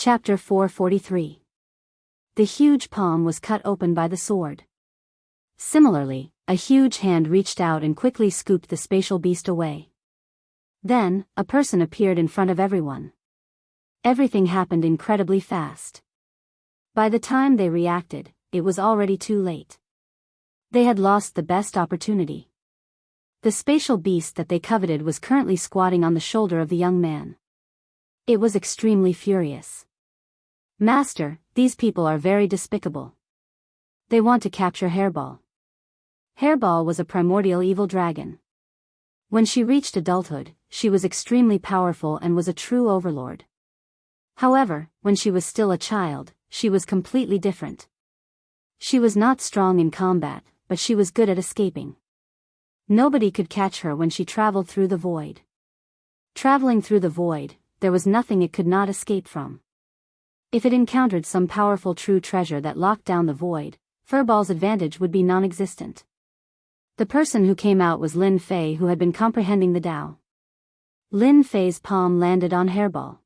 Chapter 443. The huge palm was cut open by the sword. Similarly, a huge hand reached out and quickly scooped the spatial beast away. Then, a person appeared in front of everyone. Everything happened incredibly fast. By the time they reacted, it was already too late. They had lost the best opportunity. The spatial beast that they coveted was currently squatting on the shoulder of the young man. It was extremely furious. "Master, these people are very despicable. They want to capture Hairball." Hairball was a primordial evil dragon. When she reached adulthood, she was extremely powerful and was a true overlord. However, when she was still a child, she was completely different. She was not strong in combat, but she was good at escaping. Nobody could catch her when she traveled through the void. Traveling through the void, there was nothing it could not escape from. If it encountered some powerful true treasure that locked down the void, Furball's advantage would be non-existent. The person who came out was Lin Fei, who had been comprehending the Tao. Lin Fei's palm landed on Hairball.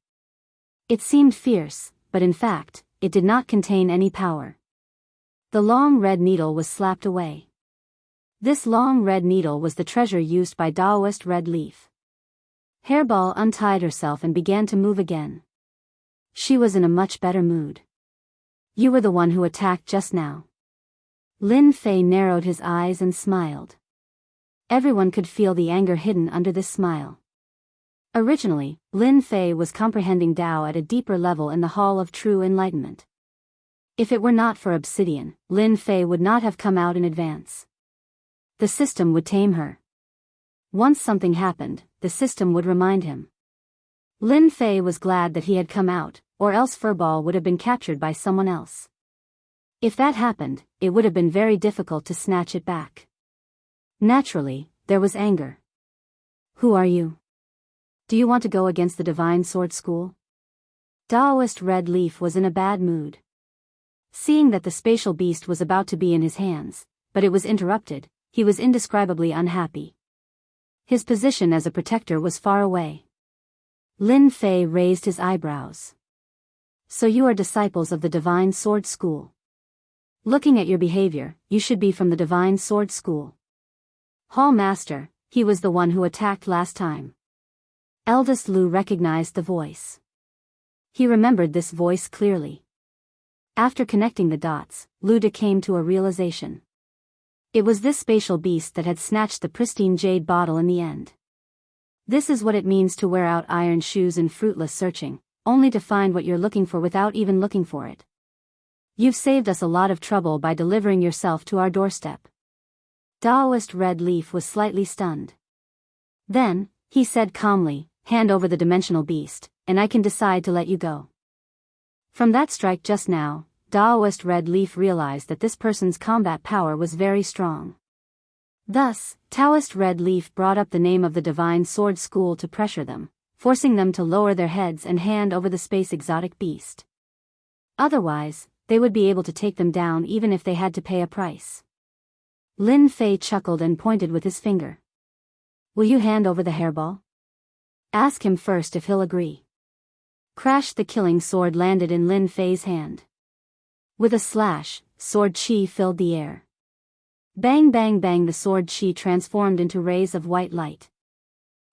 It seemed fierce, but in fact, it did not contain any power. The long red needle was slapped away. This long red needle was the treasure used by Taoist Red Leaf. Hairball untied herself and began to move again. She was in a much better mood. "You were the one who attacked just now." Lin Fei narrowed his eyes and smiled. Everyone could feel the anger hidden under this smile. Originally, Lin Fei was comprehending Tao at a deeper level in the Hall of True Enlightenment. If it were not for Obsidian, Lin Fei would not have come out in advance. The system would tame her. Once something happened, the system would remind him. Lin Fei was glad that he had come out, or else Furball would have been captured by someone else. If that happened, it would have been very difficult to snatch it back. Naturally, there was anger. "Who are you? Do you want to go against the Divine Sword School?" Taoist Red Leaf was in a bad mood. Seeing that the spatial beast was about to be in his hands, but it was interrupted, he was indescribably unhappy. His position as a protector was far away. Lin Fei raised his eyebrows. "So you are disciples of the Divine Sword School. Looking at your behavior, you should be from the Divine Sword School." "Hall Master, he was the one who attacked last time." Eldest Lu recognized the voice. He remembered this voice clearly. After connecting the dots, Lu De came to a realization. It was this spatial beast that had snatched the pristine jade bottle in the end. This is what it means to wear out iron shoes in fruitless searching, only to find what you're looking for without even looking for it. You've saved us a lot of trouble by delivering yourself to our doorstep. Taoist Red Leaf was slightly stunned. Then, he said calmly, "Hand over the dimensional beast, and I can decide to let you go." From that strike just now, Taoist Red Leaf realized that this person's combat power was very strong. Thus, Taoist Red Leaf brought up the name of the Divine Sword School to pressure them, forcing them to lower their heads and hand over the space exotic beast. Otherwise, they would be able to take them down even if they had to pay a price. Lin Fei chuckled and pointed with his finger. "Will you hand over the Hairball? Ask him first if he'll agree." Crash! The killing sword landed in Lin Fei's hand. With a slash, sword chi filled the air. Bang bang bang, the sword chi transformed into rays of white light.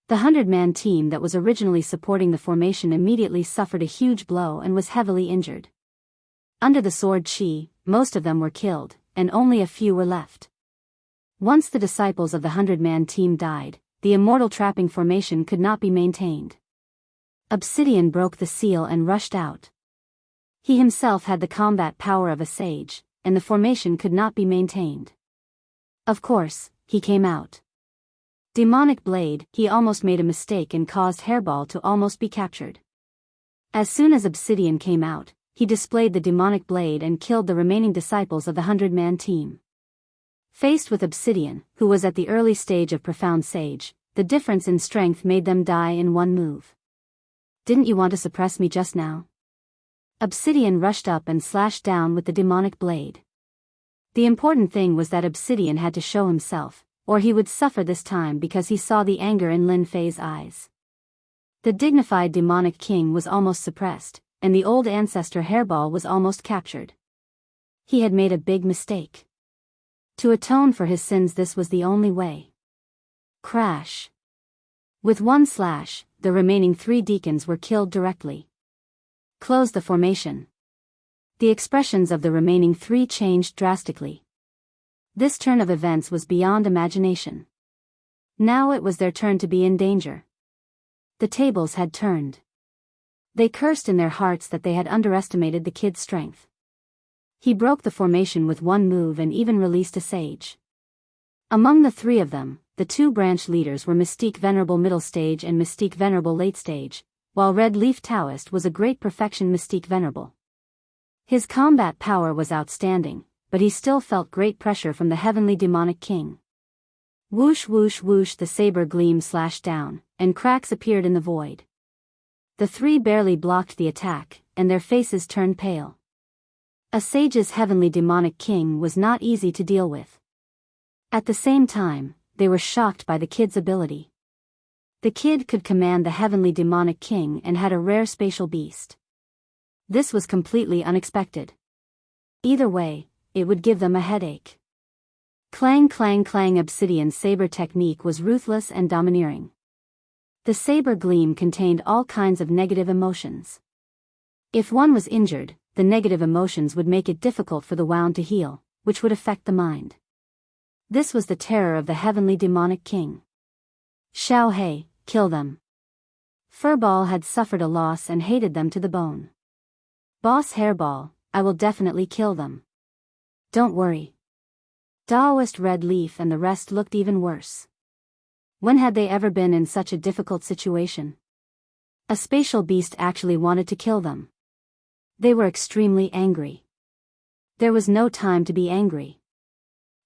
The 100-man team that was originally supporting the formation immediately suffered a huge blow and was heavily injured. Under the sword chi, most of them were killed, and only a few were left. Once the disciples of the 100-man team died, the immortal trapping formation could not be maintained. Obsidian broke the seal and rushed out. He himself had the combat power of a sage, and the formation could not be maintained. Of course, he came out. Demonic Blade, he almost made a mistake and caused Hairball to almost be captured. As soon as Obsidian came out, he displayed the Demonic Blade and killed the remaining disciples of the 100-man team. Faced with Obsidian, who was at the early stage of Profound Sage, the difference in strength made them die in one move. "Didn't you want to suppress me just now?" Obsidian rushed up and slashed down with the Demonic Blade. The important thing was that Obsidian had to show himself, or he would suffer this time because he saw the anger in Lin Fei's eyes. The dignified demonic king was almost suppressed, and the old ancestor hairball was almost captured. He had made a big mistake. To atone for his sins, this was the only way. Crash. With one slash, the remaining 3 deacons were killed directly. Close the formation. The expressions of the remaining 3 changed drastically. This turn of events was beyond imagination. Now it was their turn to be in danger. The tables had turned. They cursed in their hearts that they had underestimated the kid's strength. He broke the formation with one move and even released a sage. Among the 3 of them, the 2 branch leaders were Mystique Venerable Middle Stage and Mystique Venerable Late Stage, while Red Leaf Taoist was a great perfection Mystique Venerable. His combat power was outstanding, but he still felt great pressure from the heavenly demonic king. Whoosh whoosh whoosh, the saber gleam slashed down, and cracks appeared in the void. The 3 barely blocked the attack, and their faces turned pale. A sage's heavenly demonic king was not easy to deal with. At the same time, they were shocked by the kid's ability. The kid could command the heavenly demonic king and had a rare spatial beast. This was completely unexpected. Either way, it would give them a headache. Clang clang clang. Obsidian's saber technique was ruthless and domineering. The saber gleam contained all kinds of negative emotions. If one was injured, the negative emotions would make it difficult for the wound to heal, which would affect the mind. This was the terror of the heavenly demonic king. Xiao Hei, kill them. Furball had suffered a loss and hated them to the bone. Boss Hairball, I will definitely kill them. Don't worry. Daoist Red Leaf and the rest looked even worse. When had they ever been in such a difficult situation? A spatial beast actually wanted to kill them. They were extremely angry. There was no time to be angry.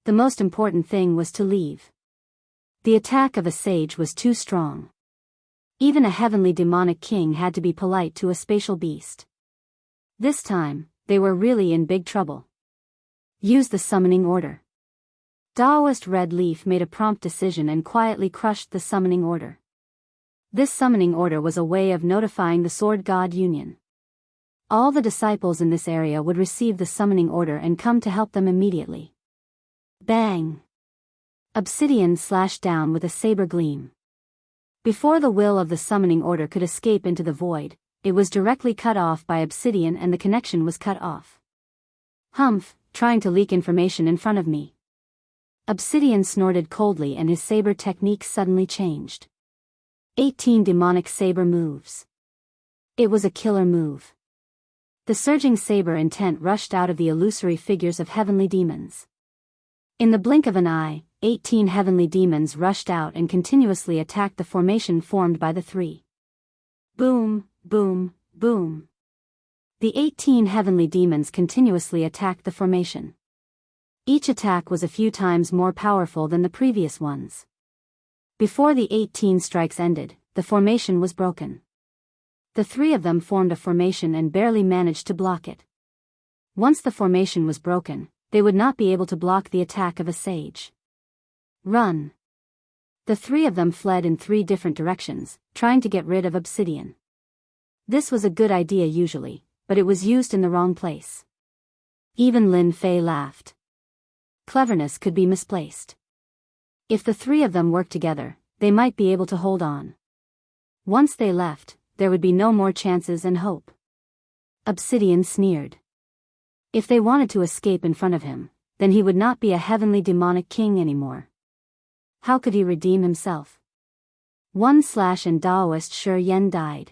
The most important thing was to leave. The attack of a sage was too strong. Even a heavenly demonic king had to be polite to a spatial beast. This time, they were really in big trouble. Use the summoning order. Daoist Red Leaf made a prompt decision and quietly crushed the summoning order. This summoning order was a way of notifying the Sword God Union. All the disciples in this area would receive the summoning order and come to help them immediately. Bang! Obsidian slashed down with a saber gleam. Before the will of the summoning order could escape into the void, it was directly cut off by Obsidian and the connection was cut off. Humph, trying to leak information in front of me. Obsidian snorted coldly and his saber technique suddenly changed. 18 demonic saber moves. It was a killer move. The surging saber intent rushed out of the illusory figures of heavenly demons. In the blink of an eye, 18 heavenly demons rushed out and continuously attacked the formation formed by the 3. Boom, boom, boom. The 18 heavenly demons continuously attacked the formation. Each attack was a few times more powerful than the previous ones. Before the 18 strikes ended, the formation was broken. The 3 of them formed a formation and barely managed to block it. Once the formation was broken, they would not be able to block the attack of a sage. Run! The 3 of them fled in 3 different directions, trying to get rid of Obsidian. This was a good idea usually, but it was used in the wrong place. Even Lin Fei laughed. Cleverness could be misplaced. If the 3 of them worked together, they might be able to hold on. Once they left, there would be no more chances and hope. Obsidian sneered. If they wanted to escape in front of him, then he would not be a heavenly demonic king anymore. How could he redeem himself? One slash and Daoist Shi Yan died.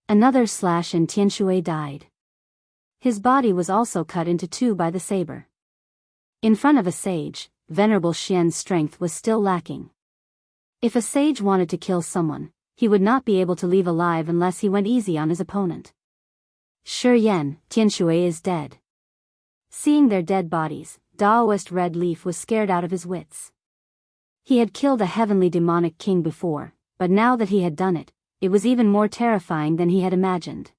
Another slash and Tianshui died. His body was also cut into 2 by the saber. In front of a sage, Venerable Xian's strength was still lacking. If a sage wanted to kill someone, he would not be able to leave alive unless he went easy on his opponent. Shi Yan, Tianshui is dead. Seeing their dead bodies, Daoist Red Leaf was scared out of his wits. He had killed a heavenly demonic king before, but now that he had done it, it was even more terrifying than he had imagined.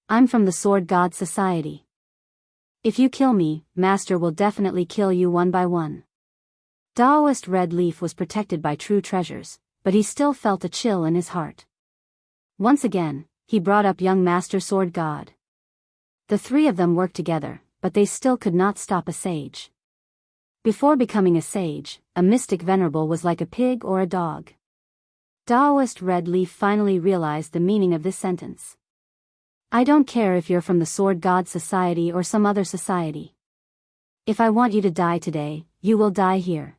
I'm from the Sword God Society. If you kill me, Master will definitely kill you one by one. Daoist Red Leaf was protected by true treasures, but he still felt a chill in his heart. Once again, he brought up young Master Sword God. The three of them worked together, but they still could not stop a sage. Before becoming a sage, a mystic venerable was like a pig or a dog. Taoist Red Leaf finally realized the meaning of this sentence. I don't care if you're from the Sword God Society or some other society. If I want you to die today, you will die here.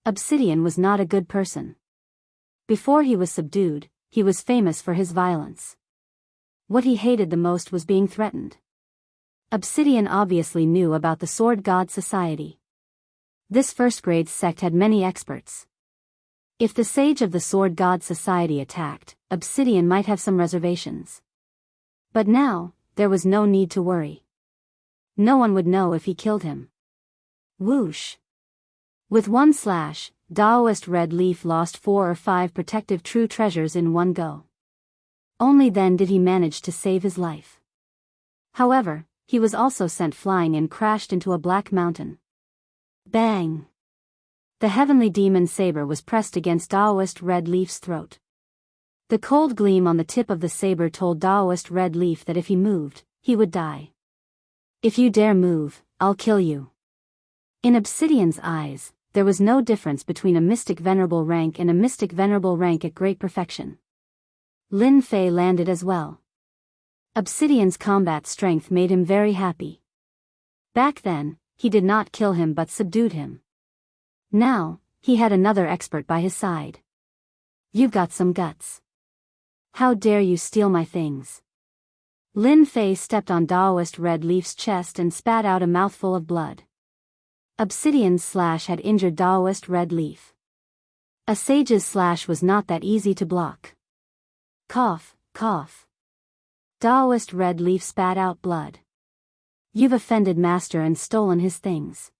Obsidian was not a good person. Before he was subdued, he was famous for his violence. What he hated the most was being threatened. Obsidian obviously knew about the Sword God Society. This first-grade sect had many experts. If the sage of the Sword God Society attacked, Obsidian might have some reservations. But now, there was no need to worry. No one would know if he killed him. Whoosh! With one slash, Taoist Red Leaf lost 4 or 5 protective true treasures in one go. Only then did he manage to save his life. However, he was also sent flying and crashed into a black mountain. Bang! The heavenly demon saber was pressed against Taoist Red Leaf's throat. The cold gleam on the tip of the saber told Taoist Red Leaf that if he moved, he would die. If you dare move, I'll kill you. In Obsidian's eyes, there was no difference between a mystic venerable rank and a mystic venerable rank at great perfection. Lin Fei landed as well. Obsidian's combat strength made him very happy. Back then, he did not kill him but subdued him. Now, he had another expert by his side. You've got some guts. How dare you steal my things? Lin Fei stepped on Taoist Red Leaf's chest and spat out a mouthful of blood. Obsidian's slash had injured Taoist Red Leaf. A sage's slash was not that easy to block. Cough, cough. Taoist Red Leaf spat out blood. You've offended Master and stolen his things.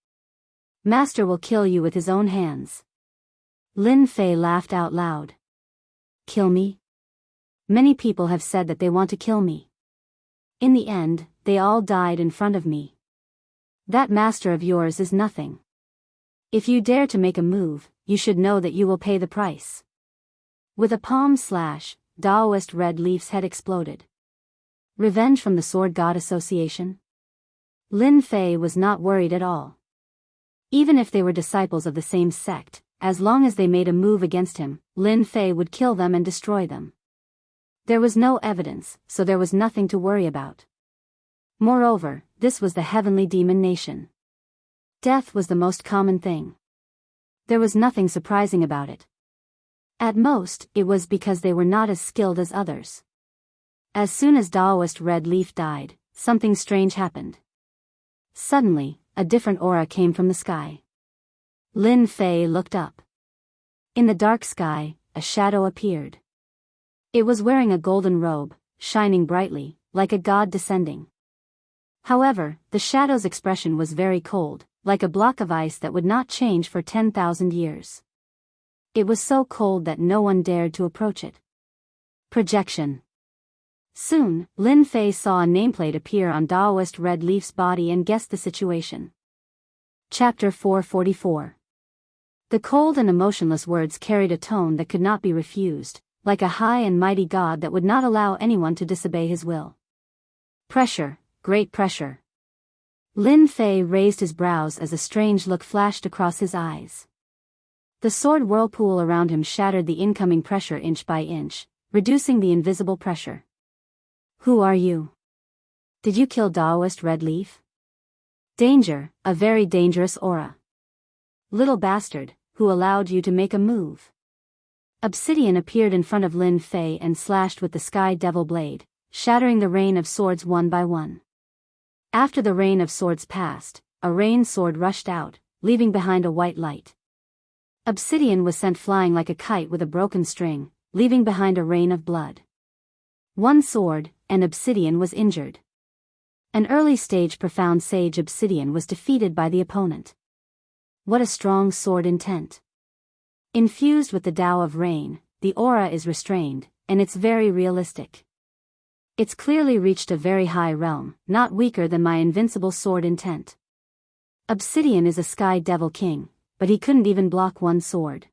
Master will kill you with his own hands. Lin Fei laughed out loud. Kill me? Many people have said that they want to kill me. In the end, they all died in front of me. That master of yours is nothing. If you dare to make a move, you should know that you will pay the price. With a palm slash, Taoist Red Leaf's head exploded. Revenge from the Sword God Association? Lin Fei was not worried at all. Even if they were disciples of the same sect, as long as they made a move against him, Lin Fei would kill them and destroy them. There was no evidence, so there was nothing to worry about. Moreover, this was the heavenly demon nation. Death was the most common thing. There was nothing surprising about it. At most, it was because they were not as skilled as others. As soon as Taoist Red Leaf died, something strange happened. Suddenly, a different aura came from the sky. Lin Fei looked up. In the dark sky, a shadow appeared. It was wearing a golden robe, shining brightly, like a god descending. However, the shadow's expression was very cold, like a block of ice that would not change for 10,000 years. It was so cold that no one dared to approach it. Projection. Soon, Lin Fei saw a nameplate appear on Taoist Red Leaf's body and guessed the situation. Chapter 444. The cold and emotionless words carried a tone that could not be refused, like a high and mighty god that would not allow anyone to disobey his will. Pressure, great pressure. Lin Fei raised his brows as a strange look flashed across his eyes. The sword whirlpool around him shattered the incoming pressure inch by inch, reducing the invisible pressure. Who are you? Did you kill Taoist Red Leaf? Danger, a very dangerous aura. Little bastard, who allowed you to make a move? Obsidian appeared in front of Lin Fei and slashed with the Sky Devil Blade, shattering the rain of swords one by one. After the rain of swords passed, a rain sword rushed out, leaving behind a white light. Obsidian was sent flying like a kite with a broken string, leaving behind a rain of blood. One sword, and Obsidian was injured. An early-stage profound sage Obsidian was defeated by the opponent. What a strong sword intent. Infused with the Tao of Rain, the aura is restrained, and it's very realistic. It's clearly reached a very high realm, not weaker than my invincible sword intent. Obsidian is a Sky Devil King, but he couldn't even block one sword.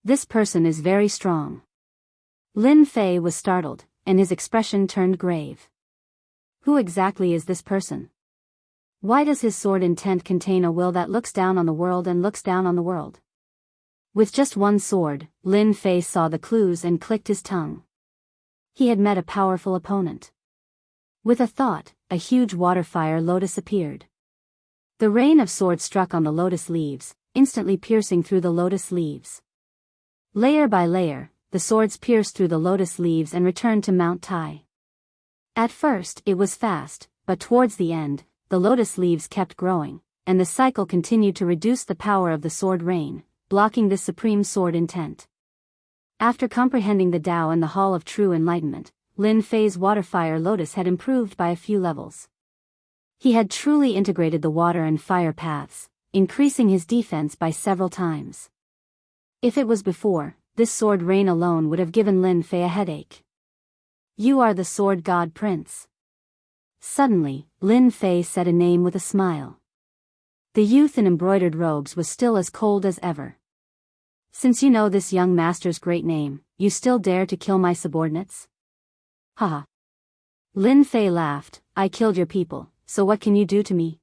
This person is very strong. Lin Fei was startled, and his expression turned grave. Who exactly is this person? Why does his sword intent contain a will that looks down on the world and looks down on the world? With just one sword, Lin Fei saw the clues and clicked his tongue. He had met a powerful opponent. With a thought, a huge water fire lotus appeared. The rain of swords struck on the lotus leaves, instantly piercing through the lotus leaves. Layer by layer, the swords pierced through the lotus leaves and returned to Mount Tai. At first, it was fast, but towards the end, the lotus leaves kept growing, and the cycle continued to reduce the power of the sword rain, blocking this supreme sword intent. After comprehending the Tao and the Hall of True Enlightenment, Lin Fei's water fire lotus had improved by a few levels. He had truly integrated the water and fire paths, increasing his defense by several times. If it was before, this sword rain alone would have given Lin Fei a headache. You are the sword god prince. Suddenly, Lin Fei said a name with a smile. The youth in embroidered robes was still as cold as ever. Since you know this young master's great name, you still dare to kill my subordinates? Haha. Lin Fei laughed. I killed your people, so what can you do to me?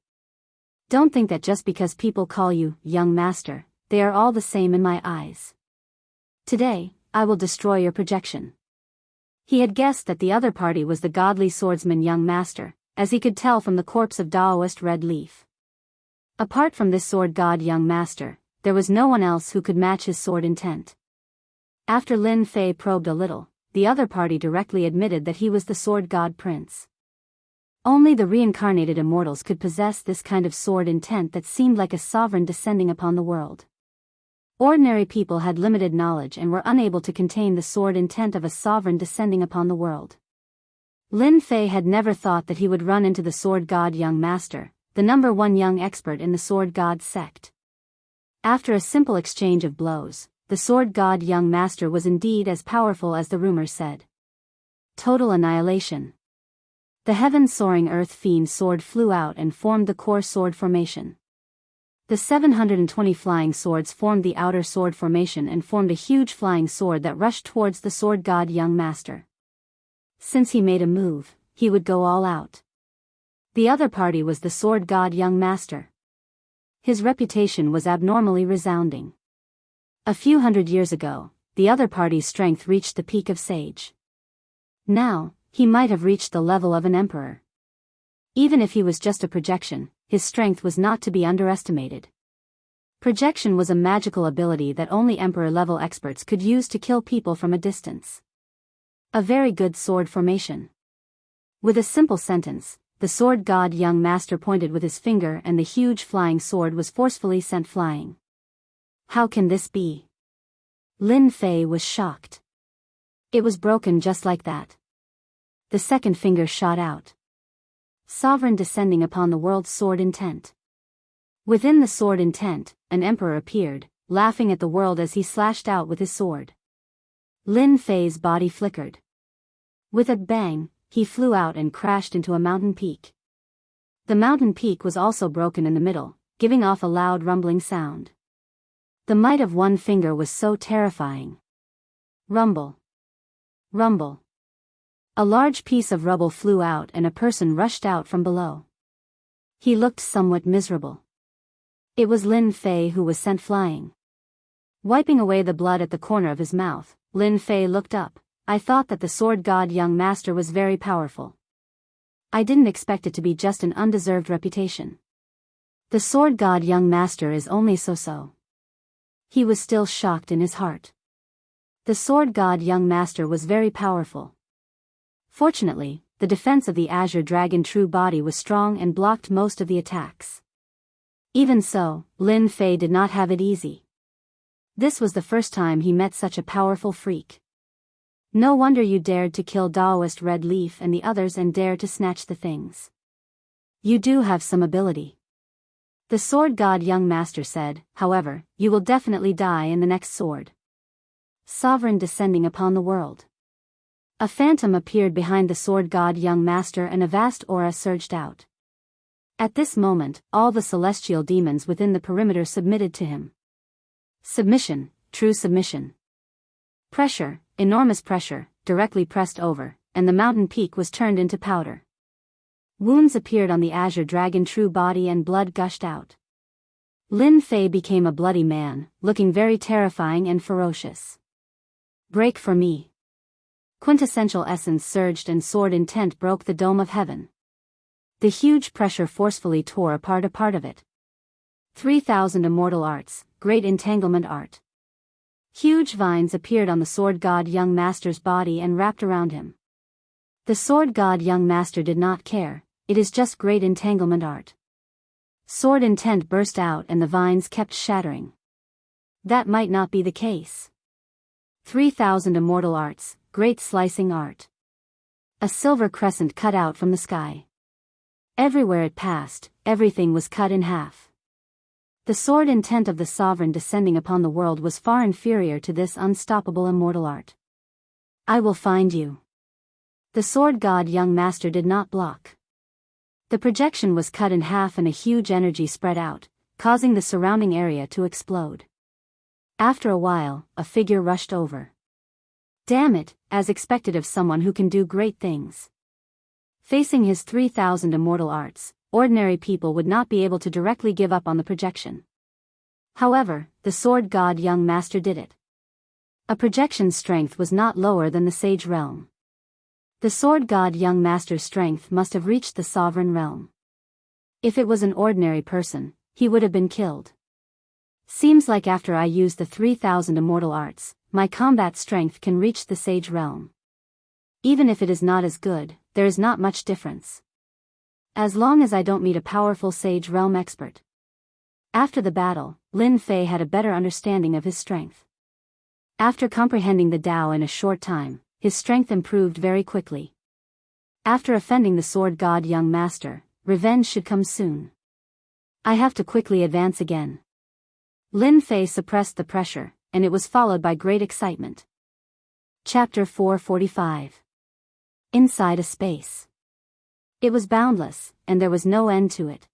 Don't think that just because people call you young master, they are all the same in my eyes. Today, I will destroy your projection. He had guessed that the other party was the godly swordsman young master, as he could tell from the corpse of Daoist Red Leaf. Apart from this sword god young master, there was no one else who could match his sword intent. After Lin Fei probed a little, the other party directly admitted that he was the sword god prince. Only the reincarnated immortals could possess this kind of sword intent that seemed like a sovereign descending upon the world. Ordinary people had limited knowledge and were unable to contain the sword intent of a sovereign descending upon the world. Lin Fei had never thought that he would run into the sword god young master, the #1 young expert in the sword god sect. After a simple exchange of blows, the sword god young master was indeed as powerful as the rumors said. Total annihilation. The heaven-soaring earth fiend sword flew out and formed the core sword formation. The 720 flying swords formed the outer sword formation and formed a huge flying sword that rushed towards the sword god young master. Since he made a move, he would go all out. The other party was the sword god young master. His reputation was abnormally resounding. A few hundred years ago, the other party's strength reached the peak of sage. Now, he might have reached the level of an emperor. Even if he was just a projection, his strength was not to be underestimated. Projection was a magical ability that only emperor-level experts could use to kill people from a distance. A very good sword formation. With a simple sentence, the sword god young master pointed with his finger and the huge flying sword was forcefully sent flying. How can this be? Lin Fei was shocked. It was broken just like that. The second finger shot out. Sovereign descending upon the world's sword intent. Within the sword intent, an emperor appeared, laughing at the world as he slashed out with his sword. Lin Fei's body flickered. With a bang, he flew out and crashed into a mountain peak. The mountain peak was also broken in the middle, giving off a loud rumbling sound. The might of one finger was so terrifying. Rumble. Rumble. A large piece of rubble flew out and a person rushed out from below. He looked somewhat miserable. It was Lin Fei who was sent flying. Wiping away the blood at the corner of his mouth, Lin Fei looked up. I thought that the sword god young master was very powerful. I didn't expect it to be just an undeserved reputation. The sword god young master is only so-so. He was still shocked in his heart. The sword god young master was very powerful. Fortunately, the defense of the Azure Dragon true body was strong and blocked most of the attacks. Even so, Lin Fei did not have it easy. This was the first time he met such a powerful freak. No wonder you dared to kill Daoist Red Leaf and the others and dared to snatch the things. You do have some ability. The sword god young master said, however, you will definitely die in the next sword. Sovereign descending upon the world. A phantom appeared behind the sword god young master and a vast aura surged out. At this moment, all the celestial demons within the perimeter submitted to him. Submission, true submission. Pressure, enormous pressure, directly pressed over, and the mountain peak was turned into powder. Wounds appeared on the azure dragon true body and blood gushed out. Lin Fei became a bloody man, looking very terrifying and ferocious. Break for me. Quintessential essence surged and sword intent broke the dome of heaven. The huge pressure forcefully tore apart a part of it. 3,000 immortal arts, great entanglement art. Huge vines appeared on the sword god young master's body and wrapped around him. The sword god young master did not care, it is just great entanglement art. Sword intent burst out and the vines kept shattering. That might not be the case. 3,000 immortal arts, great slicing art. A silver crescent cut out from the sky. Everywhere it passed, everything was cut in half. The sword intent of the sovereign descending upon the world was far inferior to this unstoppable immortal art. I will find you. The sword god young master did not block. The projection was cut in half and a huge energy spread out, causing the surrounding area to explode. After a while, a figure rushed over. Damn it, as expected of someone who can do great things. Facing his 3,000 immortal arts, ordinary people would not be able to directly give up on the projection. However, the sword god young master did it. A projection's strength was not lower than the sage realm. The sword god young master's strength must have reached the sovereign realm. If it was an ordinary person, he would have been killed. Seems like after I use the 3,000 immortal arts, my combat strength can reach the sage realm. Even if it is not as good, there is not much difference. As long as I don't meet a powerful sage realm expert. After the battle, Lin Fei had a better understanding of his strength. After comprehending the Tao in a short time, his strength improved very quickly. After offending the sword god young master, revenge should come soon. I have to quickly advance again. Lin Fei suppressed the pressure, and it was followed by great excitement. Chapter 445. Inside a space. It was boundless, and there was no end to it.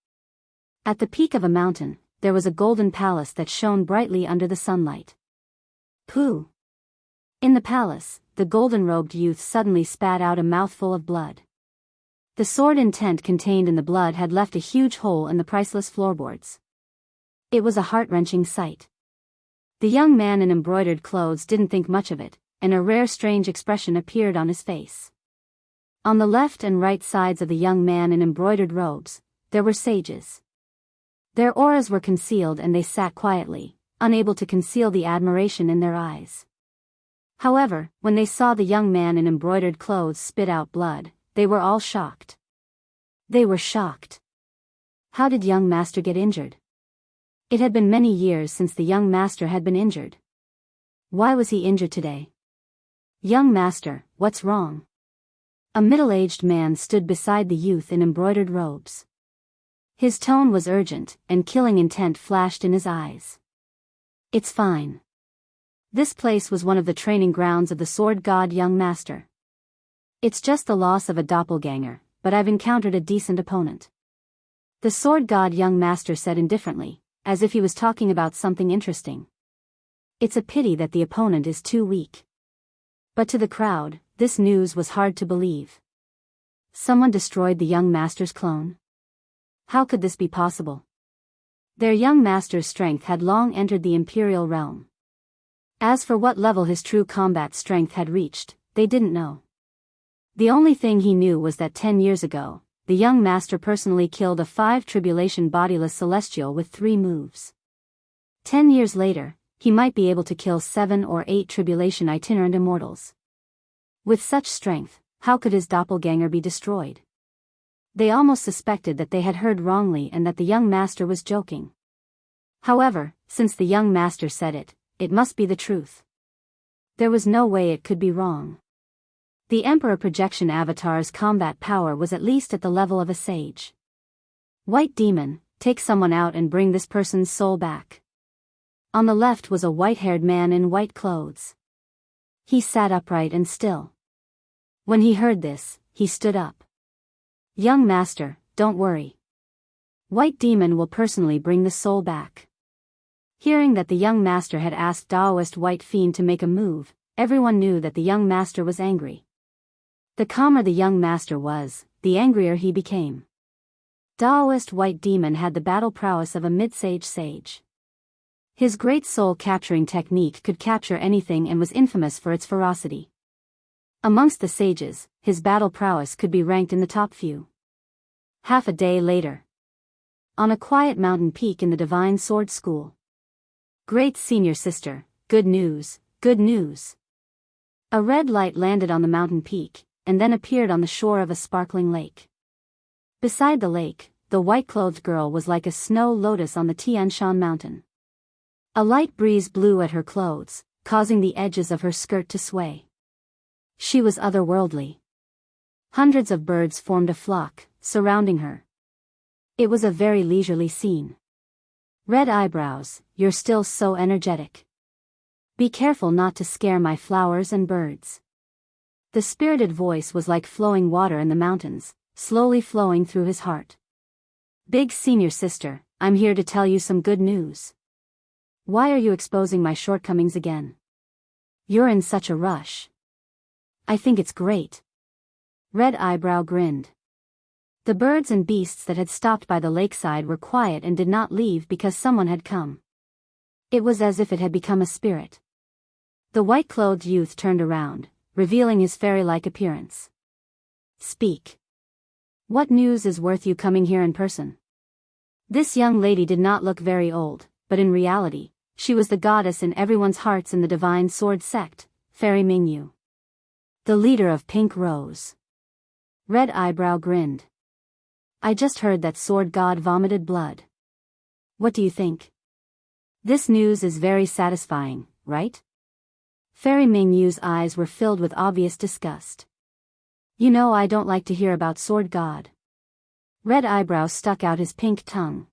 At the peak of a mountain, there was a golden palace that shone brightly under the sunlight. Pooh! In the palace, the golden-robed youth suddenly spat out a mouthful of blood. The sword intent contained in the blood had left a huge hole in the priceless floorboards. It was a heart-wrenching sight. The young man in embroidered clothes didn't think much of it, and a rare strange expression appeared on his face. On the left and right sides of the young man in embroidered robes, there were sages. Their auras were concealed and they sat quietly, unable to conceal the admiration in their eyes. However, when they saw the young man in embroidered clothes spit out blood, they were all shocked. They were shocked. How did young master get injured? It had been many years since the young master had been injured. Why was he injured today? Young master, what's wrong? A middle-aged man stood beside the youth in embroidered robes. His tone was urgent, and killing intent flashed in his eyes. It's fine. This place was one of the training grounds of the sword god young master. It's just the loss of a doppelganger, but I've encountered a decent opponent. The sword god young master said indifferently, as if he was talking about something interesting. It's a pity that the opponent is too weak. But to the crowd, this news was hard to believe. Someone destroyed the young master's clone? How could this be possible? Their young master's strength had long entered the imperial realm. As for what level his true combat strength had reached, they didn't know. The only thing he knew was that 10 years ago, the young master personally killed a 5 tribulation bodiless celestial with 3 moves. 10 years later, he might be able to kill 7 or 8 tribulation itinerant immortals. With such strength, how could his doppelganger be destroyed? They almost suspected that they had heard wrongly and that the young master was joking. However, since the young master said it, it must be the truth. There was no way it could be wrong. The Emperor Projection Avatar's combat power was at least at the level of a sage. White Demon, take someone out and bring this person's soul back. On the left was a white-haired man in white clothes. He sat upright and still. When he heard this, he stood up. Young master, don't worry. White Demon will personally bring the soul back. Hearing that the young master had asked Taoist White Fiend to make a move, everyone knew that the young master was angry. The calmer the young master was, the angrier he became. Daoist White Demon had the battle prowess of a mid-sage sage. His great soul-capturing technique could capture anything and was infamous for its ferocity. Amongst the sages, his battle prowess could be ranked in the top few. Half a day later. On a quiet mountain peak in the Divine Sword School. Great senior sister, good news, good news. A red light landed on the mountain peak, and then appeared on the shore of a sparkling lake. Beside the lake, the white-clothed girl was like a snow lotus on the Tian Shan mountain. A light breeze blew at her clothes, causing the edges of her skirt to sway. She was otherworldly. Hundreds of birds formed a flock, surrounding her. It was a very leisurely scene. Red eyebrows, you're still so energetic. Be careful not to scare my flowers and birds. The spirited voice was like flowing water in the mountains, slowly flowing through his heart. Big senior sister, I'm here to tell you some good news. Why are you exposing my shortcomings again? You're in such a rush. I think it's great. Red Eyebrow grinned. The birds and beasts that had stopped by the lakeside were quiet and did not leave because someone had come. It was as if it had become a spirit. The white-clothed youth turned around, revealing his fairy-like appearance. Speak. What news is worth you coming here in person? This young lady did not look very old, but in reality, she was the goddess in everyone's hearts in the Divine Sword sect, Fairy Mingyu. The leader of Pink Rose. Red Eyebrow grinned. I just heard that sword god vomited blood. What do you think? This news is very satisfying, right? Fairy Mingyu's eyes were filled with obvious disgust. You know I don't like to hear about sword god. Red Eyebrow stuck out his pink tongue.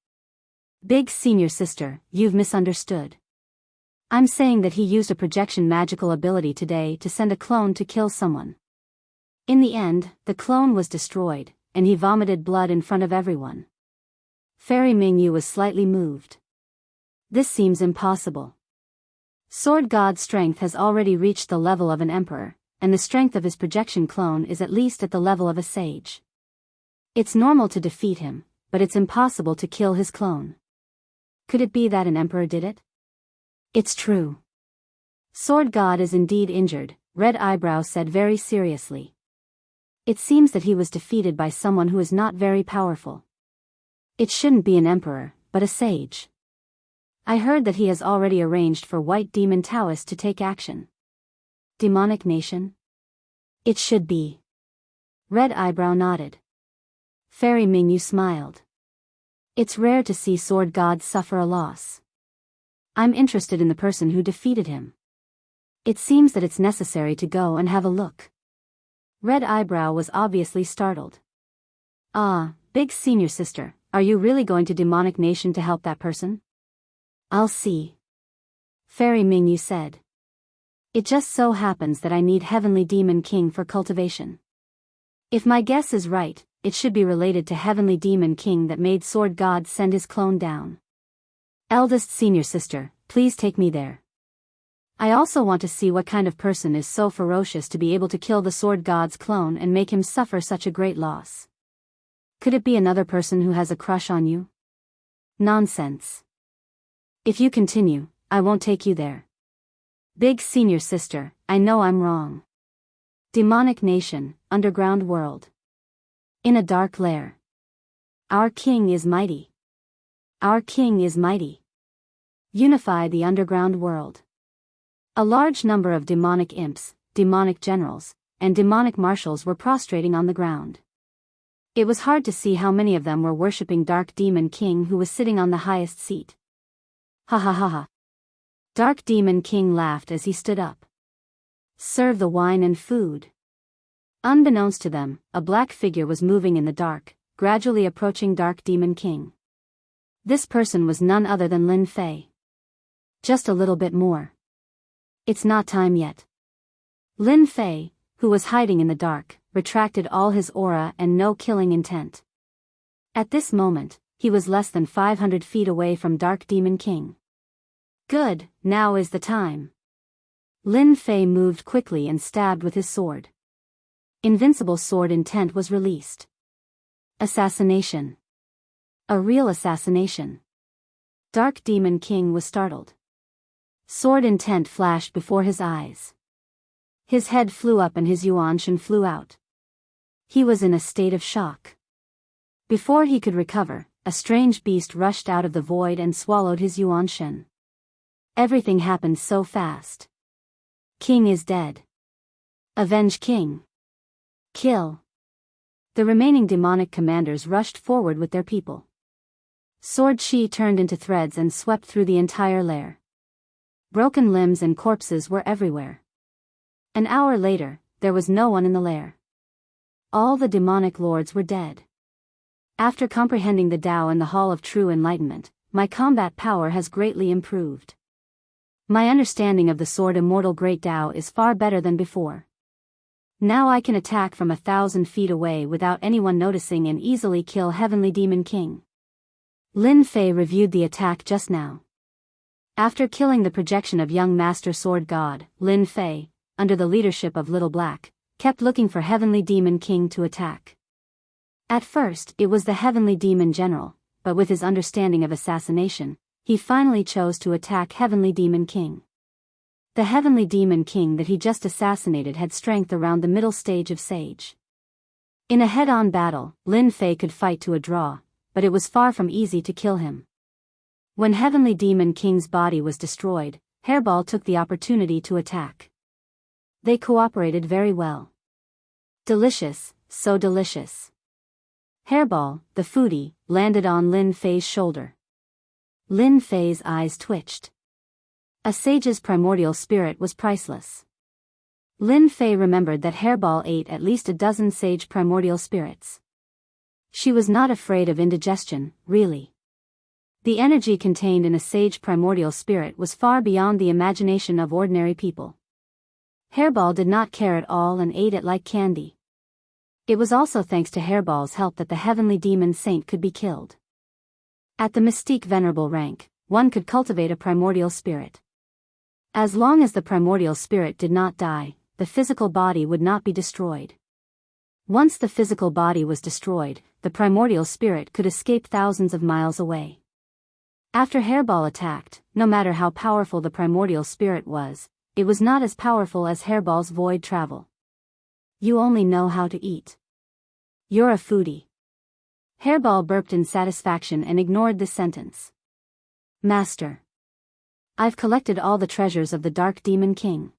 Big senior sister, you've misunderstood. I'm saying that he used a projection magical ability today to send a clone to kill someone. In the end, the clone was destroyed, and he vomited blood in front of everyone. Fairy Mingyu was slightly moved. This seems impossible. Sword God's strength has already reached the level of an emperor, and the strength of his projection clone is at least at the level of a sage. It's normal to defeat him, but it's impossible to kill his clone. Could it be that an emperor did it? It's true. Sword God is indeed injured, Red Eyebrow said very seriously. It seems that he was defeated by someone who is not very powerful. It shouldn't be an emperor, but a sage. I heard that he has already arranged for White Demon Taoists to take action. Demonic Nation? It should be. Red Eyebrow nodded. Fairy Mingyu smiled. It's rare to see sword gods suffer a loss. I'm interested in the person who defeated him. It seems that it's necessary to go and have a look. Red Eyebrow was obviously startled. Ah, big senior sister, are you really going to Demonic Nation to help that person? I'll see. Fairy Mingyu said. It just so happens that I need Heavenly Demon King for cultivation. If my guess is right, it should be related to Heavenly Demon King that made Sword God send his clone down. Eldest senior sister, please take me there. I also want to see what kind of person is so ferocious to be able to kill the Sword God's clone and make him suffer such a great loss. Could it be another person who has a crush on you? Nonsense. If you continue, I won't take you there. Big senior sister, I know I'm wrong. Demonic Nation, underground world. In a dark lair. Our king is mighty. Our king is mighty. Unify the underground world. A large number of demonic imps, demonic generals, and demonic marshals were prostrating on the ground. It was hard to see how many of them were worshipping Dark Demon King who was sitting on the highest seat. Ha ha ha ha. Dark Demon King laughed as he stood up. Serve the wine and food. Unbeknownst to them, a black figure was moving in the dark, gradually approaching Dark Demon King. This person was none other than Lin Fei. Just a little bit more. It's not time yet. Lin Fei, who was hiding in the dark, retracted all his aura and no killing intent. At this moment, he was less than 500 feet away from Dark Demon King. Good, now is the time. Lin Fei moved quickly and stabbed with his sword. Invincible sword intent was released. Assassination. A real assassination. Dark Demon King was startled. Sword intent flashed before his eyes. His head flew up and his yuanshan flew out. He was in a state of shock. Before he could recover, a strange beast rushed out of the void and swallowed his yuanshan. Everything happened so fast. King is dead. Avenge King. Kill. The remaining demonic commanders rushed forward with their people. Sword chi turned into threads and swept through the entire lair. Broken limbs and corpses were everywhere. An hour later, there was no one in the lair. All the demonic lords were dead. After comprehending the Tao in the Hall of True Enlightenment, my combat power has greatly improved. My understanding of the Sword Immortal Great Tao is far better than before. Now I can attack from 1,000 feet away without anyone noticing and easily kill Heavenly Demon King. Lin Fei reviewed the attack just now. After killing the projection of young Master Sword God, Lin Fei, under the leadership of Little Black, kept looking for Heavenly Demon King to attack. At first, it was the Heavenly Demon General, but with his understanding of assassination, he finally chose to attack Heavenly Demon King. The Heavenly Demon King that he just assassinated had strength around the middle stage of Sage. In a head-on battle, Lin Fei could fight to a draw, but it was far from easy to kill him. When Heavenly Demon King's body was destroyed, Hairball took the opportunity to attack. They cooperated very well. Delicious, so delicious. Hairball, the foodie, landed on Lin Fei's shoulder. Lin Fei's eyes twitched. A sage's primordial spirit was priceless. Lin Fei remembered that Hairball ate at least a dozen sage primordial spirits. She was not afraid of indigestion, really. The energy contained in a sage primordial spirit was far beyond the imagination of ordinary people. Hairball did not care at all and ate it like candy. It was also thanks to Hairball's help that the Heavenly Demon Saint could be killed. At the Mystique Venerable rank, one could cultivate a primordial spirit. As long as the primordial spirit did not die, the physical body would not be destroyed. Once the physical body was destroyed, the primordial spirit could escape thousands of miles away. After Hairball attacked, no matter how powerful the primordial spirit was, it was not as powerful as Hairball's void travel. You only know how to eat. You're a foodie. Hairball burped in satisfaction and ignored this sentence. Master. I've collected all the treasures of the Dark Demon King.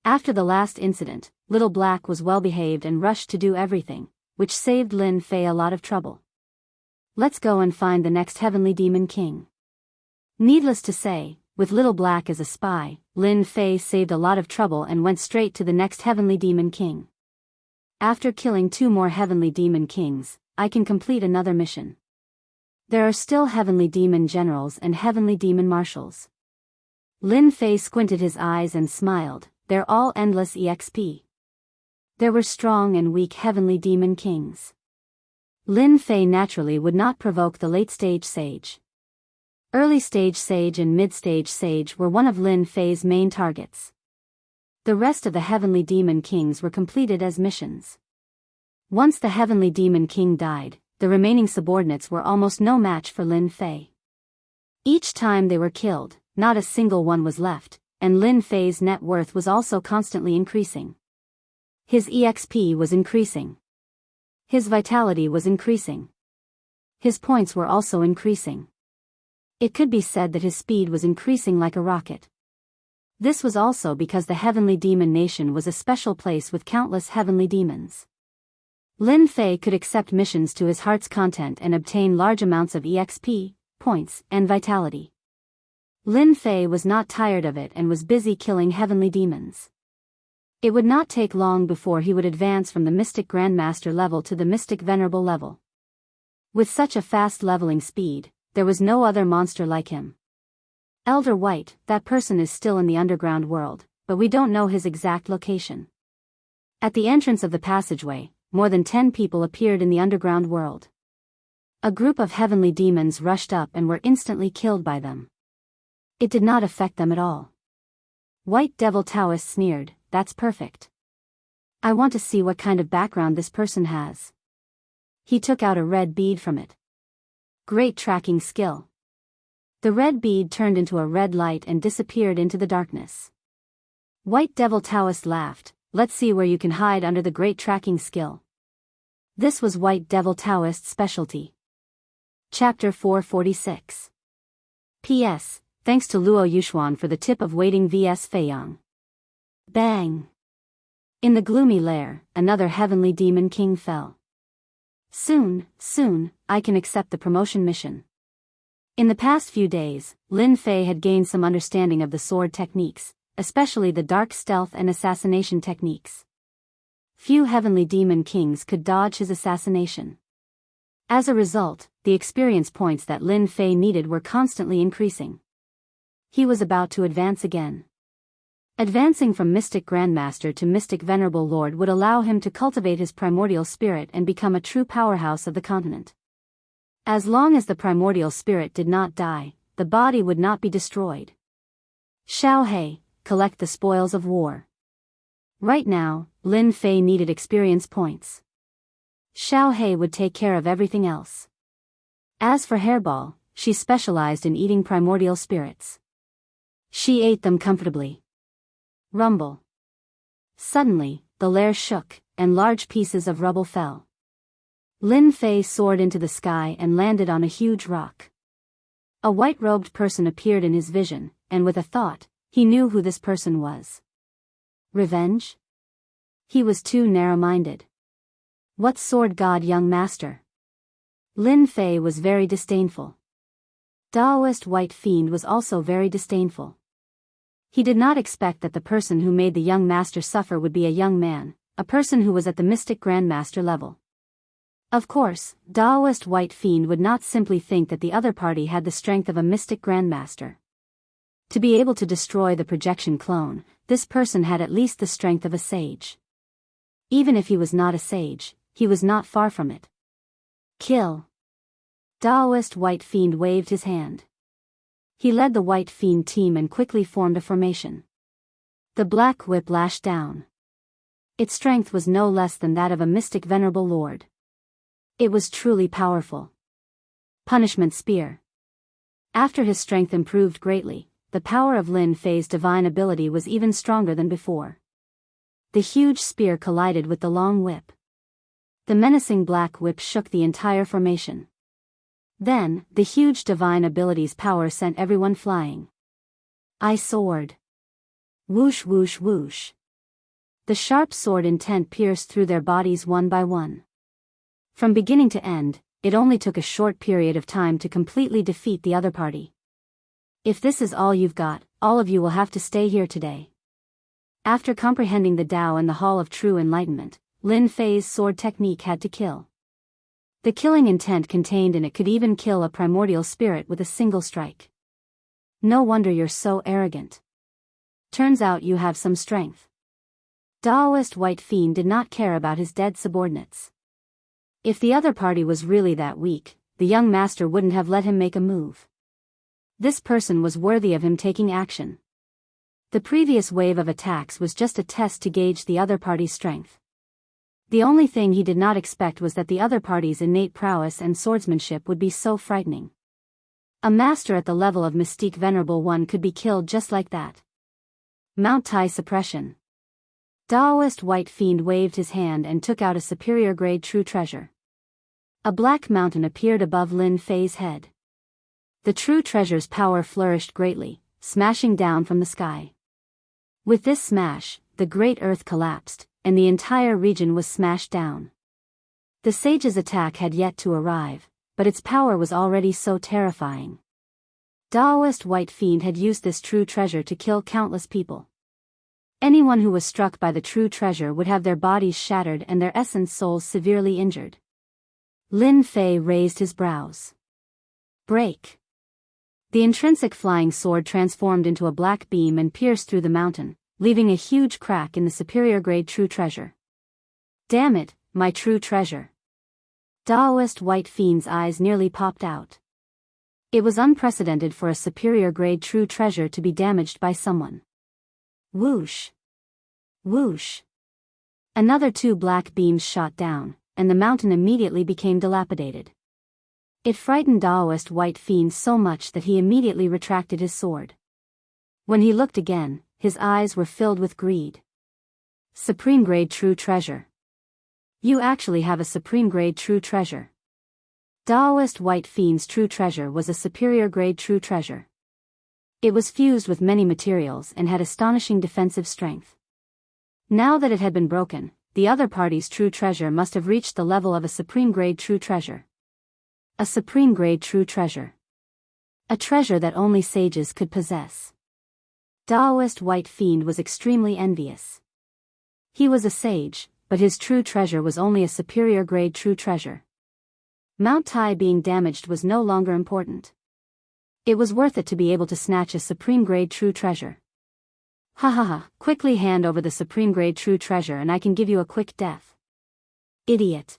After the last incident, Little Black was well behaved and rushed to do everything, which saved Lin Fei a lot of trouble. Let's go and find the next Heavenly Demon King. Needless to say, with Little Black as a spy, Lin Fei saved a lot of trouble and went straight to the next Heavenly Demon King. After killing 2 more Heavenly Demon Kings, I can complete another mission. There are still Heavenly Demon Generals and Heavenly Demon Marshals. Lin Fei squinted his eyes and smiled. They're all endless EXP. There were strong and weak Heavenly Demon Kings. Lin Fei naturally would not provoke the late-stage sage. Early-stage sage and mid-stage sage were one of Lin Fei's main targets. The rest of the Heavenly Demon Kings were completed as missions. Once the Heavenly Demon King died, the remaining subordinates were almost no match for Lin Fei. Each time they were killed, not a single one was left, and Lin Fei's net worth was also constantly increasing. His EXP was increasing. His vitality was increasing. His points were also increasing. It could be said that his speed was increasing like a rocket. This was also because the Heavenly Demon Nation was a special place with countless heavenly demons. Lin Fei could accept missions to his heart's content and obtain large amounts of EXP, points, and vitality. Lin Fei was not tired of it and was busy killing heavenly demons. It would not take long before he would advance from the Mystic Grandmaster level to the Mystic Venerable level. With such a fast leveling speed, there was no other monster like him. Elder White, that person is still in the underground world, but we don't know his exact location. At the entrance of the passageway, more than 10 people appeared in the underground world. A group of heavenly demons rushed up and were instantly killed by them. It did not affect them at all. White Devil Taoist sneered, "That's perfect. I want to see what kind of background this person has. He took out a red bead from it. Great tracking skill. The red bead turned into a red light and disappeared into the darkness. White Devil Taoist laughed. Let's see where you can hide under the great tracking skill. This was White Devil Taoist's specialty. Chapter 446. P.S. Thanks to Luo Yuxuan for the tip of waiting vs Feiyang. Bang! In the gloomy lair, another heavenly demon king fell. Soon, I can accept the promotion mission. In the past few days, Lin Fei had gained some understanding of the sword techniques, especially the dark stealth and assassination techniques. Few heavenly demon kings could dodge his assassination. As a result, the experience points that Lin Fei needed were constantly increasing. He was about to advance again. Advancing from Mystic Grandmaster to Mystic Venerable Lord would allow him to cultivate his primordial spirit and become a true powerhouse of the continent. As long as the primordial spirit did not die, the body would not be destroyed. Xiao He, collect the spoils of war. Right now, Lin Fei needed experience points. Xiao He would take care of everything else. As for Hairball, she specialized in eating primordial spirits. She ate them comfortably. Rumble. Suddenly, the lair shook, and large pieces of rubble fell. Lin Fei soared into the sky and landed on a huge rock. A white-robed person appeared in his vision, and with a thought, he knew who this person was. Revenge? He was too narrow-minded. What sword god, young master? Lin Fei was very disdainful. Daoist White Fiend was also very disdainful. He did not expect that the person who made the young master suffer would be a young man, a person who was at the Mystic Grandmaster level. Of course, Daoist White Fiend would not simply think that the other party had the strength of a Mystic Grandmaster. To be able to destroy the projection clone, this person had at least the strength of a sage. Even if he was not a sage, he was not far from it. Kill. Daoist White Fiend waved his hand. He led the White Fiend team and quickly formed a formation. The black whip lashed down. Its strength was no less than that of a Mystic Venerable Lord. It was truly powerful. Punishment Spear. After his strength improved greatly, the power of Lin Fei's divine ability was even stronger than before. The huge spear collided with the long whip. The menacing black whip shook the entire formation. Then, the huge divine ability's power sent everyone flying. I soared. Whoosh whoosh whoosh. The sharp sword intent pierced through their bodies one by one. From beginning to end, it only took a short period of time to completely defeat the other party. If this is all you've got, all of you will have to stay here today. After comprehending the Tao and the Hall of True Enlightenment, Lin Fei's sword technique had to kill. The killing intent contained in it could even kill a primordial spirit with a single strike. No wonder you're so arrogant. Turns out you have some strength. Daoist White Fiend did not care about his dead subordinates. If the other party was really that weak, the young master wouldn't have let him make a move. This person was worthy of him taking action. The previous wave of attacks was just a test to gauge the other party's strength. The only thing he did not expect was that the other party's innate prowess and swordsmanship would be so frightening. A master at the level of Mystique Venerable One could be killed just like that. Mount Tai Suppression. Daoist White Fiend waved his hand and took out a superior grade true treasure. A black mountain appeared above Lin Fei's head. The true treasure's power flourished greatly, smashing down from the sky. With this smash, the great earth collapsed, and the entire region was smashed down. The sage's attack had yet to arrive, but its power was already so terrifying. Daoist White Fiend had used this true treasure to kill countless people. Anyone who was struck by the true treasure would have their bodies shattered and their essence souls severely injured. Lin Fei raised his brows. Break. The intrinsic flying sword transformed into a black beam and pierced through the mountain, leaving a huge crack in the superior grade true treasure. Damn it, my true treasure. Daoist White Fiend's eyes nearly popped out. It was unprecedented for a superior grade true treasure to be damaged by someone. Whoosh. Whoosh. Another 2 black beams shot down, and the mountain immediately became dilapidated. It frightened Daoist White Fiend so much that he immediately retracted his sword. When he looked again, his eyes were filled with greed. Supreme grade true treasure. You actually have a supreme grade true treasure. Daoist White Fiend's true treasure was a superior grade true treasure. It was fused with many materials and had astonishing defensive strength. Now that it had been broken, the other party's true treasure must have reached the level of a supreme grade true treasure. A supreme grade true treasure. A treasure that only sages could possess. Daoist White Fiend was extremely envious. He was a sage, but his true treasure was only a superior grade true treasure. Mount Tai being damaged was no longer important. It was worth it to be able to snatch a supreme grade true treasure. Ha ha ha, quickly hand over the supreme grade true treasure and I can give you a quick death. Idiot.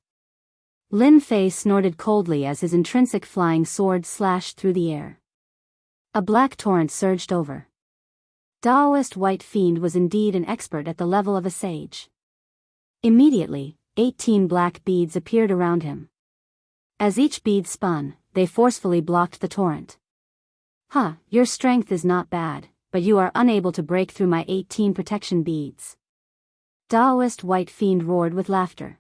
Lin Fei snorted coldly as his intrinsic flying sword slashed through the air. A black torrent surged over. Daoist White Fiend was indeed an expert at the level of a sage. Immediately, 18 black beads appeared around him. As each bead spun, they forcefully blocked the torrent. Your strength is not bad, but you are unable to break through my 18 protection beads. Daoist White Fiend roared with laughter.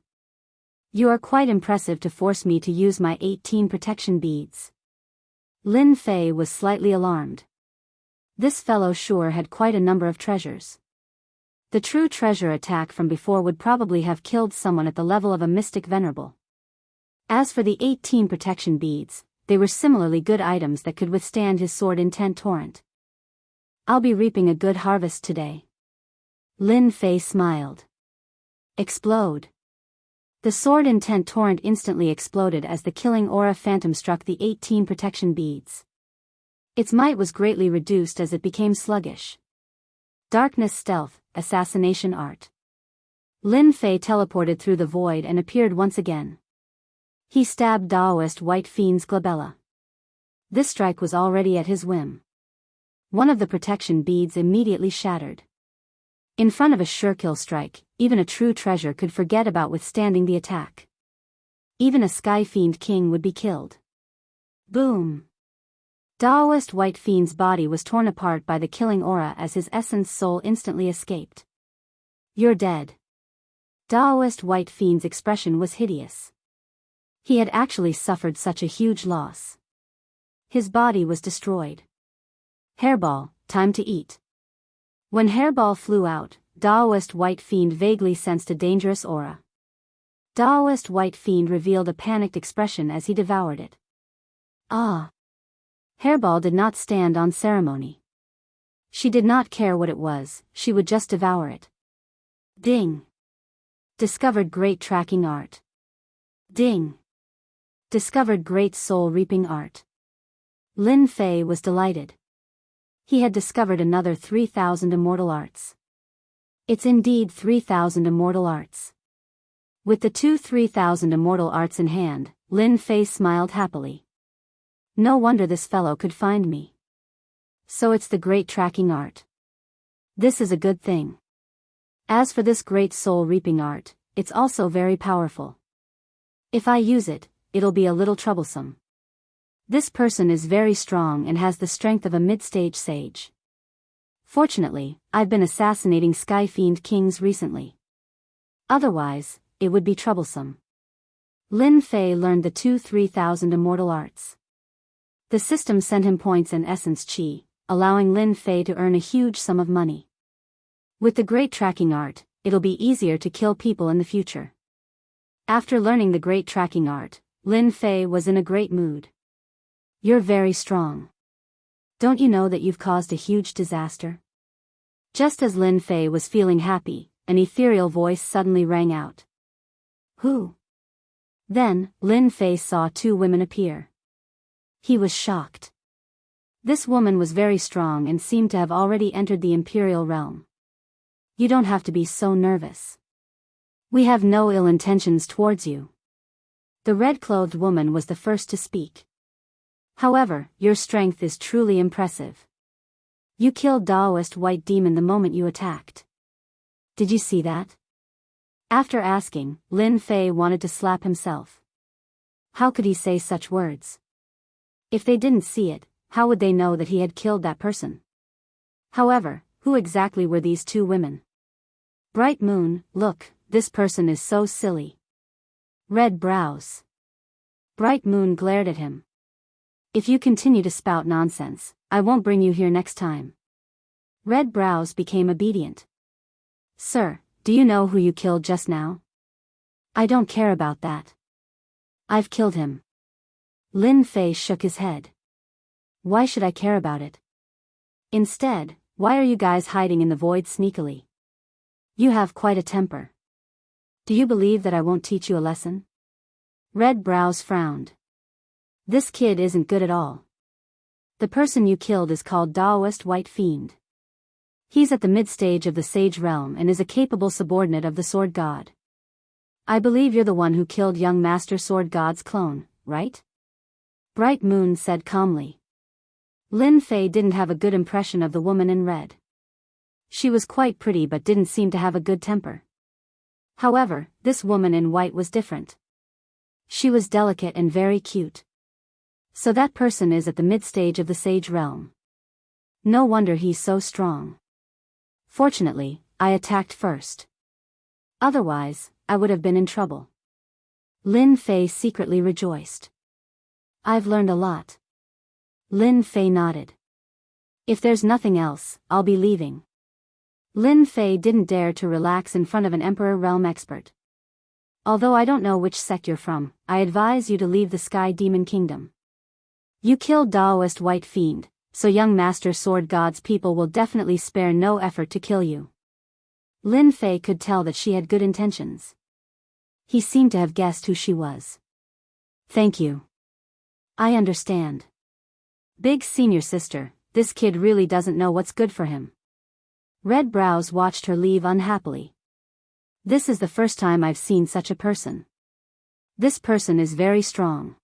You are quite impressive to force me to use my 18 protection beads. Lin Fei was slightly alarmed. This fellow sure had quite a number of treasures. The true treasure attack from before would probably have killed someone at the level of a mystic venerable. As for the 18 protection beads, they were similarly good items that could withstand his sword intent torrent. I'll be reaping a good harvest today. Lin Fei smiled. Explode. The sword intent torrent instantly exploded as the killing aura phantom struck the 18 protection beads. Its might was greatly reduced as it became sluggish. Darkness stealth, assassination art. Lin Fei teleported through the void and appeared once again. He stabbed Daoist White Fiend's glabella. This strike was already at his whim. One of the protection beads immediately shattered. In front of a sure kill strike, even a true treasure could forget about withstanding the attack. Even a Sky Fiend King would be killed. Boom! Daoist White Fiend's body was torn apart by the killing aura as his essence soul instantly escaped. You're dead. Daoist White Fiend's expression was hideous. He had actually suffered such a huge loss. His body was destroyed. Hairball, time to eat. When Hairball flew out, Daoist White Fiend vaguely sensed a dangerous aura. Daoist White Fiend revealed a panicked expression as he devoured it. Ah! Hairball did not stand on ceremony. She did not care what it was, she would just devour it. Ding! Discovered great tracking art. Ding! Discovered great soul-reaping art. Lin Fei was delighted. He had discovered another 3,000 immortal arts. It's indeed 3,000 immortal arts. With the 3,000 immortal arts in hand, Lin Fei smiled happily. No wonder this fellow could find me. So it's the great tracking art. This is a good thing. As for this great soul-reaping art, it's also very powerful. If I use it, it'll be a little troublesome. This person is very strong and has the strength of a mid-stage sage. Fortunately, I've been assassinating Sky Fiend Kings recently. Otherwise, it would be troublesome. Lin Fei learned the 3,000 immortal arts. The system sent him points and essence chi, allowing Lin Fei to earn a huge sum of money. With the great tracking art, it'll be easier to kill people in the future. After learning the great tracking art, Lin Fei was in a great mood. You're very strong. Don't you know that you've caused a huge disaster? Just as Lin Fei was feeling happy, an ethereal voice suddenly rang out. Who? Then, Lin Fei saw 2 women appear. He was shocked. This woman was very strong and seemed to have already entered the imperial realm. You don't have to be so nervous. We have no ill intentions towards you. The red-clothed woman was the first to speak. However, your strength is truly impressive. You killed Daoist White Demon the moment you attacked. Did you see that? After asking, Lin Fei wanted to slap himself. How could he say such words? If they didn't see it, how would they know that he had killed that person? However, who exactly were these two women? Bright Moon, look, this person is so silly. Red Brows. Bright Moon glared at him. If you continue to spout nonsense, I won't bring you here next time. Red Brows became obedient. Sir, do you know who you killed just now? I don't care about that. I've killed him. Lin Fei shook his head. Why should I care about it? Instead, why are you guys hiding in the void sneakily? You have quite a temper. Do you believe that I won't teach you a lesson? Red Brows frowned. This kid isn't good at all. The person you killed is called Daoist White Fiend. He's at the mid-stage of the Sage Realm and is a capable subordinate of the Sword God. I believe you're the one who killed young Master Sword God's clone, right? Bright Moon said calmly. Lin Fei didn't have a good impression of the woman in red. She was quite pretty but didn't seem to have a good temper. However, this woman in white was different. She was delicate and very cute. So that person is at the mid-stage of the Sage Realm. No wonder he's so strong. Fortunately, I attacked first. Otherwise, I would have been in trouble. Lin Fei secretly rejoiced. I've learned a lot. Lin Fei nodded. If there's nothing else, I'll be leaving. Lin Fei didn't dare to relax in front of an Emperor Realm expert. Although I don't know which sect you're from, I advise you to leave the Sky Demon Kingdom. You killed Daoist White Fiend, so young Master Sword God's people will definitely spare no effort to kill you. Lin Fei could tell that she had good intentions. He seemed to have guessed who she was. Thank you. I understand. Big senior sister, this kid really doesn't know what's good for him. Red Brows watched her leave unhappily. This is the first time I've seen such a person. This person is very strong.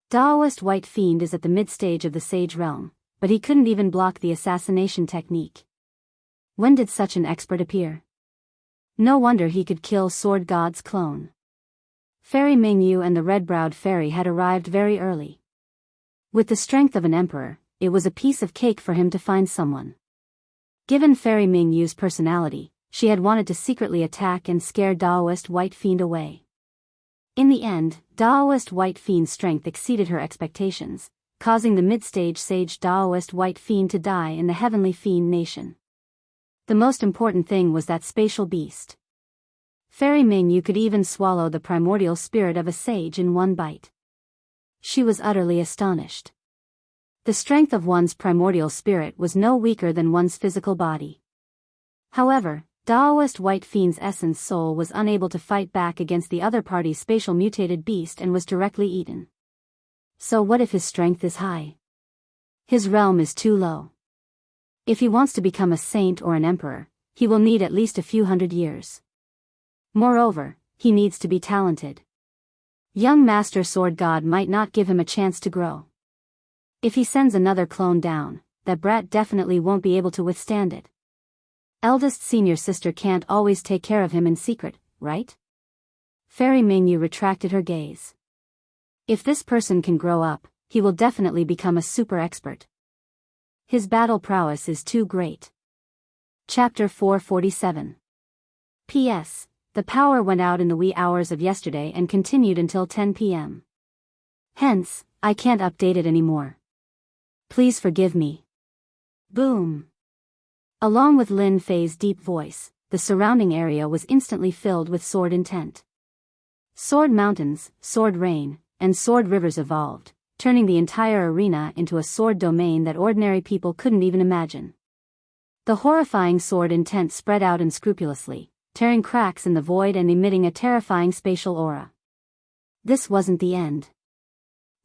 Daoist White Fiend is at the mid-stage of the Sage Realm, but he couldn't even block the assassination technique. When did such an expert appear? No wonder he could kill Sword God's clone. Fairy Mingyu and the red-browed fairy had arrived very early. With the strength of an emperor, it was a piece of cake for him to find someone. Given Fairy Mingyu's personality, she had wanted to secretly attack and scare Daoist White Fiend away. In the end, Daoist White Fiend's strength exceeded her expectations, causing the mid-stage sage Daoist White Fiend to die in the Heavenly Fiend Nation. The most important thing was that spatial beast. Fairy Mingyu could even swallow the primordial spirit of a sage in one bite. She was utterly astonished. The strength of one's primordial spirit was no weaker than one's physical body. However, Daoist White Fiend's essence soul was unable to fight back against the other party's spatial mutated beast and was directly eaten. So what if his strength is high? His realm is too low. If he wants to become a saint or an emperor, he will need at least a few hundred years. Moreover, he needs to be talented. Young Master Sword God might not give him a chance to grow. If he sends another clone down, that brat definitely won't be able to withstand it. Eldest senior sister can't always take care of him in secret, right? Fairy Mingyu retracted her gaze. If this person can grow up, he will definitely become a super expert. His battle prowess is too great. Chapter 447. P.S. The power went out in the wee hours of yesterday and continued until 10 p.m. Hence, I can't update it anymore. Please forgive me. Boom. Along with Lin Fei's deep voice, the surrounding area was instantly filled with sword intent. Sword mountains, sword rain, and sword rivers evolved, turning the entire arena into a sword domain that ordinary people couldn't even imagine. The horrifying sword intent spread out unscrupulously, tearing cracks in the void and emitting a terrifying spatial aura. This wasn't the end.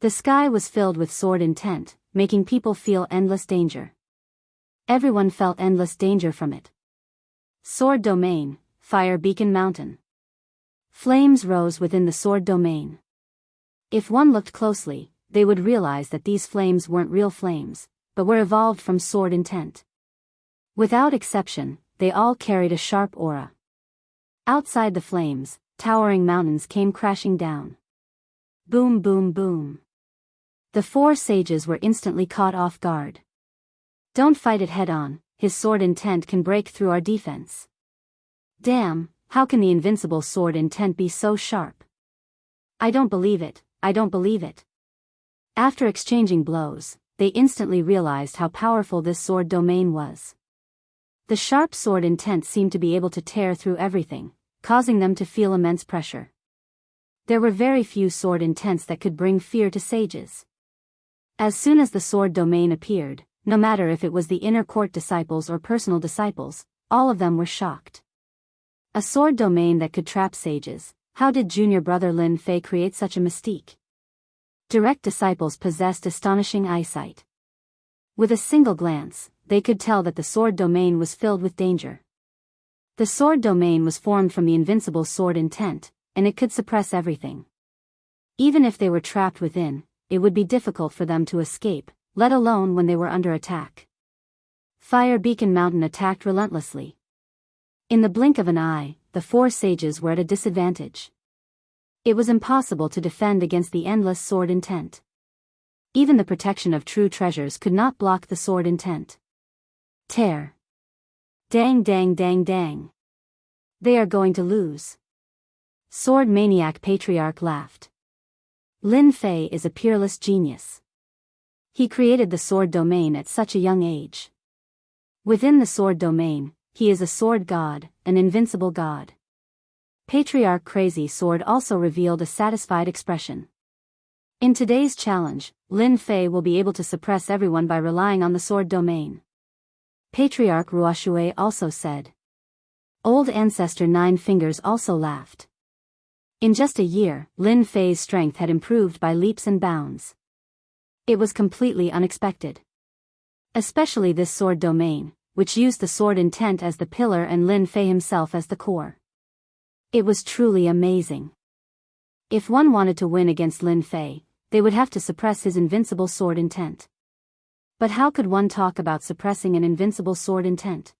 The sky was filled with sword intent, making people feel endless danger. Everyone felt endless danger from it. Sword domain, Fire Beacon Mountain. Flames rose within the sword domain. If one looked closely, they would realize that these flames weren't real flames, but were evolved from sword intent. Without exception, they all carried a sharp aura. Outside the flames, towering mountains came crashing down. Boom, boom, boom. The 4 sages were instantly caught off guard. Don't fight it head-on, his sword intent can break through our defense. Damn, how can the invincible sword intent be so sharp? I don't believe it, I don't believe it. After exchanging blows, they instantly realized how powerful this sword domain was. The sharp sword intent seemed to be able to tear through everything, causing them to feel immense pressure. There were very few sword intents that could bring fear to sages. As soon as the sword domain appeared, no matter if it was the inner court disciples or personal disciples, all of them were shocked. A sword domain that could trap sages, how did junior brother Lin Fei create such a mystique? Direct disciples possessed astonishing eyesight. With a single glance, they could tell that the sword domain was filled with danger. The sword domain was formed from the invincible sword intent, and it could suppress everything. Even if they were trapped within, it would be difficult for them to escape, let alone when they were under attack. Fire Beacon Mountain attacked relentlessly. In the blink of an eye, the 4 sages were at a disadvantage. It was impossible to defend against the endless sword intent. Even the protection of true treasures could not block the sword intent. Tear. Dang, dang, dang, dang. They are going to lose. Sword Maniac Patriarch laughed. Lin Fei is a peerless genius. He created the sword domain at such a young age. Within the sword domain, he is a sword god, an invincible god. Patriarch Crazy Sword also revealed a satisfied expression. In today's challenge, Lin Fei will be able to suppress everyone by relying on the sword domain. Patriarch Ruoxue also said. Old Ancestor 9 Fingers also laughed. In just a year, Lin Fei's strength had improved by leaps and bounds. It was completely unexpected. Especially this sword domain, which used the sword intent as the pillar and Lin Fei himself as the core. It was truly amazing. If one wanted to win against Lin Fei, they would have to suppress his invincible sword intent. But how could one talk about suppressing an invincible sword intent?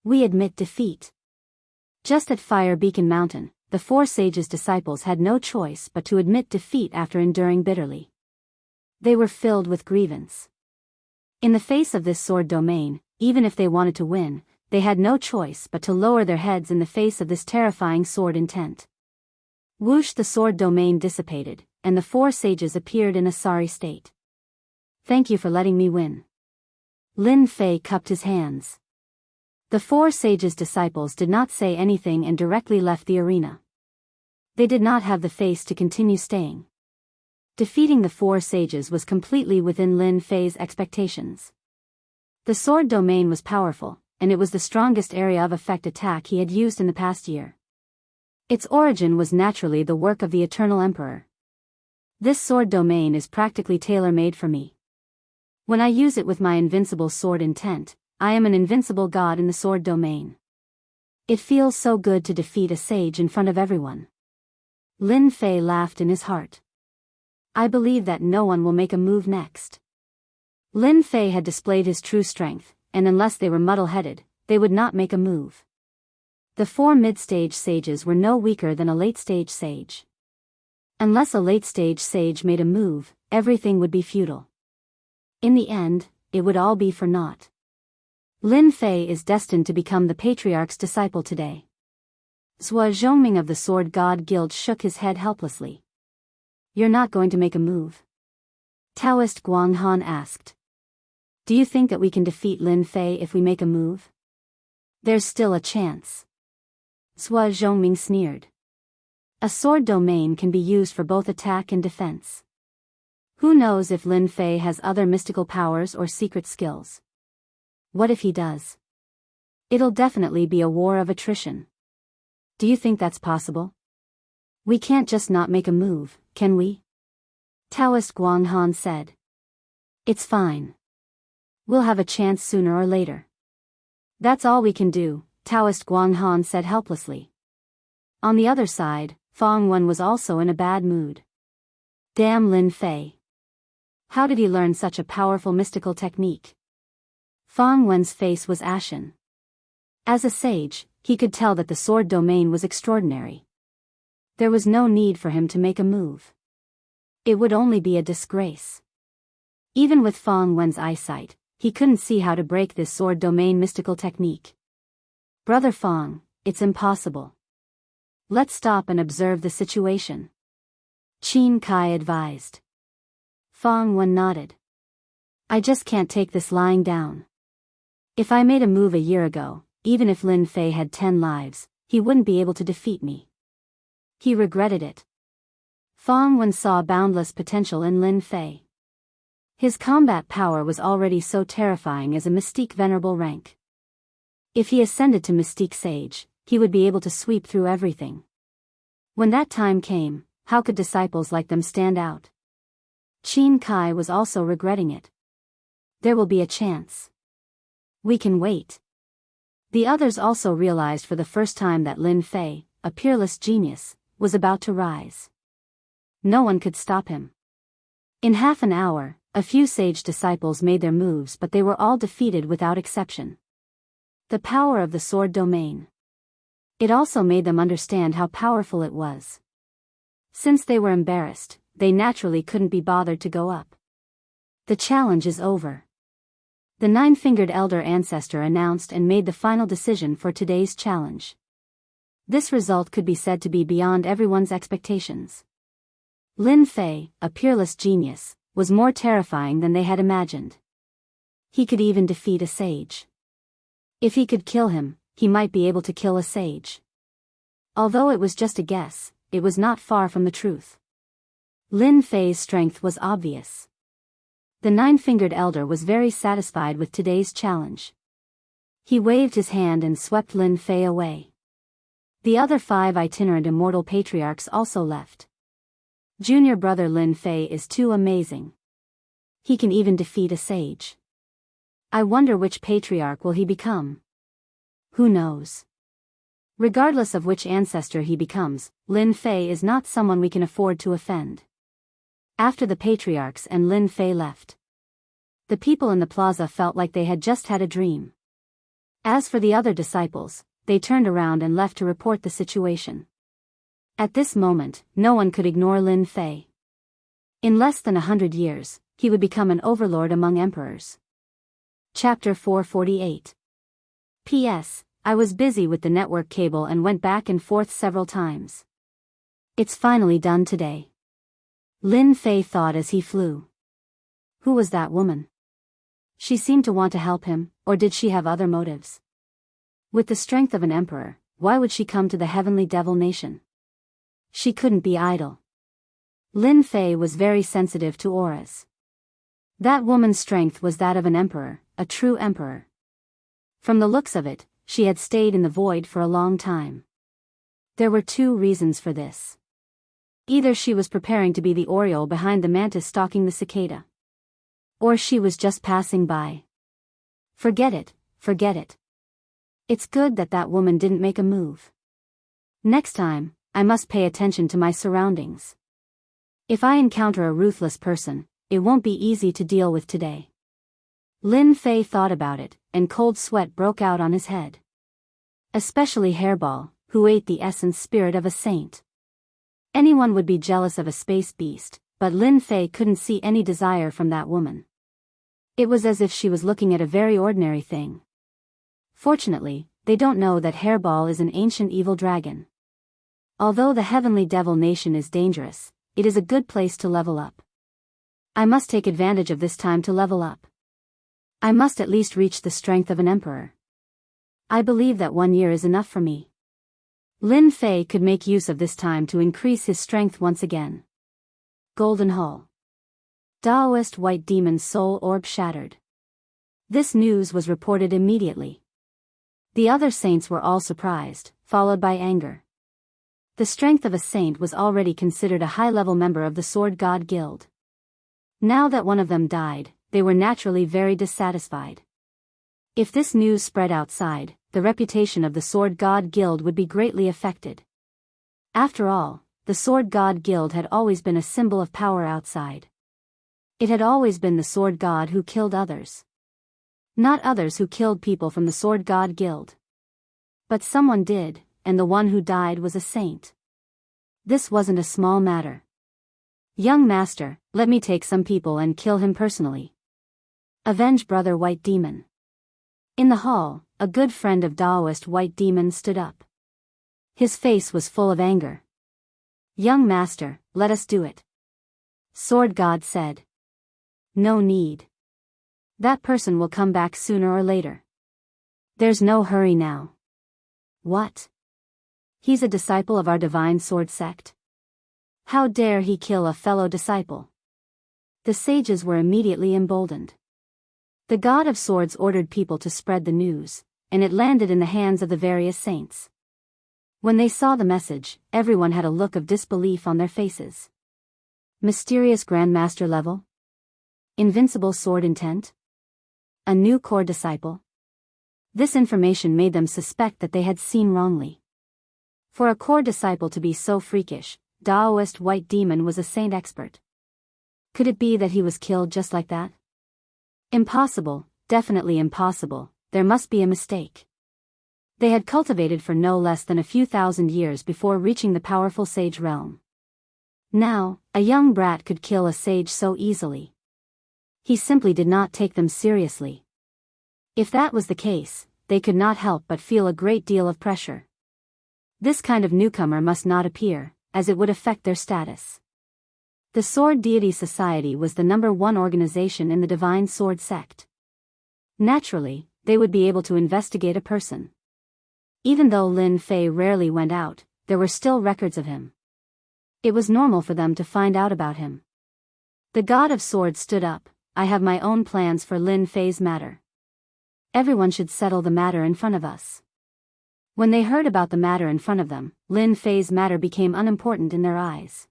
We admit defeat. Just at Fire Beacon Mountain, the 4 sages' disciples had no choice but to admit defeat after enduring bitterly. They were filled with grievance. In the face of this sword domain, even if they wanted to win, they had no choice but to lower their heads in the face of this terrifying sword intent. Whoosh, the sword domain dissipated, and the 4 sages appeared in a sorry state. Thank you for letting me win. Lin Fei cupped his hands. The 4 sages' disciples did not say anything and directly left the arena. They did not have the face to continue staying. Defeating the 4 sages was completely within Lin Fei's expectations. The sword domain was powerful, and it was the strongest area of effect attack he had used in the past year. Its origin was naturally the work of the Eternal Emperor. This sword domain is practically tailor-made for me. When I use it with my invincible sword intent, I am an invincible god in the sword domain. It feels so good to defeat a sage in front of everyone. Lin Fei laughed in his heart. I believe that no one will make a move next. Lin Fei had displayed his true strength, and unless they were muddle-headed, they would not make a move. The 4 mid-stage sages were no weaker than a late-stage sage. Unless a late-stage sage made a move, everything would be futile. In the end, it would all be for naught. Lin Fei is destined to become the Patriarch's disciple today. Zhua Zhongming of the Sword God Guild shook his head helplessly. You're not going to make a move? Taoist Guang Han asked. Do you think that we can defeat Lin Fei if we make a move? There's still a chance. Zhua Zhongming sneered. A sword domain can be used for both attack and defense. Who knows if Lin Fei has other mystical powers or secret skills? What if he does? It'll definitely be a war of attrition. Do you think that's possible? We can't just not make a move, can we? Taoist Guang Han said. It's fine. We'll have a chance sooner or later. That's all we can do, Taoist Guang Han said helplessly. On the other side, Fong Wen was also in a bad mood. Damn Lin Fei. How did he learn such a powerful mystical technique? Fong Wen's face was ashen. As a sage, he could tell that the sword domain was extraordinary. There was no need for him to make a move. It would only be a disgrace. Even with Fang Wen's eyesight, he couldn't see how to break this sword domain mystical technique. Brother Fang, it's impossible. Let's stop and observe the situation, Qin Kai advised. Fang Wen nodded. I just can't take this lying down. If I made a move a year ago, even if Lin Fei had 10 lives, he wouldn't be able to defeat me. He regretted it. Fang Wen saw boundless potential in Lin Fei. His combat power was already so terrifying as a mystique venerable rank. If he ascended to mystique sage, he would be able to sweep through everything. When that time came, how could disciples like them stand out? Qin Kai was also regretting it. There will be a chance. We can wait. The others also realized for the first time that Lin Fei, a peerless genius, was about to rise. No one could stop him. In half an hour, a few sage disciples made their moves, but they were all defeated without exception. The power of the sword domain. It also made them understand how powerful it was. Since they were embarrassed, they naturally couldn't be bothered to go up. The challenge is over. The nine-fingered elder ancestor announced and made the final decision for today's challenge. This result could be said to be beyond everyone's expectations. Lin Fei, a peerless genius, was more terrifying than they had imagined. He could even defeat a sage. If he could kill him, he might be able to kill a sage. Although it was just a guess, it was not far from the truth. Lin Fei's strength was obvious. The nine-fingered elder was very satisfied with today's challenge. He waved his hand and swept Lin Fei away. The other 5 itinerant immortal patriarchs also left. Junior brother Lin Fei is too amazing. He can even defeat a sage. I wonder which patriarch will he become. Who knows? Regardless of which ancestor he becomes, Lin Fei is not someone we can afford to offend. After the patriarchs and Lin Fei left, the people in the plaza felt like they had just had a dream. As for the other disciples, they turned around and left to report the situation. At this moment, no one could ignore Lin Fei. In less than 100 years, he would become an overlord among emperors. Chapter 448. P.S. I was busy with the network cable and went back and forth several times. It's finally done today. Lin Fei thought as he flew. Who was that woman? She seemed to want to help him, or did she have other motives? With the strength of an emperor, why would she come to the heavenly devil nation? She couldn't be idle. Lin Fei was very sensitive to auras. That woman's strength was that of an emperor, a true emperor. From the looks of it, she had stayed in the void for a long time. There were 2 reasons for this. Either she was preparing to be the oriole behind the mantis stalking the cicada. Or she was just passing by. Forget it, forget it. It's good that that woman didn't make a move. Next time, I must pay attention to my surroundings. If I encounter a ruthless person, it won't be easy to deal with today. Lin Fei thought about it, and cold sweat broke out on his head. Especially Hairball, who ate the essence spirit of a saint. Anyone would be jealous of a space beast, but Lin Fei couldn't see any desire from that woman. It was as if she was looking at a very ordinary thing. Fortunately, they don't know that Hairball is an ancient evil dragon. Although the heavenly devil nation is dangerous, it is a good place to level up. I must take advantage of this time to level up. I must at least reach the strength of an emperor. I believe that 1 year is enough for me. Lin Fei could make use of this time to increase his strength once again. Golden Hull. Daoist White Demon's soul orb shattered. This news was reported immediately. The other saints were all surprised, followed by anger. The strength of a saint was already considered a high-level member of the Sword God Guild. Now that one of them died, they were naturally very dissatisfied. If this news spread outside, the reputation of the Sword God Guild would be greatly affected. After all, the Sword God Guild had always been a symbol of power outside. It had always been the Sword God who killed others. Not others who killed people from the Sword God Guild. But someone did, and the one who died was a saint. This wasn't a small matter. Young master, let me take some people and kill him personally. Avenge brother White Demon. In the hall, a good friend of Taoist White Demon stood up. His face was full of anger. Young master, let us do it. Sword God said. No need. That person will come back sooner or later. There's no hurry now. What? He's a disciple of our divine sword sect? How dare he kill a fellow disciple? The sages were immediately emboldened. The God of Swords ordered people to spread the news, and it landed in the hands of the various saints. When they saw the message, everyone had a look of disbelief on their faces. Mysterious Grandmaster level? Invincible sword intent? A new core disciple? This information made them suspect that they had seen wrongly. For a core disciple to be so freakish, Taoist White Demon was a saint expert. Could it be that he was killed just like that? Impossible, definitely impossible, there must be a mistake. They had cultivated for no less than a few thousand years before reaching the powerful sage realm. Now, a young brat could kill a sage so easily. He simply did not take them seriously. If that was the case, they could not help but feel a great deal of pressure. This kind of newcomer must not appear, as it would affect their status. The Sword Deity Society was the #1 organization in the Divine Sword sect. Naturally, they would be able to investigate a person. Even though Lin Fei rarely went out, there were still records of him. It was normal for them to find out about him. The God of Swords stood up. I have my own plans for Lin Fei's matter. Everyone should settle the matter in front of us. When they heard about the matter in front of them, Lin Fei's matter became unimportant in their eyes.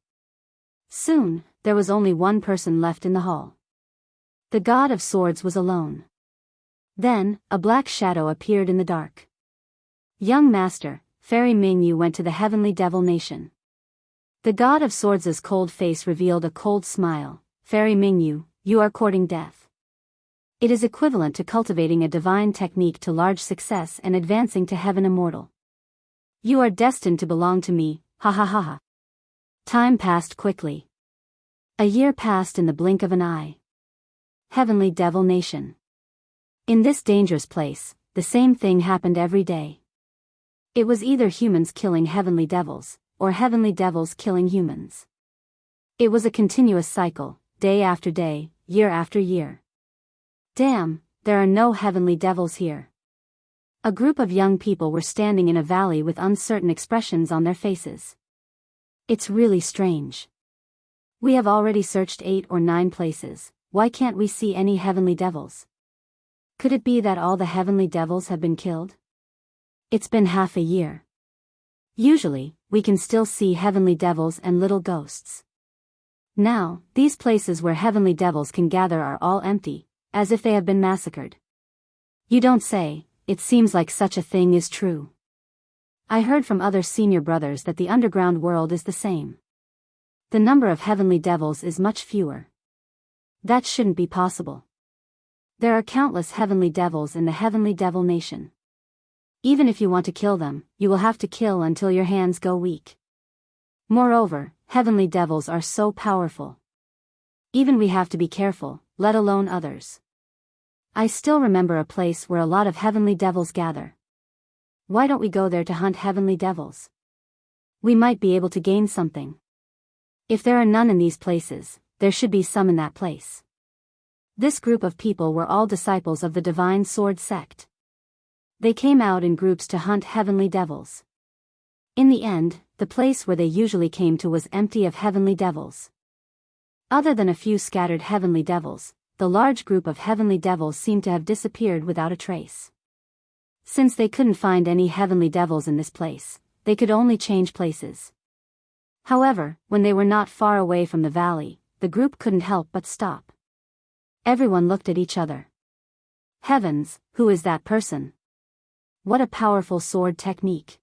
Soon, there was only one person left in the hall. The God of Swords was alone. Then, a black shadow appeared in the dark. Young master, Fairy Mingyu went to the heavenly devil nation. The God of Swords' cold face revealed a cold smile. Fairy Mingyu, you are courting death. It is equivalent to cultivating a divine technique to large success and advancing to heaven immortal. You are destined to belong to me, ha ha ha ha. Time passed quickly. A year passed in the blink of an eye. Heavenly Devil Nation. In this dangerous place, the same thing happened every day. It was either humans killing heavenly devils, or heavenly devils killing humans. It was a continuous cycle, day after day, year after year. Damn, there are no heavenly devils here. A group of young people were standing in a valley with uncertain expressions on their faces. It's really strange. We have already searched 8 or 9 places, why can't we see any heavenly devils? Could it be that all the heavenly devils have been killed? It's been half a year. Usually, we can still see heavenly devils and little ghosts. Now, these places where heavenly devils can gather are all empty, as if they have been massacred. You don't say, it seems like such a thing is true. I heard from other senior brothers that the underground world is the same. The number of heavenly devils is much fewer. That shouldn't be possible. There are countless heavenly devils in the heavenly devil nation. Even if you want to kill them, you will have to kill until your hands go weak. Moreover, heavenly devils are so powerful. Even we have to be careful, let alone others. I still remember a place where a lot of heavenly devils gather. Why don't we go there to hunt heavenly devils? We might be able to gain something. If there are none in these places, there should be some in that place. This group of people were all disciples of the Divine Sword sect. They came out in groups to hunt heavenly devils. In the end, the place where they usually came to was empty of heavenly devils. Other than a few scattered heavenly devils, the large group of heavenly devils seemed to have disappeared without a trace. Since they couldn't find any heavenly devils in this place, they could only change places. However, when they were not far away from the valley, the group couldn't help but stop. Everyone looked at each other. Heavens, who is that person? What a powerful sword technique.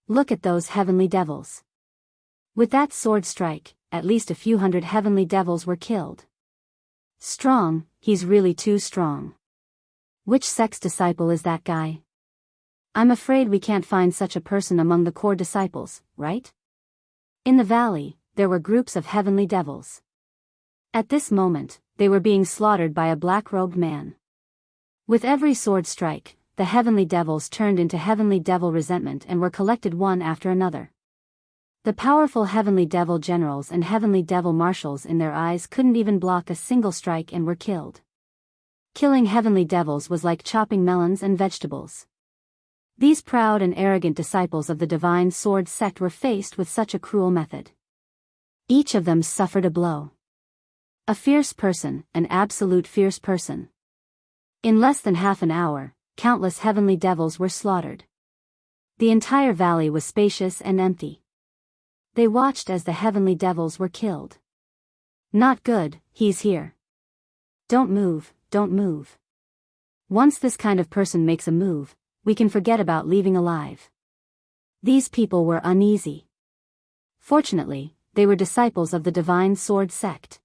Look at those heavenly devils. With that sword strike, at least a few hundred heavenly devils were killed. Strong, he's really too strong. Which sect's disciple is that guy? I'm afraid we can't find such a person among the core disciples, right? In the valley, there were groups of heavenly devils. At this moment, they were being slaughtered by a black-robed man. With every sword strike, the heavenly devils turned into heavenly devil resentment and were collected one after another. The powerful heavenly devil generals and heavenly devil marshals in their eyes couldn't even block a single strike and were killed. Killing heavenly devils was like chopping melons and vegetables. These proud and arrogant disciples of the divine sword sect were faced with such a cruel method. Each of them suffered a blow. A fierce person, an absolute fierce person. In less than half an hour, countless heavenly devils were slaughtered. The entire valley was spacious and empty. They watched as the heavenly devils were killed. Not good, he's here. Don't move, don't move. Once this kind of person makes a move, we can forget about leaving alive. These people were uneasy. Fortunately, they were disciples of the divine sword sect.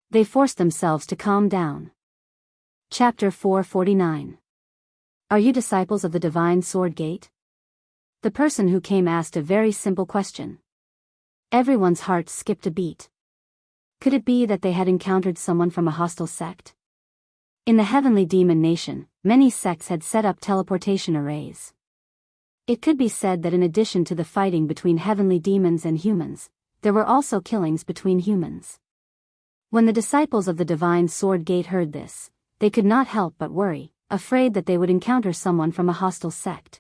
They forced themselves to calm down. Chapter 449. Are you disciples of the divine sword gate? The person who came asked a very simple question. Everyone's heart skipped a beat. Could it be that they had encountered someone from a hostile sect? In the heavenly demon nation, many sects had set up teleportation arrays. It could be said that in addition to the fighting between heavenly demons and humans, there were also killings between humans. When the disciples of the divine sword gate heard this, they could not help but worry, afraid that they would encounter someone from a hostile sect.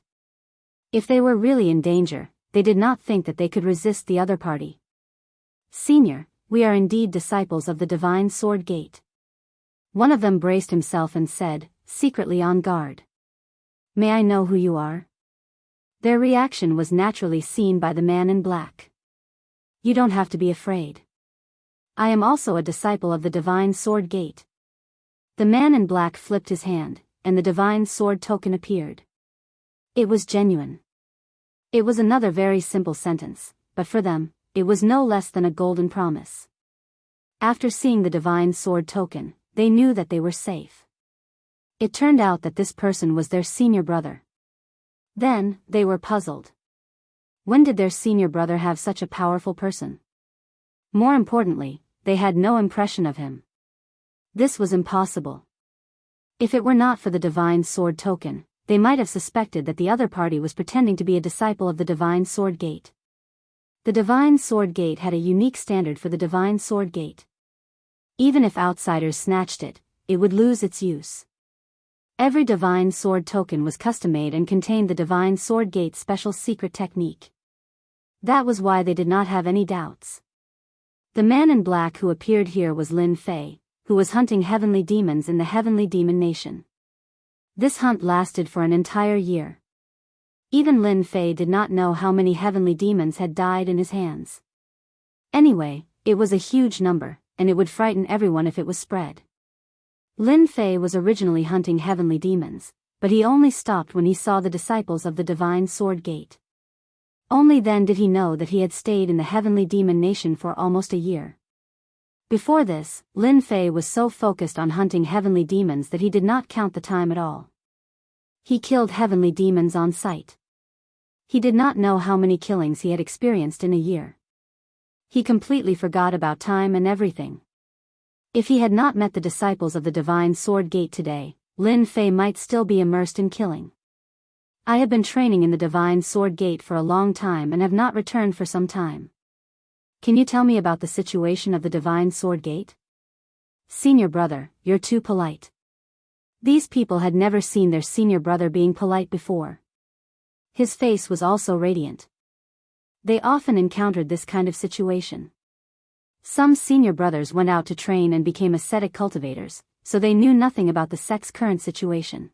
If they were really in danger, they did not think that they could resist the other party. Senior, we are indeed disciples of the divine sword gate. One of them braced himself and said, secretly on guard. May I know who you are? Their reaction was naturally seen by the man in black. You don't have to be afraid. I am also a disciple of the divine sword gate. The man in black flipped his hand, and the divine sword token appeared. It was genuine. It was another very simple sentence, but for them, it was no less than a golden promise. After seeing the divine sword token, they knew that they were safe. It turned out that this person was their senior brother. Then, they were puzzled. When did their senior brother have such a powerful person? More importantly, they had no impression of him. This was impossible. If it were not for the divine sword token, they might have suspected that the other party was pretending to be a disciple of the divine sword gate. The divine sword gate had a unique standard for the divine sword gate. Even if outsiders snatched it, it would lose its use. Every divine sword token was custom-made and contained the divine sword gate's special secret technique. That was why they did not have any doubts. The man in black who appeared here was Lin Fei, who was hunting heavenly demons in the heavenly demon nation. This hunt lasted for an entire year. Even Lin Fei did not know how many heavenly demons had died in his hands. Anyway, it was a huge number, and it would frighten everyone if it was spread. Lin Fei was originally hunting heavenly demons, but he only stopped when he saw the disciples of the divine sword gate. Only then did he know that he had stayed in the heavenly demon nation for almost a year. Before this, Lin Fei was so focused on hunting heavenly demons that he did not count the time at all. He killed heavenly demons on sight. He did not know how many killings he had experienced in a year. He completely forgot about time and everything. If he had not met the disciples of the divine sword gate today, Lin Fei might still be immersed in killing. I have been training in the divine sword gate for a long time and have not returned for some time. Can you tell me about the situation of the divine sword gate? Senior brother, you're too polite. These people had never seen their senior brother being polite before. His face was also radiant. They often encountered this kind of situation. Some senior brothers went out to train and became ascetic cultivators, so they knew nothing about the sect's current situation.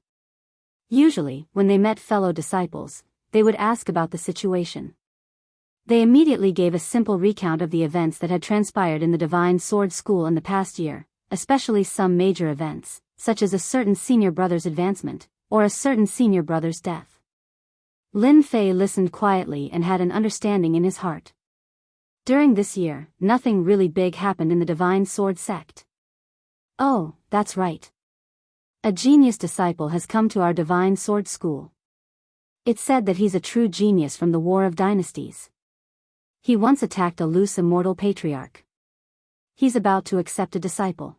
Usually, when they met fellow disciples, they would ask about the situation. They immediately gave a simple recount of the events that had transpired in the Divine Sword School in the past year, especially some major events, such as a certain senior brother's advancement, or a certain senior brother's death. Lin Fei listened quietly and had an understanding in his heart. During this year, nothing really big happened in the Divine Sword sect. Oh, that's right. A genius disciple has come to our Divine Sword School. It's said that he's a true genius from the War of Dynasties. He once attacked a loose immortal patriarch. He's about to accept a disciple.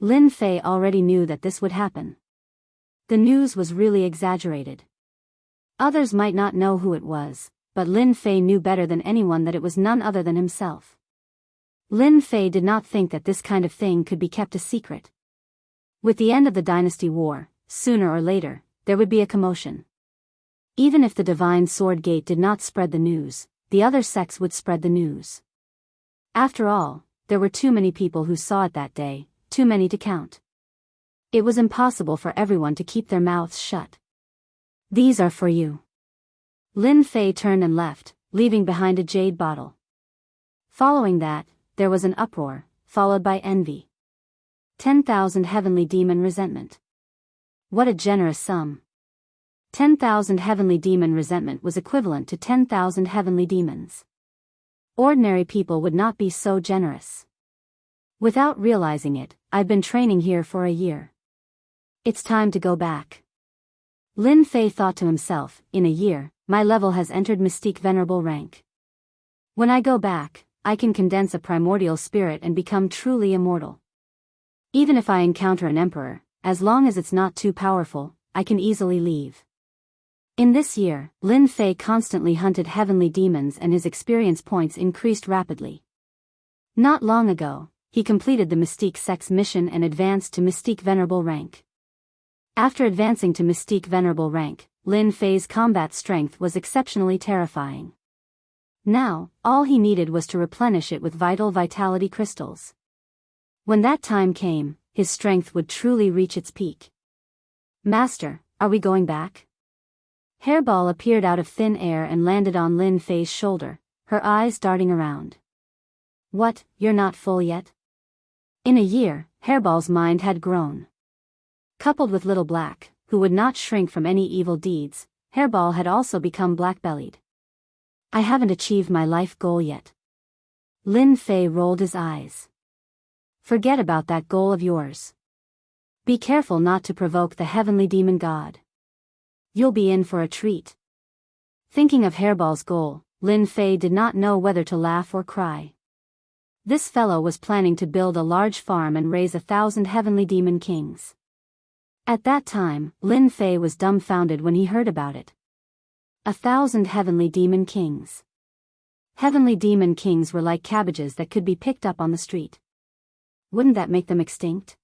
Lin Fei already knew that this would happen. The news was really exaggerated. Others might not know who it was, but Lin Fei knew better than anyone that it was none other than himself. Lin Fei did not think that this kind of thing could be kept a secret. With the end of the dynasty war, sooner or later, there would be a commotion. Even if the Divine Sword Gate did not spread the news, the other sects would spread the news. After all, there were too many people who saw it that day, too many to count. It was impossible for everyone to keep their mouths shut. These are for you. Lin Fei turned and left, leaving behind a jade bottle. Following that, there was an uproar, followed by envy. 10,000 heavenly demon resentment. What a generous sum. 10,000 heavenly demon resentment was equivalent to 10,000 heavenly demons. Ordinary people would not be so generous. Without realizing it, I've been training here for a year. It's time to go back. Lin Fei thought to himself, in a year, my level has entered Mystique Venerable rank. When I go back, I can condense a primordial spirit and become truly immortal. Even if I encounter an emperor, as long as it's not too powerful, I can easily leave. In this year, Lin Fei constantly hunted heavenly demons and his experience points increased rapidly. Not long ago, he completed the Mystique Sect's mission and advanced to Mystique Venerable rank. After advancing to Mystique Venerable rank, Lin Fei's combat strength was exceptionally terrifying. Now, all he needed was to replenish it with vital vitality crystals. When that time came, his strength would truly reach its peak. Master, are we going back? Hairball appeared out of thin air and landed on Lin Fei's shoulder, her eyes darting around. What, you're not full yet? In a year, Hairball's mind had grown. Coupled with Little Black, who would not shrink from any evil deeds, Hairball had also become black-bellied. I haven't achieved my life goal yet. Lin Fei rolled his eyes. Forget about that goal of yours. Be careful not to provoke the heavenly demon god. You'll be in for a treat. Thinking of Hairball's goal, Lin Fei did not know whether to laugh or cry. This fellow was planning to build a large farm and raise 1,000 heavenly demon kings. At that time, Lin Fei was dumbfounded when he heard about it. 1,000 heavenly demon kings. Heavenly demon kings were like cabbages that could be picked up on the street. Wouldn't that make them extinct?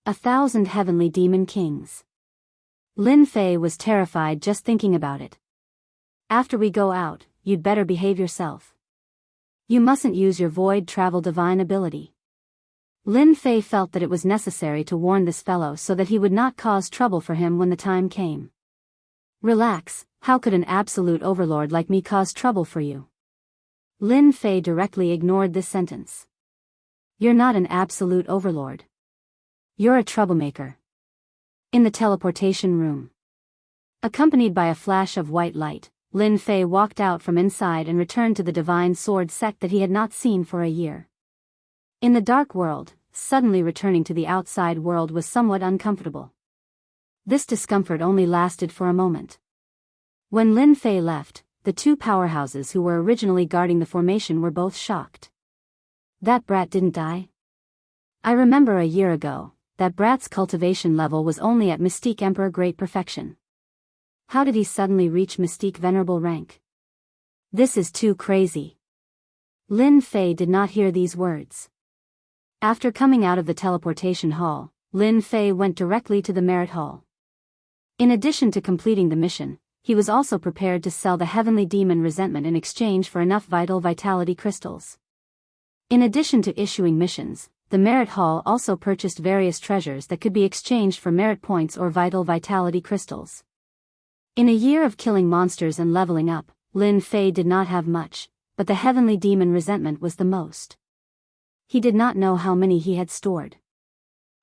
1,000 heavenly demon kings. Lin Fei was terrified just thinking about it. After we go out, you'd better behave yourself. You mustn't use your void travel divine ability. Lin Fei felt that it was necessary to warn this fellow so that he would not cause trouble for him when the time came. Relax, how could an absolute overlord like me cause trouble for you? Lin Fei directly ignored this sentence. You're not an absolute overlord. You're a troublemaker. In the teleportation room. Accompanied by a flash of white light, Lin Fei walked out from inside and returned to the Divine Sword sect that he had not seen for a year. In the dark world, suddenly returning to the outside world was somewhat uncomfortable. This discomfort only lasted for a moment. When Lin Fei left, the two powerhouses who were originally guarding the formation were both shocked. That brat didn't die? I remember a year ago, that brat's cultivation level was only at Mystique Emperor Great Perfection. How did he suddenly reach Mystique Venerable rank? This is too crazy. Lin Fei did not hear these words. After coming out of the teleportation hall, Lin Fei went directly to the merit hall. In addition to completing the mission, he was also prepared to sell the heavenly demon resentment in exchange for enough vital vitality crystals. In addition to issuing missions, the merit hall also purchased various treasures that could be exchanged for merit points or vital vitality crystals. In a year of killing monsters and leveling up, Lin Fei did not have much, but the heavenly demon resentment was the most. He did not know how many he had stored.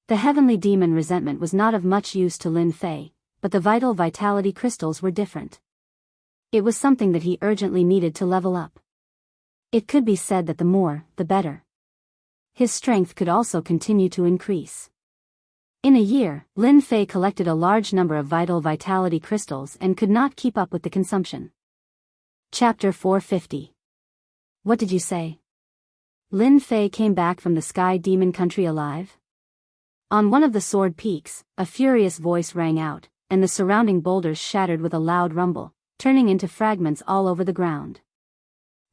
The heavenly demon resentment was not of much use to Lin Fei, but the vital vitality crystals were different. It was something that he urgently needed to level up. It could be said that the more, the better. His strength could also continue to increase. In a year, Lin Fei collected a large number of vital vitality crystals and could not keep up with the consumption. Chapter 450. What did you say? Lin Fei came back from the Sky Demon Country alive? On one of the sword peaks, a furious voice rang out, and the surrounding boulders shattered with a loud rumble, turning into fragments all over the ground.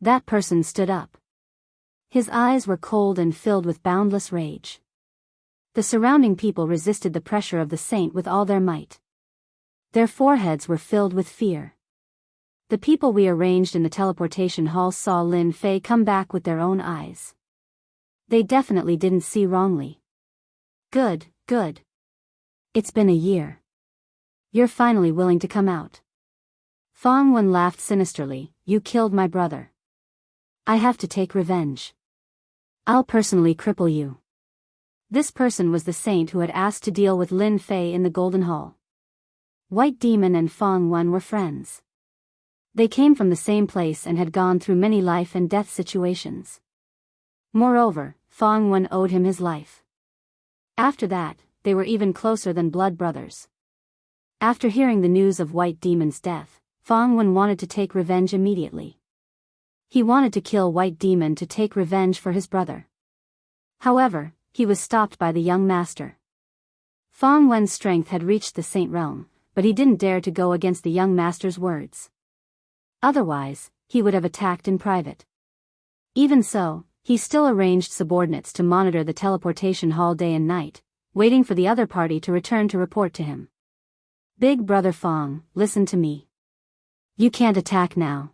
That person stood up. His eyes were cold and filled with boundless rage. The surrounding people resisted the pressure of the saint with all their might. Their foreheads were filled with fear. The people we arranged in the teleportation hall saw Lin Fei come back with their own eyes. They definitely didn't see wrongly. Good, good. It's been a year. You're finally willing to come out. Fang Wen laughed sinisterly. You killed my brother. I have to take revenge. I'll personally cripple you. This person was the saint who had asked to deal with Lin Fei in the Golden Hall. White Demon and Fang Wen were friends. They came from the same place and had gone through many life and death situations. Moreover, Fang Wen owed him his life. After that, they were even closer than blood brothers. After hearing the news of White Demon's death, Fang Wen wanted to take revenge immediately. He wanted to kill White Demon to take revenge for his brother. However, he was stopped by the young master. Fang Wen's strength had reached the saint realm, but he didn't dare to go against the young master's words. Otherwise, he would have attacked in private. Even so, he still arranged subordinates to monitor the teleportation hall day and night, waiting for the other party to return to report to him. Big brother Fang, listen to me. You can't attack now.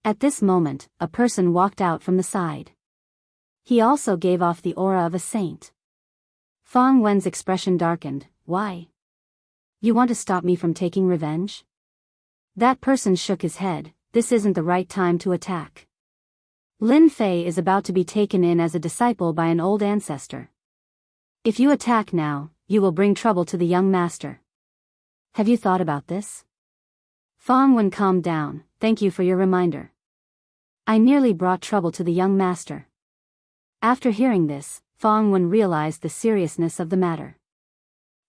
At this moment, a person walked out from the side. He also gave off the aura of a saint. Fang Wen's expression darkened. Why? You want to stop me from taking revenge? That person shook his head. This isn't the right time to attack. Lin Fei is about to be taken in as a disciple by an old ancestor. If you attack now, you will bring trouble to the young master. Have you thought about this? Fang Wen calmed down. Thank you for your reminder. I nearly brought trouble to the young master. After hearing this, Fang Wen realized the seriousness of the matter.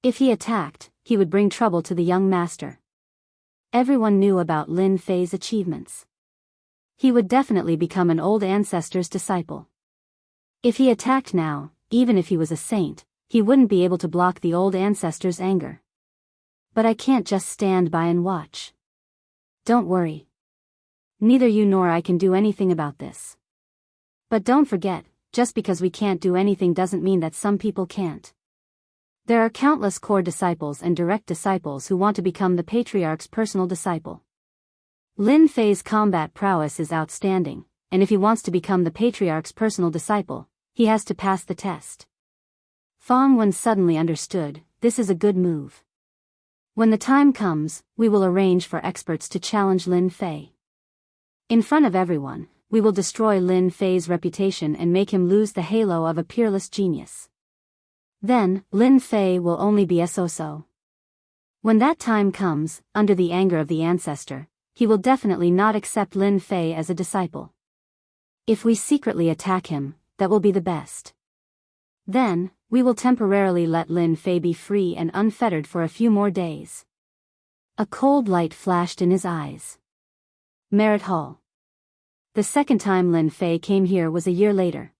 If he attacked, he would bring trouble to the young master. Everyone knew about Lin Fei's achievements. He would definitely become an old ancestor's disciple. If he attacked now, even if he was a saint, he wouldn't be able to block the old ancestor's anger. But I can't just stand by and watch. Don't worry. Neither you nor I can do anything about this. But don't forget, just because we can't do anything doesn't mean that some people can't. There are countless core disciples and direct disciples who want to become the patriarch's personal disciple. Lin Fei's combat prowess is outstanding, and if he wants to become the patriarch's personal disciple, he has to pass the test. Fang Wen suddenly understood, this is a good move. When the time comes, we will arrange for experts to challenge Lin Fei. In front of everyone, we will destroy Lin Fei's reputation and make him lose the halo of a peerless genius. Then, Lin Fei will only be a so-so. When that time comes, under the anger of the ancestor, he will definitely not accept Lin Fei as a disciple. If we secretly attack him, that will be the best. Then, we will temporarily let Lin Fei be free and unfettered for a few more days. A cold light flashed in his eyes. Merit Hall. The second time Lin Fei came here was a year later.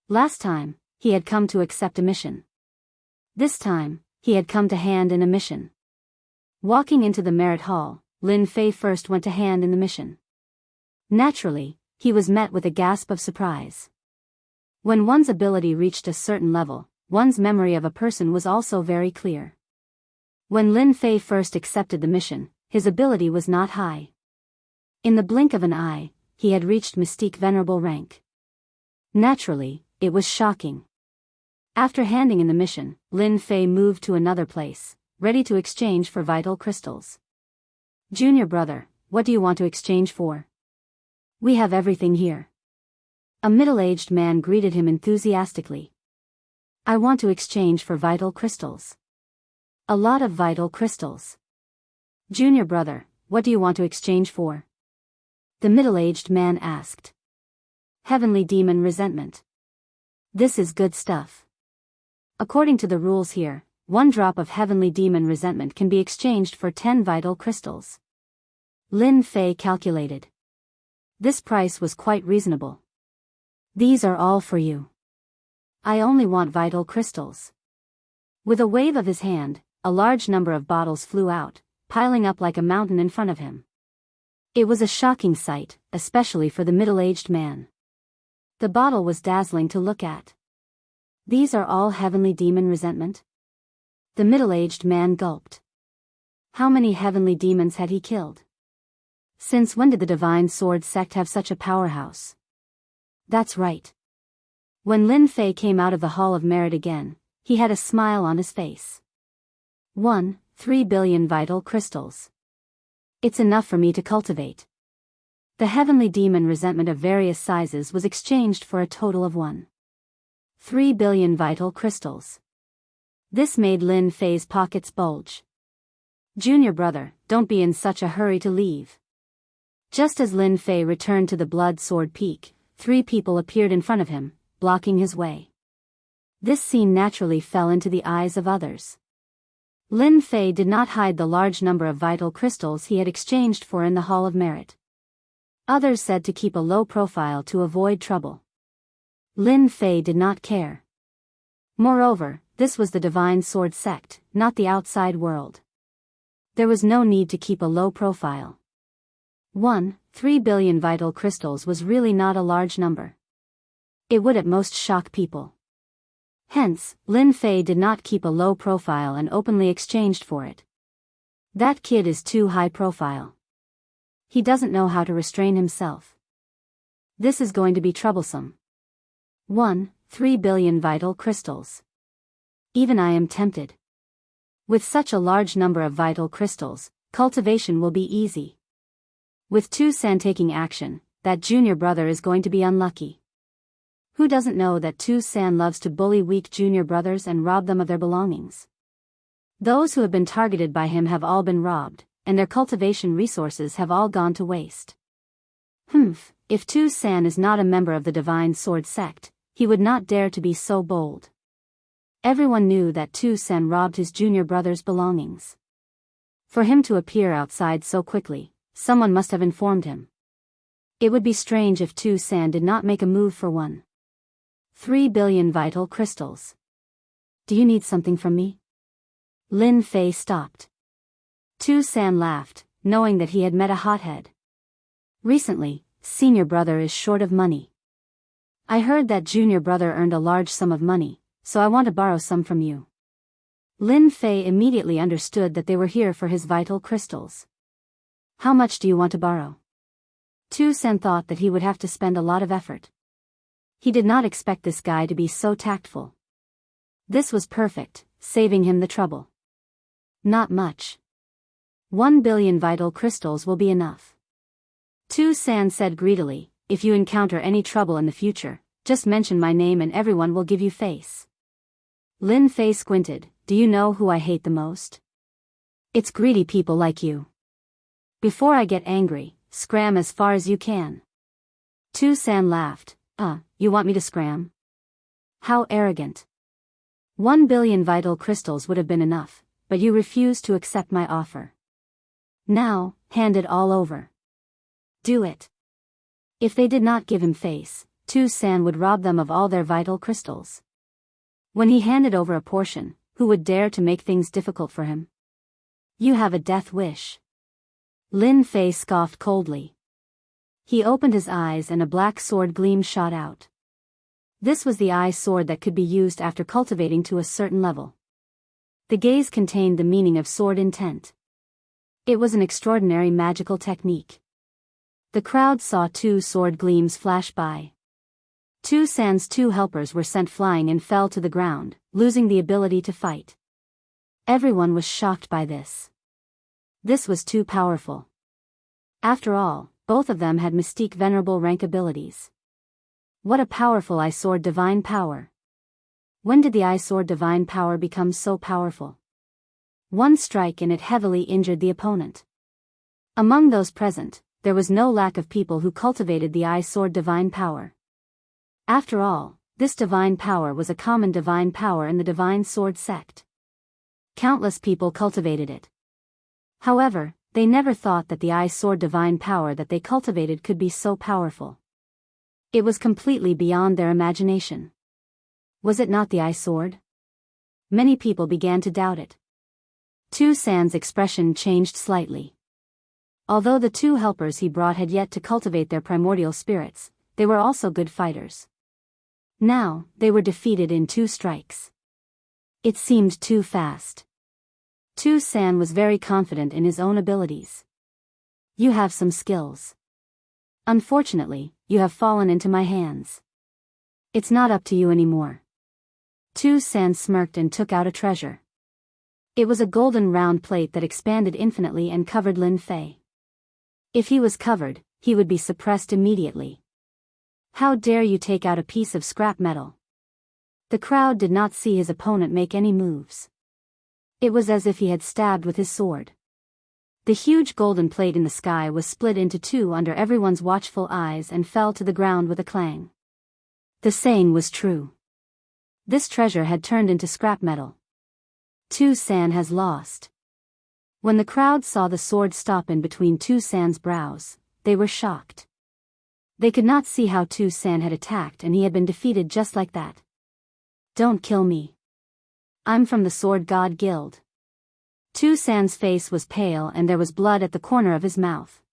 Last time, he had come to accept a mission. This time, he had come to hand in a mission. Walking into the Merit Hall, Lin Fei first went to hand in the mission. Naturally, he was met with a gasp of surprise. When one's ability reached a certain level, one's memory of a person was also very clear. When Lin Fei first accepted the mission, his ability was not high. In the blink of an eye, he had reached Mystique Venerable rank. Naturally, it was shocking. After handing in the mission, Lin Fei moved to another place, ready to exchange for vital crystals. Junior brother, what do you want to exchange for? We have everything here. A middle-aged man greeted him enthusiastically. I want to exchange for vital crystals. A lot of vital crystals. Junior brother, what do you want to exchange for? The middle-aged man asked. Heavenly Demon Resentment. This is good stuff. According to the rules here, 1 drop of heavenly demon resentment can be exchanged for 10 vital crystals. Lin Fei calculated. This price was quite reasonable. These are all for you. I only want vital crystals. With a wave of his hand, a large number of bottles flew out, piling up like a mountain in front of him. It was a shocking sight, especially for the middle-aged man. The bottle was dazzling to look at. These are all heavenly demon resentment? The middle-aged man gulped. How many heavenly demons had he killed? Since when did the Divine Sword sect have such a powerhouse? That's right. When Lin Fei came out of the Hall of Merit again, he had a smile on his face. 3 billion vital crystals. It's enough for me to cultivate. The heavenly demon resentment of various sizes was exchanged for a total of 3 billion vital crystals. This made Lin Fei's pockets bulge. Junior brother, don't be in such a hurry to leave. Just as Lin Fei returned to the Blood Sword Peak, 3 people appeared in front of him, blocking his way. This scene naturally fell into the eyes of others. Lin Fei did not hide the large number of vital crystals he had exchanged for in the Hall of Merit. Others said to keep a low profile to avoid trouble. Lin Fei did not care. Moreover, this was the Divine Sword sect, not the outside world. There was no need to keep a low profile. 3 billion vital crystals was really not a large number. It would at most shock people. Hence, Lin Fei did not keep a low profile and openly exchanged for it. That kid is too high profile. He doesn't know how to restrain himself. This is going to be troublesome. 3 billion vital crystals. Even I am tempted. With such a large number of vital crystals, cultivation will be easy. With Tu San taking action, that junior brother is going to be unlucky. Who doesn't know that Tu San loves to bully weak junior brothers and rob them of their belongings? Those who have been targeted by him have all been robbed, and their cultivation resources have all gone to waste. If Tu San is not a member of the Divine Sword sect, he would not dare to be so bold. Everyone knew that Tu San robbed his junior brother's belongings. For him to appear outside so quickly, someone must have informed him. It would be strange if Tu San did not make a move for 3 billion vital crystals. Do you need something from me? Lin Fei stopped. Tu San laughed, knowing that he had met a hothead. Recently, senior brother is short of money. I heard that junior brother earned a large sum of money, so I want to borrow some from you. Lin Fei immediately understood that they were here for his vital crystals. How much do you want to borrow? Tu San thought that he would have to spend a lot of effort. He did not expect this guy to be so tactful. This was perfect, saving him the trouble. Not much. 1 billion vital crystals will be enough. Tu San said greedily, if you encounter any trouble in the future, just mention my name and everyone will give you face. Lin Fei squinted, do you know who I hate the most? It's greedy people like you. Before I get angry, scram as far as you can. Tu San laughed, you want me to scram? How arrogant. 1 billion vital crystals would have been enough, but you refused to accept my offer. Now, hand it all over. Do it. If they did not give him face, Tu San would rob them of all their vital crystals. When he handed over a portion, who would dare to make things difficult for him? You have a death wish. Lin Fei scoffed coldly. He opened his eyes and a black sword gleam shot out. This was the eye sword that could be used after cultivating to a certain level. The gaze contained the meaning of sword intent. It was an extraordinary magical technique. The crowd saw 2 sword gleams flash by. Tu San's 2 helpers were sent flying and fell to the ground, losing the ability to fight. Everyone was shocked by this. This was too powerful. After all, both of them had mystique venerable rank abilities. What a powerful eye sword divine power. When did the eye sword divine power become so powerful? One strike and it heavily injured the opponent. Among those present, there was no lack of people who cultivated the eye sword divine power. After all, This divine power was a common divine power in the divine sword sect. Countless people cultivated it. However, they never thought that the eye sword divine power that they cultivated could be so powerful. It was completely beyond their imagination. Was it not the eye sword? Many people began to doubt it. Tu San's expression changed slightly. Although the two helpers he brought had yet to cultivate their primordial spirits, they were also good fighters. Now, they were defeated in 2 strikes. It seemed too fast. Tu San was very confident in his own abilities. You have some skills. Unfortunately, you have fallen into my hands. It's not up to you anymore. Tu San smirked and took out a treasure. It was a golden round plate that expanded infinitely and covered Lin Fei. If he was covered, he would be suppressed immediately. How dare you take out a piece of scrap metal? The crowd did not see his opponent make any moves. It was as if he had stabbed with his sword. The huge golden plate in the sky was split into 2 under everyone's watchful eyes and fell to the ground with a clang. The saying was true. This treasure had turned into scrap metal. Tu San has lost. When the crowd saw the sword stop in between Tu San's brows, they were shocked. They could not see how Tu San had attacked and he had been defeated just like that. Don't kill me. I'm from the Sword God Guild. Tu San's face was pale and there was blood at the corner of his mouth.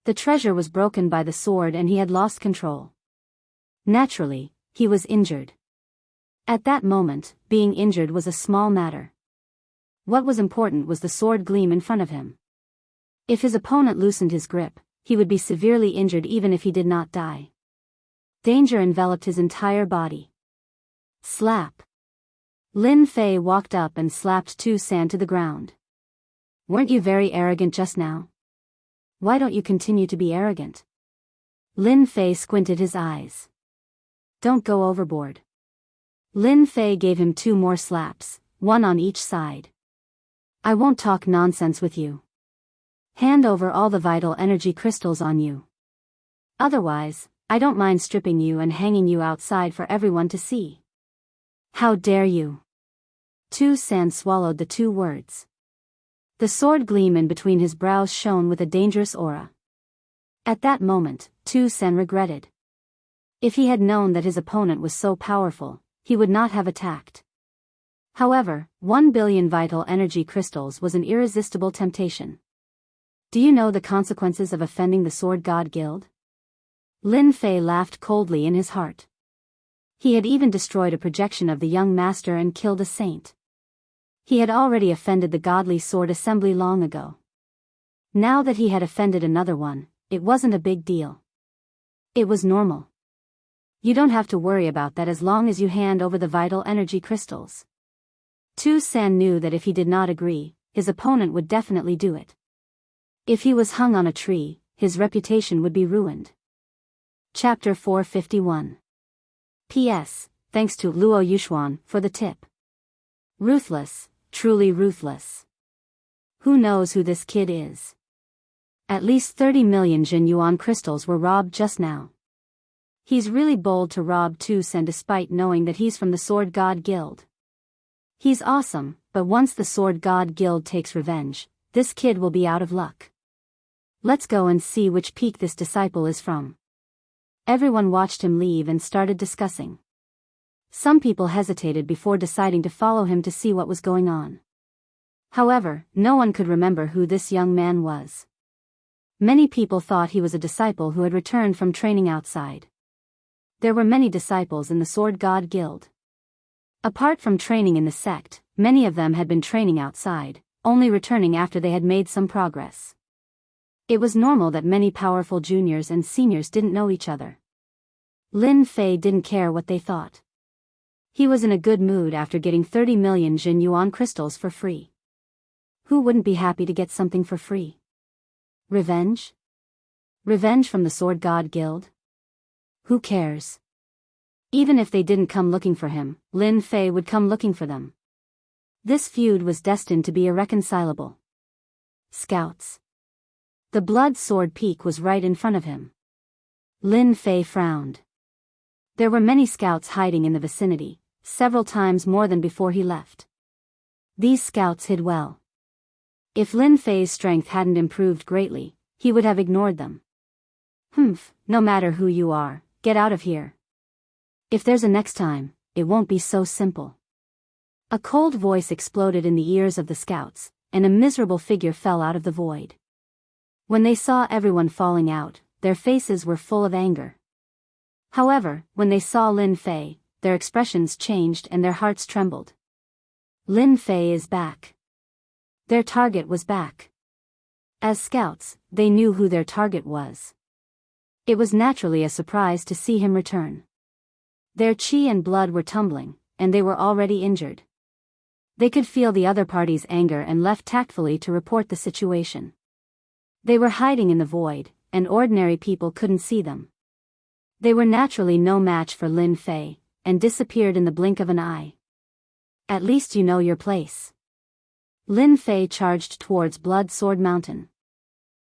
The treasure was broken by the sword and he had lost control. Naturally, he was injured. At that moment, being injured was a small matter. What was important was the sword gleam in front of him. If his opponent loosened his grip, he would be severely injured even if he did not die. Danger enveloped his entire body. Slap. Lin Fei walked up and slapped Tu San to the ground. Weren't you very arrogant just now? Why don't you continue to be arrogant? Lin Fei squinted his eyes. Don't go overboard. Lin Fei gave him 2 more slaps, 1 on each side. I won't talk nonsense with you. Hand over all the vital energy crystals on you. Otherwise, I don't mind stripping you and hanging you outside for everyone to see. How dare you? Tu San swallowed the 2 words. The sword gleam in between his brows shone with a dangerous aura. At that moment, Tu San regretted. If he had known that his opponent was so powerful, he would not have attacked. However, 1 billion vital energy crystals was an irresistible temptation. Do you know the consequences of offending the Sword God Guild? Lin Fei laughed coldly in his heart. He had even destroyed a projection of the young master and killed a saint. He had already offended the godly sword assembly long ago. Now that he had offended another one, it wasn't a big deal. It was normal. You don't have to worry about that as long as you hand over the vital energy crystals. Tu San knew that if he did not agree, his opponent would definitely do it. If he was hung on a tree, his reputation would be ruined. Chapter 451. P.S. Thanks to Luo Yuxuan for the tip. Ruthless, truly ruthless. Who knows who this kid is? At least 30 million Jin Yuan crystals were robbed just now. He's really bold to rob Tu San despite knowing that he's from the Sword God Guild. He's awesome, but once the Sword God Guild takes revenge, this kid will be out of luck. Let's go and see which peak this disciple is from. Everyone watched him leave and started discussing. Some people hesitated before deciding to follow him to see what was going on. However, no one could remember who this young man was. Many people thought he was a disciple who had returned from training outside. There were many disciples in the Sword God Guild. Apart from training in the sect, many of them had been training outside, only returning after they had made some progress. It was normal that many powerful juniors and seniors didn't know each other. Lin Fei didn't care what they thought. He was in a good mood after getting 30 million Jin Yuan crystals for free. Who wouldn't be happy to get something for free? Revenge? Revenge from the Sword God Guild? Who cares? Even if they didn't come looking for him, Lin Fei would come looking for them. This feud was destined to be irreconcilable. Scouts. The blood sword peak was right in front of him. Lin Fei frowned. There were many scouts hiding in the vicinity, several times more than before he left. These scouts hid well. If Lin Fei's strength hadn't improved greatly, he would have ignored them. No matter who you are, get out of here. If there's a next time, it won't be so simple. A cold voice exploded in the ears of the scouts, and a miserable figure fell out of the void. When they saw everyone falling out, their faces were full of anger. However, when they saw Lin Fei, their expressions changed and their hearts trembled. Lin Fei is back. Their target was back. As scouts, they knew who their target was. It was naturally a surprise to see him return. Their qi and blood were tumbling, and they were already injured. They could feel the other party's anger and left tactfully to report the situation. They were hiding in the void, and ordinary people couldn't see them. They were naturally no match for Lin Fei, and disappeared in the blink of an eye. At least you know your place. Lin Fei charged towards Blood Sword Mountain.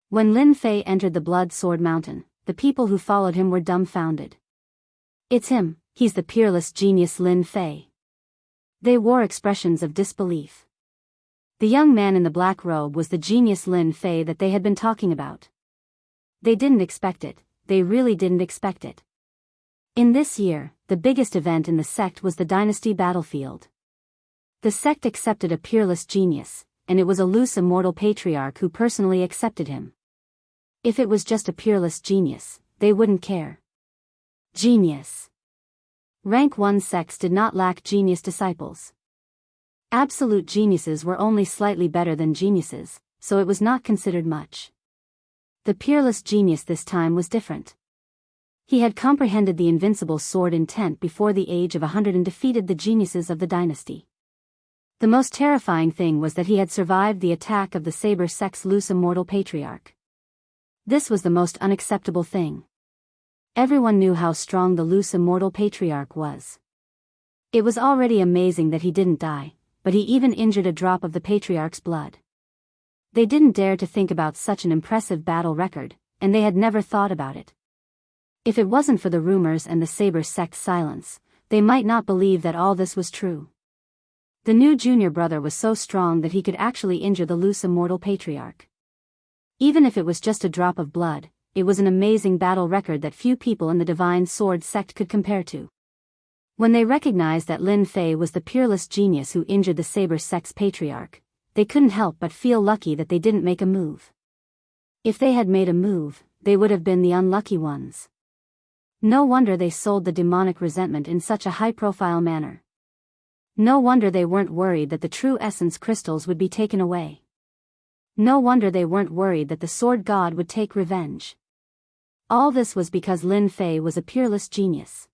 When Lin Fei entered the Blood Sword Mountain, the people who followed him were dumbfounded. It's him, he's the peerless genius Lin Fei. They wore expressions of disbelief. The young man in the black robe was the genius Lin Fei that they had been talking about. They didn't expect it, they really didn't expect it. In this year, the biggest event in the sect was the dynasty battlefield. The sect accepted a peerless genius, and it was a loose immortal patriarch who personally accepted him. If it was just a peerless genius, they wouldn't care. Genius. Rank 1 sects did not lack genius disciples. Absolute geniuses were only slightly better than geniuses, so it was not considered much. The peerless genius this time was different. He had comprehended the invincible sword intent before the age of 100 and defeated the geniuses of the dynasty. The most terrifying thing was that he had survived the attack of the Saber sect's loose immortal patriarch. This was the most unacceptable thing. Everyone knew how strong the loose immortal patriarch was. It was already amazing that he didn't die, but he even injured a drop of the patriarch's blood. They didn't dare to think about such an impressive battle record, and they had never thought about it. If it wasn't for the rumors and the Saber sect's silence, they might not believe that all this was true. The new junior brother was so strong that he could actually injure the loose immortal patriarch. Even if it was just a drop of blood, it was an amazing battle record that few people in the Divine Sword sect could compare to. When they recognized that Lin Fei was the peerless genius who injured the Saber sect's patriarch, they couldn't help but feel lucky that they didn't make a move. If they had made a move, they would have been the unlucky ones. No wonder they sold the demonic resentment in such a high-profile manner. No wonder they weren't worried that the true essence crystals would be taken away. No wonder they weren't worried that the sword god would take revenge. All this was because Lin Fei was a peerless genius.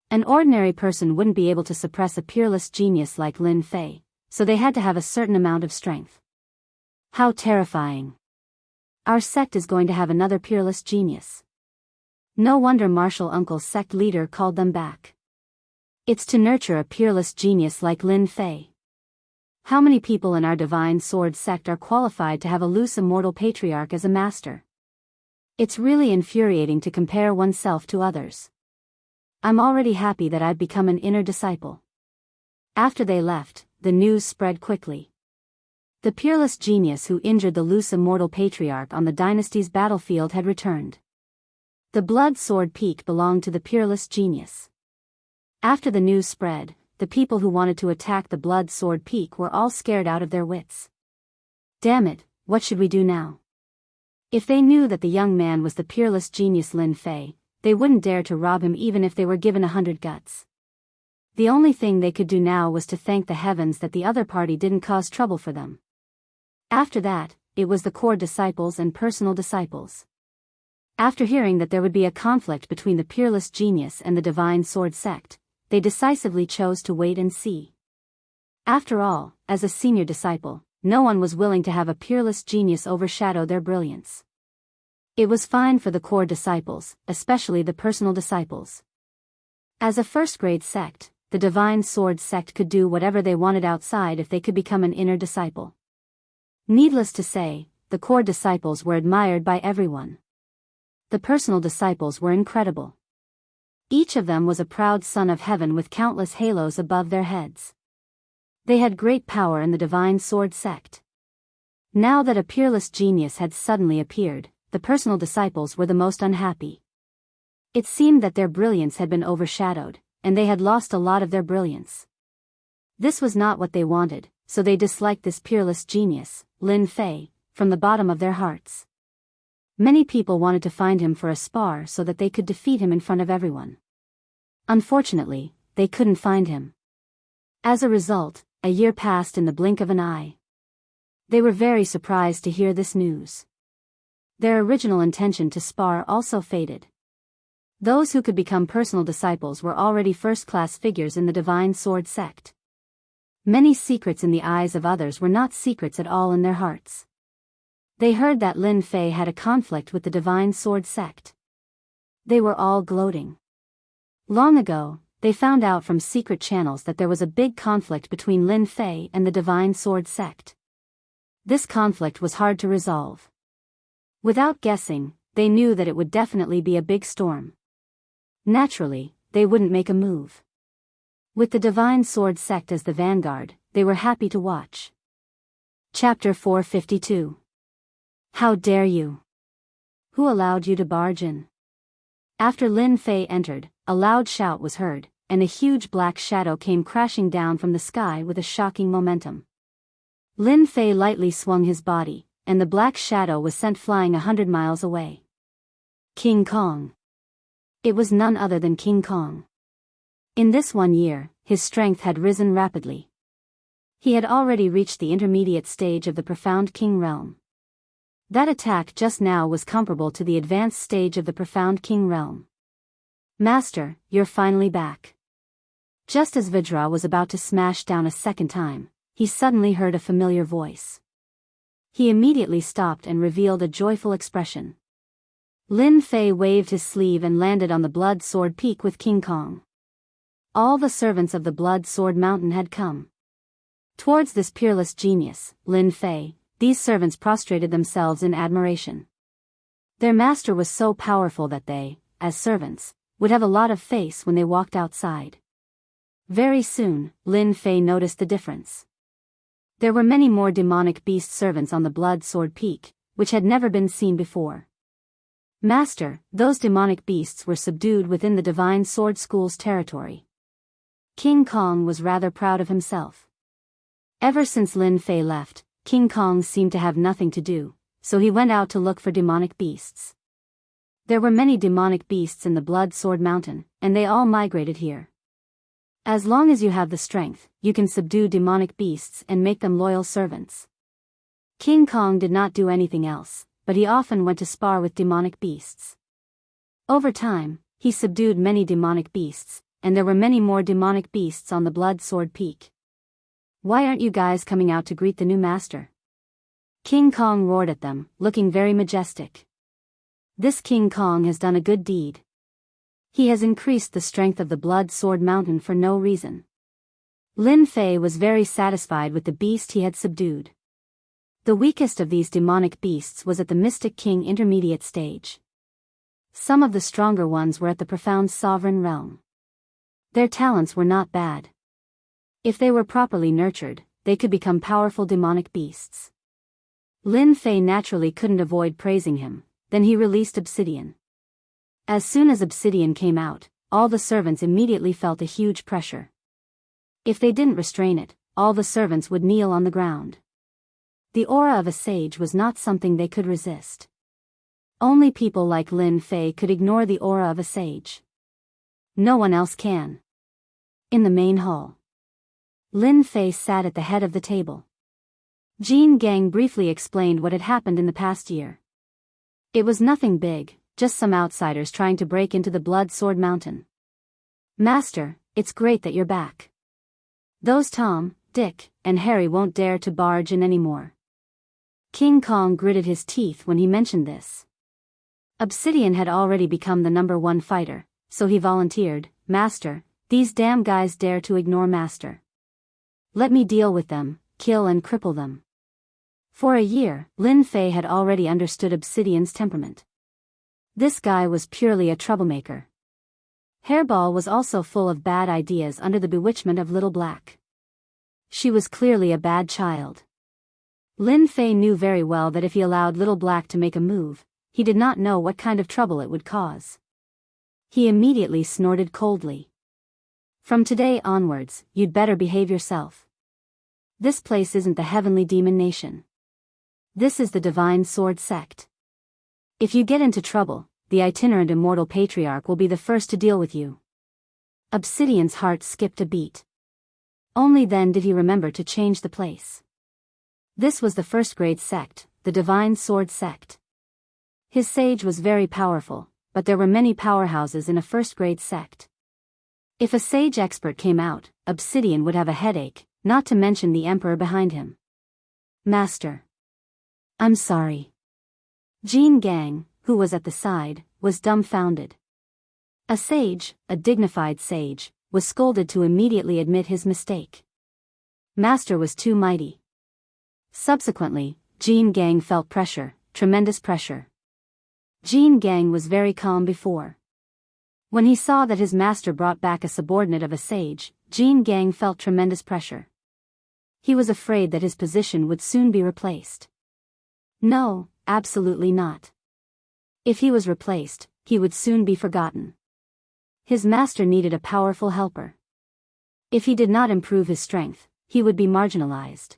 An ordinary person wouldn't be able to suppress a peerless genius like Lin Fei, so they had to have a certain amount of strength. How terrifying. Our sect is going to have another peerless genius. No wonder Martial Uncle's sect leader called them back. It's to nurture a peerless genius like Lin Fei. How many people in our Divine Sword sect are qualified to have a loose immortal patriarch as a master? It's really infuriating to compare oneself to others. I'm already happy that I've become an inner disciple. After they left, the news spread quickly. The peerless genius who injured the loose immortal patriarch on the dynasty's battlefield had returned. The Blood Sword Peak belonged to the peerless genius. After the news spread, the people who wanted to attack the Blood Sword Peak were all scared out of their wits. Damn it, what should we do now? If they knew that the young man was the peerless genius Lin Fei, they wouldn't dare to rob him even if they were given 100 guts. The only thing they could do now was to thank the heavens that the other party didn't cause trouble for them. After that, it was the core disciples and personal disciples. After hearing that there would be a conflict between the peerless genius and the Divine Sword sect, they decisively chose to wait and see. After all, as a senior disciple, no one was willing to have a peerless genius overshadow their brilliance. It was fine for the core disciples, especially the personal disciples. As a first-grade sect, the Divine Sword sect could do whatever they wanted outside if they could become an inner disciple. Needless to say, the core disciples were admired by everyone. The personal disciples were incredible. Each of them was a proud son of heaven with countless halos above their heads. They had great power in the divine sword sect. Now that a peerless genius had suddenly appeared, the personal disciples were the most unhappy. It seemed that their brilliance had been overshadowed, and they had lost a lot of their brilliance. This was not what they wanted, so they disliked this peerless genius, Lin Fei, from the bottom of their hearts. Many people wanted to find him for a spar so that they could defeat him in front of everyone. Unfortunately, they couldn't find him. As a result, a year passed in the blink of an eye. They were very surprised to hear this news. Their original intention to spar also faded. Those who could become personal disciples were already first-class figures in the divine sword sect. Many secrets in the eyes of others were not secrets at all in their hearts. They heard that Lin Fei had a conflict with the divine sword sect. They were all gloating. Long ago, they found out from secret channels that there was a big conflict between Lin Fei and the divine sword sect. This conflict was hard to resolve. Without guessing, they knew that it would definitely be a big storm. Naturally, they wouldn't make a move. With the divine sword sect as the vanguard, they were happy to watch. Chapter 452. How dare you? Who allowed you to barge in? After Lin Fei entered, a loud shout was heard, and a huge black shadow came crashing down from the sky with a shocking momentum. Lin Fei lightly swung his body, and the black shadow was sent flying 100 miles away. King Kong. It was none other than King Kong. In this 1 year, his strength had risen rapidly. He had already reached the intermediate stage of the profound king realm. That attack just now was comparable to the advanced stage of the profound king realm. Master, you're finally back. Just as Vajra was about to smash down a second time, he suddenly heard a familiar voice. He immediately stopped and revealed a joyful expression. Lin Fei waved his sleeve and landed on the Blood Sword Peak with King Kong. All the servants of the Blood Sword Mountain had come. Towards this peerless genius, Lin Fei, these servants prostrated themselves in admiration. Their master was so powerful that they, as servants, would have a lot of face when they walked outside. Very soon, Lin Fei noticed the difference. There were many more demonic beast servants on the Blood Sword Peak, which had never been seen before. Master, those demonic beasts were subdued within the Divine Sword School's territory. King Kong was rather proud of himself. Ever since Lin Fei left, King Kong seemed to have nothing to do, so he went out to look for demonic beasts. There were many demonic beasts in the Blood Sword Mountain, and they all migrated here. As long as you have the strength, you can subdue demonic beasts and make them loyal servants. King Kong did not do anything else, but he often went to spar with demonic beasts. Over time, he subdued many demonic beasts, and there were many more demonic beasts on the Blood Sword Peak. Why aren't you guys coming out to greet the new master? King Kong roared at them, looking very majestic. This King Kong has done a good deed. He has increased the strength of the Blood Sword Mountain for no reason. Lin Fei was very satisfied with the beast he had subdued. The weakest of these demonic beasts was at the Mystic King intermediate stage. Some of the stronger ones were at the profound sovereign realm. Their talents were not bad. If they were properly nurtured, they could become powerful demonic beasts. Lin Fei naturally couldn't avoid praising him, then he released Obsidian. As soon as Obsidian came out, all the servants immediately felt a huge pressure. If they didn't restrain it, all the servants would kneel on the ground. The aura of a sage was not something they could resist. Only people like Lin Fei could ignore the aura of a sage. No one else can. In the main hall, Lin Fei sat at the head of the table. Jean Gang briefly explained what had happened in the past year. It was nothing big, just some outsiders trying to break into the Blood Sword Mountain. Master, it's great that you're back. Those Tom, Dick, and Harry won't dare to barge in anymore. King Kong gritted his teeth when he mentioned this. Obsidian had already become the #1 fighter, so he volunteered, Master, these damn guys dare to ignore Master. Let me deal with them, kill and cripple them. For a year, Lin Fei had already understood Obsidian's temperament. This guy was purely a troublemaker. Hairball was also full of bad ideas under the bewitchment of Little Black. She was clearly a bad child. Lin Fei knew very well that if he allowed Little Black to make a move, he did not know what kind of trouble it would cause. He immediately snorted coldly. From today onwards, you'd better behave yourself. This place isn't the Heavenly Demon Nation. This is the Divine Sword Sect. If you get into trouble, the itinerant immortal patriarch will be the first to deal with you. Obsidian's heart skipped a beat. Only then did he remember to change the place. This was the first-grade sect, the Divine Sword Sect. His sage was very powerful, but there were many powerhouses in a first-grade sect. If a sage expert came out, Obsidian would have a headache, not to mention the emperor behind him. Master. I'm sorry. Jean Gang, who was at the side, was dumbfounded. A sage, a dignified sage, was scolded to immediately admit his mistake. Master was too mighty. Subsequently, Jean Gang felt pressure, tremendous pressure. Jean Gang was very calm before. When he saw that his master brought back a subordinate of a sage, Jean Gang felt tremendous pressure. He was afraid that his position would soon be replaced. No, absolutely not. If he was replaced, he would soon be forgotten. His master needed a powerful helper. If he did not improve his strength, he would be marginalized.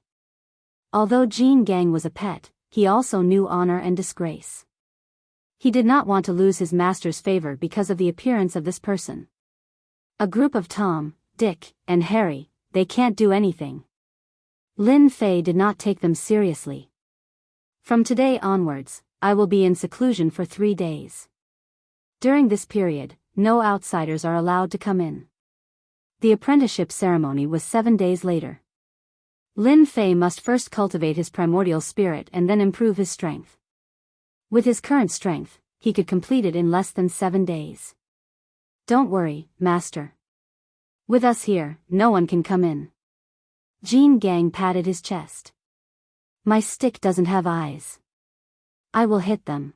Although Jean Gang was a pet, he also knew honor and disgrace. He did not want to lose his master's favor because of the appearance of this person. A group of Tom, Dick, and Harry, they can't do anything. Lin Fei did not take them seriously. From today onwards, I will be in seclusion for 3 days. During this period, no outsiders are allowed to come in. The apprenticeship ceremony was 7 days later. Lin Fei must first cultivate his primordial spirit and then improve his strength. With his current strength, he could complete it in less than 7 days. Don't worry, master. With us here, no one can come in. Jean Gang patted his chest. My stick doesn't have eyes. I will hit them.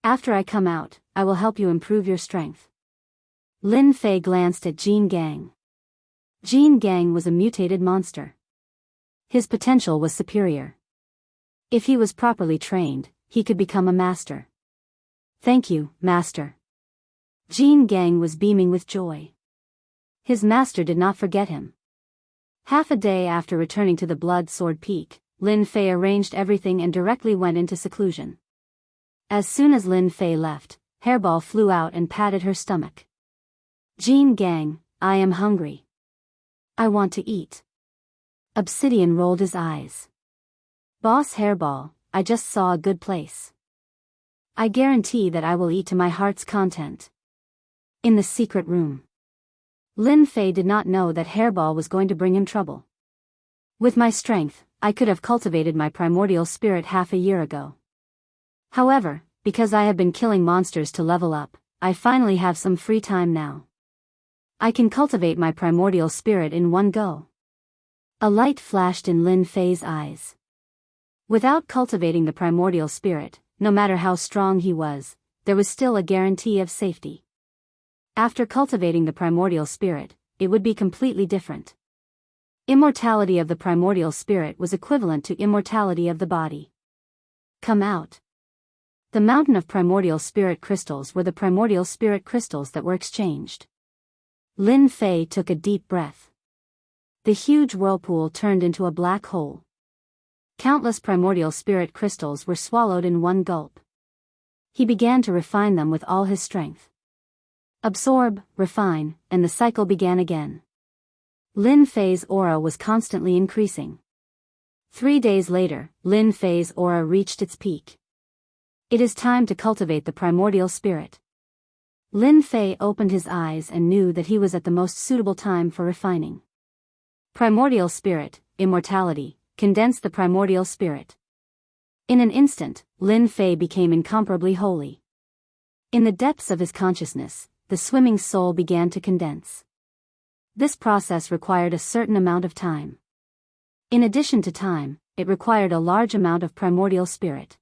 After I come out, I will help you improve your strength. Lin Fei glanced at Jean Gang. Jean Gang was a mutated monster. His potential was superior. If he was properly trained, he could become a master. Thank you, master. Jean Gang was beaming with joy. His master did not forget him. Half a day after returning to the Blood Sword Peak, Lin Fei arranged everything and directly went into seclusion. As soon as Lin Fei left, Hairball flew out and patted her stomach. Jean Gang, I am hungry. I want to eat. Obsidian rolled his eyes. Boss Hairball, I just saw a good place. I guarantee that I will eat to my heart's content. In the secret room. Lin Fei did not know that Hairball was going to bring him trouble. With my strength, I could have cultivated my primordial spirit half a year ago. However, because I have been killing monsters to level up, I finally have some free time now. I can cultivate my primordial spirit in one go. A light flashed in Lin Fei's eyes. Without cultivating the primordial spirit, no matter how strong he was, there was still a guarantee of safety. After cultivating the primordial spirit, it would be completely different. Immortality of the primordial spirit was equivalent to immortality of the body. Come out. The mountain of primordial spirit crystals were the primordial spirit crystals that were exchanged. Lin Fei took a deep breath. The huge whirlpool turned into a black hole. Countless primordial spirit crystals were swallowed in one gulp. He began to refine them with all his strength. Absorb, refine, and the cycle began again. Lin Fei's aura was constantly increasing. 3 days later, Lin Fei's aura reached its peak. It is time to cultivate the primordial spirit. Lin Fei opened his eyes and knew that he was at the most suitable time for refining. Primordial spirit, immortality, condensed the primordial spirit. In an instant, Lin Fei became incomparably holy. In the depths of his consciousness, the swimming soul began to condense. This process required a certain amount of time. In addition to time, it required a large amount of primordial spirit.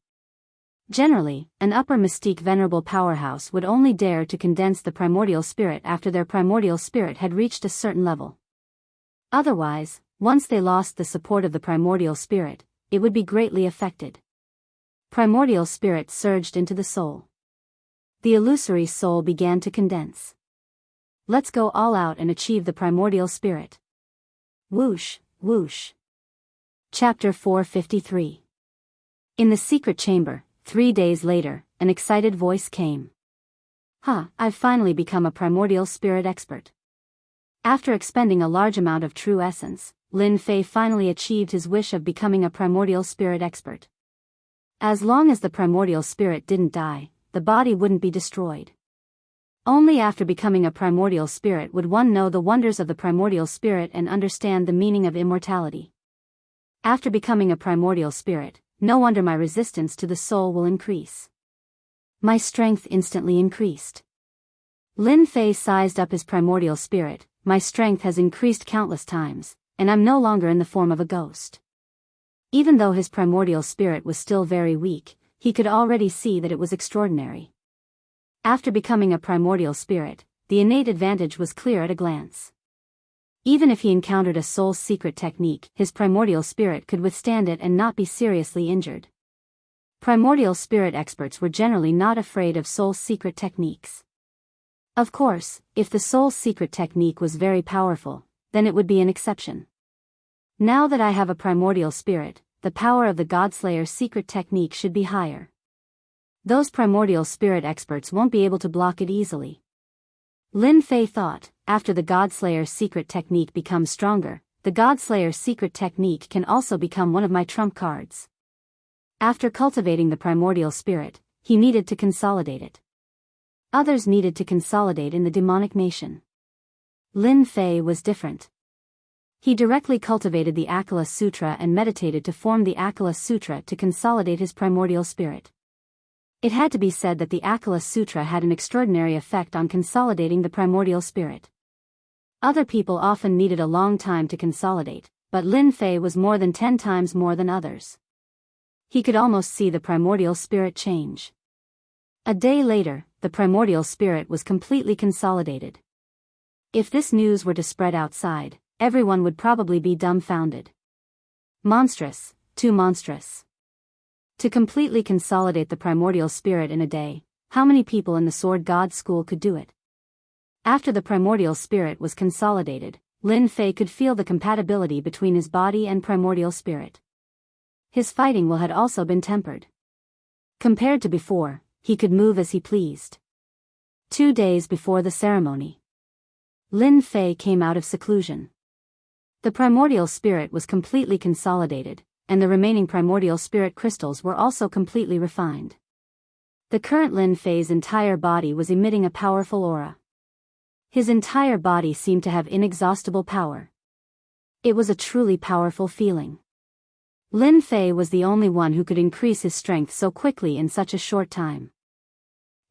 Generally, an upper mystique venerable powerhouse would only dare to condense the primordial spirit after their primordial spirit had reached a certain level. Otherwise, once they lost the support of the primordial spirit, it would be greatly affected. Primordial spirit surged into the soul. The illusory soul began to condense. Let's go all out and achieve the primordial spirit. Whoosh, whoosh. Chapter 453. In the secret chamber, 3 days later, an excited voice came. I've finally become a primordial spirit expert. After expending a large amount of true essence, Lin Fei finally achieved his wish of becoming a primordial spirit expert. As long as the primordial spirit didn't die, the body wouldn't be destroyed. Only after becoming a primordial spirit would one know the wonders of the primordial spirit and understand the meaning of immortality. After becoming a primordial spirit, no wonder my resistance to the soul will increase. My strength instantly increased. Lin Fei sized up his primordial spirit. My strength has increased countless times, and I'm no longer in the form of a ghost. Even though his primordial spirit was still very weak, he could already see that it was extraordinary. After becoming a primordial spirit, the innate advantage was clear at a glance. Even if he encountered a soul's secret technique, his primordial spirit could withstand it and not be seriously injured. Primordial spirit experts were generally not afraid of soul's secret techniques. Of course, if the soul's secret technique was very powerful, then it would be an exception. Now that I have a primordial spirit, the power of the Godslayer's secret technique should be higher. Those primordial spirit experts won't be able to block it easily. Lin Fei thought, after the Godslayer's secret technique becomes stronger, the Godslayer's secret technique can also become one of my trump cards. After cultivating the primordial spirit, he needed to consolidate it. Others needed to consolidate in the demonic nation. Lin Fei was different. He directly cultivated the Akala Sutra and meditated to form the Akala Sutra to consolidate his primordial spirit. It had to be said that the Akala Sutra had an extraordinary effect on consolidating the primordial spirit. Other people often needed a long time to consolidate, but Lin Fei was more than 10 times more than others. He could almost see the primordial spirit change. A day later, the primordial spirit was completely consolidated. If this news were to spread outside, everyone would probably be dumbfounded. Monstrous, too monstrous. To completely consolidate the primordial spirit in a day, how many people in the Sword God School could do it? After the primordial spirit was consolidated, Lin Fei could feel the compatibility between his body and primordial spirit. His fighting will had also been tempered. Compared to before, he could move as he pleased. 2 days before the ceremony, Lin Fei came out of seclusion. The primordial spirit was completely consolidated, and the remaining primordial spirit crystals were also completely refined. The current Lin Fei's entire body was emitting a powerful aura. His entire body seemed to have inexhaustible power. It was a truly powerful feeling. Lin Fei was the only one who could increase his strength so quickly in such a short time.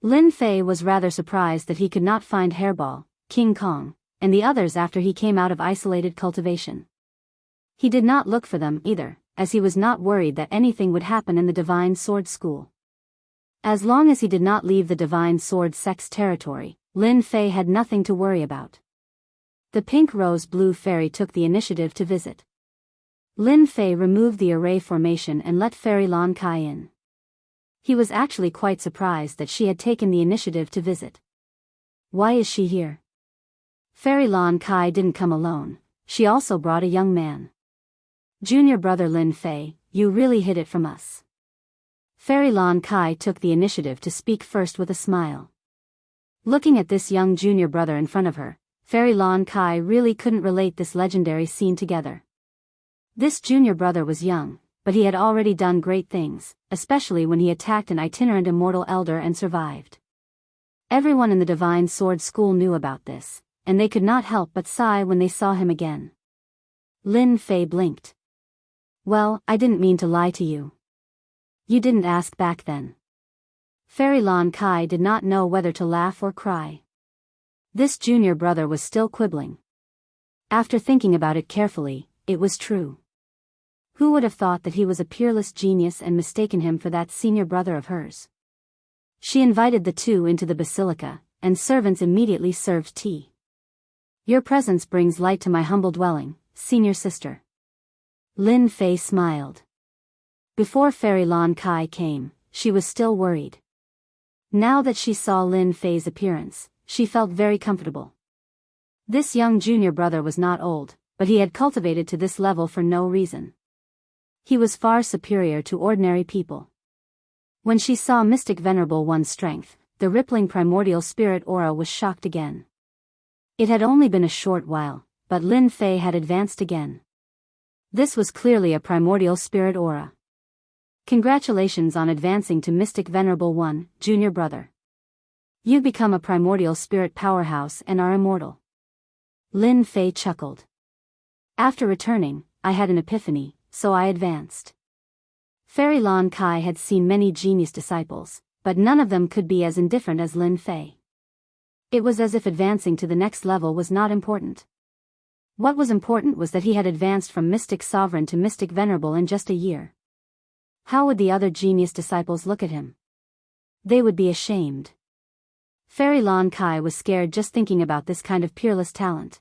Lin Fei was rather surprised that he could not find Hairball, King Kong, and the others after he came out of isolated cultivation. He did not look for them either, as he was not worried that anything would happen in the Divine Sword School. As long as he did not leave the Divine Sword Sect's territory, Lin Fei had nothing to worry about. The pink rose blue fairy took the initiative to visit. Lin Fei removed the array formation and let Fairy Lan Kai in. He was actually quite surprised that she had taken the initiative to visit. Why is she here? Fairy Lan Kai didn't come alone, she also brought a young man. Junior brother Lin Fei, you really hid it from us. Fairy Lan Kai took the initiative to speak first with a smile. Looking at this young junior brother in front of her, Fairy Lan Kai really couldn't relate this legendary scene together. This junior brother was young, but he had already done great things, especially when he attacked an itinerant immortal elder and survived. Everyone in the Divine Sword School knew about this, and they could not help but sigh when they saw him again. Lin Fei blinked. Well, I didn't mean to lie to you. You didn't ask back then. Fairy Lan Kai did not know whether to laugh or cry. This junior brother was still quibbling. After thinking about it carefully, it was true. Who would have thought that he was a peerless genius and mistaken him for that senior brother of hers? She invited the two into the basilica, and servants immediately served tea. Your presence brings light to my humble dwelling, senior sister. Lin Fei smiled. Before Fairy Lan Kai came, she was still worried. Now that she saw Lin Fei's appearance, she felt very comfortable. This young junior brother was not old, but he had cultivated to this level for no reason. He was far superior to ordinary people. When she saw Mystic Venerable One's strength, the rippling primordial spirit aura was shocked again. It had only been a short while, but Lin Fei had advanced again. This was clearly a primordial spirit aura. Congratulations on advancing to Mystic Venerable One, junior brother. You've become a primordial spirit powerhouse and are immortal. Lin Fei chuckled. After returning, I had an epiphany, so I advanced. Fairy Lan Kai had seen many genius disciples, but none of them could be as indifferent as Lin Fei. It was as if advancing to the next level was not important. What was important was that he had advanced from Mystic Sovereign to Mystic Venerable in just a year. How would the other genius disciples look at him? They would be ashamed. Fairy Lan Kai was scared just thinking about this kind of peerless talent.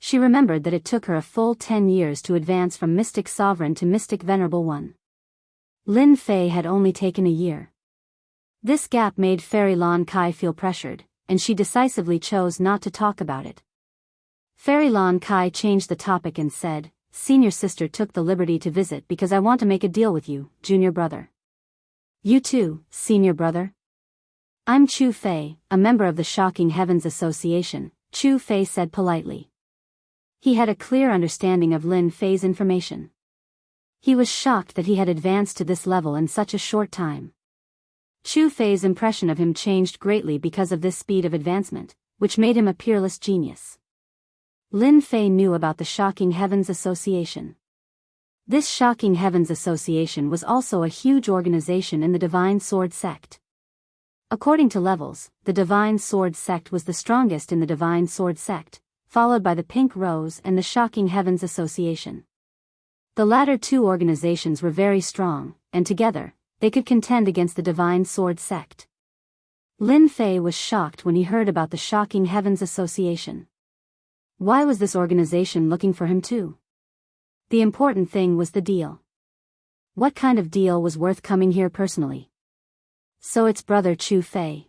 She remembered that it took her a full 10 years to advance from Mystic Sovereign to Mystic Venerable One. Lin Fei had only taken a year. This gap made Fairy Lan Kai feel pressured, and she decisively chose not to talk about it. Fairy Lan Kai changed the topic and said, Senior sister took the liberty to visit because I want to make a deal with you, junior brother. You too, senior brother? I'm Chu Fei, a member of the Shocking Heavens Association, Chu Fei said politely. He had a clear understanding of Lin Fei's information. He was shocked that he had advanced to this level in such a short time. Chu Fei's impression of him changed greatly because of this speed of advancement, which made him a peerless genius. Lin Fei knew about the Shocking Heavens Association. This Shocking Heavens Association was also a huge organization in the Divine Sword sect. According to levels, the Divine Sword sect was the strongest in the Divine Sword sect, followed by the Pink Rose and the Shocking Heavens Association. The latter two organizations were very strong, and together, they could contend against the Divine Sword sect. Lin Fei was shocked when he heard about the Shocking Heavens Association. Why was this organization looking for him too? The important thing was the deal. What kind of deal was worth coming here personally? So it's brother Chu Fei.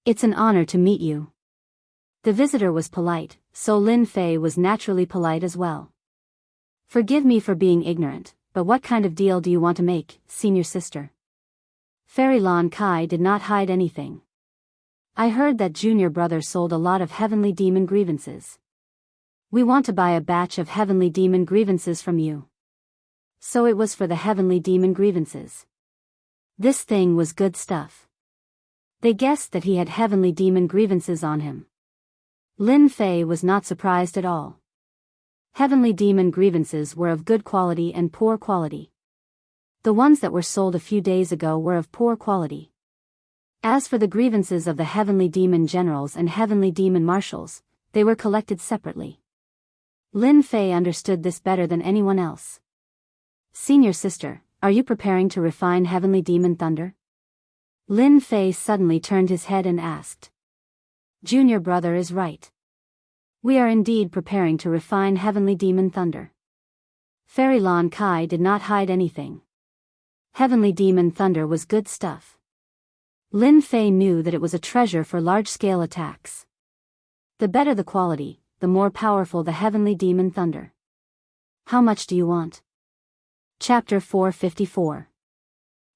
It's an honor to meet you. The visitor was polite, so Lin Fei was naturally polite as well. Forgive me for being ignorant, but what kind of deal do you want to make, senior sister? Fairy Lan Kai did not hide anything. I heard that junior brother sold a lot of heavenly demon grievances. We want to buy a batch of heavenly demon grievances from you. So it was for the heavenly demon grievances. This thing was good stuff. They guessed that he had heavenly demon grievances on him. Lin Fei was not surprised at all. Heavenly demon grievances were of good quality and poor quality. The ones that were sold a few days ago were of poor quality. As for the grievances of the heavenly demon generals and heavenly demon marshals, they were collected separately. Lin Fei understood this better than anyone else. Senior sister, are you preparing to refine heavenly demon thunder? Lin Fei suddenly turned his head and asked. Junior brother is right. We are indeed preparing to refine heavenly demon thunder. Fairy Lan Kai did not hide anything. Heavenly demon thunder was good stuff. Lin Fei knew that it was a treasure for large-scale attacks. The better the quality, the more powerful the heavenly demon thunder. How much do you want? Chapter 454.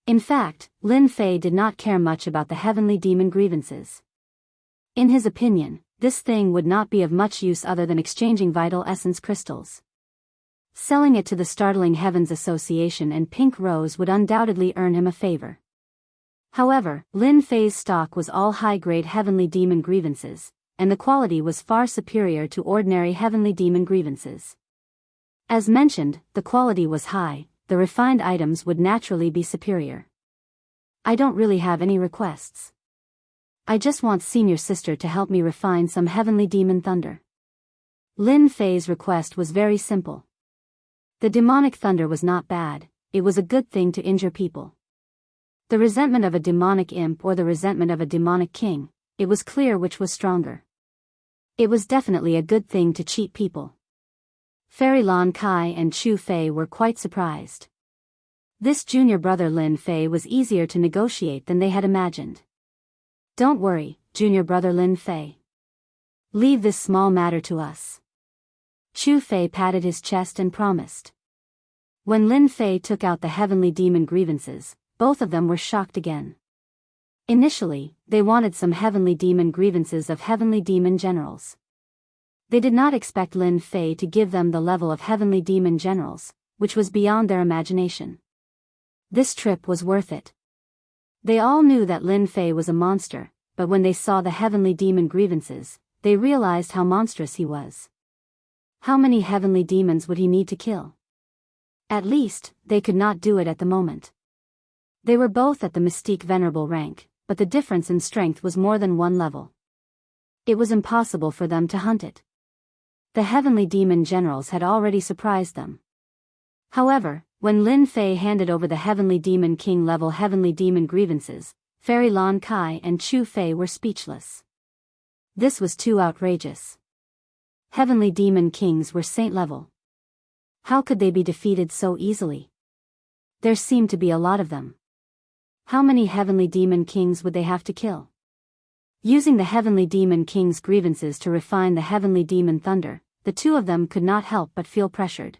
In fact, Lin Fei did not care much about the heavenly demon grievances. In his opinion, this thing would not be of much use other than exchanging vital essence crystals. Selling it to the Startling Heavens Association and Pink Rose would undoubtedly earn him a favor. However, Lin Fei's stock was all high-grade heavenly demon grievances, and the quality was far superior to ordinary heavenly demon grievances. As mentioned, the quality was high, the refined items would naturally be superior. I don't really have any requests. I just want senior sister to help me refine some heavenly demon thunder. Lin Fei's request was very simple. The demonic thunder was not bad, it was a good thing to injure people. The resentment of a demonic imp or the resentment of a demonic king, it was clear which was stronger. It was definitely a good thing to cheat people. Fairy Lon Kai and Chu Fei were quite surprised. This junior brother Lin Fei was easier to negotiate than they had imagined. Don't worry, junior brother Lin Fei. Leave this small matter to us. Chu Fei patted his chest and promised. When Lin Fei took out the heavenly demon grievances, both of them were shocked again. Initially, they wanted some heavenly demon grievances of heavenly demon generals. They did not expect Lin Fei to give them the level of heavenly demon generals, which was beyond their imagination. This trip was worth it. They all knew that Lin Fei was a monster, but when they saw the heavenly demon grievances, they realized how monstrous he was. How many heavenly demons would he need to kill? At least, they could not do it at the moment. They were both at the mystique venerable rank, but the difference in strength was more than one level. It was impossible for them to hunt it. The heavenly demon generals had already surprised them. However, when Lin Fei handed over the heavenly demon king level heavenly demon grievances, Fairy Lon Kai and Chu Fei were speechless. This was too outrageous. Heavenly demon kings were saint level. How could they be defeated so easily? There seemed to be a lot of them. How many heavenly demon kings would they have to kill? Using the heavenly demon king's grievances to refine the heavenly demon thunder, the two of them could not help but feel pressured.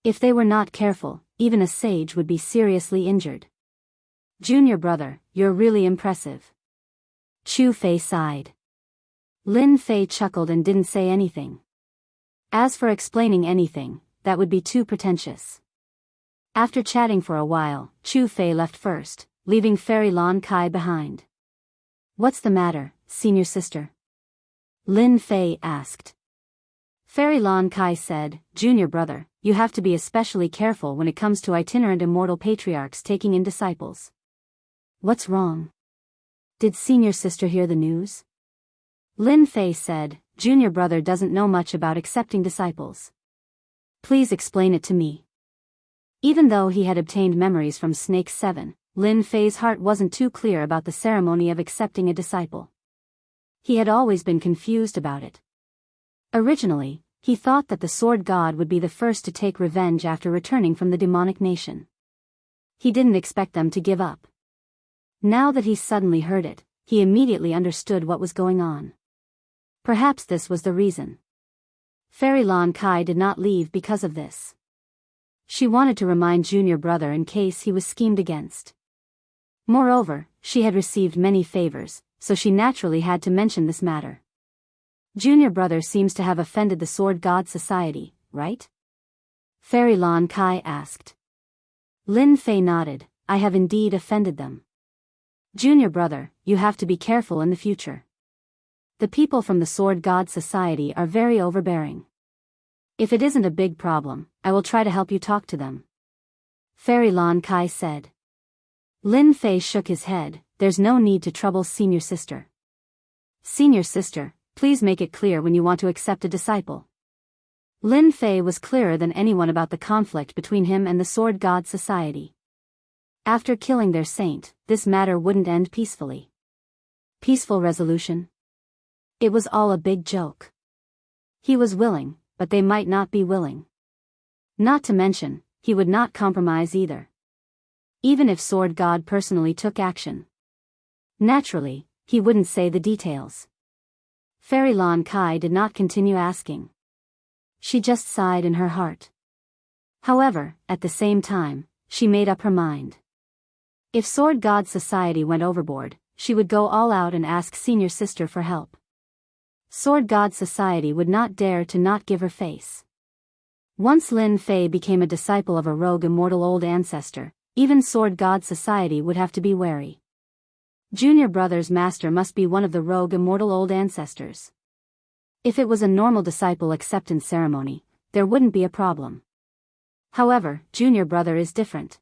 If they were not careful, even a sage would be seriously injured. Junior brother, you're really impressive. Chu Fei sighed. Lin Fei chuckled and didn't say anything. As for explaining anything, that would be too pretentious. After chatting for a while, Chu Fei left first, leaving Fairy Lon Kai behind. What's the matter, senior sister? Lin Fei asked. Fairy Lon Kai said, Junior brother, you have to be especially careful when it comes to itinerant immortal patriarchs taking in disciples. What's wrong? Did senior sister hear the news? Lin Fei said, Junior brother doesn't know much about accepting disciples. Please explain it to me. Even though he had obtained memories from Snake 7, Lin Fei's heart wasn't too clear about the ceremony of accepting a disciple. He had always been confused about it. Originally, he thought that the Sword God would be the first to take revenge after returning from the demonic nation. He didn't expect them to give up. Now that he suddenly heard it, he immediately understood what was going on. Perhaps this was the reason. Fairy Lon Kai did not leave because of this. She wanted to remind junior brother in case he was schemed against. Moreover, she had received many favors, so she naturally had to mention this matter. Junior brother seems to have offended the Sword God Society, right? Fairy Lon Kai asked. Lin Fei nodded, I have indeed offended them. Junior brother, you have to be careful in the future. The people from the Sword God Society are very overbearing. If it isn't a big problem, I will try to help you talk to them. Fairy Lon Kai said. Lin Fei shook his head, there's no need to trouble senior sister. Senior sister, please make it clear when you want to accept a disciple. Lin Fei was clearer than anyone about the conflict between him and the Sword God Society. After killing their saint, this matter wouldn't end peacefully. Peaceful resolution? It was all a big joke. He was willing, but they might not be willing. Not to mention, he would not compromise either. Even if Sword God personally took action. Naturally, he wouldn't say the details. Fairy Lon Kai did not continue asking. She just sighed in her heart. However, at the same time, she made up her mind. If Sword God Society went overboard, she would go all out and ask senior sister for help. Sword God Society would not dare to not give her face. Once Lin Fei became a disciple of a rogue immortal old ancestor, even Sword God Society would have to be wary. Junior brother's master must be one of the rogue immortal old ancestors. If it was a normal disciple acceptance ceremony, there wouldn't be a problem. However, junior brother is different.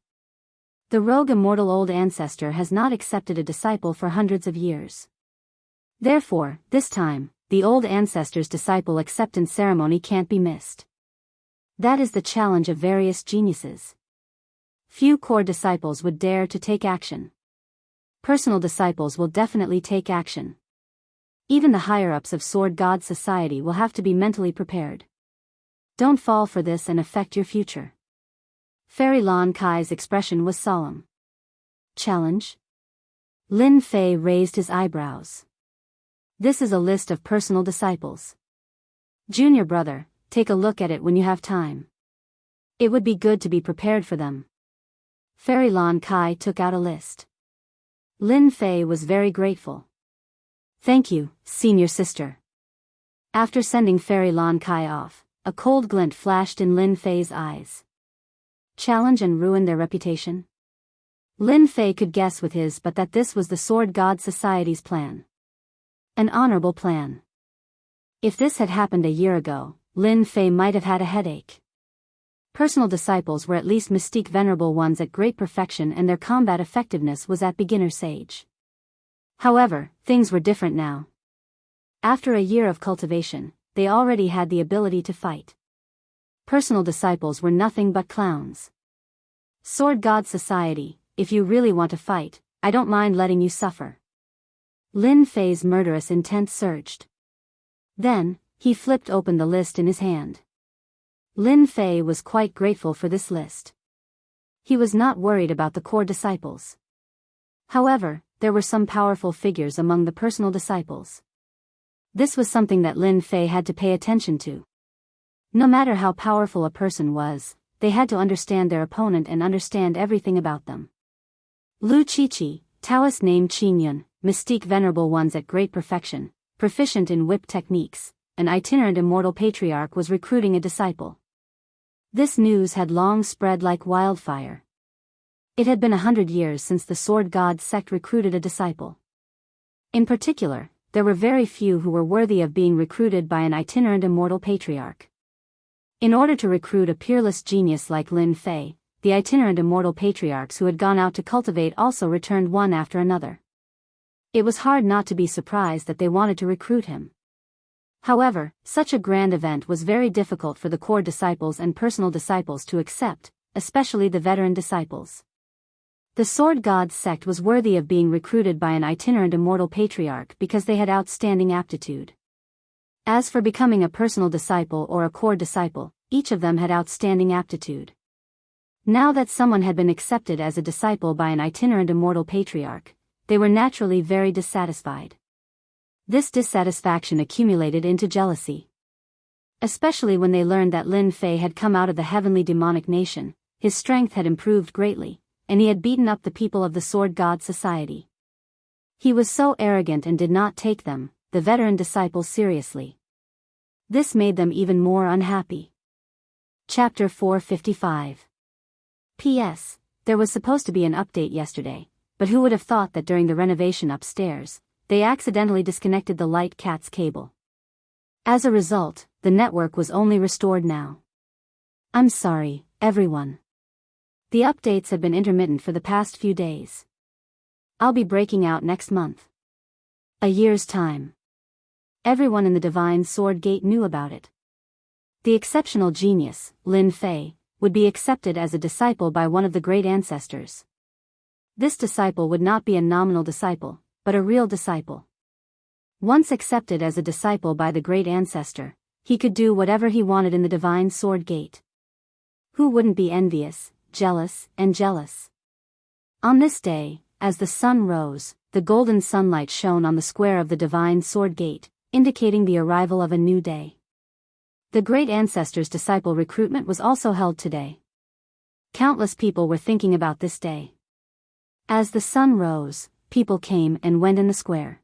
The rogue immortal old ancestor has not accepted a disciple for hundreds of years. Therefore, this time, the old ancestor's disciple acceptance ceremony can't be missed. That is the challenge of various geniuses. Few core disciples would dare to take action. Personal disciples will definitely take action. Even the higher-ups of Sword God Society will have to be mentally prepared. Don't fall for this and affect your future. Fairy Lon Kai's expression was solemn. Challenge? Lin Fei raised his eyebrows. This is a list of personal disciples. Junior brother, take a look at it when you have time. It would be good to be prepared for them. Fairy Lon Kai took out a list. Lin Fei was very grateful. Thank you, senior sister. After sending Fairy Lon Kai off, a cold glint flashed in Lin Fei's eyes. Challenge and ruin their reputation? Lin Fei could guess with his but that this was the Sword God Society's plan. An honorable plan. If this had happened a year ago, Lin Fei might have had a headache. Personal disciples were at least mystique venerable ones at great perfection and their combat effectiveness was at beginner stage. However, things were different now. After a year of cultivation, they already had the ability to fight. Personal disciples were nothing but clowns. Sword God Society, if you really want to fight, I don't mind letting you suffer. Lin Fei's murderous intent surged. Then, he flipped open the list in his hand. Lin Fei was quite grateful for this list. He was not worried about the core disciples. However, there were some powerful figures among the personal disciples. This was something that Lin Fei had to pay attention to. No matter how powerful a person was, they had to understand their opponent and understand everything about them. Lu Qiqi, Taoist named Qin Yun, mystique venerable ones at great perfection, proficient in whip techniques, an itinerant immortal patriarch was recruiting a disciple. This news had long spread like wildfire. It had been 100 years since the Sword God sect recruited a disciple. In particular, there were very few who were worthy of being recruited by an itinerant immortal patriarch. In order to recruit a peerless genius like Lin Fei, the itinerant immortal patriarchs who had gone out to cultivate also returned one after another. It was hard not to be surprised that they wanted to recruit him. However, such a grand event was very difficult for the core disciples and personal disciples to accept, especially the veteran disciples. The Sword God sect was worthy of being recruited by an itinerant immortal patriarch because they had outstanding aptitude. As for becoming a personal disciple or a core disciple, each of them had outstanding aptitude. Now that someone had been accepted as a disciple by an itinerant immortal patriarch, they were naturally very dissatisfied. This dissatisfaction accumulated into jealousy. Especially when they learned that Lin Fei had come out of the heavenly demonic nation, his strength had improved greatly, and he had beaten up the people of the Sword God Society. He was so arrogant and did not take them, the veteran disciples, seriously. This made them even more unhappy. Chapter 455. P.S. There was supposed to be an update yesterday, but who would have thought that during the renovation upstairs, they accidentally disconnected the light cat's cable. As a result, the network was only restored now. I'm sorry, everyone. The updates have been intermittent for the past few days. I'll be breaking out next month. A year's time. Everyone in the Divine Sword Gate knew about it. The exceptional genius, Lin Fei, would be accepted as a disciple by one of the great ancestors. This disciple would not be a nominal disciple, but a real disciple. Once accepted as a disciple by the great ancestor, he could do whatever he wanted in the Divine Sword Gate. Who wouldn't be envious, jealous? On this day, as the sun rose, the golden sunlight shone on the square of the Divine Sword Gate, indicating the arrival of a new day. The great ancestor's disciple recruitment was also held today. Countless people were thinking about this day. As the sun rose, people came and went in the square.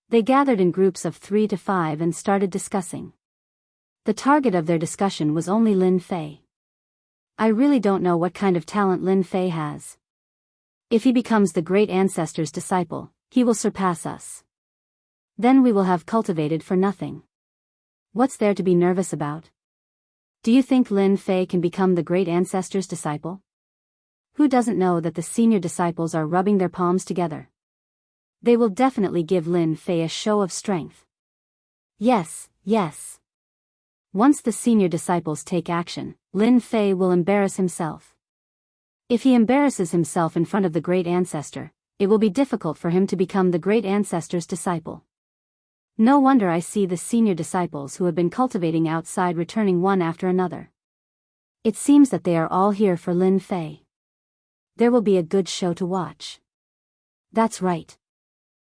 They gathered in groups of 3 to 5 and started discussing. The target of their discussion was only Lin Fei. I really don't know what kind of talent Lin Fei has. If he becomes the great ancestor's disciple, he will surpass us. Then we will have cultivated for nothing. What's there to be nervous about? Do you think Lin Fei can become the great ancestor's disciple? Who doesn't know that the senior disciples are rubbing their palms together? They will definitely give Lin Fei a show of strength. Yes. Once the senior disciples take action, Lin Fei will embarrass himself. If he embarrasses himself in front of the great ancestor, it will be difficult for him to become the great ancestor's disciple. No wonder I see the senior disciples who have been cultivating outside returning one after another. It seems that they are all here for Lin Fei. There will be a good show to watch. That's right.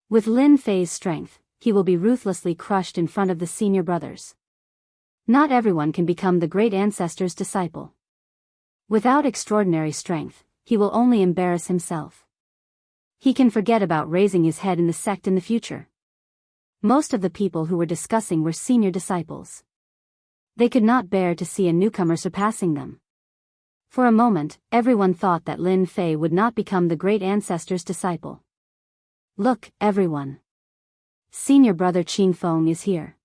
With Lin Fei's strength, he will be ruthlessly crushed in front of the senior brothers. Not everyone can become the great ancestor's disciple. Without extraordinary strength, he will only embarrass himself. He can forget about raising his head in the sect in the future. Most of the people who were discussing were senior disciples. They could not bear to see a newcomer surpassing them. For a moment, everyone thought that Lin Fei would not become the great ancestor's disciple. Look, everyone. Senior brother Qing Feng is here.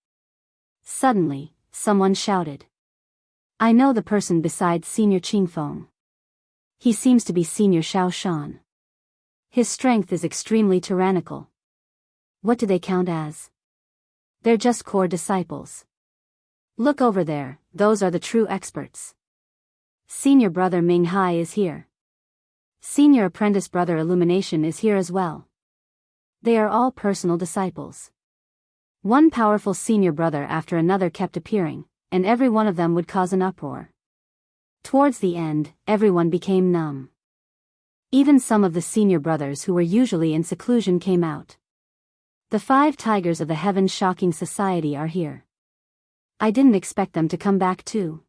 Suddenly, someone shouted. I know the person beside senior Qing Feng. He seems to be senior Xiao Shan. His strength is extremely tyrannical. What do they count as? They're just core disciples. Look over there, those are the true experts. Senior brother Ming Hai is here. Senior apprentice brother Illumination is here as well. They are all personal disciples. One powerful senior brother after another kept appearing, and every one of them would cause an uproar. Towards the end, everyone became numb. Even some of the senior brothers who were usually in seclusion came out. The 5 tigers of the Heaven Shocking Society are here. I didn't expect them to come back too.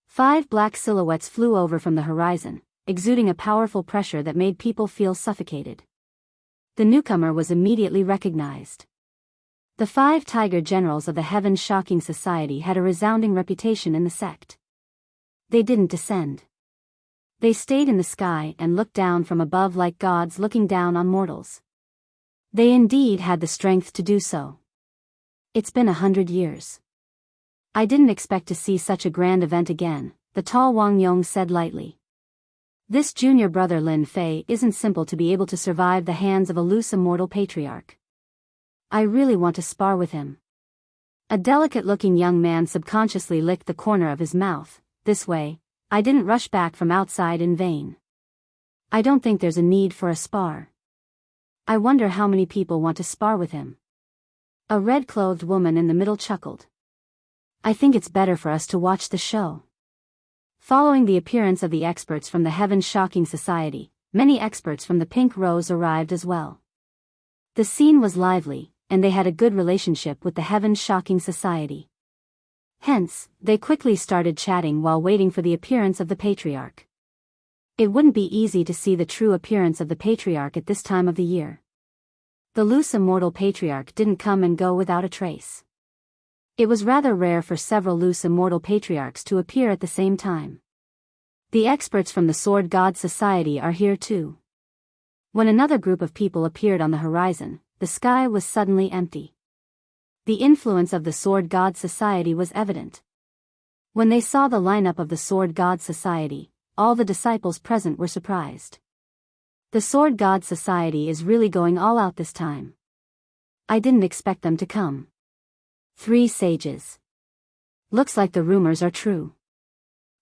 5 black silhouettes flew over from the horizon, exuding a powerful pressure that made people feel suffocated. The newcomer was immediately recognized. The 5 tiger generals of the Heaven Shocking Society had a resounding reputation in the sect. They didn't descend. They stayed in the sky and looked down from above like gods looking down on mortals. They indeed had the strength to do so. It's been 100 years. I didn't expect to see such a grand event again, the tall Wang Yong said lightly. This junior brother Lin Fei isn't simple to be able to survive the hands of a loose immortal patriarch. I really want to spar with him. A delicate-looking young man subconsciously licked the corner of his mouth. This way, I didn't rush back from outside in vain. I don't think there's a need for a spar. I wonder how many people want to spar with him. A red-clothed woman in the middle chuckled. I think it's better for us to watch the show. Following the appearance of the experts from the Heaven Shocking Society, many experts from the Pink Rose arrived as well. The scene was lively, and they had a good relationship with the Heaven Shocking Society. Hence, they quickly started chatting while waiting for the appearance of the patriarch. It wouldn't be easy to see the true appearance of the patriarch at this time of the year. The loose immortal patriarch didn't come and go without a trace. It was rather rare for several loose immortal patriarchs to appear at the same time. The experts from the Sword God Society are here too. When another group of people appeared on the horizon, the sky was suddenly empty. The influence of the Sword God Society was evident. When they saw the lineup of the Sword God Society, all the disciples present were surprised. The Sword God Society is really going all out this time. I didn't expect them to come. 3 sages. Looks like the rumors are true.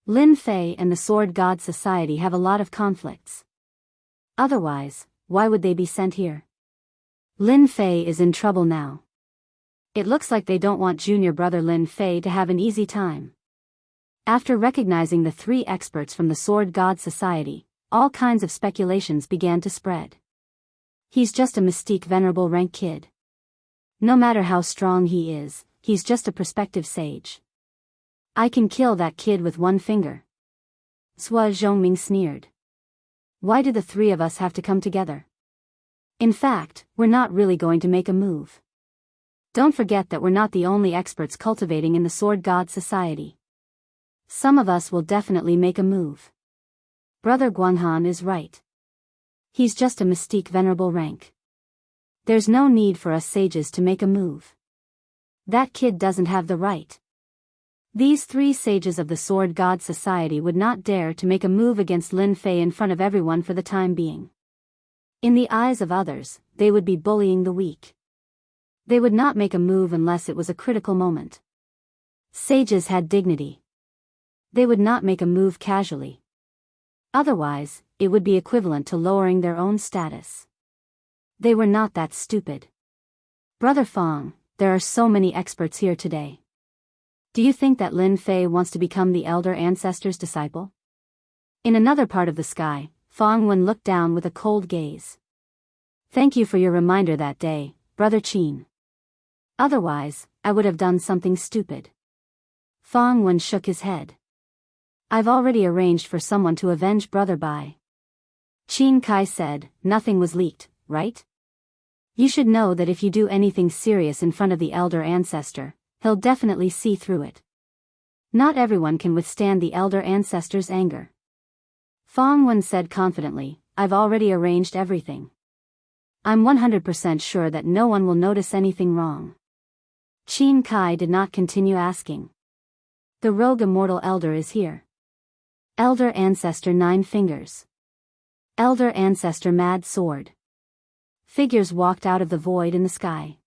Lin Fei and the Sword God Society have a lot of conflicts. Otherwise, why would they be sent here? Lin Fei is in trouble now. It looks like they don't want junior brother Lin Fei to have an easy time. After recognizing the 3 experts from the Sword God Society, all kinds of speculations began to spread. He's just a mystique venerable rank kid. No matter how strong he is, he's just a prospective sage. I can kill that kid with one finger. Sua Zhongming sneered. Why do the 3 of us have to come together? In fact, we're not really going to make a move. Don't forget that we're not the only experts cultivating in the Sword God Society. Some of us will definitely make a move. Brother Guanghan is right. He's just a mystique venerable rank. There's no need for us sages to make a move. That kid doesn't have the right. These 3 sages of the Sword God Society would not dare to make a move against Lin Fei in front of everyone for the time being. In the eyes of others, they would be bullying the weak. They would not make a move unless it was a critical moment. Sages had dignity. They would not make a move casually. Otherwise, it would be equivalent to lowering their own status. They were not that stupid. Brother Fong, there are so many experts here today. Do you think that Lin Fei wants to become the elder ancestor's disciple? In another part of the sky, Fong Wen looked down with a cold gaze. Thank you for your reminder that day, Brother Qin. Otherwise, I would have done something stupid. Fong Wen shook his head. I've already arranged for someone to avenge Brother Bai. Qin Kai said, nothing was leaked, right? You should know that if you do anything serious in front of the elder ancestor, he'll definitely see through it. Not everyone can withstand the elder ancestor's anger. Fong Wen said confidently, I've already arranged everything. I'm 100% sure that no one will notice anything wrong. Qin Kai did not continue asking. The rogue immortal elder is here. Elder Ancestor 9 Fingers. Elder Ancestor Mad Sword. Figures walked out of the void in the sky.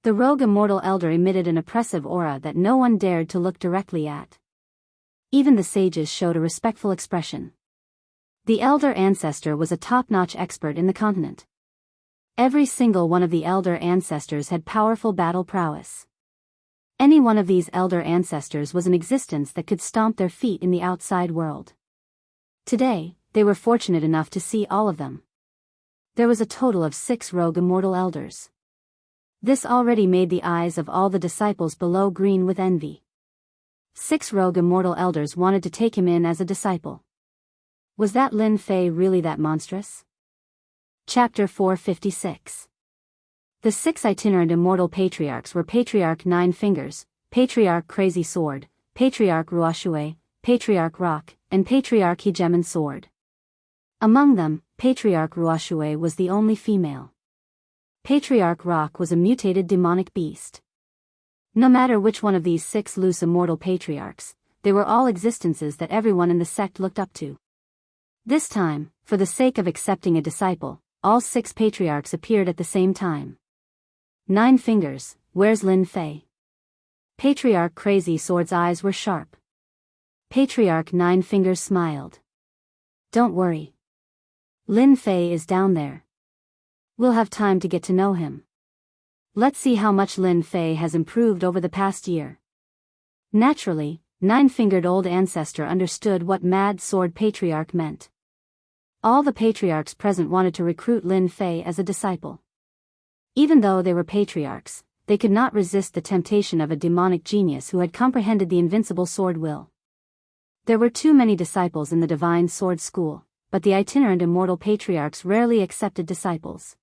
The rogue immortal elder emitted an oppressive aura that no one dared to look directly at. Even the sages showed a respectful expression. The elder ancestor was a top-notch expert in the continent. Every single one of the elder ancestors had powerful battle prowess. Any one of these elder ancestors was an existence that could stomp their feet in the outside world. Today, they were fortunate enough to see all of them. There was a total of 6 rogue immortal elders. This already made the eyes of all the disciples below green with envy. 6 rogue immortal elders wanted to take him in as a disciple. Was that Lin Fei really that monstrous? Chapter 456. The 6 itinerant immortal patriarchs were Patriarch 9 Fingers, Patriarch Crazy Sword, Patriarch Ruoshui, Patriarch Rock, and Patriarch Hegemon Sword. Among them, Patriarch Ruoshui was the only female. Patriarch Rock was a mutated demonic beast. No matter which one of these 6 loose immortal patriarchs, they were all existences that everyone in the sect looked up to. This time, for the sake of accepting a disciple, all 6 patriarchs appeared at the same time. 9 Fingers, where's Lin Fei? Patriarch Crazy Sword's eyes were sharp. Patriarch 9 Fingers smiled. Don't worry. Lin Fei is down there. We'll have time to get to know him. Let's see how much Lin Fei has improved over the past year. Naturally, 9-fingered old ancestor understood what Mad Sword Patriarch meant. All the patriarchs present wanted to recruit Lin Fei as a disciple. Even though they were patriarchs, they could not resist the temptation of a demonic genius who had comprehended the invincible sword will. There were too many disciples in the divine sword school, but the itinerant immortal patriarchs rarely accepted disciples.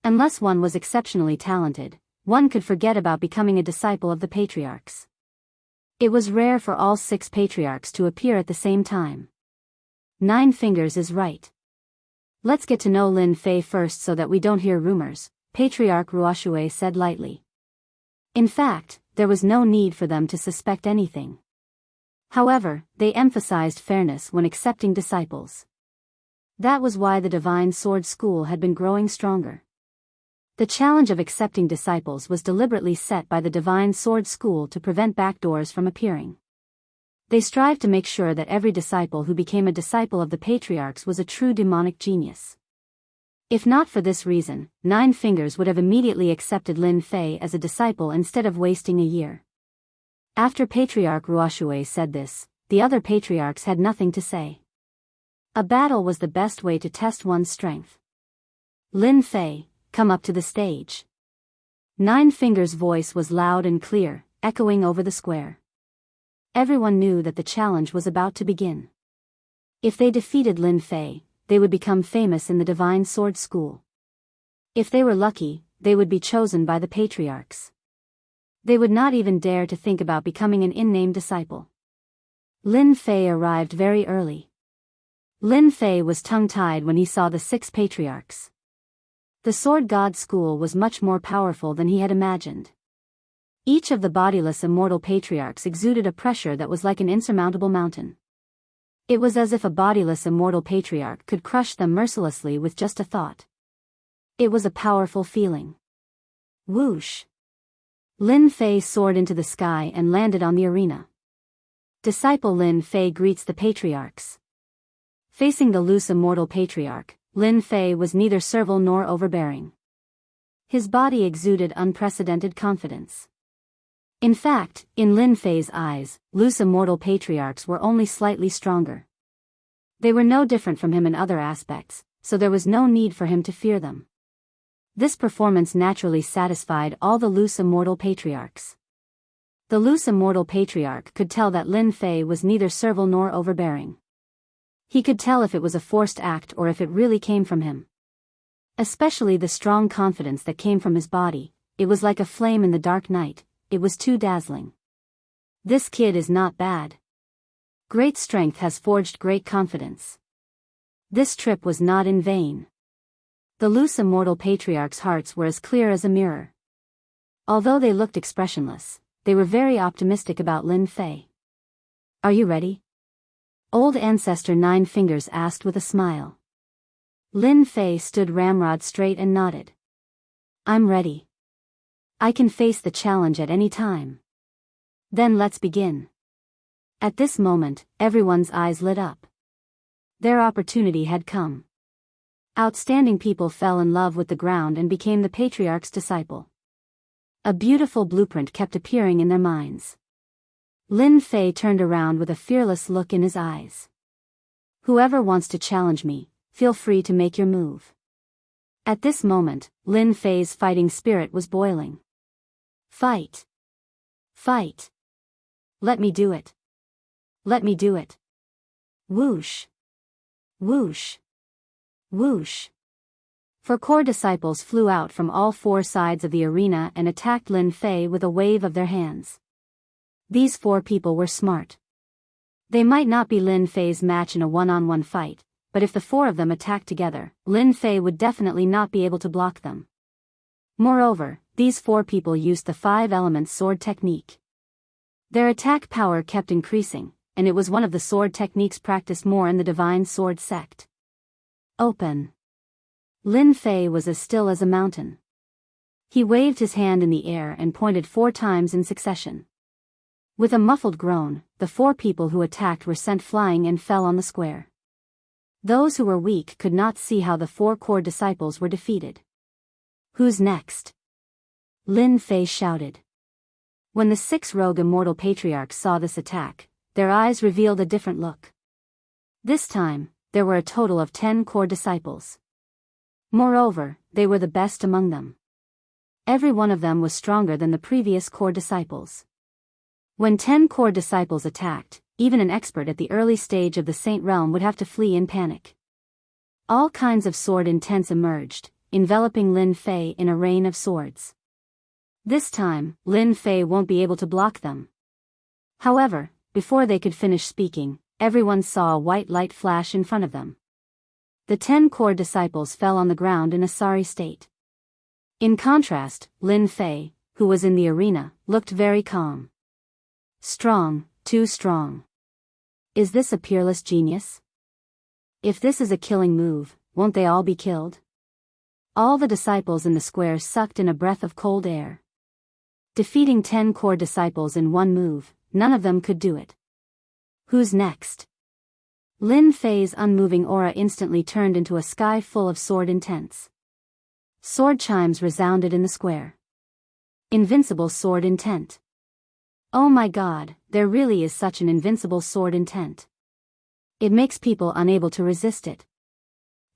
Unless one was exceptionally talented, one could forget about becoming a disciple of the patriarchs. It was rare for all 6 patriarchs to appear at the same time. 9 Fingers is right. Let's get to know Lin Fei first so that we don't hear rumors, Patriarch Ruoshui said lightly. In fact, there was no need for them to suspect anything. However, they emphasized fairness when accepting disciples. That was why the Divine Sword School had been growing stronger. The challenge of accepting disciples was deliberately set by the Divine Sword School to prevent backdoors from appearing. They strived to make sure that every disciple who became a disciple of the patriarchs was a true demonic genius. If not for this reason, 9 Fingers would have immediately accepted Lin Fei as a disciple instead of wasting a year. After Patriarch Ruoshui said this, the other patriarchs had nothing to say. A battle was the best way to test one's strength. Lin Fei, come up to the stage. 9 Fingers' voice was loud and clear, echoing over the square. Everyone knew that the challenge was about to begin. If they defeated Lin Fei, they would become famous in the Divine Sword School. If they were lucky, they would be chosen by the patriarchs. They would not even dare to think about becoming an in-name disciple. Lin Fei arrived very early. Lin Fei was tongue-tied when he saw the 6 patriarchs. The Sword God School was much more powerful than he had imagined. Each of the bodiless immortal patriarchs exuded a pressure that was like an insurmountable mountain. It was as if a bodiless immortal patriarch could crush them mercilessly with just a thought. It was a powerful feeling. Whoosh! Lin Fei soared into the sky and landed on the arena. Disciple Lin Fei greets the patriarchs. Facing the loose immortal patriarch, Lin Fei was neither servile nor overbearing. His body exuded unprecedented confidence. In fact, in Lin Fei's eyes, loose immortal patriarchs were only slightly stronger. They were no different from him in other aspects, so there was no need for him to fear them. This performance naturally satisfied all the loose immortal patriarchs. The loose immortal patriarch could tell that Lin Fei was neither servile nor overbearing. He could tell if it was a forced act or if it really came from him. Especially the strong confidence that came from his body, it was like a flame in the dark night, it was too dazzling. This kid is not bad. Great strength has forged great confidence. This trip was not in vain. The loose immortal patriarchs' hearts were as clear as a mirror. Although they looked expressionless, they were very optimistic about Lin Fei. Are you ready? Old Ancestor Nine Fingers asked with a smile. Lin Fei stood ramrod straight and nodded. I'm ready. I can face the challenge at any time. Then let's begin. At this moment, everyone's eyes lit up. Their opportunity had come. Outstanding people fell in love with the ground and became the patriarch's disciple. A beautiful blueprint kept appearing in their minds. Lin Fei turned around with a fearless look in his eyes. Whoever wants to challenge me, feel free to make your move. At this moment, Lin Fei's fighting spirit was boiling. Fight! Fight! Let me do it! Let me do it! Whoosh! Whoosh! Whoosh! Four core disciples flew out from all four sides of the arena and attacked Lin Fei with a wave of their hands. These four people were smart. They might not be Lin Fei's match in a one-on-one fight, but if the four of them attacked together, Lin Fei would definitely not be able to block them. Moreover, these four people used the 5-element sword technique. Their attack power kept increasing, and it was one of the sword techniques practiced more in the Divine Sword sect. Open. Lin Fei was as still as a mountain. He waved his hand in the air and pointed 4 times in succession. With a muffled groan, the 4 people who attacked were sent flying and fell on the square. Those who were weak could not see how the 4 core disciples were defeated. Who's next? Lin Fei shouted. When the 6 rogue immortal patriarchs saw this attack, their eyes revealed a different look. This time, there were a total of 10 core disciples. Moreover, they were the best among them. Every one of them was stronger than the previous core disciples. When 10 core disciples attacked, even an expert at the early stage of the Saint Realm would have to flee in panic. All kinds of sword intents emerged, enveloping Lin Fei in a rain of swords. This time, Lin Fei won't be able to block them. However, before they could finish speaking, everyone saw a white light flash in front of them. The 10 core disciples fell on the ground in a sorry state. In contrast, Lin Fei, who was in the arena, looked very calm. Strong, too strong. Is this a peerless genius? If this is a killing move, won't they all be killed? All the disciples in the square sucked in a breath of cold air. Defeating 10 core disciples in one move, none of them could do it. Who's next? Lin Fei's unmoving aura instantly turned into a sky full of sword intents. Sword chimes resounded in the square. Invincible sword intent. Oh my god, there really is such an invincible sword intent. It makes people unable to resist it.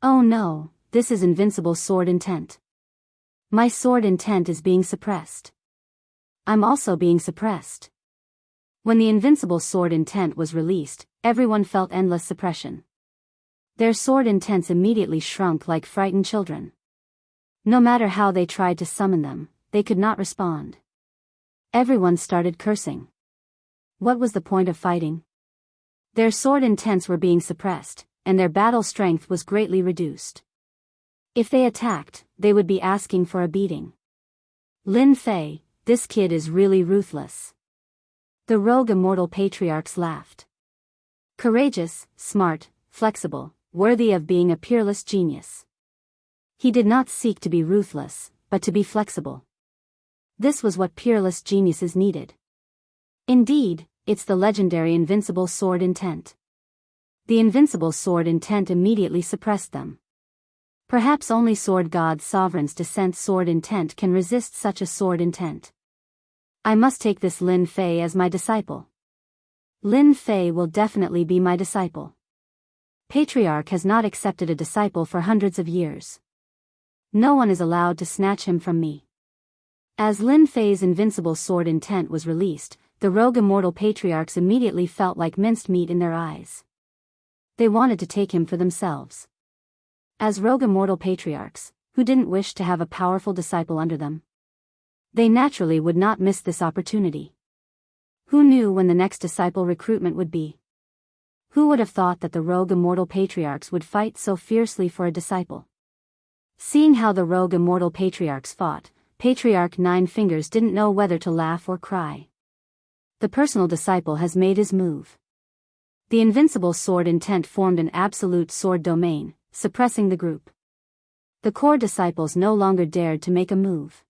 Oh no, this is invincible sword intent. My sword intent is being suppressed. I'm also being suppressed. When the invincible sword intent was released, everyone felt endless suppression. Their sword intents immediately shrunk like frightened children. No matter how they tried to summon them, they could not respond. Everyone started cursing. What was the point of fighting? Their sword intents were being suppressed, and their battle strength was greatly reduced. If they attacked, they would be asking for a beating. Lin Fei, this kid is really ruthless. The rogue immortal patriarchs laughed. Courageous, smart, flexible, worthy of being a peerless genius. He did not seek to be ruthless, but to be flexible. This was what peerless geniuses needed. Indeed, it's the legendary invincible sword intent. The invincible sword intent immediately suppressed them. Perhaps only sword god's sovereign's descent sword intent can resist such a sword intent. I must take this Lin Fei as my disciple. Lin Fei will definitely be my disciple. Patriarch has not accepted a disciple for hundreds of years. No one is allowed to snatch him from me. As Lin Fei's invincible sword intent was released, the rogue immortal patriarchs immediately felt like minced meat in their eyes. They wanted to take him for themselves. As rogue immortal patriarchs, who didn't wish to have a powerful disciple under them, they naturally would not miss this opportunity. Who knew when the next disciple recruitment would be? Who would have thought that the rogue immortal patriarchs would fight so fiercely for a disciple? Seeing how the rogue immortal patriarchs fought, Patriarch Nine Fingers didn't know whether to laugh or cry. The personal disciple has made his move. The invincible sword intent formed an absolute sword domain, suppressing the group. The core disciples no longer dared to make a move.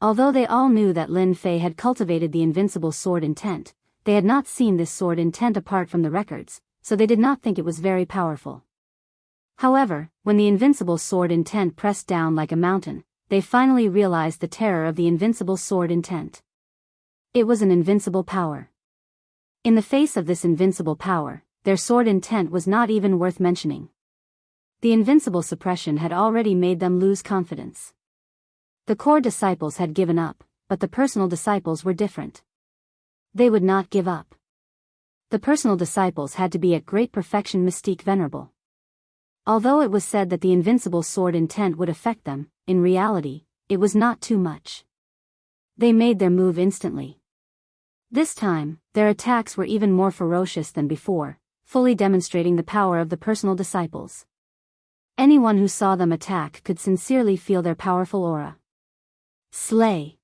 Although they all knew that Lin Fei had cultivated the invincible sword intent, they had not seen this sword intent apart from the records, so they did not think it was very powerful. However, when the invincible sword intent pressed down like a mountain, they finally realized the terror of the invincible sword intent. It was an invincible power. In the face of this invincible power, their sword intent was not even worth mentioning. The invincible suppression had already made them lose confidence. The core disciples had given up, but the personal disciples were different. They would not give up. The personal disciples had to be at great perfection mystique venerable. Although it was said that the invincible sword intent would affect them, in reality, it was not too much. They made their move instantly. This time, their attacks were even more ferocious than before, fully demonstrating the power of the personal disciples. Anyone who saw them attack could sincerely feel their powerful aura. Slay.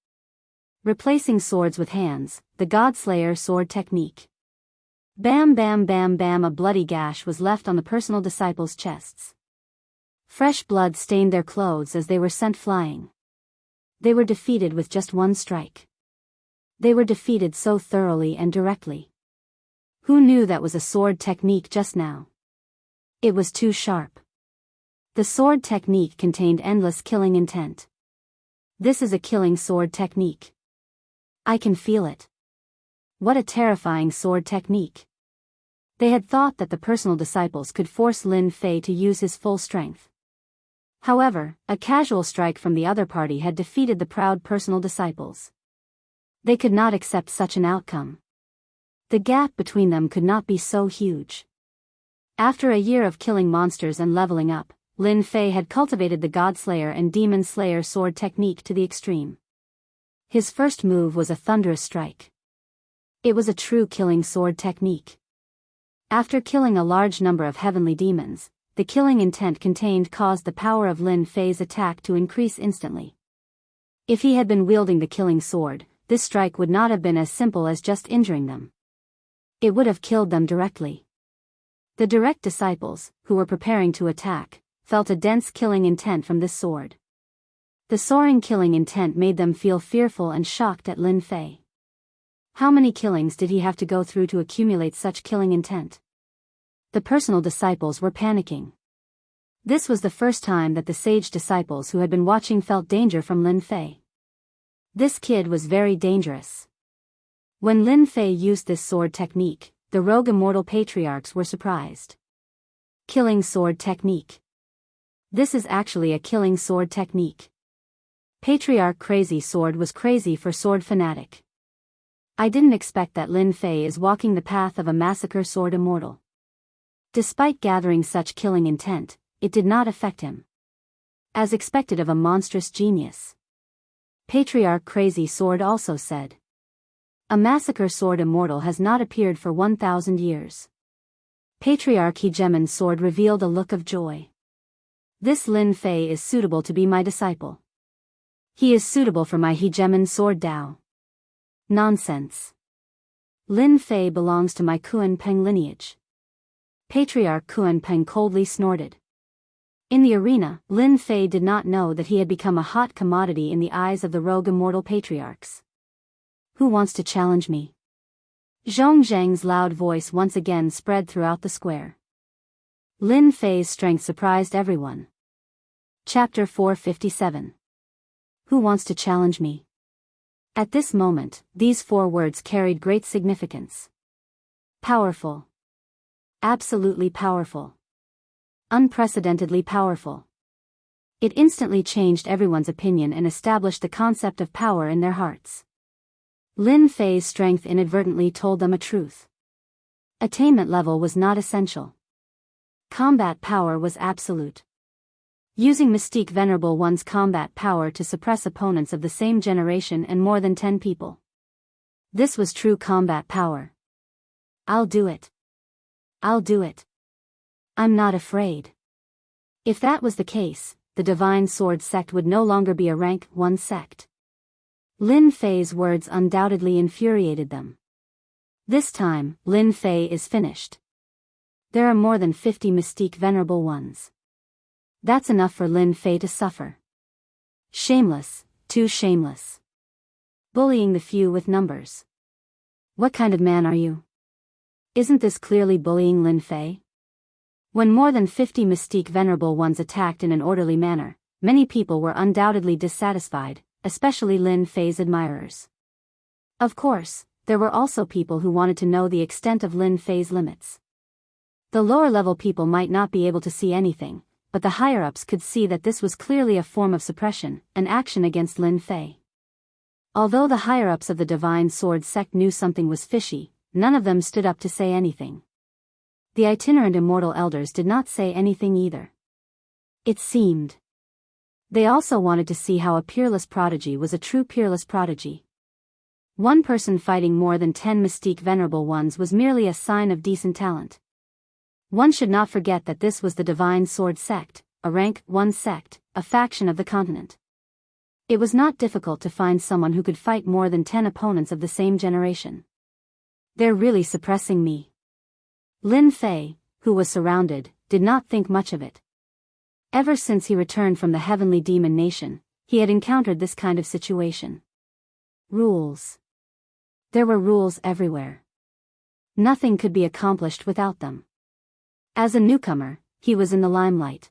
Replacing swords with hands, the God Slayer sword technique. Bam bam bam bam, a bloody gash was left on the personal disciples' chests. Fresh blood stained their clothes as they were sent flying. They were defeated with just one strike. They were defeated so thoroughly and directly. Who knew that was a sword technique just now? It was too sharp. The sword technique contained endless killing intent. This is a killing sword technique. I can feel it. What a terrifying sword technique. They had thought that the personal disciples could force Lin Fei to use his full strength. However, a casual strike from the other party had defeated the proud personal disciples. They could not accept such an outcome. The gap between them could not be so huge. After a year of killing monsters and leveling up, Lin Fei had cultivated the God Slayer and Demon Slayer sword technique to the extreme. His first move was a thunderous strike. It was a true killing sword technique. After killing a large number of heavenly demons, the killing intent contained caused the power of Lin Fei's attack to increase instantly. If he had been wielding the killing sword, this strike would not have been as simple as just injuring them. It would have killed them directly. The direct disciples, who were preparing to attack, felt a dense killing intent from this sword. The soaring killing intent made them feel fearful and shocked at Lin Fei. How many killings did he have to go through to accumulate such killing intent? The personal disciples were panicking. This was the first time that the sage disciples who had been watching felt danger from Lin Fei. This kid was very dangerous. When Lin Fei used this sword technique, the rogue immortal patriarchs were surprised. Killing sword technique. This is actually a killing sword technique. Patriarch Crazy Sword was crazy for sword fanatic. I didn't expect that Lin Fei is walking the path of a massacre sword immortal. Despite gathering such killing intent, it did not affect him. As expected of a monstrous genius. Patriarch Crazy Sword also said. A massacre sword immortal has not appeared for 1,000 years. Patriarch Hegemon's sword revealed a look of joy. This Lin Fei is suitable to be my disciple. He is suitable for my Hegemon sword Dao. Nonsense. Lin Fei belongs to my Kuan Peng lineage. Patriarch Kuan Peng coldly snorted. In the arena, Lin Fei did not know that he had become a hot commodity in the eyes of the rogue immortal patriarchs. Who wants to challenge me? Zhong Zheng's loud voice once again spread throughout the square. Lin Fei's strength surprised everyone. Chapter 457. Who wants to challenge me? At this moment, these 4 words carried great significance. Powerful. Absolutely powerful. Unprecedentedly powerful. It instantly changed everyone's opinion and established the concept of power in their hearts. Lin Fei's strength inadvertently told them a truth. Attainment level was not essential. Combat power was absolute. Using Mystique Venerable One's combat power to suppress opponents of the same generation and more than 10 people. This was true combat power. I'll do it. I'll do it. I'm not afraid. If that was the case, the Divine Sword sect would no longer be a rank 1 sect. Lin Fei's words undoubtedly infuriated them. This time, Lin Fei is finished. There are more than 50 Mystique Venerable Ones. That's enough for Lin Fei to suffer. Shameless, too shameless. Bullying the few with numbers. What kind of man are you? Isn't this clearly bullying Lin Fei? When more than 50 Mystique Venerable Ones attacked in an orderly manner, many people were undoubtedly dissatisfied, especially Lin Fei's admirers. Of course, there were also people who wanted to know the extent of Lin Fei's limits. The lower-level people might not be able to see anything, but the higher-ups could see that this was clearly a form of suppression, an action against Lin Fei. Although the higher-ups of the Divine Sword sect knew something was fishy, none of them stood up to say anything. The itinerant immortal elders did not say anything either. It seemed. They also wanted to see how a peerless prodigy was a true peerless prodigy. One person fighting more than 10 Mystique Venerable Ones was merely a sign of decent talent. One should not forget that this was the Divine Sword sect, a rank 1 sect, a faction of the continent. It was not difficult to find someone who could fight more than 10 opponents of the same generation. They're really suppressing me. Lin Fei, who was surrounded, did not think much of it. Ever since he returned from the Heavenly Demon Nation, he had encountered this kind of situation. Rules. There were rules everywhere. Nothing could be accomplished without them. As a newcomer, he was in the limelight.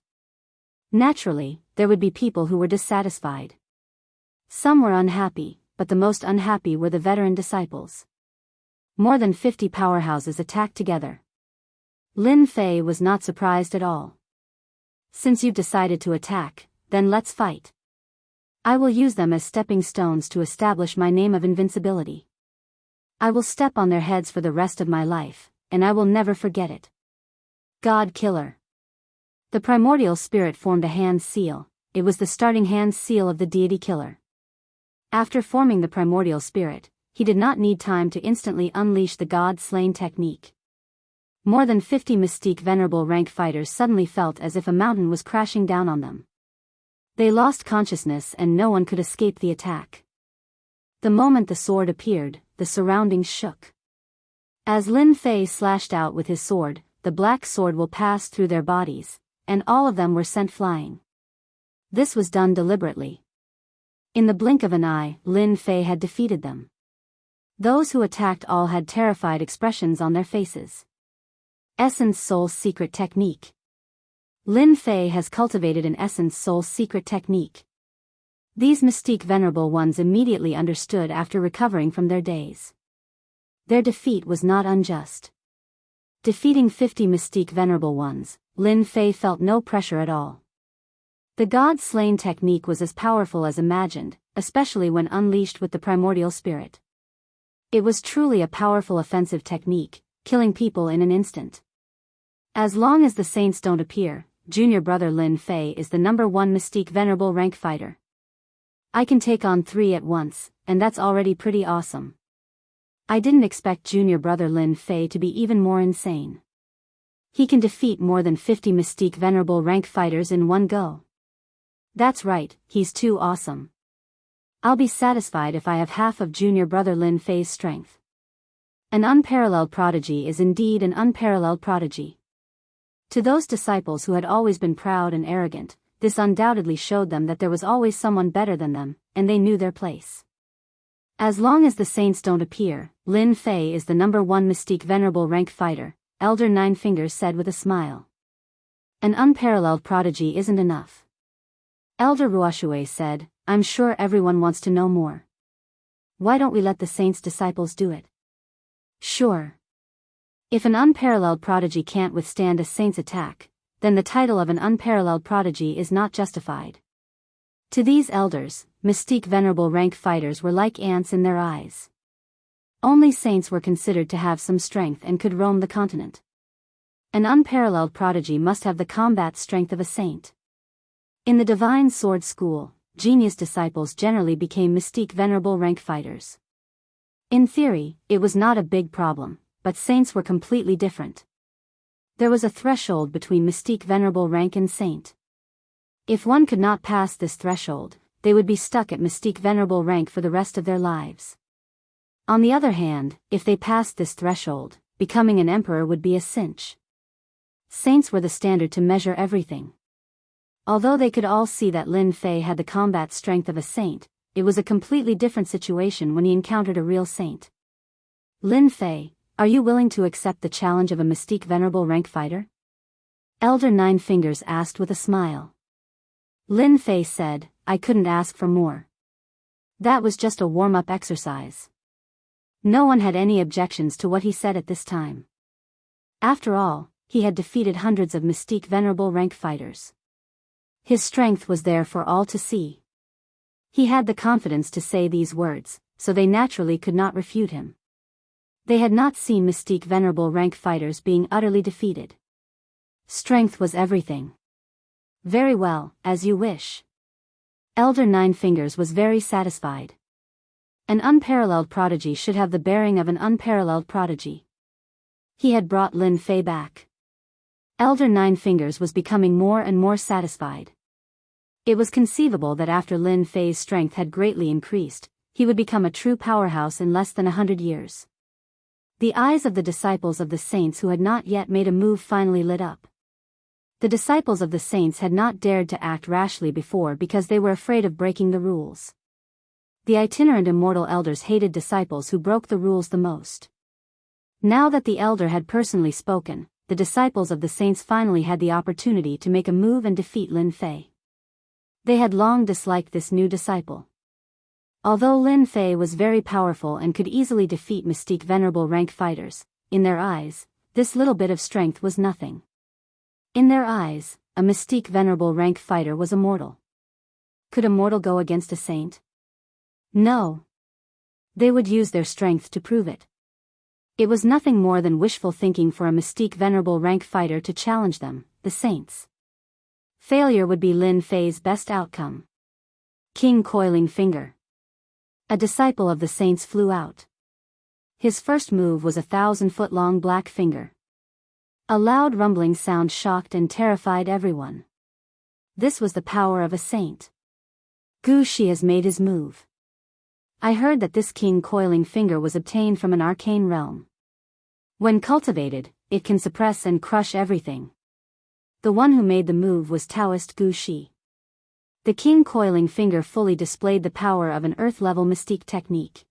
Naturally, there would be people who were dissatisfied. Some were unhappy, but the most unhappy were the veteran disciples. More than 50 powerhouses attacked together. Lin Fei was not surprised at all. Since you've decided to attack, then let's fight. I will use them as stepping stones to establish my name of invincibility. I will step on their heads for the rest of my life, and I will never forget it. God Killer. The primordial spirit formed a hand seal. It was the starting hand seal of the deity killer. After forming the primordial spirit, he did not need time to instantly unleash the God-slain technique. More than 50 Mystique Venerable rank fighters suddenly felt as if a mountain was crashing down on them. They lost consciousness and no one could escape the attack. The moment the sword appeared, the surroundings shook. As Lin Fei slashed out with his sword, the black sword will pass through their bodies, and all of them were sent flying. This was done deliberately. In the blink of an eye, Lin Fei had defeated them. Those who attacked all had terrified expressions on their faces. Essence Soul's secret technique. Lin Fei has cultivated an Essence Soul's secret technique. These Mystique Venerable Ones immediately understood after recovering from their daze. Their defeat was not unjust. Defeating 50 Mystique Venerable Ones, Lin Fei felt no pressure at all. The God-slain technique was as powerful as imagined, especially when unleashed with the primordial spirit. It was truly a powerful offensive technique, killing people in an instant. As long as the saints don't appear, junior brother Lin Fei is the number 1 Mystique Venerable rank fighter. I can take on 3 at once, and that's already pretty awesome. I didn't expect junior brother Lin Fei to be even more insane. He can defeat more than 50 Mystique Venerable rank fighters in one go. That's right, he's too awesome. I'll be satisfied if I have half of junior brother Lin Fei's strength. An unparalleled prodigy is indeed an unparalleled prodigy. To those disciples who had always been proud and arrogant, this undoubtedly showed them that there was always someone better than them, and they knew their place. As long as the saints don't appear, Lin Fei is the #1 mystique venerable rank fighter, Elder Nine Fingers said with a smile. An unparalleled prodigy isn't enough. Elder Ruoshui said, I'm sure everyone wants to know more. Why don't we let the saints' disciples do it? Sure. If an unparalleled prodigy can't withstand a saint's attack, then the title of an unparalleled prodigy is not justified. To these elders, mystique venerable rank fighters were like ants in their eyes. Only saints were considered to have some strength and could roam the continent. An unparalleled prodigy must have the combat strength of a saint. In the Divine Sword School, genius disciples generally became mystique venerable rank fighters. In theory, it was not a big problem, but saints were completely different. There was a threshold between mystique venerable rank and saint. If one could not pass this threshold, they would be stuck at mystique venerable rank for the rest of their lives. On the other hand, if they passed this threshold, becoming an emperor would be a cinch. Saints were the standard to measure everything. Although they could all see that Lin Fei had the combat strength of a saint, it was a completely different situation when he encountered a real saint. Lin Fei, are you willing to accept the challenge of a mystique venerable rank fighter? Elder Nine Fingers asked with a smile. Lin Fei said, I couldn't ask for more. That was just a warm-up exercise. No one had any objections to what he said at this time. After all, he had defeated hundreds of mystique venerable rank fighters. His strength was there for all to see. He had the confidence to say these words, so they naturally could not refute him. They had not seen mystique venerable rank fighters being utterly defeated. Strength was everything. Very well, as you wish. Elder Nine Fingers was very satisfied. An unparalleled prodigy should have the bearing of an unparalleled prodigy. He had brought Lin Fei back. Elder Nine Fingers was becoming more and more satisfied. It was conceivable that after Lin Fei's strength had greatly increased, he would become a true powerhouse in less than 100 years. The eyes of the disciples of the saints who had not yet made a move finally lit up. The disciples of the saints had not dared to act rashly before because they were afraid of breaking the rules. The itinerant immortal elders hated disciples who broke the rules the most. Now that the elder had personally spoken, the disciples of the saints finally had the opportunity to make a move and defeat Lin Fei. They had long disliked this new disciple. Although Lin Fei was very powerful and could easily defeat mystique venerable rank fighters, in their eyes, this little bit of strength was nothing. In their eyes, a mystique venerable rank fighter was a mortal. Could a mortal go against a saint? No. They would use their strength to prove it. It was nothing more than wishful thinking for a mystique venerable rank fighter to challenge them, the saints. Failure would be Lin Fei's best outcome. King Coiling Finger. A disciple of the saints flew out. His first move was a 1,000-foot-long black finger. A loud rumbling sound shocked and terrified everyone. This was the power of a saint. Gu Shi has made his move. I heard that this king coiling finger was obtained from an arcane realm. When cultivated, it can suppress and crush everything. The one who made the move was Taoist Gu Shi. The king coiling finger fully displayed the power of an earth-level mystique technique.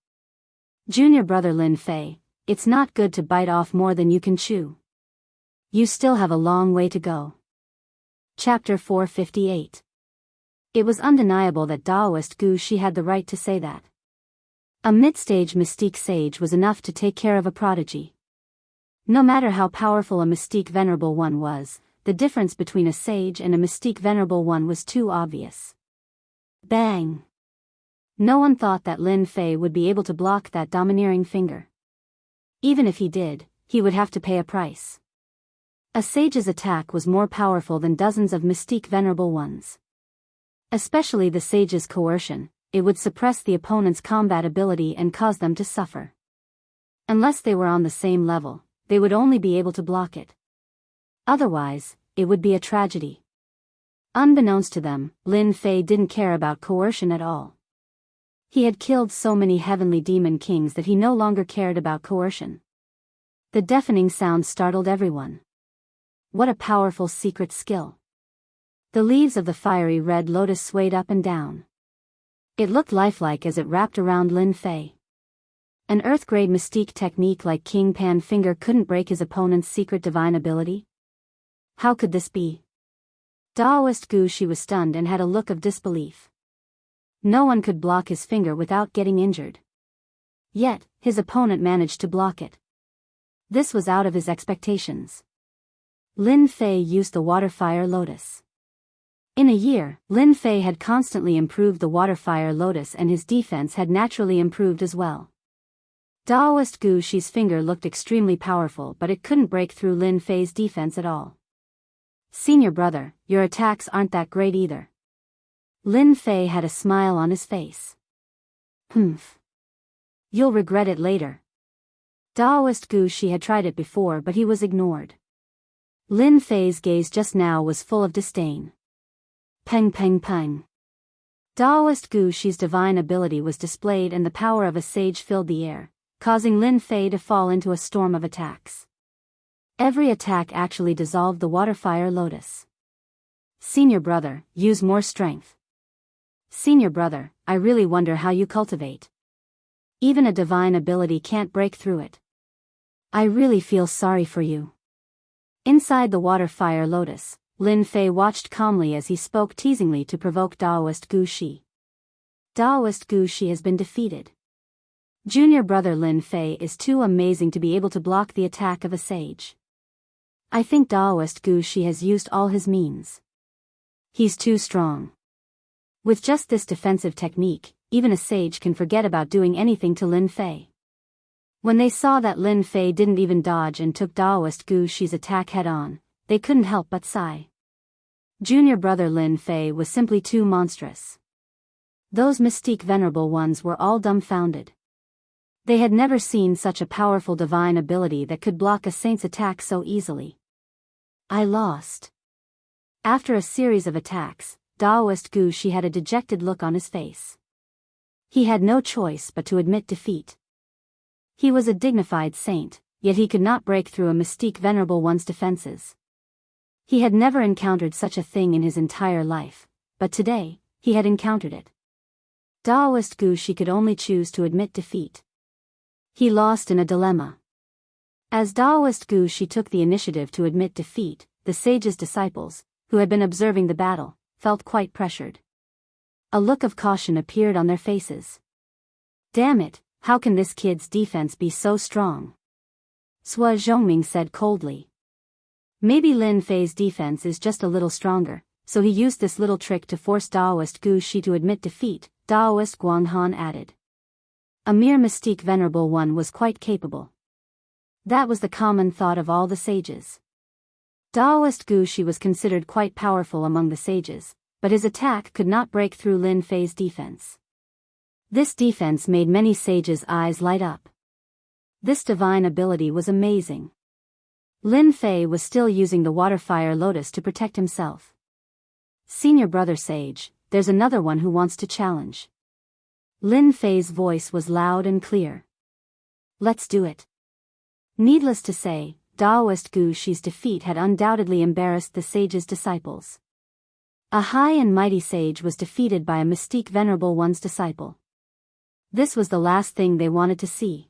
Junior brother Lin Fei, it's not good to bite off more than you can chew. You still have a long way to go. Chapter 458. It was undeniable that Taoist Gu Shi had the right to say that. A mid-stage mystique sage was enough to take care of a prodigy. No matter how powerful a mystique venerable one was, the difference between a sage and a mystique venerable one was too obvious. Bang! No one thought that Lin Fei would be able to block that domineering finger. Even if he did, he would have to pay a price. A sage's attack was more powerful than dozens of mystique venerable ones. Especially the sage's coercion, it would suppress the opponent's combat ability and cause them to suffer. Unless they were on the same level, they would only be able to block it. Otherwise, it would be a tragedy. Unbeknownst to them, Lin Fei didn't care about coercion at all. He had killed so many heavenly demon kings that he no longer cared about coercion. The deafening sound startled everyone. What a powerful secret skill. The leaves of the fiery red lotus swayed up and down. It looked lifelike as it wrapped around Lin Fei. An earth-grade mystique technique like King Pan Finger couldn't break his opponent's secret divine ability? How could this be? Daoist Gu Shi was stunned and had a look of disbelief. No one could block his finger without getting injured. Yet, his opponent managed to block it. This was out of his expectations. Lin Fei used the water fire lotus. In a year, Lin Fei had constantly improved the water fire lotus and his defense had naturally improved as well. Daoist Gu Shi's finger looked extremely powerful, but it couldn't break through Lin Fei's defense at all. Senior brother, your attacks aren't that great either. Lin Fei had a smile on his face. Humph. You'll regret it later. Daoist Gu Shi had tried it before, but he was ignored. Lin Fei's gaze just now was full of disdain. Peng peng peng. Daoist Gu Shi's divine ability was displayed and the power of a sage filled the air, causing Lin Fei to fall into a storm of attacks. Every attack actually dissolved the water fire lotus. Senior brother, use more strength. Senior brother, I really wonder how you cultivate. Even a divine ability can't break through it. I really feel sorry for you. Inside the water fire lotus, Lin Fei watched calmly as he spoke teasingly to provoke Daoist Gu Shi. Daoist Gu Shi has been defeated. Junior brother Lin Fei is too amazing to be able to block the attack of a sage. I think Daoist Gu Shi has used all his means. He's too strong. With just this defensive technique, even a sage can forget about doing anything to Lin Fei. When they saw that Lin Fei didn't even dodge and took Daoist Gu Shi's attack head-on, they couldn't help but sigh. Junior brother Lin Fei was simply too monstrous. Those mystique venerable ones were all dumbfounded. They had never seen such a powerful divine ability that could block a saint's attack so easily. I lost. After a series of attacks, Daoist Gu Shi had a dejected look on his face. He had no choice but to admit defeat. He was a dignified saint, yet he could not break through a mystique venerable one's defenses. He had never encountered such a thing in his entire life, but today, he had encountered it. Daoist Gu Shi could only choose to admit defeat. He lost in a dilemma. As Daoist Gu Shi took the initiative to admit defeat, the sage's disciples, who had been observing the battle, felt quite pressured. A look of caution appeared on their faces. Damn it, how can this kid's defense be so strong? Sua Zhongming said coldly. Maybe Lin Fei's defense is just a little stronger, so he used this little trick to force Daoist Gu Shi to admit defeat, Daoist Guanghan added. A mere mystique venerable one was quite capable. That was the common thought of all the sages. Daoist Gu Shi was considered quite powerful among the sages, but his attack could not break through Lin Fei's defense. This defense made many sages' eyes light up. This divine ability was amazing. Lin Fei was still using the water fire lotus to protect himself. Senior brother sage, there's another one who wants to challenge. Lin Fei's voice was loud and clear. Let's do it. Needless to say, Daoist Gu Shi's defeat had undoubtedly embarrassed the sage's disciples. A high and mighty sage was defeated by a mystique venerable one's disciple. This was the last thing they wanted to see.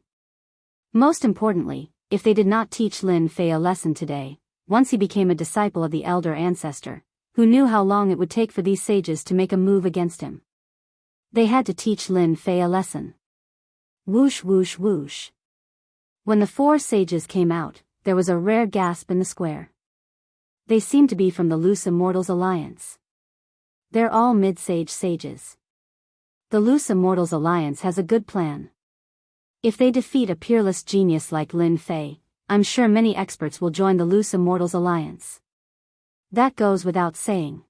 Most importantly, if they did not teach Lin Fei a lesson today, once he became a disciple of the elder ancestor, who knew how long it would take for these sages to make a move against him. They had to teach Lin Fei a lesson. Whoosh whoosh whoosh. When the four sages came out, there was a rare gasp in the square. They seemed to be from the Loose Immortals Alliance. They're all mid-sage sages. The Loose Immortals Alliance has a good plan. If they defeat a peerless genius like Lin Fei, I'm sure many experts will join the Loose Immortals Alliance. That goes without saying.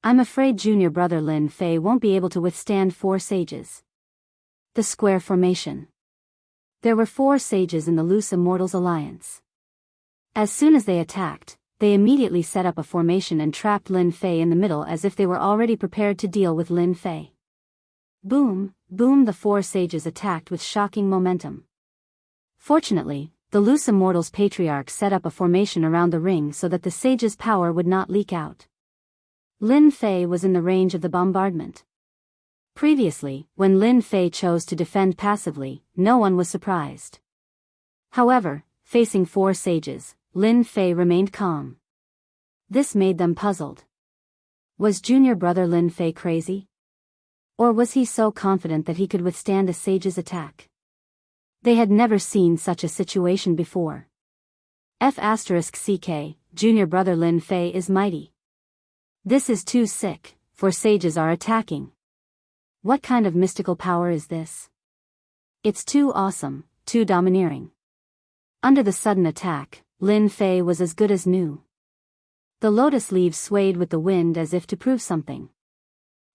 I'm afraid junior brother Lin Fei won't be able to withstand four sages. The square formation. There were four sages in the Loose Immortals Alliance. As soon as they attacked, they immediately set up a formation and trapped Lin Fei in the middle as if they were already prepared to deal with Lin Fei. Boom, boom, the four sages attacked with shocking momentum. Fortunately, the loose immortals patriarch set up a formation around the ring so that the sage's power would not leak out. Lin Fei was in the range of the bombardment. Previously, when Lin Fei chose to defend passively, no one was surprised. However, facing 4 sages, Lin Fei remained calm. This made them puzzled. Was junior brother Lin Fei crazy? Or was he so confident that he could withstand a sage's attack? They had never seen such a situation before. F***ck, junior brother Lin Fei is mighty. This is too sick, for sages are attacking. What kind of mystical power is this? It's too awesome, too domineering. Under the sudden attack, Lin Fei was as good as new. The lotus leaves swayed with the wind as if to prove something.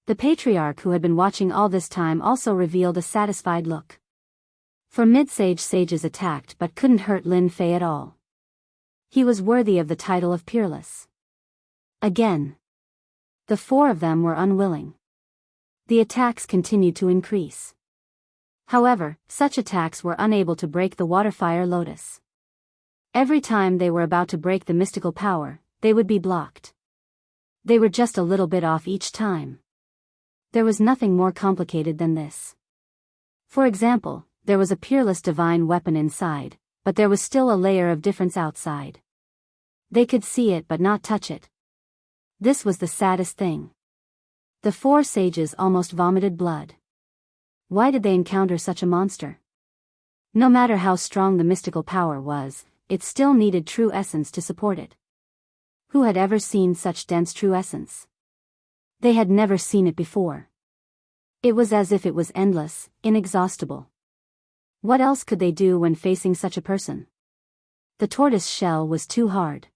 The patriarch who had been watching all this time also revealed a satisfied look. For mid-sage sages attacked but couldn't hurt Lin Fei at all. He was worthy of the title of peerless. Again. The 4 of them were unwilling. The attacks continued to increase. However, such attacks were unable to break the water-fire lotus. Every time they were about to break the mystical power, they would be blocked. They were just a little bit off each time. There was nothing more complicated than this. For example, there was a peerless divine weapon inside, but there was still a layer of difference outside. They could see it but not touch it. This was the saddest thing. The 4 sages almost vomited blood. Why did they encounter such a monster? No matter how strong the mystical power was, it still needed true essence to support it. Who had ever seen such dense true essence? They had never seen it before. It was as if it was endless, inexhaustible. What else could they do when facing such a person? The tortoise shell was too hard.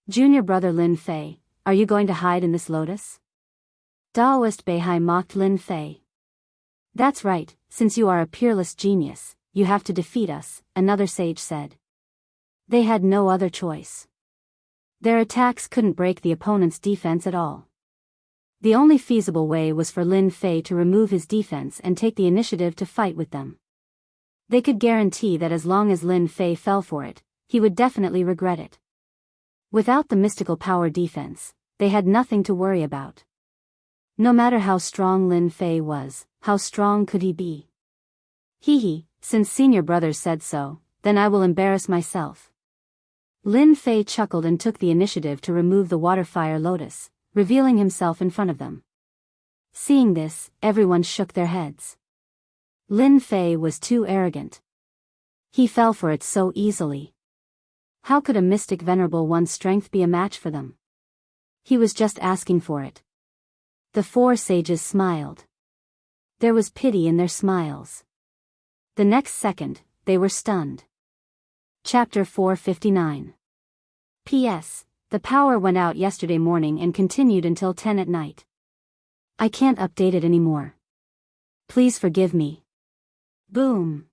Junior brother Lin Fei, are you going to hide in this lotus? Daoist Beihai mocked Lin Fei. That's right, since you are a peerless genius, you have to defeat us, another sage said. They had no other choice. Their attacks couldn't break the opponent's defense at all. The only feasible way was for Lin Fei to remove his defense and take the initiative to fight with them. They could guarantee that as long as Lin Fei fell for it, he would definitely regret it. Without the mystical power defense, they had nothing to worry about. No matter how strong Lin Fei was, how strong could he be? Hee, since senior brothers said so, then I will embarrass myself. Lin Fei chuckled and took the initiative to remove the water-fire lotus, revealing himself in front of them. Seeing this, everyone shook their heads. Lin Fei was too arrogant. He fell for it so easily. How could a mystic venerable one's strength be a match for them? He was just asking for it. The 4 sages smiled. There was pity in their smiles. The next second, they were stunned. Chapter 459. P.S. The power went out yesterday morning and continued until 10 at night. I can't update it anymore. Please forgive me. Boom.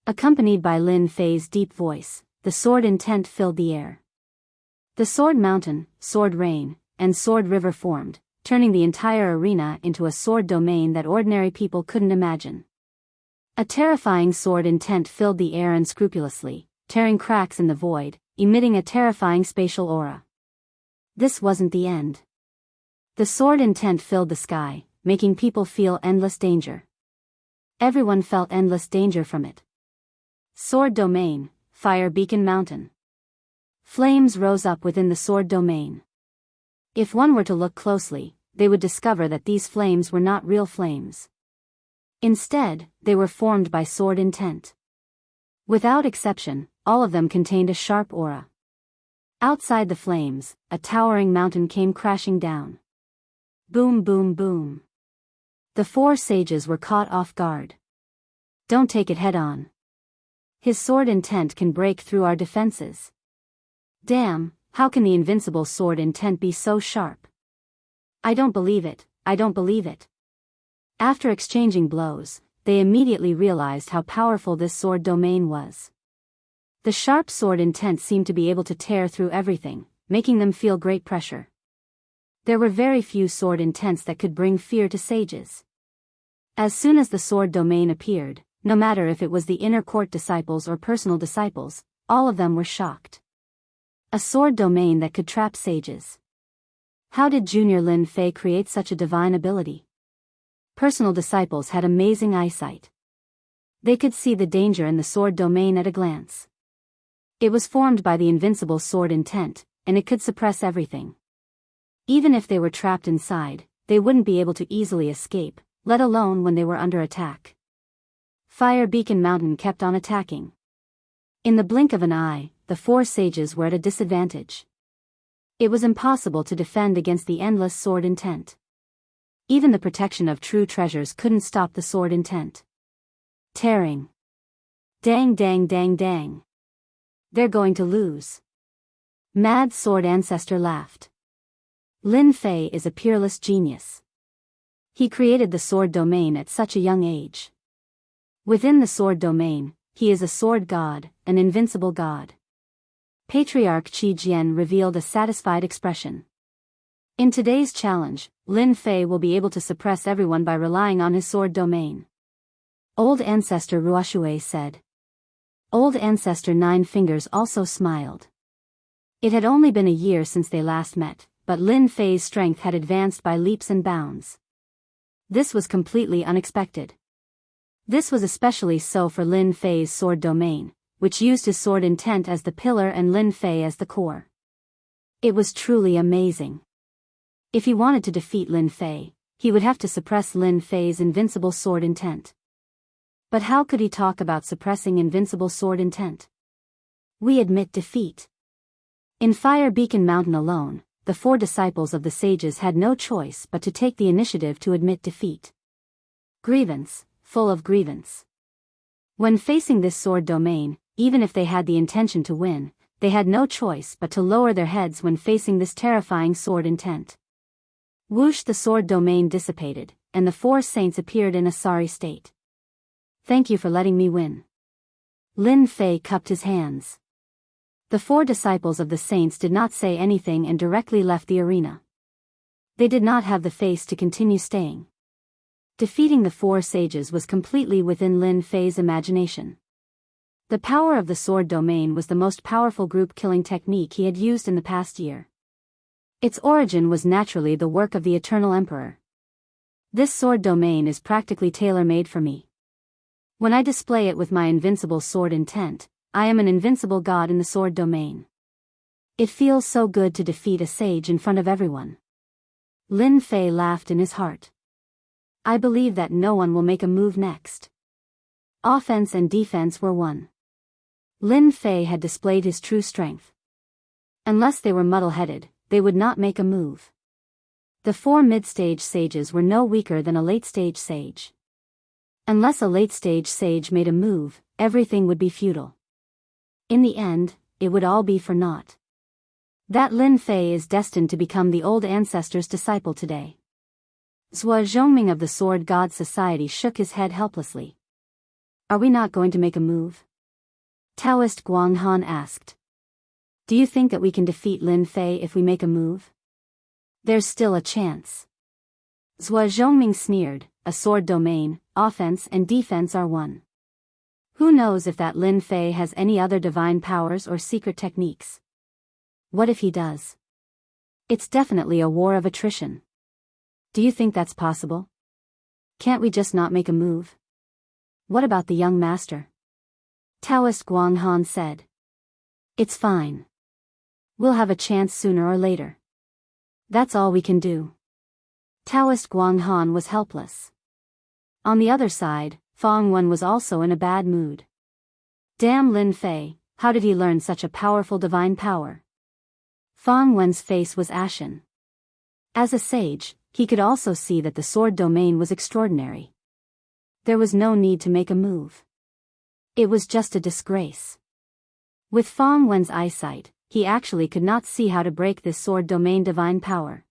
Accompanied by Lin Fei's deep voice, the sword intent filled the air. The sword mountain, sword rain, and sword river formed, turning the entire arena into a sword domain that ordinary people couldn't imagine. A terrifying sword intent filled the air unscrupulously, tearing cracks in the void, emitting a terrifying spatial aura. This wasn't the end. The sword intent filled the sky, making people feel endless danger. Everyone felt endless danger from it. Sword domain, fire beacon mountain. Flames rose up within the sword domain. If one were to look closely, they would discover that these flames were not real flames. Instead, they were formed by sword intent. Without exception, all of them contained a sharp aura. Outside the flames, a towering mountain came crashing down. Boom, boom, boom. The 4 sages were caught off guard. Don't take it head-on. His sword intent can break through our defenses. Damn, how can the invincible sword intent be so sharp? I don't believe it, I don't believe it. After exchanging blows, they immediately realized how powerful this sword domain was. The sharp sword intent seemed to be able to tear through everything, making them feel great pressure. There were very few sword intents that could bring fear to sages. As soon as the sword domain appeared, No matter if it was the inner court disciples or personal disciples, all of them were shocked. A sword domain that could trap sages. How did Junior Lin Fei create such a divine ability? Personal disciples had amazing eyesight. They could see the danger in the sword domain at a glance. It was formed by the invincible sword intent, and it could suppress everything. Even if they were trapped inside, they wouldn't be able to easily escape, let alone when they were under attack. Fire Beacon Mountain kept on attacking. In the blink of an eye, the four sages were at a disadvantage. It was impossible to defend against the endless sword intent. Even the protection of true treasures couldn't stop the sword intent. Tearing. Dang dang dang dang. They're going to lose. Mad Sword Ancestor laughed. Lin Fei is a peerless genius. He created the sword domain at such a young age. Within the sword domain, he is a sword god, an invincible god. Patriarch Qi Jian revealed a satisfied expression. In today's challenge, Lin Fei will be able to suppress everyone by relying on his sword domain. Old Ancestor Ruoshui said. Old Ancestor Nine Fingers also smiled. It had only been a year since they last met, but Lin Fei's strength had advanced by leaps and bounds. This was completely unexpected. This was especially so for Lin Fei's sword domain, which used his sword intent as the pillar and Lin Fei as the core. It was truly amazing. If he wanted to defeat Lin Fei, he would have to suppress Lin Fei's invincible sword intent. But how could he talk about suppressing invincible sword intent? We admit defeat. In Fire Beacon Mountain alone, the four disciples of the sages had no choice but to take the initiative to admit defeat. Grievance, full of grievance. When facing this sword domain, even if they had the intention to win, they had no choice but to lower their heads when facing this terrifying sword intent. Whoosh, the sword domain dissipated, and the four saints appeared in a sorry state. Thank you for letting me win. Lin Fei cupped his hands. The four disciples of the saints did not say anything and directly left the arena. They did not have the face to continue staying. Defeating the four sages was completely within Lin Fei's imagination. The power of the sword domain was the most powerful group-killing technique he had used in the past year. Its origin was naturally the work of the Eternal Emperor. This sword domain is practically tailor-made for me. When I display it with my invincible sword intent, I am an invincible god in the sword domain. It feels so good to defeat a sage in front of everyone. Lin Fei laughed in his heart. I believe that no one will make a move next. Offense and defense were one. Lin Fei had displayed his true strength. Unless they were muddle-headed, they would not make a move. The four mid-stage sages were no weaker than a late-stage sage. Unless a late-stage sage made a move, everything would be futile. In the end, it would all be for naught. That Lin Fei is destined to become the old ancestor's disciple today. Zhua Zhongming of the Sword God Society shook his head helplessly. Are we not going to make a move? Taoist Guang Han asked. Do you think that we can defeat Lin Fei if we make a move? There's still a chance. Zhua Zhongming sneered, a sword domain, offense and defense are one. Who knows if that Lin Fei has any other divine powers or secret techniques? What if he does? It's definitely a war of attrition. Do you think that's possible? Can't we just not make a move? What about the young master? Taoist Guang Han said. It's fine. We'll have a chance sooner or later. That's all we can do. Taoist Guang Han was helpless. On the other side, Fong Wen was also in a bad mood. Damn Lin Fei, how did he learn such a powerful divine power? Fong Wen's face was ashen. As a sage, he could also see that the sword domain was extraordinary. There was no need to make a move. It was just a disgrace. With Fong Wen's eyesight, he actually could not see how to break this sword domain divine power.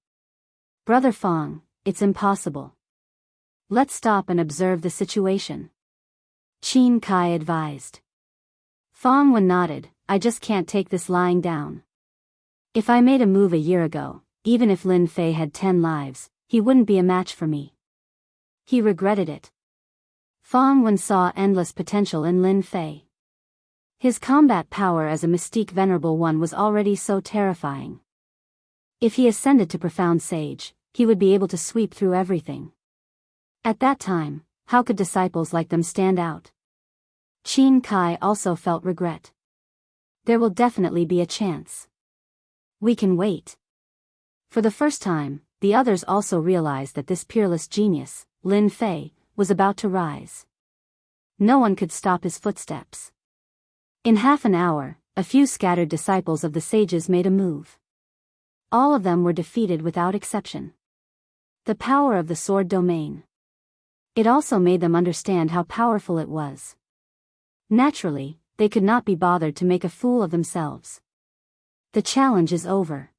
Brother Fong, it's impossible. Let's stop and observe the situation. Qin Kai advised. Fong Wen nodded, I just can't take this lying down. If I made a move a year ago, even if Lin Fei had 10 lives, he wouldn't be a match for me. He regretted it. Fang Wen saw endless potential in Lin Fei. His combat power as a mystique venerable one was already so terrifying. If he ascended to profound sage, he would be able to sweep through everything. At that time, how could disciples like them stand out? Qin Kai also felt regret. There will definitely be a chance. We can wait. For the first time, the others also realized that this peerless genius, Lin Fei, was about to rise. No one could stop his footsteps. In half an hour, a few scattered disciples of the sages made a move. All of them were defeated without exception. The power of the sword domain. It also made them understand how powerful it was. Naturally, they could not be bothered to make a fool of themselves. The challenge is over.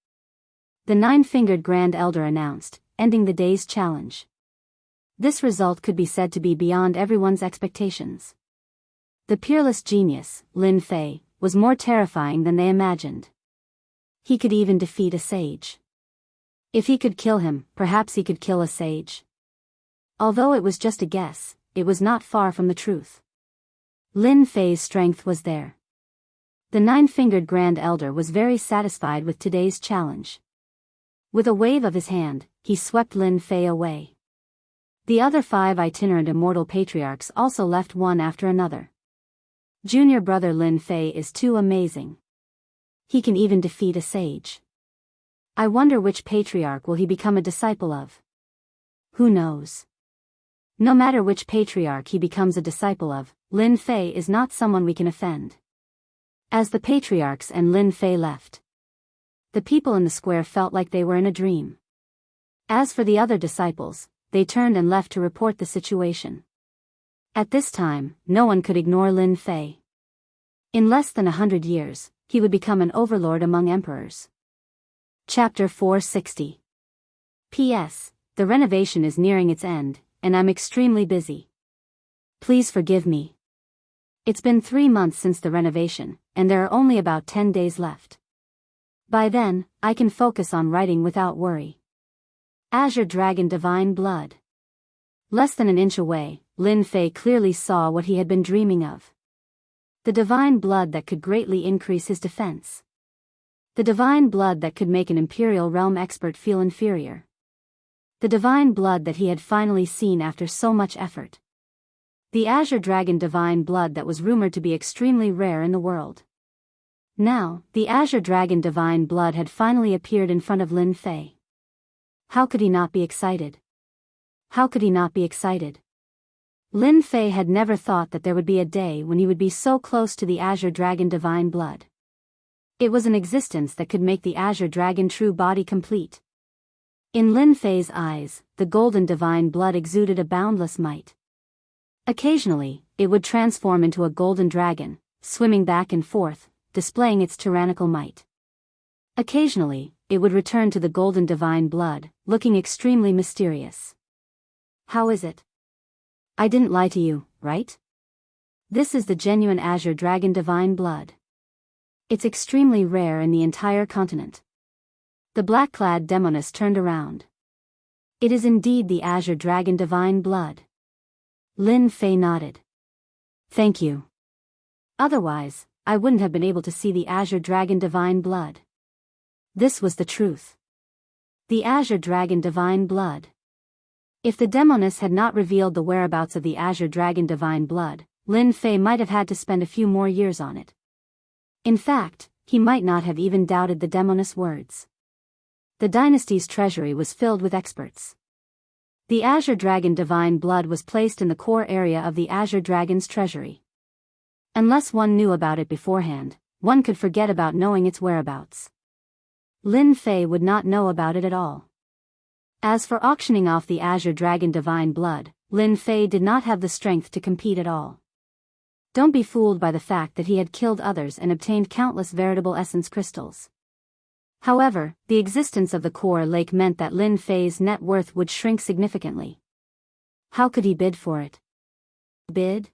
The nine-fingered Grand Elder announced, ending the day's challenge. This result could be said to be beyond everyone's expectations. The peerless genius, Lin Fei, was more terrifying than they imagined. He could even defeat a sage. If he could kill him, perhaps he could kill a sage. Although it was just a guess, it was not far from the truth. Lin Fei's strength was there. The nine-fingered Grand Elder was very satisfied with today's challenge. With a wave of his hand, he swept Lin Fei away. The other 5 itinerant immortal patriarchs also left one after another. Junior brother Lin Fei is too amazing. He can even defeat a sage. I wonder which patriarch will he become a disciple of. Who knows? No matter which patriarch he becomes a disciple of, Lin Fei is not someone we can offend. As the patriarchs and Lin Fei left, the people in the square felt like they were in a dream. As for the other disciples, they turned and left to report the situation. At this time, no one could ignore Lin Fei. In less than 100 years, he would become an overlord among emperors. Chapter 460. P.S. The renovation is nearing its end, and I'm extremely busy. Please forgive me. It's been 3 months since the renovation, and there are only about 10 days left. By then, I can focus on writing without worry. Azure Dragon Divine Blood. Less than an inch away, Lin Fei clearly saw what he had been dreaming of. The divine blood that could greatly increase his defense. The divine blood that could make an Imperial Realm expert feel inferior. The divine blood that he had finally seen after so much effort. The Azure Dragon Divine Blood that was rumored to be extremely rare in the world. Now, the Azure Dragon Divine Blood had finally appeared in front of Lin Fei. How could he not be excited? How could he not be excited? Lin Fei had never thought that there would be a day when he would be so close to the Azure Dragon Divine Blood. It was an existence that could make the Azure Dragon true body complete. In Lin Fei's eyes, the golden divine blood exuded a boundless might. Occasionally, it would transform into a golden dragon, swimming back and forth, displaying its tyrannical might. Occasionally, it would return to the golden divine blood, looking extremely mysterious. How is it? I didn't lie to you, right? This is the genuine Azure Dragon Divine Blood. It's extremely rare in the entire continent. The black-clad demoness turned around. It is indeed the Azure Dragon Divine Blood. Lin Fei nodded. Thank you. Otherwise, I wouldn't have been able to see the Azure Dragon Divine Blood. This was the truth. The Azure Dragon Divine Blood. If the demoness had not revealed the whereabouts of the Azure Dragon Divine Blood, Lin Fei might have had to spend a few more years on it. In fact, he might not have even doubted the demoness' words. The dynasty's treasury was filled with experts. The Azure Dragon Divine Blood was placed in the core area of the Azure Dragon's treasury. Unless one knew about it beforehand, one could forget about knowing its whereabouts. Lin Fei would not know about it at all. As for auctioning off the Azure Dragon Divine Blood, Lin Fei did not have the strength to compete at all. Don't be fooled by the fact that he had killed others and obtained countless veritable essence crystals. However, the existence of the core lake meant that Lin Fei's net worth would shrink significantly. How could he bid for it? Bid?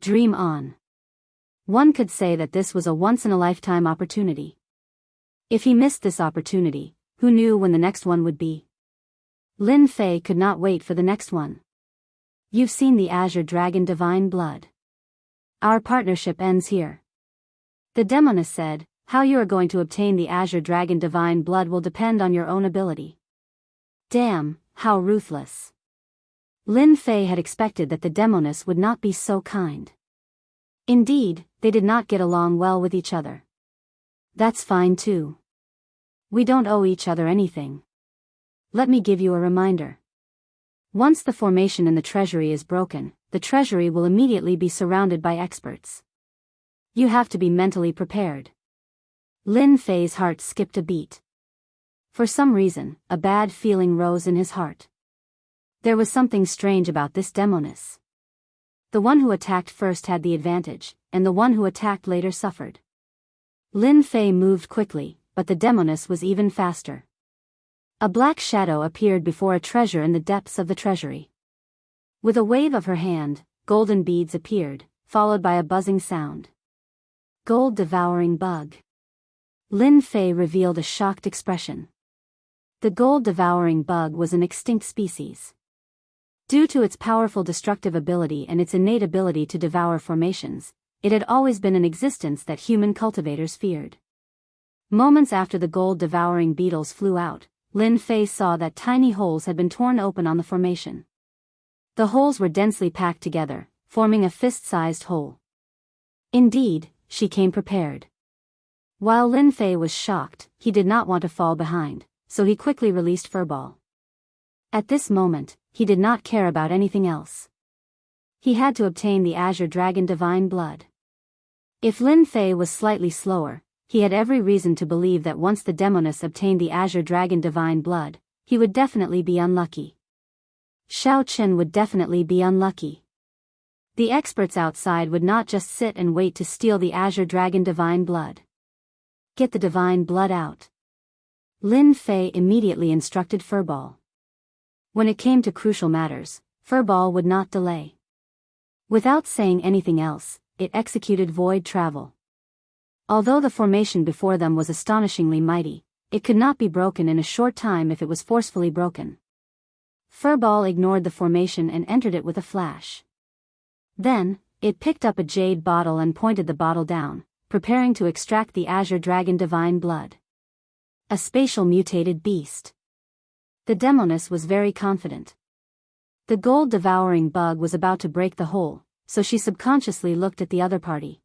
Dream on. One could say that this was a once-in-a-lifetime opportunity. If he missed this opportunity, who knew when the next one would be? Lin Fei could not wait for the next one. You've seen the Azure Dragon Divine Blood. Our partnership ends here. The demoness said, how you are going to obtain the Azure Dragon Divine Blood will depend on your own ability. Damn, how ruthless. Lin Fei had expected that the demoness would not be so kind. Indeed, they did not get along well with each other. That's fine too. We don't owe each other anything. Let me give you a reminder. Once the formation in the treasury is broken, the treasury will immediately be surrounded by experts. You have to be mentally prepared. Lin Fei's heart skipped a beat. For some reason, a bad feeling rose in his heart. There was something strange about this demoness. The one who attacked first had the advantage, and the one who attacked later suffered. Lin Fei moved quickly, but the demoness was even faster. A black shadow appeared before a treasure in the depths of the treasury. With a wave of her hand, golden beads appeared, followed by a buzzing sound. Gold-devouring bug. Lin Fei revealed a shocked expression. The gold-devouring bug was an extinct species. Due to its powerful destructive ability and its innate ability to devour formations, it had always been in existence that human cultivators feared. Moments after the gold-devouring beetles flew out, Lin Fei saw that tiny holes had been torn open on the formation. The holes were densely packed together, forming a fist-sized hole. Indeed, she came prepared. While Lin Fei was shocked, he did not want to fall behind, so he quickly released Furball. At this moment, he did not care about anything else. He had to obtain the Azure Dragon Divine Blood. If Lin Fei was slightly slower, he had every reason to believe that once the demoness obtained the Azure Dragon Divine Blood, he would definitely be unlucky. Xiao Chen would definitely be unlucky. The experts outside would not just sit and wait to steal the Azure Dragon Divine Blood. Get the Divine Blood out. Lin Fei immediately instructed Furball. When it came to crucial matters, Furball would not delay. Without saying anything else, it executed void travel. Although the formation before them was astonishingly mighty, it could not be broken in a short time if it was forcefully broken. Furball ignored the formation and entered it with a flash. Then, it picked up a jade bottle and pointed the bottle down, preparing to extract the Azure Dragon Divine Blood. A spatial mutated beast. The demoness was very confident. The gold-devouring bug was about to break the hole, so she subconsciously looked at the other party.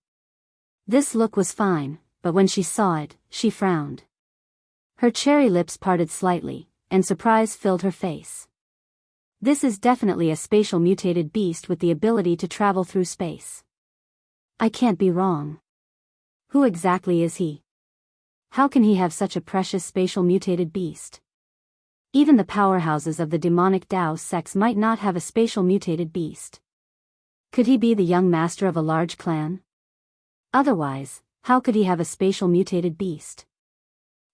This look was fine, but when she saw it, she frowned. Her cherry lips parted slightly, and surprise filled her face. This is definitely a spatial mutated beast with the ability to travel through space. I can't be wrong. Who exactly is he? How can he have such a precious spatial mutated beast? Even the powerhouses of the demonic Dao sects might not have a spatial mutated beast. Could he be the young master of a large clan? Otherwise, how could he have a spatial mutated beast?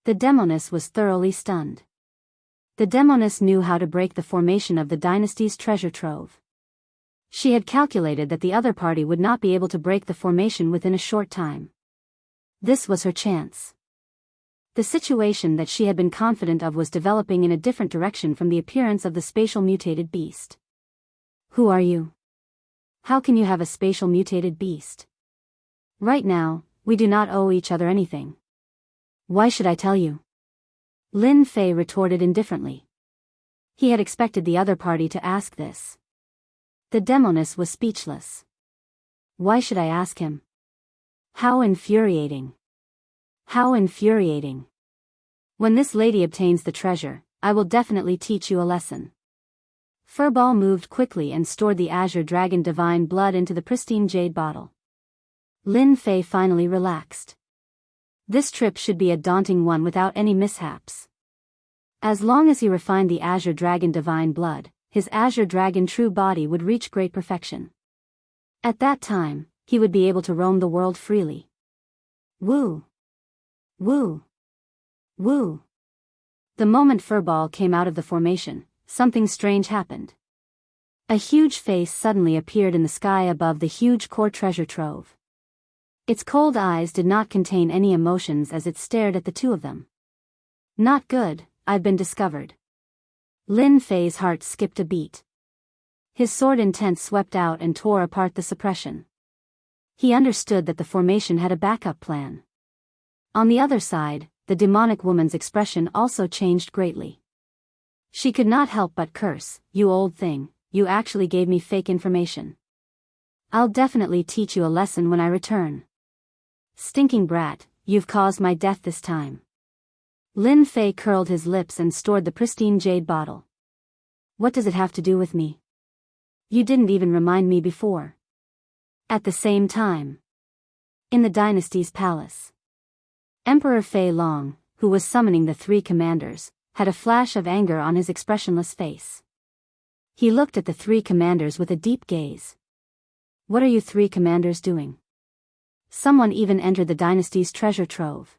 The demoness was thoroughly stunned. The demoness knew how to break the formation of the dynasty's treasure trove. She had calculated that the other party would not be able to break the formation within a short time. This was her chance. The situation that she had been confident of was developing in a different direction from the appearance of the spatial mutated beast. Who are you? How can you have a spatial mutated beast? Right now, we do not owe each other anything. Why should I tell you? Lin Fei retorted indifferently. He had expected the other party to ask this. The demoness was speechless. Why should I ask him? How infuriating. How infuriating. When this lady obtains the treasure, I will definitely teach you a lesson. Furball moved quickly and stored the Azure Dragon Divine Blood into the pristine jade bottle. Lin Fei finally relaxed. This trip should be a daunting one without any mishaps. As long as he refined the Azure Dragon Divine Blood, his Azure Dragon true body would reach great perfection. At that time, he would be able to roam the world freely. Woo! Woo! Woo! The moment Furball came out of the formation, something strange happened. A huge face suddenly appeared in the sky above the huge core treasure trove. Its cold eyes did not contain any emotions as it stared at the two of them. Not good, I've been discovered. Lin Fei's heart skipped a beat. His sword intent swept out and tore apart the suppression. He understood that the formation had a backup plan. On the other side, the demonic woman's expression also changed greatly. She could not help but curse, "You old thing, you actually gave me fake information. I'll definitely teach you a lesson when I return. Stinking brat, you've caused my death this time." Lin Fei curled his lips and stored the pristine jade bottle. "What does it have to do with me? You didn't even remind me before." At the same time, in the dynasty's palace, Emperor Fei Long, who was summoning the three commanders, had a flash of anger on his expressionless face. He looked at the three commanders with a deep gaze. "What are you three commanders doing?" Someone even entered the dynasty's treasure trove.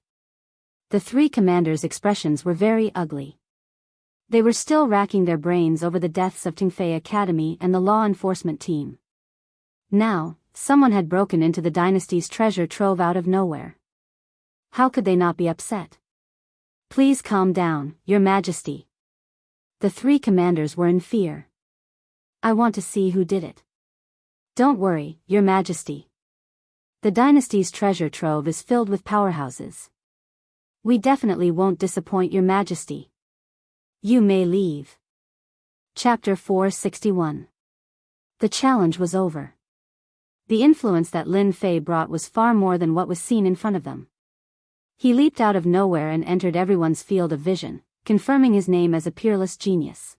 The three commanders' expressions were very ugly. They were still racking their brains over the deaths of Tingfei Academy and the law enforcement team. Now, someone had broken into the dynasty's treasure trove out of nowhere. How could they not be upset? "Please calm down, Your Majesty." The three commanders were in fear. "I want to see who did it." "Don't worry, Your Majesty. The dynasty's treasure trove is filled with powerhouses. We definitely won't disappoint Your Majesty. You may leave." Chapter 461. The challenge was over. The influence that Lin Fei brought was far more than what was seen in front of them. He leaped out of nowhere and entered everyone's field of vision, confirming his name as a peerless genius.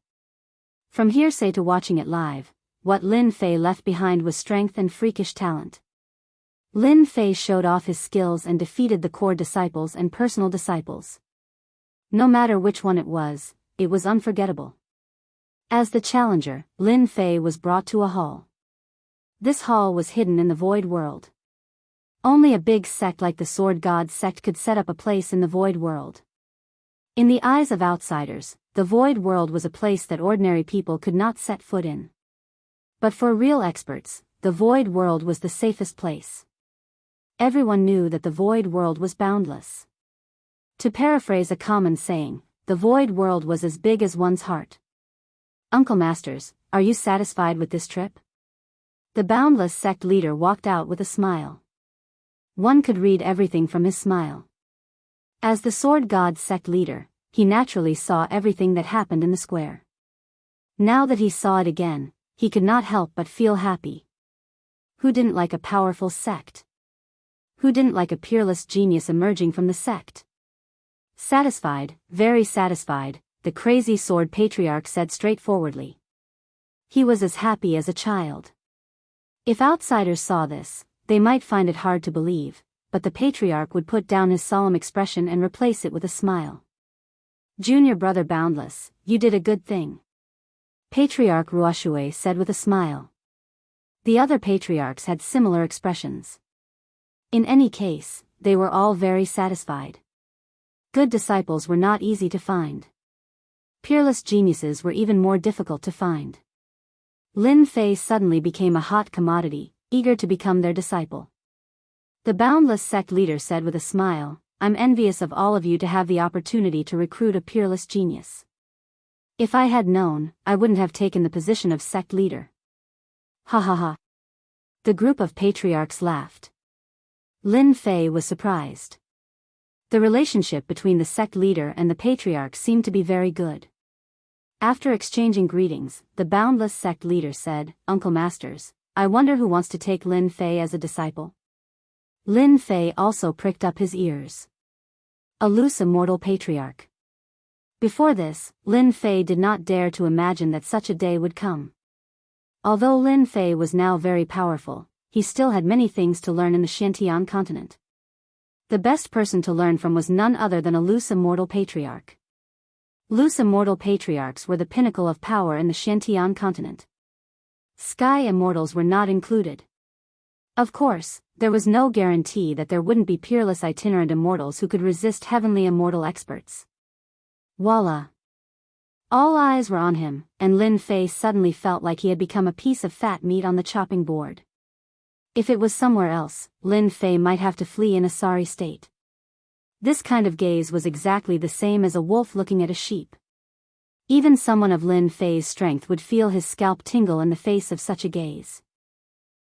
From hearsay to watching it live, what Lin Fei left behind was strength and freakish talent. Lin Fei showed off his skills and defeated the core disciples and personal disciples. No matter which one it was unforgettable. As the challenger, Lin Fei was brought to a hall. This hall was hidden in the void world. Only a big sect like the Sword God sect could set up a place in the void world. In the eyes of outsiders, the void world was a place that ordinary people could not set foot in. But for real experts, the void world was the safest place. Everyone knew that the void world was boundless. To paraphrase a common saying, the void world was as big as one's heart. "Uncle Masters, are you satisfied with this trip?" The boundless sect leader walked out with a smile. One could read everything from his smile. As the Sword God sect leader, he naturally saw everything that happened in the square. Now that he saw it again, he could not help but feel happy. Who didn't like a powerful sect? Who didn't like a peerless genius emerging from the sect? Satisfied, very satisfied, the crazy sword patriarch said straightforwardly. He was as happy as a child. If outsiders saw this, they might find it hard to believe, but the patriarch would put down his solemn expression and replace it with a smile. "Junior brother Boundless, you did a good thing," Patriarch Ruoxue said with a smile. The other patriarchs had similar expressions. In any case, they were all very satisfied. Good disciples were not easy to find. Peerless geniuses were even more difficult to find. Lin Fei suddenly became a hot commodity, eager to become their disciple. The boundless sect leader said with a smile, "I'm envious of all of you to have the opportunity to recruit a peerless genius. If I had known, I wouldn't have taken the position of sect leader." Ha ha ha. The group of patriarchs laughed. Lin Fei was surprised. The relationship between the sect leader and the patriarch seemed to be very good. After exchanging greetings, the boundless sect leader said, "Uncle Masters, I wonder who wants to take Lin Fei as a disciple." Lin Fei also pricked up his ears. A loose immortal patriarch. Before this, Lin Fei did not dare to imagine that such a day would come. Although Lin Fei was now very powerful, he still had many things to learn in the Xiantian continent. The best person to learn from was none other than a loose immortal patriarch. Loose immortal patriarchs were the pinnacle of power in the Xiantian continent. Sky immortals were not included. Of course, there was no guarantee that there wouldn't be peerless itinerant immortals who could resist heavenly immortal experts. Voila! All eyes were on him, and Lin Fei suddenly felt like he had become a piece of fat meat on the chopping board. If it was somewhere else, Lin Fei might have to flee in a sorry state. This kind of gaze was exactly the same as a wolf looking at a sheep. Even someone of Lin Fei's strength would feel his scalp tingle in the face of such a gaze.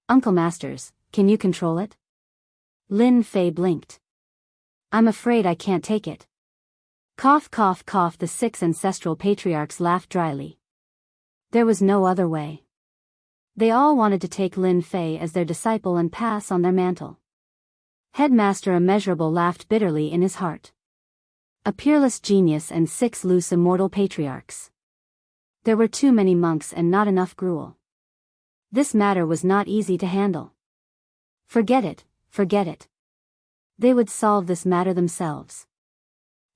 Uncle Masters, can you control it? Lin Fei blinked. I'm afraid I can't take it. Cough cough cough. The 6 ancestral patriarchs laughed dryly. There was no other way. They all wanted to take Lin Fei as their disciple and pass on their mantle. Headmaster Immeasurable laughed bitterly in his heart. A peerless genius and 6 loose immortal patriarchs. There were too many monks and not enough gruel. This matter was not easy to handle. Forget it, forget it. They would solve this matter themselves.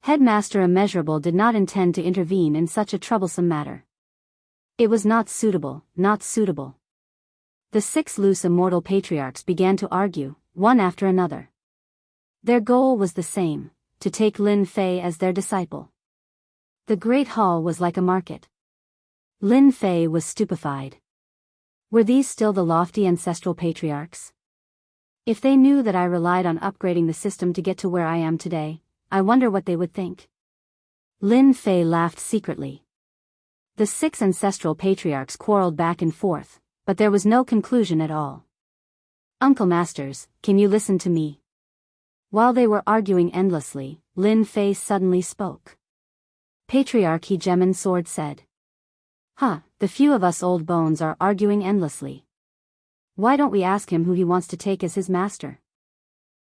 Headmaster Immeasurable did not intend to intervene in such a troublesome matter. It was not suitable, not suitable. The 6 loose immortal patriarchs began to argue, one after another. Their goal was the same, to take Lin Fei as their disciple. The great hall was like a market. Lin Fei was stupefied. Were these still the lofty ancestral patriarchs? If they knew that I relied on upgrading the system to get to where I am today, I wonder what they would think. Lin Fei laughed secretly. The 6 ancestral patriarchs quarreled back and forth, but there was no conclusion at all. Uncle Masters, can you listen to me? While they were arguing endlessly, Lin Fei suddenly spoke. Patriarch Hegemon Sword said. The few of us old bones are arguing endlessly. Why don't we ask him who he wants to take as his master?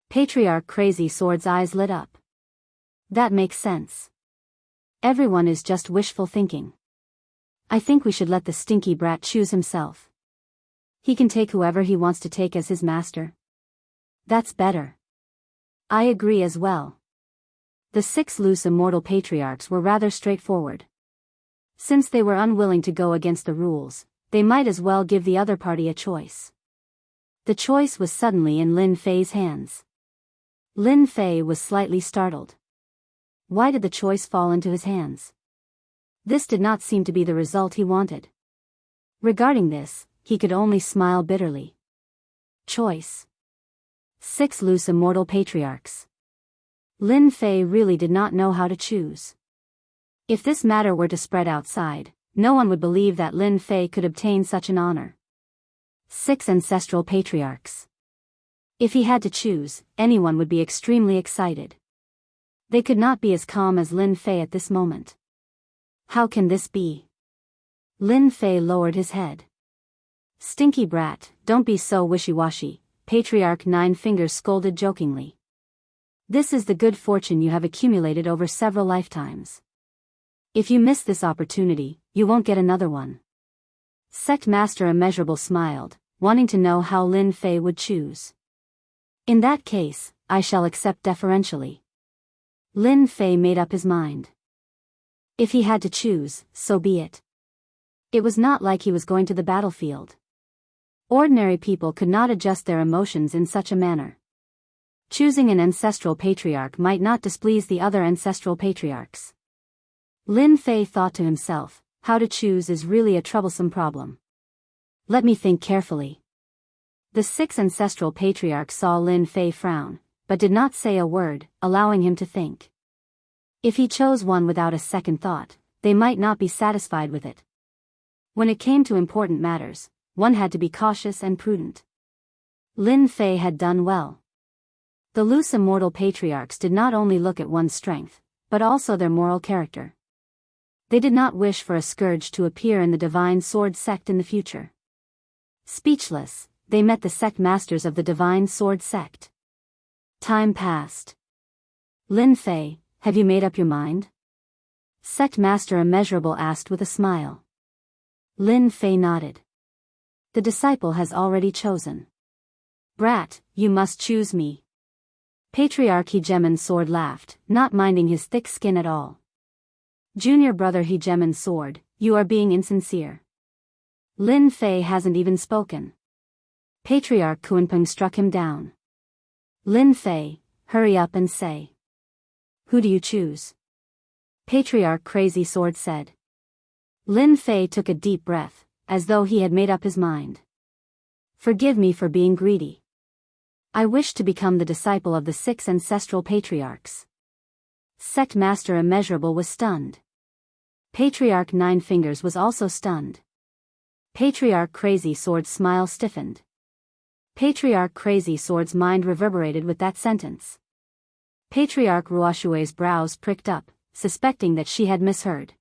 Patriarch Crazy Sword's eyes lit up. That makes sense. Everyone is just wishful thinking. I think we should let the stinky brat choose himself. He can take whoever he wants to take as his master. That's better. I agree as well. The 6 loose immortal patriarchs were rather straightforward. Since they were unwilling to go against the rules, they might as well give the other party a choice. The choice was suddenly in Lin Fei's hands. Lin Fei was slightly startled. Why did the choice fall into his hands? This did not seem to be the result he wanted. Regarding this, he could only smile bitterly. Choice. 6 loose immortal patriarchs. Lin Fei really did not know how to choose. If this matter were to spread outside, no one would believe that Lin Fei could obtain such an honor. 6 ancestral patriarchs. If he had to choose, anyone would be extremely excited. They could not be as calm as Lin Fei at this moment. How can this be? Lin Fei lowered his head. Stinky brat, don't be so wishy-washy, Patriarch 9 Fingers scolded jokingly. This is the good fortune you have accumulated over several lifetimes. If you miss this opportunity, you won't get another one. Sect Master Immeasurable smiled, wanting to know how Lin Fei would choose. In that case, I shall accept deferentially. Lin Fei made up his mind. If he had to choose, so be it. It was not like he was going to the battlefield. Ordinary people could not adjust their emotions in such a manner. Choosing an ancestral patriarch might not displease the other ancestral patriarchs. Lin Fei thought to himself, how to choose is really a troublesome problem. Let me think carefully. The 6 ancestral patriarchs saw Lin Fei frown, but did not say a word, allowing him to think. If he chose one without a second thought, they might not be satisfied with it. When it came to important matters, one had to be cautious and prudent. Lin Fei had done well. The loose immortal patriarchs did not only look at one's strength, but also their moral character. They did not wish for a scourge to appear in the Divine Sword sect in the future. Speechless, they met the sect masters of the Divine Sword sect. Time passed. Lin Fei, have you made up your mind? Sect Master Immeasurable asked with a smile. Lin Fei nodded. The disciple has already chosen. Brat, you must choose me. Patriarch Hegemon Sword laughed, not minding his thick skin at all. Junior brother Hegemon Sword, you are being insincere. Lin Fei hasn't even spoken. Patriarch Kunpeng struck him down. Lin Fei, hurry up and say. Who do you choose? Patriarch Crazy Sword said. Lin Fei took a deep breath, as though he had made up his mind. Forgive me for being greedy. I wish to become the disciple of the 6 ancestral patriarchs. Sect Master Immeasurable was stunned. Patriarch Nine Fingers was also stunned. Patriarch Crazy Sword's smile stiffened. Patriarch Crazy Sword's mind reverberated with that sentence. Patriarch Ruoshue's brows pricked up, suspecting that she had misheard.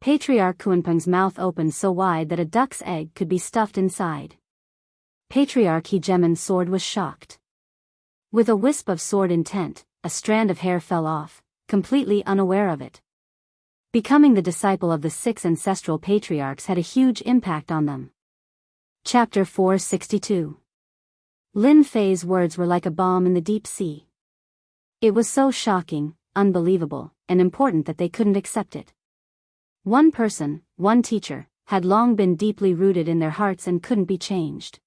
Patriarch Kuanpeng's mouth opened so wide that a duck's egg could be stuffed inside. Patriarch Hegemon's sword was shocked. With a wisp of sword intent, a strand of hair fell off, completely unaware of it. Becoming the disciple of the 6 ancestral patriarchs had a huge impact on them. Chapter 462. Lin Fei's words were like a bomb in the deep sea. It was so shocking, unbelievable, and important that they couldn't accept it. One person, one teacher, had long been deeply rooted in their hearts and couldn't be changed.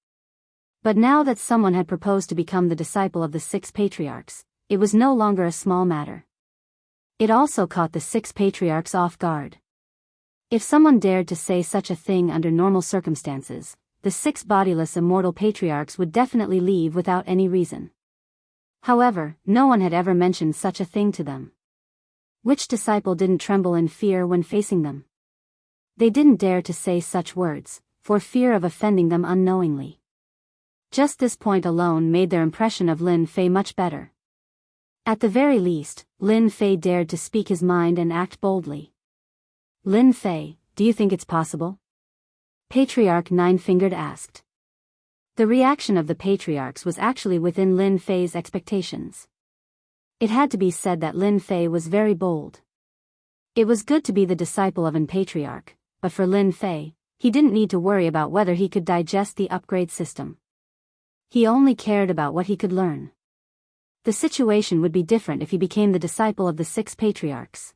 But now that someone had proposed to become the disciple of the 6 patriarchs, it was no longer a small matter. It also caught the 6 patriarchs off guard. If someone dared to say such a thing under normal circumstances, the 6 bodiless immortal patriarchs would definitely leave without any reason. However, no one had ever mentioned such a thing to them. Which disciple didn't tremble in fear when facing them? They didn't dare to say such words, for fear of offending them unknowingly. Just this point alone made their impression of Lin Fei much better. At the very least, Lin Fei dared to speak his mind and act boldly. Lin Fei, do you think it's possible? Patriarch Nine-Fingered asked. The reaction of the patriarchs was actually within Lin Fei's expectations. It had to be said that Lin Fei was very bold. It was good to be the disciple of an patriarch, but for Lin Fei, he didn't need to worry about whether he could digest the upgrade system. He only cared about what he could learn. The situation would be different if he became the disciple of the 6 patriarchs.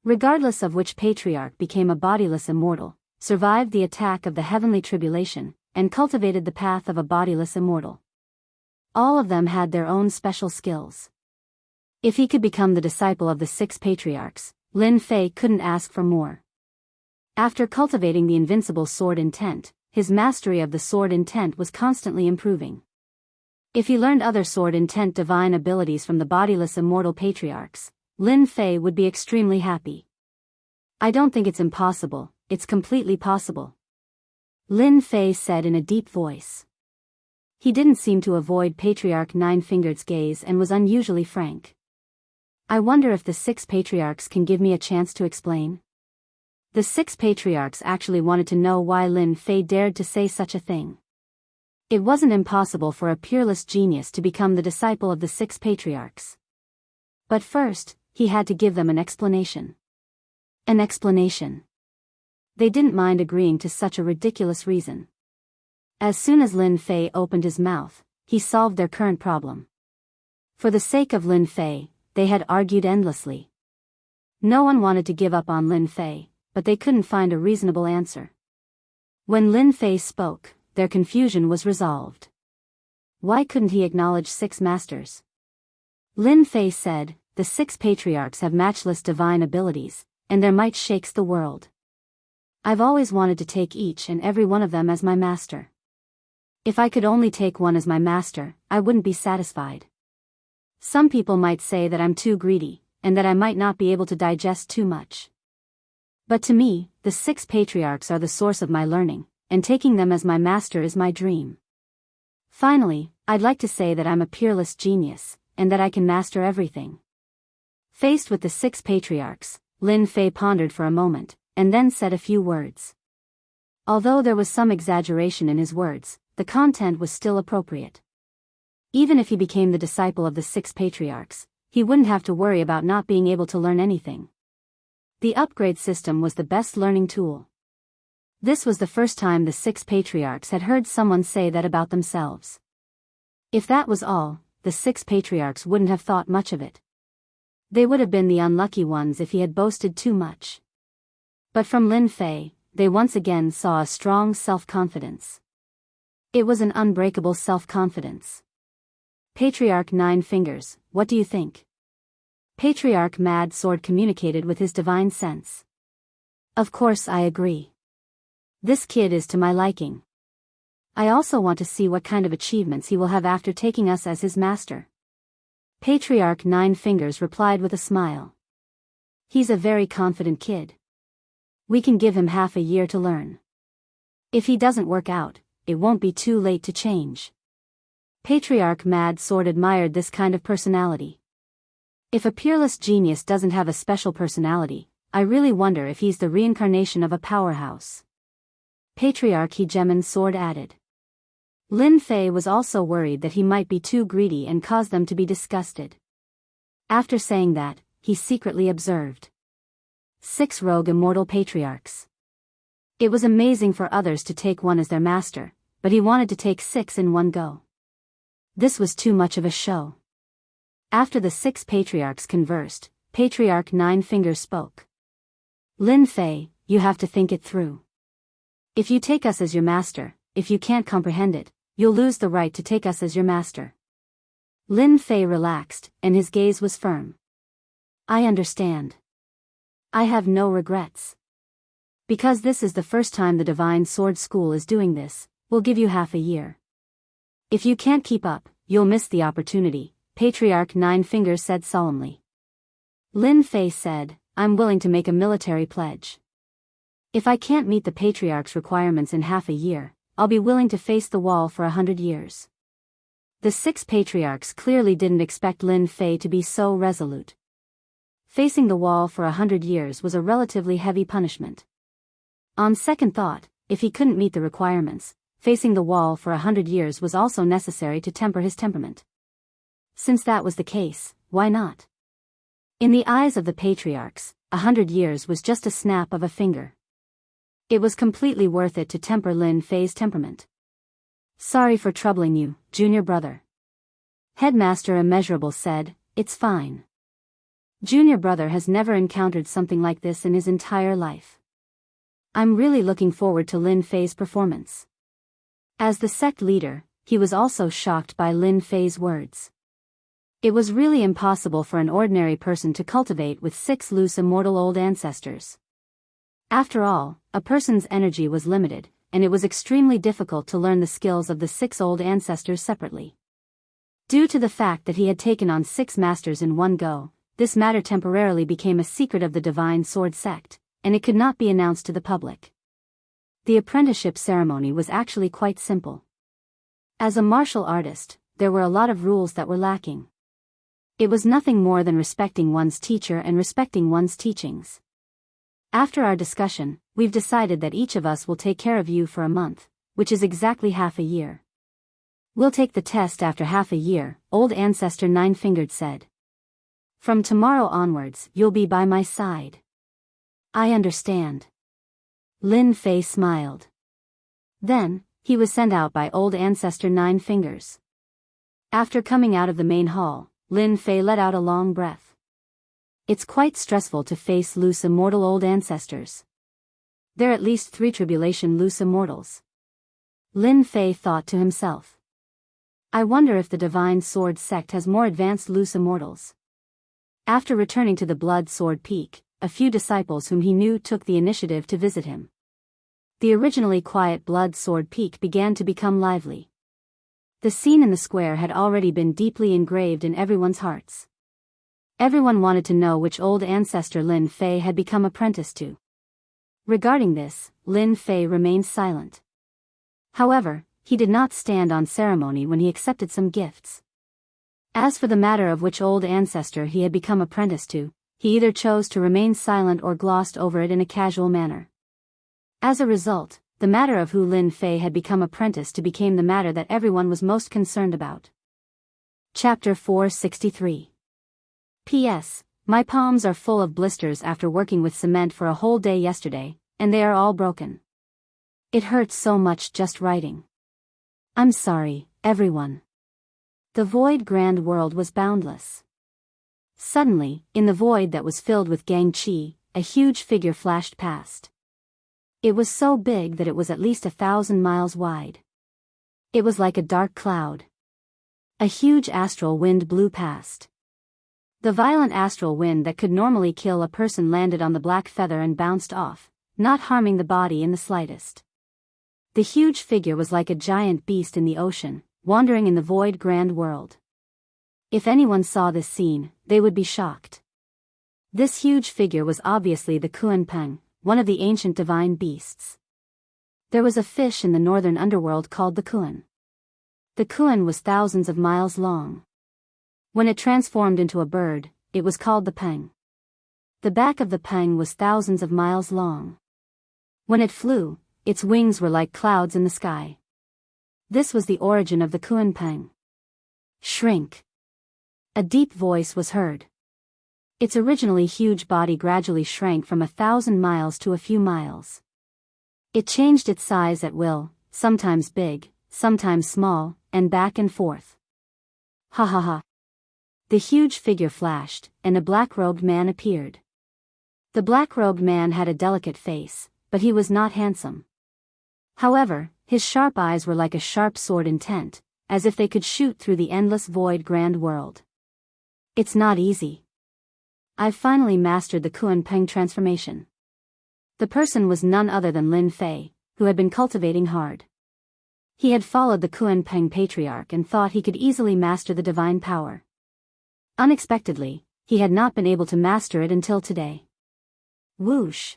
Regardless of which patriarch became a bodiless immortal, survived the attack of the heavenly tribulation, and cultivated the path of a bodiless immortal. All of them had their own special skills. If he could become the disciple of the 6 patriarchs, Lin Fei couldn't ask for more. After cultivating the invincible sword intent, his mastery of the sword intent was constantly improving. If he learned other sword intent divine abilities from the bodiless immortal patriarchs, Lin Fei would be extremely happy. I don't think it's impossible, it's completely possible. Lin Fei said in a deep voice. He didn't seem to avoid Patriarch Nine-Fingered's gaze and was unusually frank. I wonder if the 6 patriarchs can give me a chance to explain? The 6 patriarchs actually wanted to know why Lin Fei dared to say such a thing. It wasn't impossible for a peerless genius to become the disciple of the 6 patriarchs. But first, he had to give them an explanation. An explanation. They didn't mind agreeing to such a ridiculous reason. As soon as Lin Fei opened his mouth, he solved their current problem. For the sake of Lin Fei, they had argued endlessly. No one wanted to give up on Lin Fei, but they couldn't find a reasonable answer. When Lin Fei spoke, their confusion was resolved. Why couldn't he acknowledge 6 masters? Lin Fei said, the 6 patriarchs have matchless divine abilities, and their might shakes the world. I've always wanted to take each and every one of them as my master. If I could only take one as my master, I wouldn't be satisfied. Some people might say that I'm too greedy, and that I might not be able to digest too much. But to me, the 6 patriarchs are the source of my learning, and taking them as my master is my dream. Finally, I'd like to say that I'm a peerless genius, and that I can master everything. Faced with the 6 patriarchs, Lin Fei pondered for a moment, and then said a few words. Although there was some exaggeration in his words, the content was still appropriate. Even if he became the disciple of the 6 patriarchs, he wouldn't have to worry about not being able to learn anything. The upgrade system was the best learning tool. This was the first time the 6 patriarchs had heard someone say that about themselves. If that was all, the 6 patriarchs wouldn't have thought much of it. They would have been the unlucky ones if he had boasted too much. But from Lin Fei, they once again saw a strong self-confidence. It was an unbreakable self-confidence. Patriarch Nine-Fingers, what do you think? Patriarch Mad Sword communicated with his divine sense. Of course I agree. This kid is to my liking. I also want to see what kind of achievements he will have after taking us as his master. Patriarch Nine-Fingers replied with a smile. He's a very confident kid. We can give him half a year to learn. If he doesn't work out, it won't be too late to change. Patriarch Mad Sword admired this kind of personality. If a peerless genius doesn't have a special personality, I really wonder if he's the reincarnation of a powerhouse. Patriarch Hegemon Sword added. Lin Fei was also worried that he might be too greedy and cause them to be disgusted. After saying that, he secretly observed 6 rogue immortal patriarchs. It was amazing for others to take one as their master, but he wanted to take 6 in one go. This was too much of a show. After the 6 patriarchs conversed, Patriarch Nine Fingers spoke. Lin Fei, you have to think it through. If you take us as your master, if you can't comprehend it, you'll lose the right to take us as your master. Lin Fei relaxed, and his gaze was firm. I understand. I have no regrets. Because this is the first time the Divine Sword School is doing this, we'll give you half a year. If you can't keep up, you'll miss the opportunity, Patriarch Nine Fingers said solemnly. Lin Fei said, I'm willing to make a military pledge. If I can't meet the Patriarch's requirements in half a year, I'll be willing to face the wall for 100 years. The 6 patriarchs clearly didn't expect Lin Fei to be so resolute. Facing the wall for 100 years was a relatively heavy punishment. On second thought, if he couldn't meet the requirements, facing the wall for 100 years was also necessary to temper his temperament. Since that was the case, why not? In the eyes of the patriarchs, 100 years was just a snap of a finger. It was completely worth it to temper Lin Fei's temperament. Sorry for troubling you, junior brother. Headmaster Immeasurable said, it's fine. Junior brother has never encountered something like this in his entire life. I'm really looking forward to Lin Fei's performance. As the sect leader, he was also shocked by Lin Fei's words. It was really impossible for an ordinary person to cultivate with 6 loose immortal old ancestors. After all, a person's energy was limited, and it was extremely difficult to learn the skills of the 6 old ancestors separately. Due to the fact that he had taken on 6 masters in one go, this matter temporarily became a secret of the Divine Sword sect, and it could not be announced to the public. The apprenticeship ceremony was actually quite simple. As a martial artist, there were a lot of rules that were lacking. It was nothing more than respecting one's teacher and respecting one's teachings. After our discussion, we've decided that each of us will take care of you for a month, which is exactly half a year. We'll take the test after half a year, Old Ancestor Nine-Fingered said. From tomorrow onwards, you'll be by my side. I understand. Lin Fei smiled. Then, he was sent out by Old Ancestor Nine Fingers. After coming out of the main hall, Lin Fei let out a long breath. It's quite stressful to face loose immortal old ancestors. There are at least 3 tribulation loose immortals. Lin Fei thought to himself. I wonder if the Divine Sword sect has more advanced loose immortals. After returning to the Blood Sword Peak, a few disciples whom he knew took the initiative to visit him. The originally quiet Blood Sword Peak began to become lively. The scene in the square had already been deeply engraved in everyone's hearts. Everyone wanted to know which old ancestor Lin Fei had become apprentice to. Regarding this, Lin Fei remained silent. However, he did not stand on ceremony when he accepted some gifts. As for the matter of which old ancestor he had become apprentice to, he either chose to remain silent or glossed over it in a casual manner. As a result, the matter of who Lin Fei had become apprentice to became the matter that everyone was most concerned about. Chapter 463. P.S. My palms are full of blisters after working with cement for a whole day yesterday, and they are all broken. It hurts so much just writing. I'm sorry, everyone. The void grand world was boundless. Suddenly, in the void that was filled with Gang Chi, a huge figure flashed past. It was so big that it was at least 1,000 miles wide. It was like a dark cloud. A huge astral wind blew past. The violent astral wind that could normally kill a person landed on the black feather and bounced off, not harming the body in the slightest. The huge figure was like a giant beast in the ocean, wandering in the void grand world. If anyone saw this scene, they would be shocked. This huge figure was obviously the Kuan Peng, one of the ancient divine beasts. There was a fish in the northern underworld called the Kuan. The Kuan was thousands of miles long. When it transformed into a bird, it was called the Peng. The back of the Peng was thousands of miles long. When it flew, its wings were like clouds in the sky. This was the origin of the Kuan Peng. Shrink. A deep voice was heard. Its originally huge body gradually shrank from 1,000 miles to a few miles. It changed its size at will, sometimes big, sometimes small, and back and forth. Ha ha ha. The huge figure flashed, and a black-robed man appeared. The black-robed man had a delicate face, but he was not handsome. However, his sharp eyes were like a sharp sword intent, as if they could shoot through the endless void grand world. It's not easy. I've finally mastered the Kuan Peng transformation. The person was none other than Lin Fei, who had been cultivating hard. He had followed the Kuan Peng patriarch and thought he could easily master the divine power. Unexpectedly, he had not been able to master it until today. Whoosh!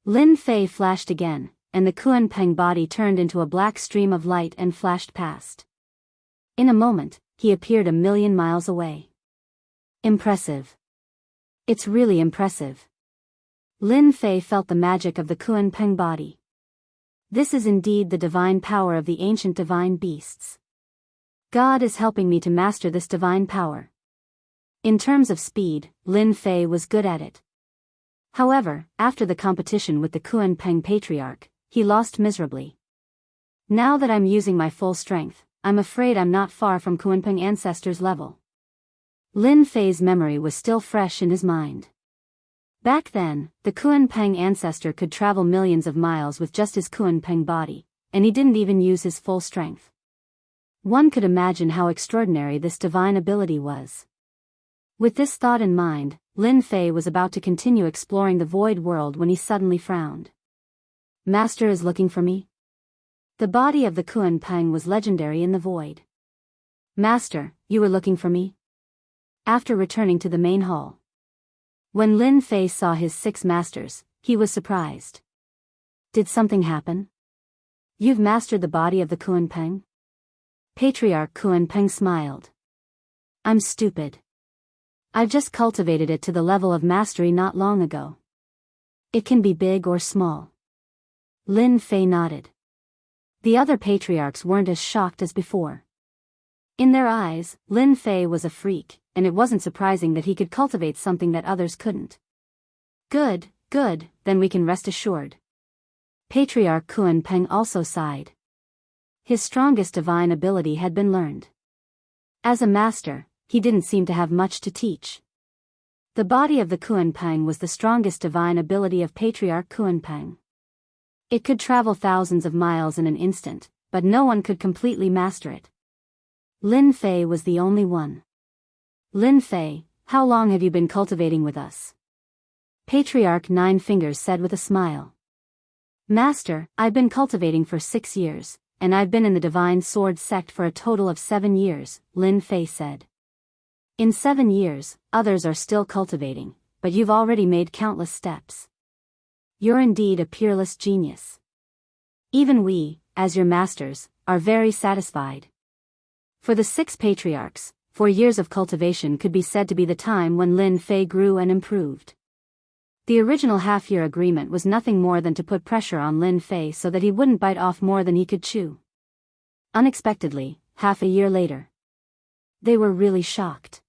Lin Fei flashed again, and the Kuan Peng body turned into a black stream of light and flashed past. In a moment, he appeared 1,000,000 miles away. Impressive. It's really impressive. Lin Fei felt the magic of the Kuan Peng body. This is indeed the divine power of the ancient divine beasts. God is helping me to master this divine power. In terms of speed, Lin Fei was good at it. However, after the competition with the Kuan Peng patriarch, he lost miserably. Now that I'm using my full strength, I'm afraid I'm not far from Kuan Peng ancestors' level. Lin Fei's memory was still fresh in his mind. Back then, the Kuan Peng ancestor could travel millions of miles with just his Kuan Peng body, and he didn't even use his full strength. One could imagine how extraordinary this divine ability was. With this thought in mind, Lin Fei was about to continue exploring the void world when he suddenly frowned. Master is looking for me? The body of the Kuan Peng was legendary in the void. Master, you were looking for me? After returning to the main hall. When Lin Fei saw his 6 masters, he was surprised. Did something happen? You've mastered the body of the Kuan Peng? Patriarch Kuan Peng smiled. I'm stupid. I've just cultivated it to the level of mastery not long ago. It can be big or small. Lin Fei nodded. The other patriarchs weren't as shocked as before. In their eyes, Lin Fei was a freak, and it wasn't surprising that he could cultivate something that others couldn't. Good, then we can rest assured. Patriarch Kuan Peng also sighed. His strongest divine ability had been learned. As a master, he didn't seem to have much to teach. The body of the Kuan Peng was the strongest divine ability of Patriarch Kuan Peng. It could travel thousands of miles in an instant, but no one could completely master it. Lin Fei was the only one. Lin Fei, how long have you been cultivating with us? Patriarch Nine Fingers said with a smile. Master, I've been cultivating for 6 years, and I've been in the Divine Sword sect for a total of 7 years, Lin Fei said. In 7 years, others are still cultivating, but you've already made countless steps. You're indeed a peerless genius. Even we, as your masters, are very satisfied. For the 6 patriarchs, 4 years of cultivation could be said to be the time when Lin Fei grew and improved. The original half-year agreement was nothing more than to put pressure on Lin Fei so that he wouldn't bite off more than he could chew. Unexpectedly, half a year later, they were really shocked.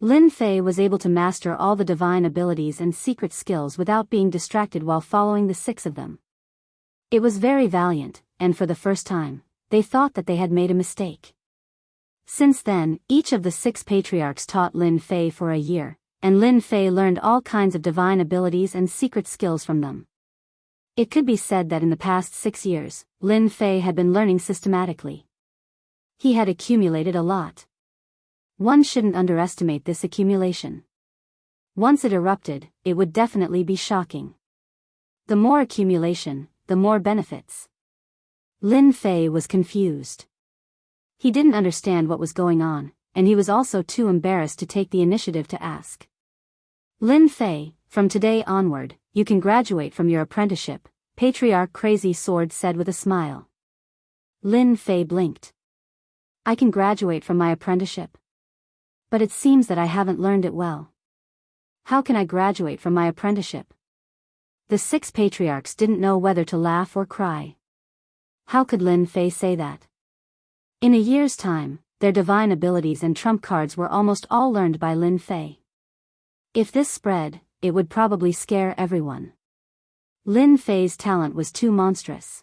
Lin Fei was able to master all the divine abilities and secret skills without being distracted while following the 6 of them. It was very valiant, and for the first time, they thought that they had made a mistake. Since then, each of the 6 patriarchs taught Lin Fei for a year, and Lin Fei learned all kinds of divine abilities and secret skills from them. It could be said that in the past 6 years, Lin Fei had been learning systematically. He had accumulated a lot. One shouldn't underestimate this accumulation. Once it erupted, it would definitely be shocking. The more accumulation, the more benefits. Lin Fei was confused. He didn't understand what was going on, and he was also too embarrassed to take the initiative to ask. Lin Fei, from today onward, you can graduate from your apprenticeship, Patriarch Crazy Sword said with a smile. Lin Fei blinked. I can graduate from my apprenticeship. But it seems that I haven't learned it well. How can I graduate from my apprenticeship? The 6 patriarchs didn't know whether to laugh or cry. How could Lin Fei say that? In a year's time, their divine abilities and trump cards were almost all learned by Lin Fei. If this spread, it would probably scare everyone. Lin Fei's talent was too monstrous.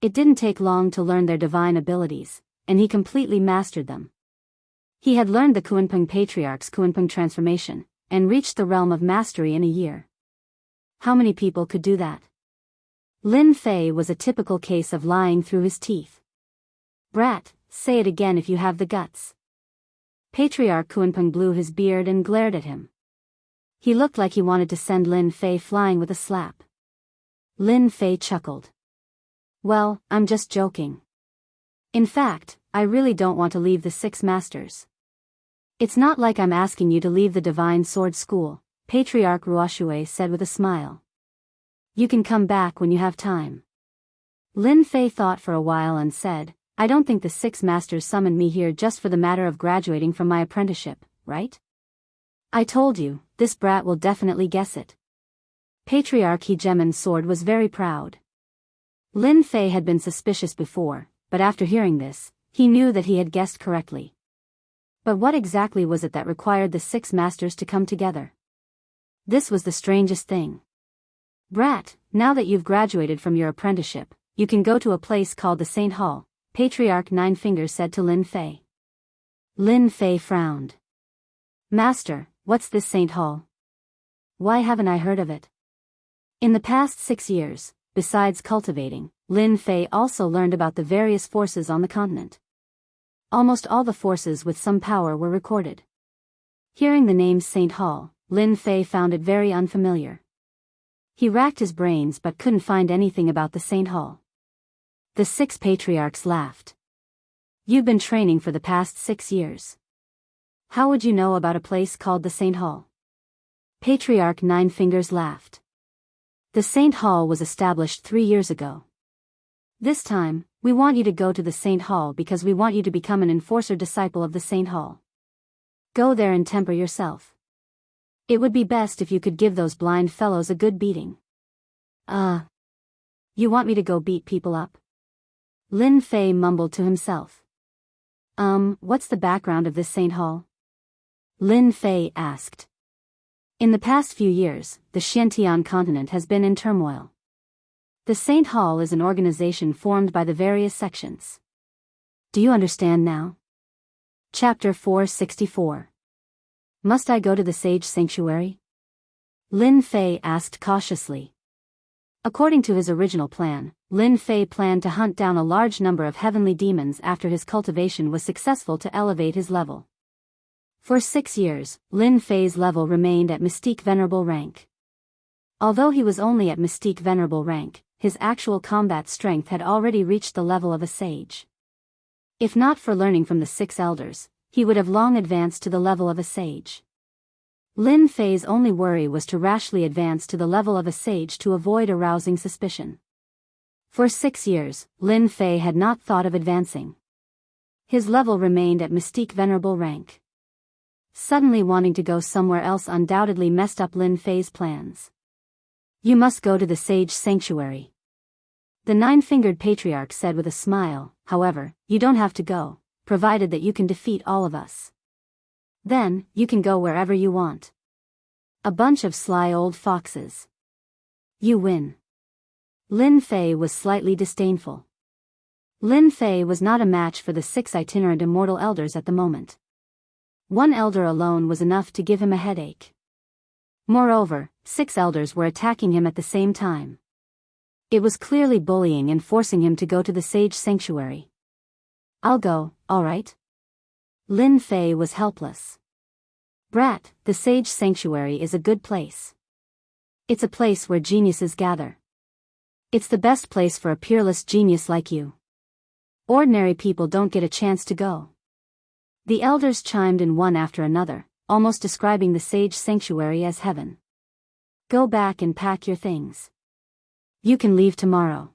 It didn't take long to learn their divine abilities, and he completely mastered them. He had learned the Kunpeng Patriarch's Kunpeng transformation, and reached the realm of mastery in a year. How many people could do that? Lin Fei was a typical case of lying through his teeth. Brat, say it again if you have the guts. Patriarch Kunpeng blew his beard and glared at him. He looked like he wanted to send Lin Fei flying with a slap. Lin Fei chuckled. Well, I'm just joking. In fact, I really don't want to leave the 6 masters. It's not like I'm asking you to leave the Divine Sword School, Patriarch Ruoxue said with a smile. You can come back when you have time. Lin Fei thought for a while and said, I don't think the 6 masters summoned me here just for the matter of graduating from my apprenticeship, right? I told you, this brat will definitely guess it. Patriarch Hegemon's sword was very proud. Lin Fei had been suspicious before, but after hearing this, he knew that he had guessed correctly. But what exactly was it that required the 6 masters to come together? This was the strangest thing. Brat, now that you've graduated from your apprenticeship, you can go to a place called the Saint Hall, Patriarch Nine Fingers said to Lin Fei. Lin Fei frowned. Master, what's this Saint Hall? Why haven't I heard of it? In the past 6 years, besides cultivating, Lin Fei also learned about the various forces on the continent. Almost all the forces with some power were recorded. Hearing the name Saint Hall, Lin Fei found it very unfamiliar. He racked his brains but couldn't find anything about the Saint Hall. The 6 patriarchs laughed. You've been training for the past 6 years. How would you know about a place called the Saint Hall? Patriarch Nine Fingers laughed. The Saint Hall was established 3 years ago. This time, we want you to go to the Saint Hall because we want you to become an enforcer disciple of the Saint Hall. Go there and temper yourself. It would be best if you could give those blind fellows a good beating. You want me to go beat people up? Lin Fei mumbled to himself. What's the background of this Saint Hall? Lin Fei asked. In the past few years, the Xiantian continent has been in turmoil. The Saint Hall is an organization formed by the various sections. Do you understand now? Chapter 464. Must I go to the Sage Sanctuary? Lin Fei asked cautiously. According to his original plan, Lin Fei planned to hunt down a large number of heavenly demons after his cultivation was successful to elevate his level. For 6 years, Lin Fei's level remained at Mystique Venerable rank. Although he was only at Mystique Venerable rank, his actual combat strength had already reached the level of a sage. If not for learning from the 6 elders, he would have long advanced to the level of a sage. Lin Fei's only worry was to rashly advance to the level of a sage to avoid arousing suspicion. For 6 years, Lin Fei had not thought of advancing. His level remained at Mystique Venerable rank. Suddenly wanting to go somewhere else undoubtedly messed up Lin Fei's plans. You must go to the Sage Sanctuary. The 9-fingered patriarch said with a smile, however, you don't have to go, provided that you can defeat all of us. Then, you can go wherever you want. A bunch of sly old foxes. You win. Lin Fei was slightly disdainful. Lin Fei was not a match for the 6 itinerant immortal elders at the moment. 1 elder alone was enough to give him a headache. Moreover, 6 elders were attacking him at the same time. It was clearly bullying and forcing him to go to the Sage Sanctuary. I'll go, alright? Lin Fei was helpless. Brat, the Sage Sanctuary is a good place. It's a place where geniuses gather. It's the best place for a peerless genius like you. Ordinary people don't get a chance to go. The elders chimed in one after another, almost describing the Sage Sanctuary as heaven. Go back and pack your things. You can leave tomorrow.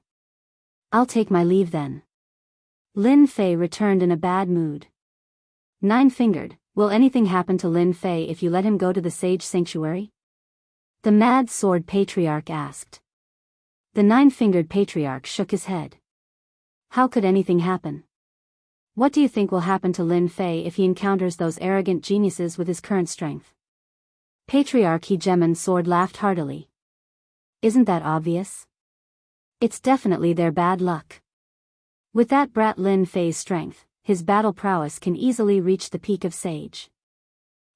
I'll take my leave then. Lin Fei returned in a bad mood. Nine-fingered, will anything happen to Lin Fei if you let him go to the sage sanctuary? The mad sword patriarch asked. The nine-fingered patriarch shook his head. How could anything happen? What do you think will happen to Lin Fei if he encounters those arrogant geniuses with his current strength? Patriarch Hegemon Sword laughed heartily. Isn't that obvious? It's definitely their bad luck. With that brat Lin Fei's strength, his battle prowess can easily reach the peak of sage.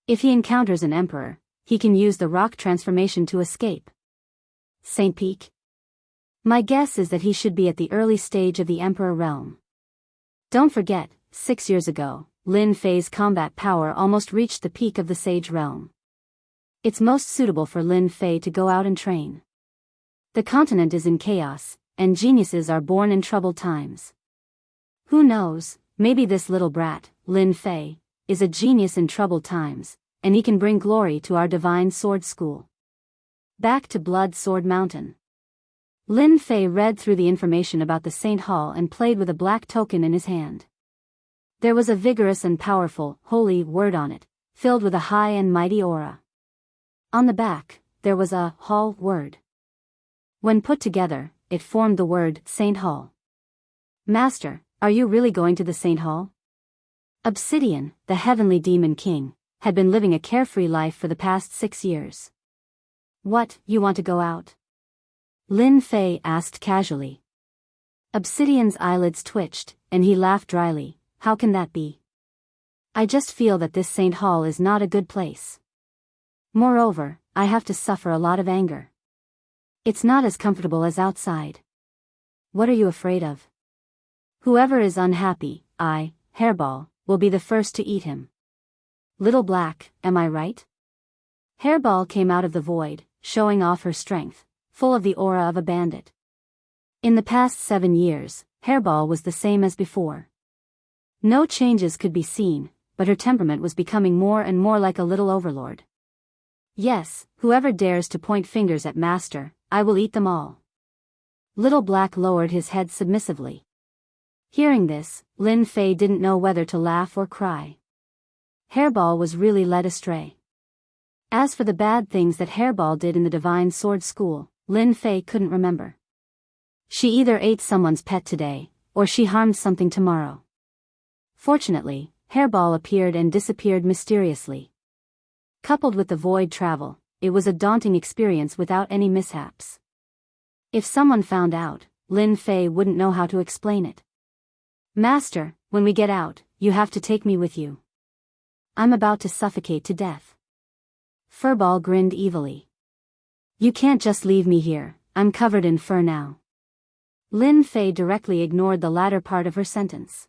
If he encounters an emperor, he can use the rock transformation to escape. Saint Peak? My guess is that he should be at the early stage of the emperor realm. Don't forget, 6 years ago, Lin Fei's combat power almost reached the peak of the sage realm. It's most suitable for Lin Fei to go out and train. The continent is in chaos, and geniuses are born in troubled times. Who knows, maybe this little brat, Lin Fei, is a genius in troubled times, and he can bring glory to our divine sword school. Back to Blood Sword Mountain. Lin Fei read through the information about the Saint Hall and played with a black token in his hand. There was a vigorous and powerful, holy word on it, filled with a high and mighty aura. On the back, there was a hall word. When put together, it formed the word Saint Hall. Master, are you really going to the Saint Hall? Obsidian, the heavenly demon king, had been living a carefree life for the past 6 years. What, you want to go out? Lin Fei asked casually. Obsidian's eyelids twitched, and he laughed dryly. How can that be? I just feel that this Saint Hall is not a good place. Moreover, I have to suffer a lot of anger. It's not as comfortable as outside. What are you afraid of? Whoever is unhappy, Hairball, will be the first to eat him. Little Black, am I right? Hairball came out of the void, showing off her strength, full of the aura of a bandit. In the past 7 years, Hairball was the same as before. No changes could be seen, but her temperament was becoming more and more like a little overlord. Yes, whoever dares to point fingers at Master, I will eat them all. Little Black lowered his head submissively. Hearing this, Lin Fei didn't know whether to laugh or cry. Hairball was really led astray. As for the bad things that Hairball did in the Divine Sword School, Lin Fei couldn't remember. She either ate someone's pet today, or she harmed something tomorrow. Fortunately, Hairball appeared and disappeared mysteriously. Coupled with the void travel, it was a daunting experience without any mishaps. If someone found out, Lin Fei wouldn't know how to explain it. Master, when we get out, you have to take me with you. I'm about to suffocate to death. Furball grinned evilly. You can't just leave me here, I'm covered in fur now. Lin Fei directly ignored the latter part of her sentence.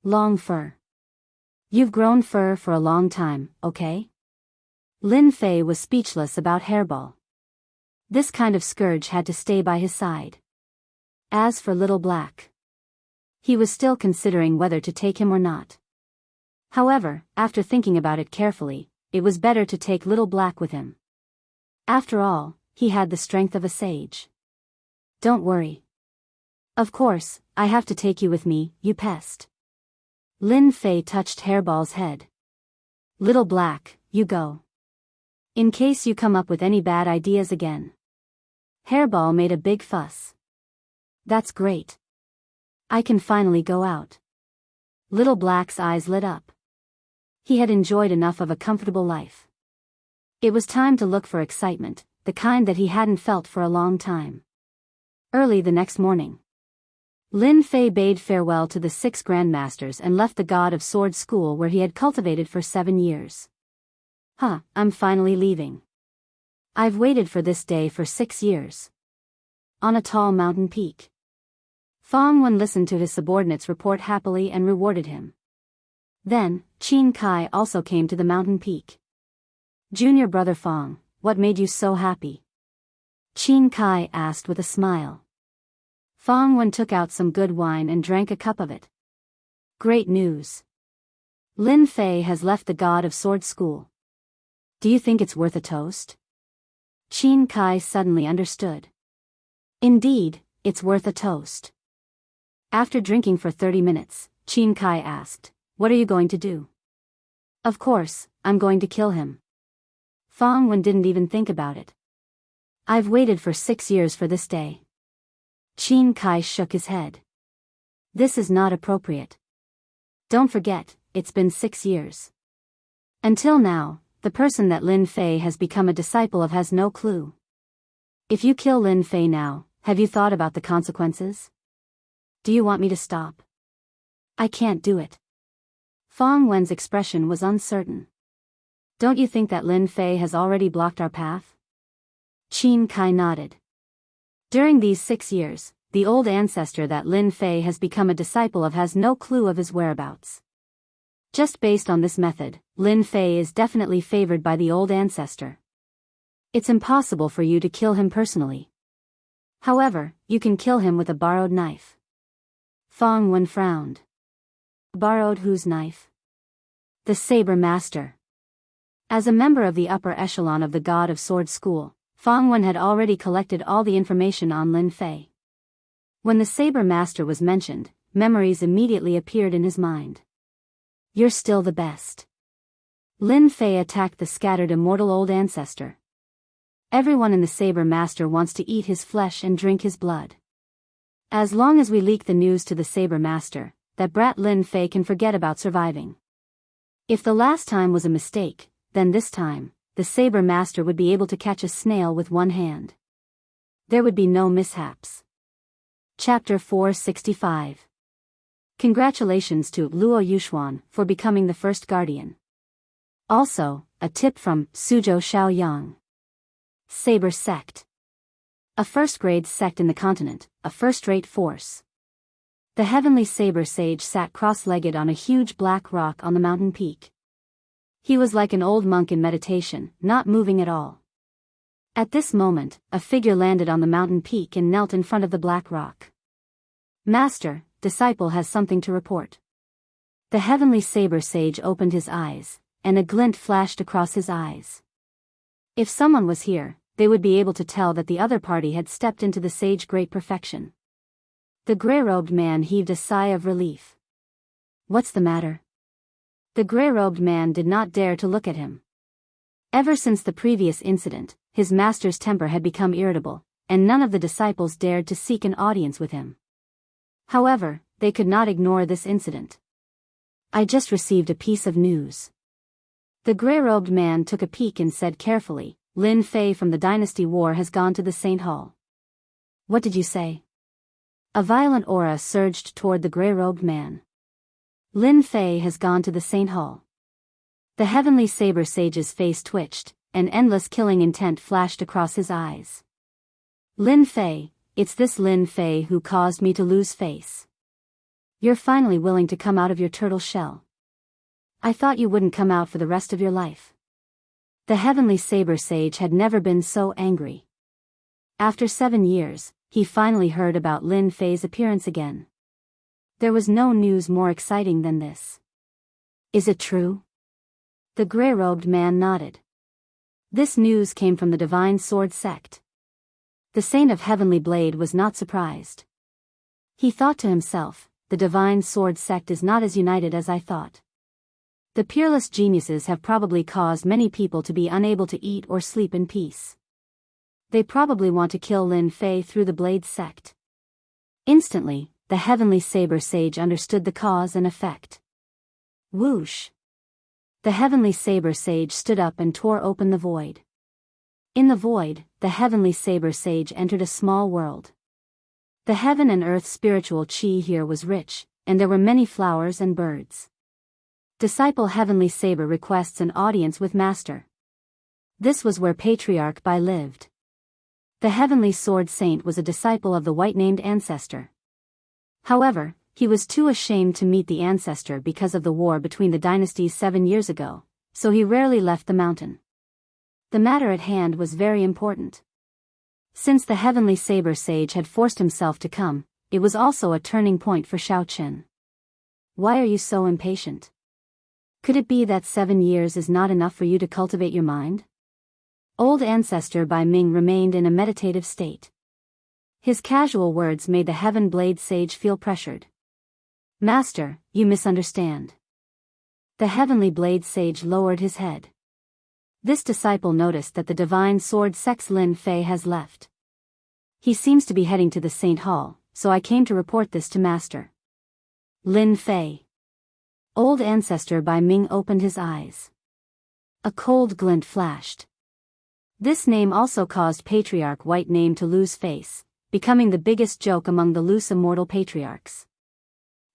Long fur. You've grown fur for a long time, okay? Lin Fei was speechless about Hairball. This kind of scourge had to stay by his side. As for Little Black, he was still considering whether to take him or not. However, after thinking about it carefully, it was better to take Little Black with him. After all, he had the strength of a sage. Don't worry. Of course, I have to take you with me, you pest. Lin Fei touched Hairball's head. Little Black, you go. In case you come up with any bad ideas again. Hairball made a big fuss. That's great. I can finally go out. Little Black's eyes lit up. He had enjoyed enough of a comfortable life. It was time to look for excitement, the kind that he hadn't felt for a long time. Early the next morning, Lin Fei bade farewell to the 6 grandmasters and left the God of Sword School where he had cultivated for 7 years. I'm finally leaving. I've waited for this day for 6 years. On a tall mountain peak. Fong Wen listened to his subordinates report happily and rewarded him. Then, Qin Kai also came to the mountain peak. Junior brother Fong, what made you so happy? Qin Kai asked with a smile. Fong Wen took out some good wine and drank a cup of it. Great news. Lin Fei has left the God of Sword School. Do you think it's worth a toast? Qin Kai suddenly understood. Indeed, it's worth a toast. After drinking for 30 minutes, Qin Kai asked, "What are you going to do?" "Of course, I'm going to kill him." Fang Wen didn't even think about it. "I've waited for 6 years for this day." Qin Kai shook his head. "This is not appropriate. Don't forget, it's been 6 years. Until now, the person that Lin Fei has become a disciple of has no clue. If you kill Lin Fei now, have you thought about the consequences? Do you want me to stop?" "I can't do it." Fang Wen's expression was uncertain. "Don't you think that Lin Fei has already blocked our path?" Qin Kai nodded. "During these 6 years, the old ancestor that Lin Fei has become a disciple of has no clue of his whereabouts. Just based on this method, Lin Fei is definitely favored by the old ancestor. It's impossible for you to kill him personally. However, you can kill him with a borrowed knife." Fang Wen frowned. "Borrowed whose knife?" "The Saber Master." As a member of the upper echelon of the God of Sword School, Fang Wen had already collected all the information on Lin Fei. When the Saber Master was mentioned, memories immediately appeared in his mind. "You're still the best." Lin Fei attacked the scattered immortal old ancestor. Everyone in the Saber Master wants to eat his flesh and drink his blood. As long as we leak the news to the Saber Master, that brat Lin Fei can forget about surviving. If the last time was a mistake, then this time, the Saber Master would be able to catch a snail with one hand. There would be no mishaps. Chapter 465. Congratulations to Luo Yuxuan for becoming the first guardian. Also, a tip from Suzhou Xiaoyang. Saber Sect. A first-grade sect in the continent, a first-rate force. The heavenly saber sage sat cross-legged on a huge black rock on the mountain peak. He was like an old monk in meditation, not moving at all. At this moment, a figure landed on the mountain peak and knelt in front of the black rock. "Master, disciple has something to report." The heavenly saber sage opened his eyes, and a glint flashed across his eyes. If someone was here, they would be able to tell that the other party had stepped into the sage great perfection. The gray-robed man heaved a sigh of relief. "What's the matter?" The gray-robed man did not dare to look at him. Ever since the previous incident, his master's temper had become irritable, and none of the disciples dared to seek an audience with him. However, they could not ignore this incident. "I just received a piece of news." The gray-robed man took a peek and said carefully, "Lin Fei from the Dynasty War has gone to the Saint Hall." "What did you say?" A violent aura surged toward the gray-robed man. "Lin Fei has gone to the Saint Hall." The heavenly saber sage's face twitched, and endless killing intent flashed across his eyes. "Lin Fei, it's this Lin Fei who caused me to lose face. You're finally willing to come out of your turtle shell. I thought you wouldn't come out for the rest of your life." The heavenly saber sage had never been so angry. After 7 years, he finally heard about Lin Fei's appearance again. There was no news more exciting than this. "Is it true?" The gray-robed man nodded. This news came from the Divine Sword Sect. The Saint of Heavenly Blade was not surprised. He thought to himself, the Divine Sword Sect is not as united as I thought. The peerless geniuses have probably caused many people to be unable to eat or sleep in peace. They probably want to kill Lin Fei through the Blade Sect. Instantly, the heavenly saber sage understood the cause and effect. Whoosh! The heavenly saber sage stood up and tore open the void. In the void, the heavenly saber sage entered a small world. The heaven and earth spiritual chi here was rich, and there were many flowers and birds. Disciple Heavenly Saber requests an audience with Master. This was where Patriarch Bai lived. The Heavenly Sword Saint was a disciple of the white-named ancestor. However, he was too ashamed to meet the ancestor because of the war between the dynasties 7 years ago, so he rarely left the mountain. The matter at hand was very important. Since the Heavenly Saber Sage had forced himself to come, it was also a turning point for Xiao Qin. "Why are you so impatient? Could it be that 7 years is not enough for you to cultivate your mind?" Old Ancestor by Ming remained in a meditative state. His casual words made the Heaven Blade Sage feel pressured. Master, you misunderstand. The Heavenly Blade Sage lowered his head. This disciple noticed that the Divine Sword Sex Lin Fei has left. He seems to be heading to the Saint Hall, so I came to report this to Master. Lin Fei. Old Ancestor by Ming opened his eyes. A cold glint flashed. This name also caused Patriarch White Name to lose face, becoming the biggest joke among the loose immortal patriarchs.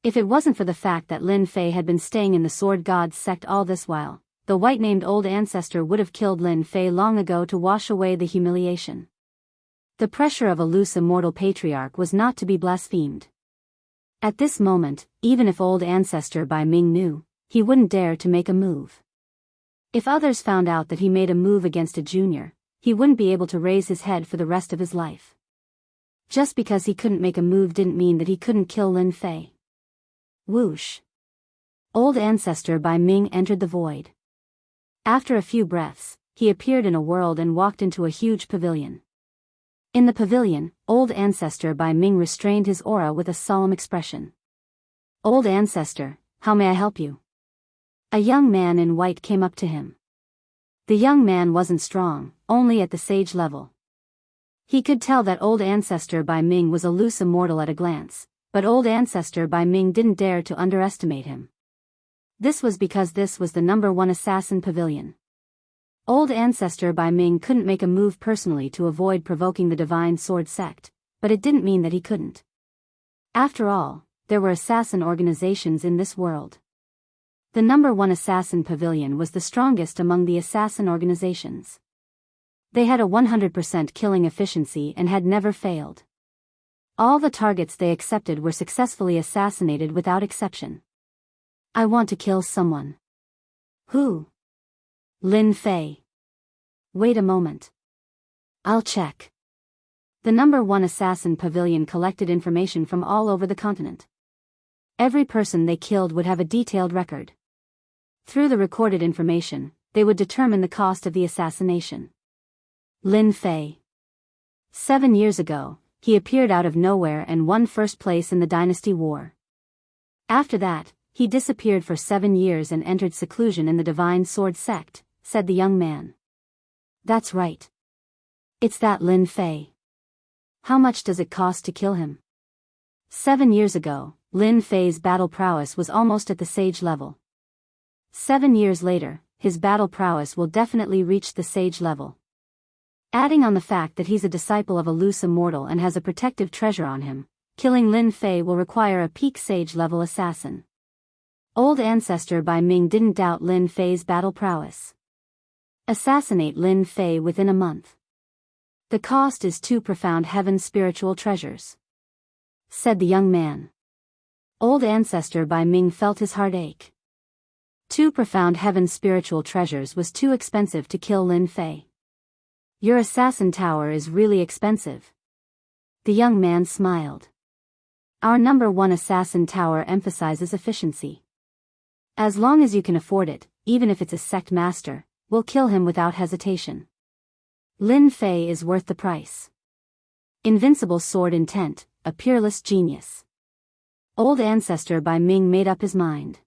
If it wasn't for the fact that Lin Fei had been staying in the Sword God's sect all this while, the white-named Old Ancestor would have killed Lin Fei long ago to wash away the humiliation. The pressure of a loose immortal patriarch was not to be blasphemed. At this moment, even if Old Ancestor by Ming knew, he wouldn't dare to make a move. If others found out that he made a move against a junior, he wouldn't be able to raise his head for the rest of his life. Just because he couldn't make a move didn't mean that he couldn't kill Lin Fei. Whoosh. Old Ancestor by Ming entered the void. After a few breaths, he appeared in a world and walked into a huge pavilion. In the pavilion, Old Ancestor by Ming restrained his aura with a solemn expression. Old Ancestor, how may I help you? A young man in white came up to him. The young man wasn't strong, only at the sage level. He could tell that Old Ancestor by Ming was a loose immortal at a glance, but Old Ancestor by Ming didn't dare to underestimate him. This was because this was the #1 assassin pavilion. Old Ancestor by Ming couldn't make a move personally to avoid provoking the Divine Sword sect, but it didn't mean that he couldn't. After all, there were assassin organizations in this world. The #1 assassin pavilion was the strongest among the assassin organizations. They had a 100% killing efficiency and had never failed. All the targets they accepted were successfully assassinated without exception. I want to kill someone. Who? Lin Fei. Wait a moment. I'll check. The #1 assassin pavilion collected information from all over the continent. Every person they killed would have a detailed record. Through the recorded information, they would determine the cost of the assassination. Lin Fei. 7 years ago, he appeared out of nowhere and won first place in the Dynasty War. After that, he disappeared for 7 years and entered seclusion in the Divine Sword sect, said the young man. That's right. It's that Lin Fei. How much does it cost to kill him? 7 years ago, Lin Fei's battle prowess was almost at the sage level. 7 years later, his battle prowess will definitely reach the sage level. Adding on the fact that he's a disciple of a loose immortal and has a protective treasure on him, killing Lin Fei will require a peak sage level assassin. Old Ancestor by Ming didn't doubt Lin Fei's battle prowess. Assassinate Lin Fei within a month. The cost is 2 profound heaven spiritual treasures, said the young man. Old Ancestor by Ming felt his heart ache. 2 profound heaven spiritual treasures was too expensive to kill Lin Fei. Your assassin tower is really expensive. The young man smiled. Our #1 assassin tower emphasizes efficiency. As long as you can afford it, even if it's a sect master, we'll kill him without hesitation. Lin Fei is worth the price. Invincible sword intent, a peerless genius. Old Ancestor by Ming made up his mind.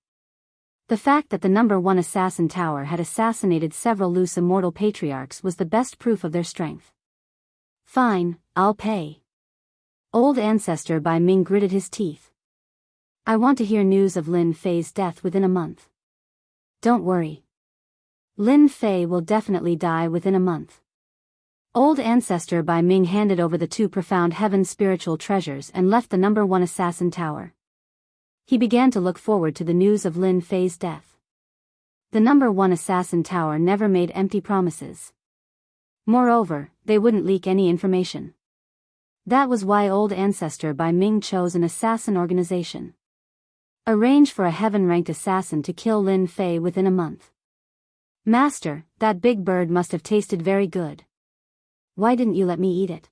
The fact that the #1 assassin tower had assassinated several loose immortal patriarchs was the best proof of their strength. Fine, I'll pay. Old Ancestor by Ming gritted his teeth. I want to hear news of Lin Fei's death within a month. Don't worry. Lin Fei will definitely die within a month. Old Ancestor by Ming handed over the 2 profound heaven spiritual treasures and left the #1 assassin tower. He began to look forward to the news of Lin Fei's death. The #1 assassin tower never made empty promises. Moreover, they wouldn't leak any information. That was why Old Ancestor by Ming chose an assassin organization. Arrange for a heaven-ranked assassin to kill Lin Fei within a month. Master, that big bird must have tasted very good. Why didn't you let me eat it?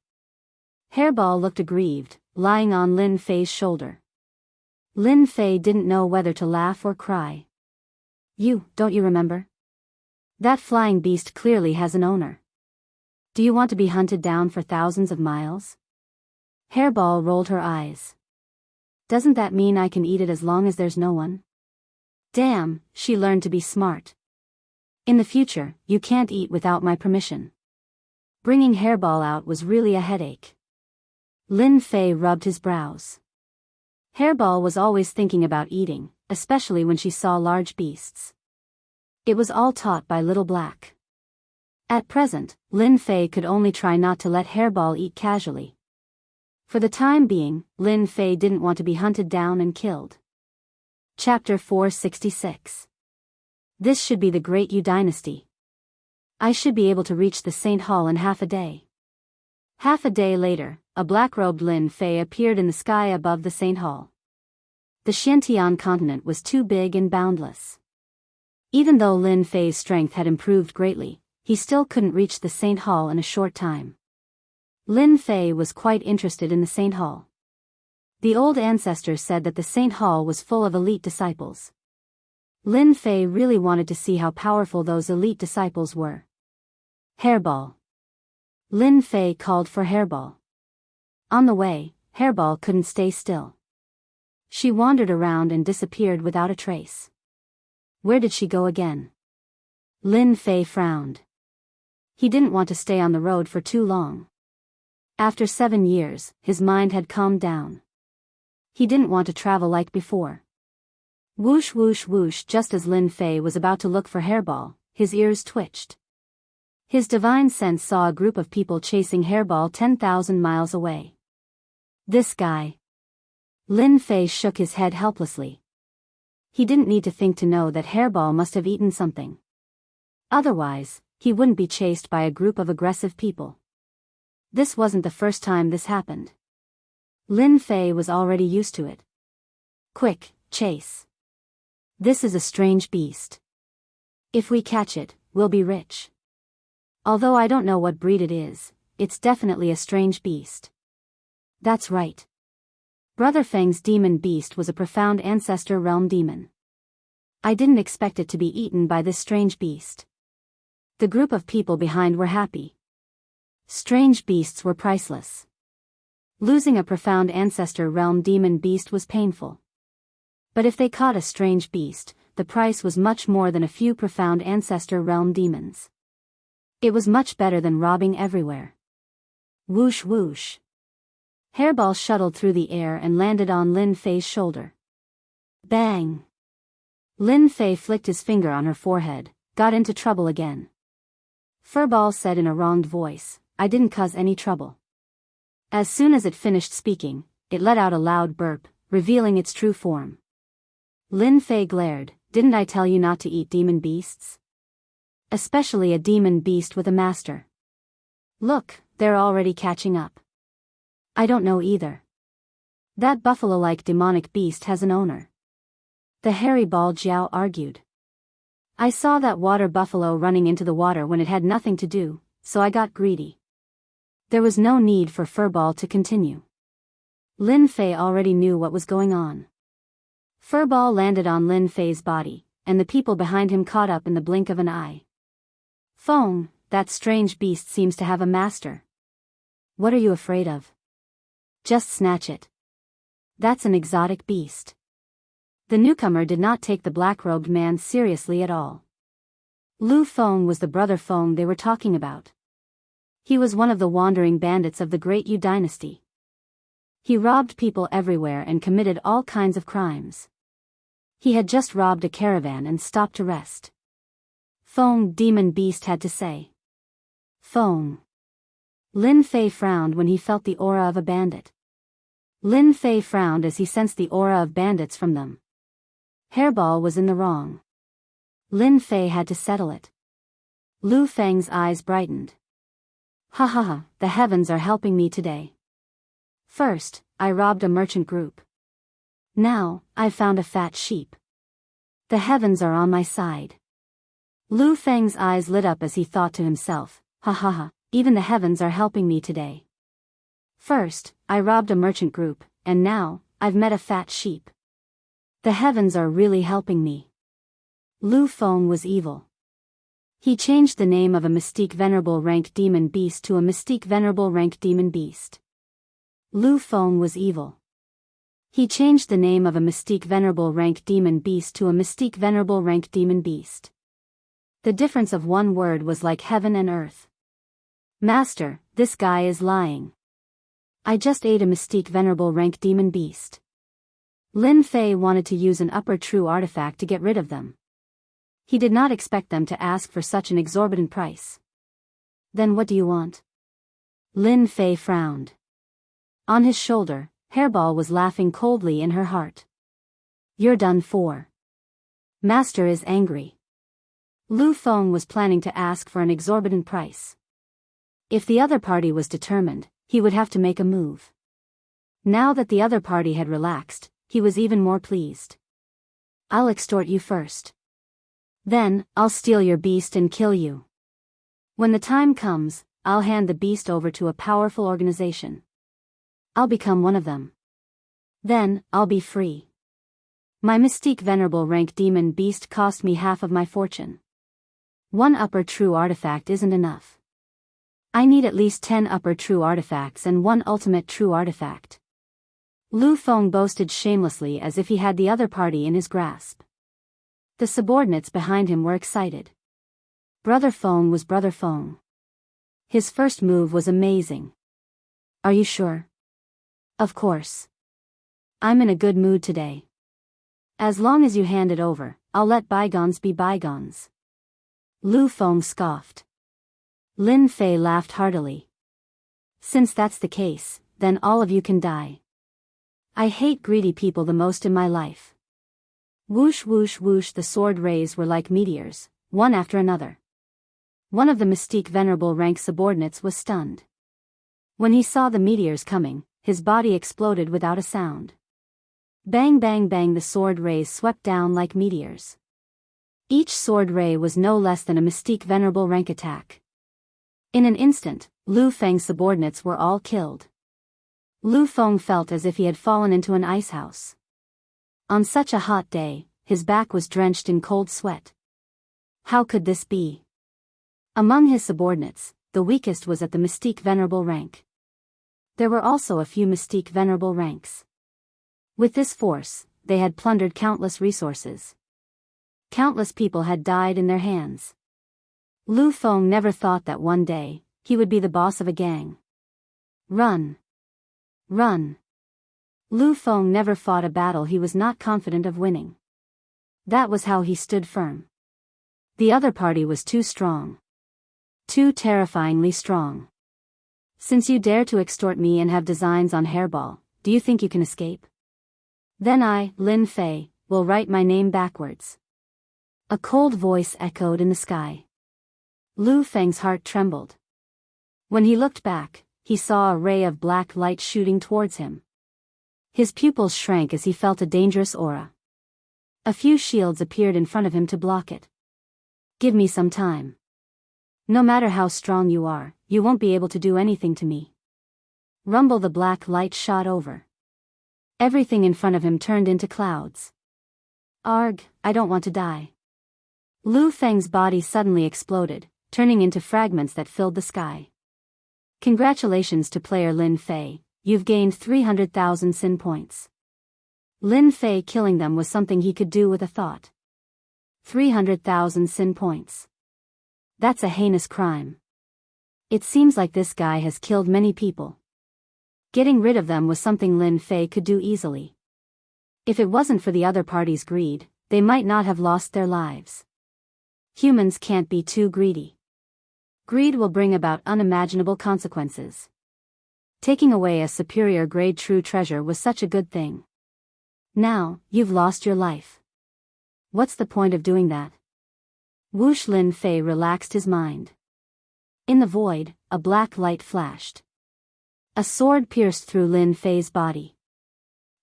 Hairball looked aggrieved, lying on Lin Fei's shoulder. Lin Fei didn't know whether to laugh or cry. Don't you remember? That flying beast clearly has an owner. Do you want to be hunted down for thousands of miles? Hairball rolled her eyes. Doesn't that mean I can eat it as long as there's no one? Damn, she learned to be smart. In the future, you can't eat without my permission. Bringing Hairball out was really a headache. Lin Fei rubbed his brows. Hairball was always thinking about eating, especially when she saw large beasts. It was all taught by Little Black. At present, Lin Fei could only try not to let Hairball eat casually. For the time being, Lin Fei didn't want to be hunted down and killed. Chapter 466. This should be the Great Yu Dynasty. I should be able to reach the Saint Hall in half a day. Half a day later, a black-robed Lin Fei appeared in the sky above the Saint Hall. The Xiantian continent was too big and boundless. Even though Lin Fei's strength had improved greatly, he still couldn't reach the Saint Hall in a short time. Lin Fei was quite interested in the Saint Hall. The old ancestors said that the Saint Hall was full of elite disciples. Lin Fei really wanted to see how powerful those elite disciples were. Hairball. Lin Fei called for Hairball. On the way, Hairball couldn't stay still. She wandered around and disappeared without a trace. Where did she go again? Lin Fei frowned. He didn't want to stay on the road for too long. After 7 years, his mind had calmed down. He didn't want to travel like before. Whoosh whoosh whoosh. Just as Lin Fei was about to look for Hairball, his ears twitched. His divine sense saw a group of people chasing Hairball 10,000 miles away. This guy. Lin Fei shook his head helplessly. He didn't need to think to know that Hairball must have eaten something. Otherwise, he wouldn't be chased by a group of aggressive people. This wasn't the first time this happened. Lin Fei was already used to it. Quick, chase. This is a strange beast. If we catch it, we'll be rich. Although I don't know what breed it is, it's definitely a strange beast. That's right. Brother Feng's demon beast was a profound ancestor realm demon. I didn't expect it to be eaten by this strange beast. The group of people behind were happy. Strange beasts were priceless. Losing a profound ancestor realm demon beast was painful. But if they caught a strange beast, the price was much more than a few profound ancestor realm demons. It was much better than robbing everywhere. Whoosh whoosh. Hairball shuttled through the air and landed on Lin Fei's shoulder. Bang! Lin Fei flicked his finger on her forehead, got into trouble again. Furball said in a wronged voice, I didn't cause any trouble. As soon as it finished speaking, it let out a loud burp, revealing its true form. Lin Fei glared, didn't I tell you not to eat demon beasts? Especially a demon beast with a master. Look, they're already catching up. I don't know either. That buffalo-like demonic beast has an owner. The hairy bald Jiao argued. I saw that water buffalo running into the water when it had nothing to do, so I got greedy. There was no need for Furball to continue. Lin Fei already knew what was going on. Furball landed on Lin Fei's body, and the people behind him caught up in the blink of an eye. Feng, that strange beast seems to have a master. What are you afraid of? Just snatch it. That's an exotic beast. The newcomer did not take the black-robed man seriously at all. Lu Feng was the brother Feng they were talking about. He was one of the wandering bandits of the Great Yu Dynasty. He robbed people everywhere and committed all kinds of crimes. He had just robbed a caravan and stopped to rest. Feng, demon beast had to say. Feng. Lin Fei frowned when he felt the aura of a bandit. Lin Fei frowned as he sensed the aura of bandits from them. Hairball was in the wrong. Lin Fei had to settle it. Lu Feng's eyes brightened. Ha ha ha, the heavens are helping me today. First, I robbed a merchant group. Now, I've found a fat sheep. The heavens are on my side. Lu Feng's eyes lit up as he thought to himself, ha ha ha, even the heavens are helping me today. First, I robbed a merchant group, and now, I've met a fat sheep. The heavens are really helping me. Lu Feng was evil. He changed the name of a mystique venerable rank demon beast to a mystique venerable rank demon beast. Lu Feng was evil. He changed the name of a mystique venerable rank demon beast to a mystique venerable rank demon beast. The difference of one word was like heaven and earth. Master, this guy is lying. I just ate a mystique venerable rank demon beast. Lin Fei wanted to use an upper true artifact to get rid of them. He did not expect them to ask for such an exorbitant price. Then what do you want? Lin Fei frowned. On his shoulder, Hairball was laughing coldly in her heart. You're done for. Master is angry. Lu Feng was planning to ask for an exorbitant price. If the other party was determined, he would have to make a move. Now that the other party had relaxed, he was even more pleased. I'll extort you first. Then, I'll steal your beast and kill you. When the time comes, I'll hand the beast over to a powerful organization. I'll become one of them. Then, I'll be free. My mystique venerable rank demon beast cost me half of my fortune. One upper true artifact isn't enough. I need at least 10 upper true artifacts and one ultimate true artifact. Lu Feng boasted shamelessly as if he had the other party in his grasp. The subordinates behind him were excited. Brother Feng was Brother Feng. His first move was amazing. Are you sure? Of course. I'm in a good mood today. As long as you hand it over, I'll let bygones be bygones. Lu Feng scoffed. Lin Fei laughed heartily. Since that's the case, then all of you can die. I hate greedy people the most in my life. Whoosh whoosh whoosh, the sword rays were like meteors, one after another. One of the mystique venerable rank subordinates was stunned. When he saw the meteors coming, his body exploded without a sound. Bang bang bang, the sword rays swept down like meteors. Each sword ray was no less than a mystique venerable rank attack. In an instant, Lu Feng's subordinates were all killed. Lu Feng felt as if he had fallen into an icehouse. On such a hot day, his back was drenched in cold sweat. How could this be? Among his subordinates, the weakest was at the mystique venerable rank. There were also a few mystique venerable ranks. With this force, they had plundered countless resources. Countless people had died in their hands. Lu Feng never thought that one day, he would be the boss of a gang. Run. Run. Lu Feng never fought a battle he was not confident of winning. That was how he stood firm. The other party was too strong. Too terrifyingly strong. Since you dare to extort me and have designs on Hairball, do you think you can escape? Then I, Lin Fei, will write my name backwards. A cold voice echoed in the sky. Lu Feng's heart trembled. When he looked back, he saw a ray of black light shooting towards him. His pupils shrank as he felt a dangerous aura. A few shields appeared in front of him to block it. Give me some time. No matter how strong you are, you won't be able to do anything to me. Rumble, the black light shot over. Everything in front of him turned into clouds. Arg, I don't want to die. Lu Feng's body suddenly exploded, turning into fragments that filled the sky. Congratulations to player Lin Fei, you've gained 300,000 sin points. Lin Fei killing them was something he could do with a thought. 300,000 sin points. That's a heinous crime. It seems like this guy has killed many people. Getting rid of them was something Lin Fei could do easily. If it wasn't for the other party's greed, they might not have lost their lives. Humans can't be too greedy. Greed will bring about unimaginable consequences. Taking away a superior grade true treasure was such a good thing. Now, you've lost your life. What's the point of doing that? Whoosh, Lin Fei relaxed his mind. In the void, a black light flashed. A sword pierced through Lin Fei's body.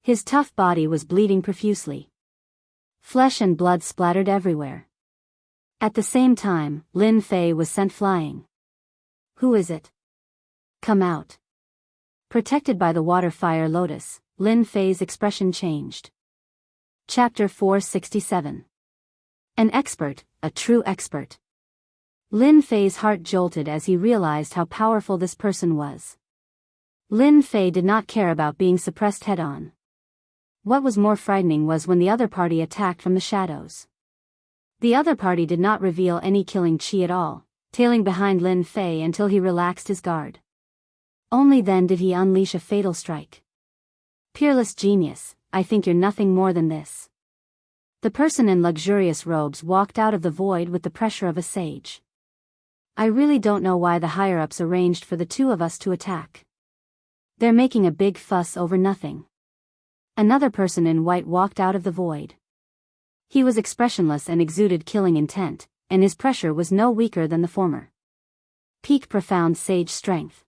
His tough body was bleeding profusely. Flesh and blood splattered everywhere. At the same time, Lin Fei was sent flying. Who is it? Come out. Protected by the water fire lotus, Lin Fei's expression changed. Chapter 467. An expert, a true expert. Lin Fei's heart jolted as he realized how powerful this person was. Lin Fei did not care about being suppressed head-on. What was more frightening was when the other party attacked from the shadows. The other party did not reveal any killing chi at all, tailing behind Lin Fei until he relaxed his guard. Only then did he unleash a fatal strike. Peerless genius, I think you're nothing more than this. The person in luxurious robes walked out of the void with the pressure of a sage. I really don't know why the higher-ups arranged for the two of us to attack. They're making a big fuss over nothing. Another person in white walked out of the void. He was expressionless and exuded killing intent, and his pressure was no weaker than the former. Peak profound sage strength.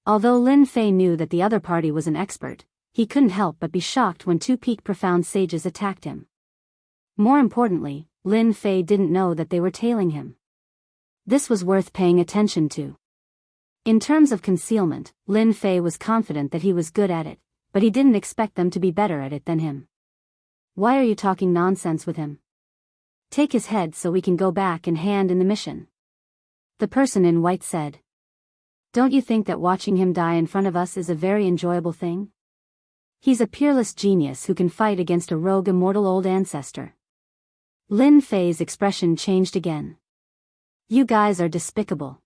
Although Lin Fei knew that the other party was an expert, he couldn't help but be shocked when two peak profound sages attacked him. More importantly, Lin Fei didn't know that they were tailing him. This was worth paying attention to. In terms of concealment, Lin Fei was confident that he was good at it, but he didn't expect them to be better at it than him. Why are you talking nonsense with him? Take his head so we can go back and hand in the mission. The person in white said. Don't you think that watching him die in front of us is a very enjoyable thing? He's a peerless genius who can fight against a rogue immortal old ancestor. Lin Fei's expression changed again. You guys are despicable.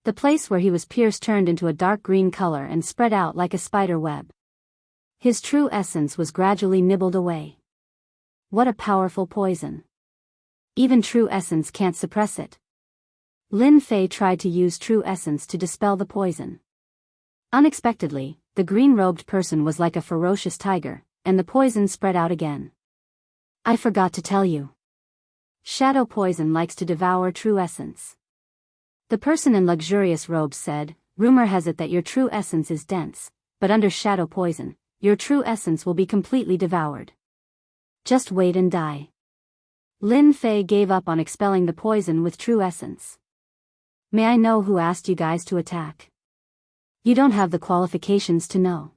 The place where he was pierced turned into a dark green color and spread out like a spider web. His true essence was gradually nibbled away. What a powerful poison. Even true essence can't suppress it. Lin Fei tried to use true essence to dispel the poison. Unexpectedly, the green-robed person was like a ferocious tiger, and the poison spread out again. I forgot to tell you. Shadow poison likes to devour true essence. The person in luxurious robes said, rumor has it that your true essence is dense, but under shadow poison, your true essence will be completely devoured. Just wait and die. Lin Fei gave up on expelling the poison with true essence. May I know who asked you guys to attack? You don't have the qualifications to know.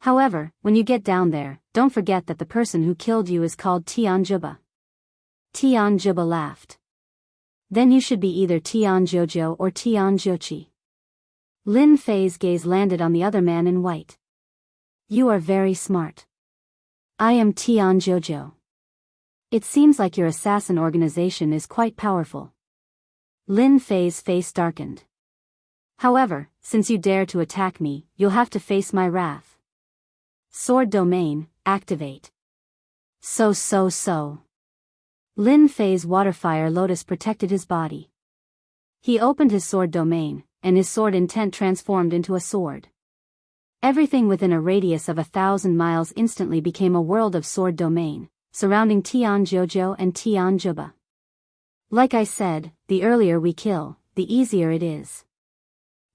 However, when you get down there, don't forget that the person who killed you is called Tian Juba. Tian Juba laughed. Then you should be either Tian Jojo or Tian Jochi. Lin Fei's gaze landed on the other man in white. You are very smart. I am Tian Jojo. It seems like your assassin organization is quite powerful. Lin Fei's face darkened. However, since you dare to attack me, you'll have to face my wrath. Sword domain, activate. So. Lin Fei's waterfire lotus protected his body. He opened his sword domain, and his sword intent transformed into a sword. Everything within a radius of 1,000 miles instantly became a world of sword domain, surrounding Tian Jojo and Tian Juba. Like I said, the earlier we kill, the easier it is.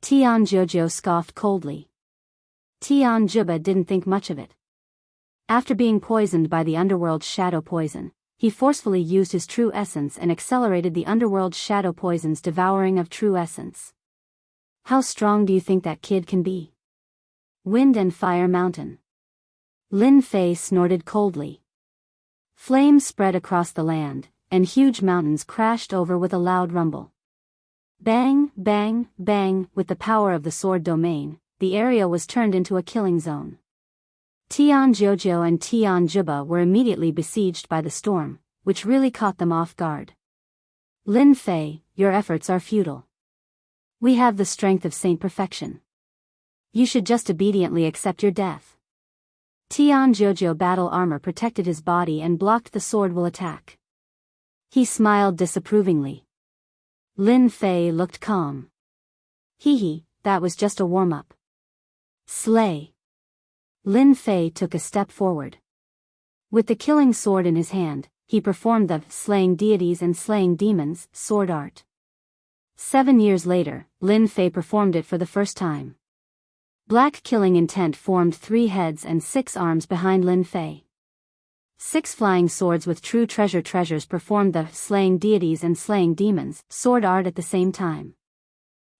Tian Jojo scoffed coldly. Tian Juba didn't think much of it. After being poisoned by the underworld's shadow poison, he forcefully used his true essence and accelerated the underworld's shadow poison's devouring of true essence. How strong do you think that kid can be? Wind and Fire Mountain. Lin Fei snorted coldly. Flames spread across the land, and huge mountains crashed over with a loud rumble. Bang, bang, bang, with the power of the sword domain, the area was turned into a killing zone. Tian Jojo and Tian Juba were immediately besieged by the storm, which really caught them off guard. Lin Fei, your efforts are futile. We have the strength of Saint Perfection. You should just obediently accept your death. Tian Jojo battle armor protected his body and blocked the sword will attack. He smiled disapprovingly. Lin Fei looked calm. Hee, that was just a warm-up. Slay. Lin Fei took a step forward. With the killing sword in his hand, he performed the slaying deities and slaying demons sword art. 7 years later, Lin Fei performed it for the first time. Black killing intent formed 3 heads and 6 arms behind Lin Fei. 6 flying swords with true treasures performed the slaying deities and slaying demons sword art at the same time.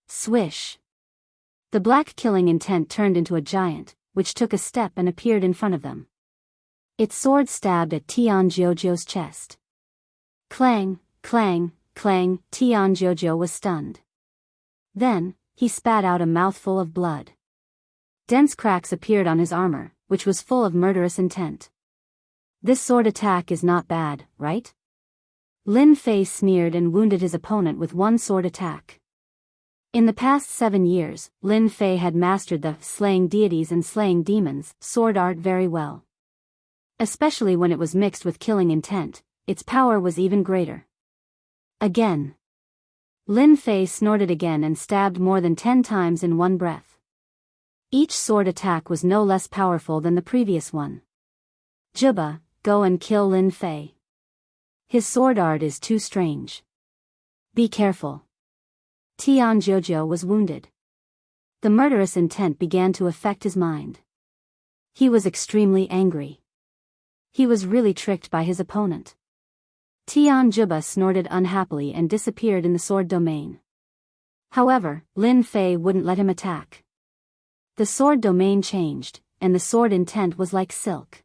Swish. The black killing intent turned into a giant, which took a step and appeared in front of them. Its sword stabbed at Tian Jojo's chest. Clang, clang, clang, Tianzhuozhou was stunned. Then, he spat out a mouthful of blood. Dense cracks appeared on his armor, which was full of murderous intent. This sword attack is not bad, right? Lin Fei sneered and wounded his opponent with one sword attack. In the past 7 years, Lin Fei had mastered the slaying deities and slaying demons sword art very well. Especially when it was mixed with killing intent, its power was even greater. Again. Lin Fei snorted again and stabbed more than 10 times in one breath. Each sword attack was no less powerful than the previous one. Juba, go and kill Lin Fei. His sword art is too strange. Be careful. Tianzhuozhou was wounded. The murderous intent began to affect his mind. He was extremely angry. He was really tricked by his opponent. Tianzhuozhou snorted unhappily and disappeared in the sword domain. However, Lin Fei wouldn't let him attack. The sword domain changed, and the sword intent was like silk.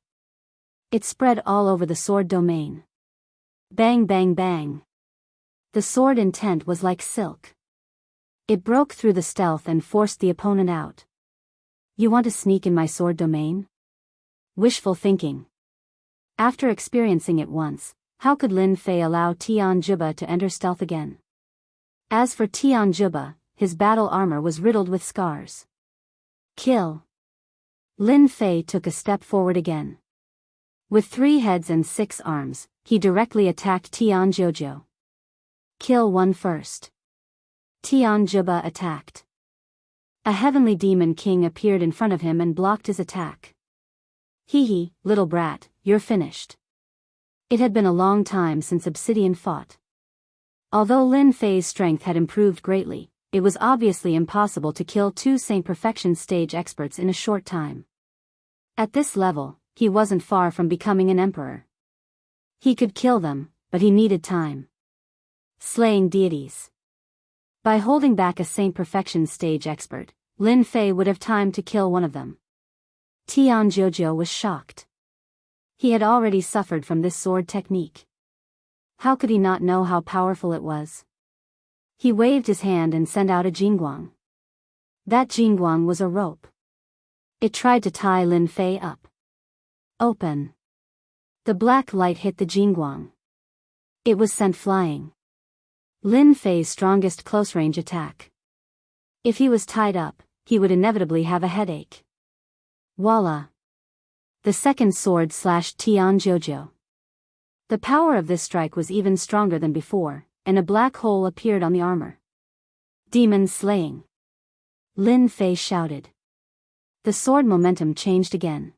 It spread all over the sword domain. Bang bang bang. The sword intent was like silk. It broke through the stealth and forced the opponent out. You want to sneak in my sword domain? Wishful thinking. After experiencing it once, how could Lin Fei allow Tianzhuozhou to enter stealth again? As for Tianzhuozhou, his battle armor was riddled with scars. Kill. Lin Fei took a step forward again. With 3 heads and 6 arms, he directly attacked Tianzhuozhou. Kill one first. Tianzhuozhou attacked. A heavenly demon king appeared in front of him and blocked his attack. Hee, little brat, you're finished. It had been a long time since Obsidian fought. Although Lin Fei's strength had improved greatly, it was obviously impossible to kill 2 Saint Perfection stage experts in a short time. At this level, he wasn't far from becoming an emperor. He could kill them, but he needed time. Slaying deities. By holding back a Saint Perfection stage expert, Lin Fei would have time to kill one of them. Tianzhuozhou was shocked. He had already suffered from this sword technique. How could he not know how powerful it was? He waved his hand and sent out a jingguang. That jingguang was a rope. It tried to tie Lin Fei up. Open. The black light hit the jingguang. It was sent flying. Lin Fei's strongest close-range attack. If he was tied up, he would inevitably have a headache. Voila! The second sword slashed Tianzhuozhou. The power of this strike was even stronger than before, and a black hole appeared on the armor. Demon slaying. Lin Fei shouted. The sword momentum changed again.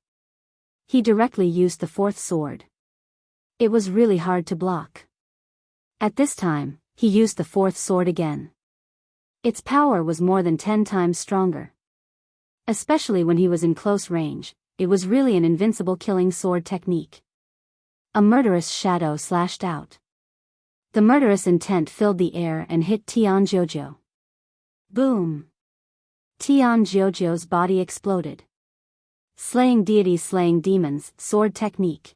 He directly used the 4th sword. It was really hard to block. At this time, he used the 4th sword again. Its power was more than 10 times stronger. Especially when he was in close range, it was really an invincible killing sword technique. A murderous shadow slashed out. The murderous intent filled the air and hit Tianzhuozhou. Boom! Tianzhuozhou's body exploded. Slaying deities slaying demons sword technique.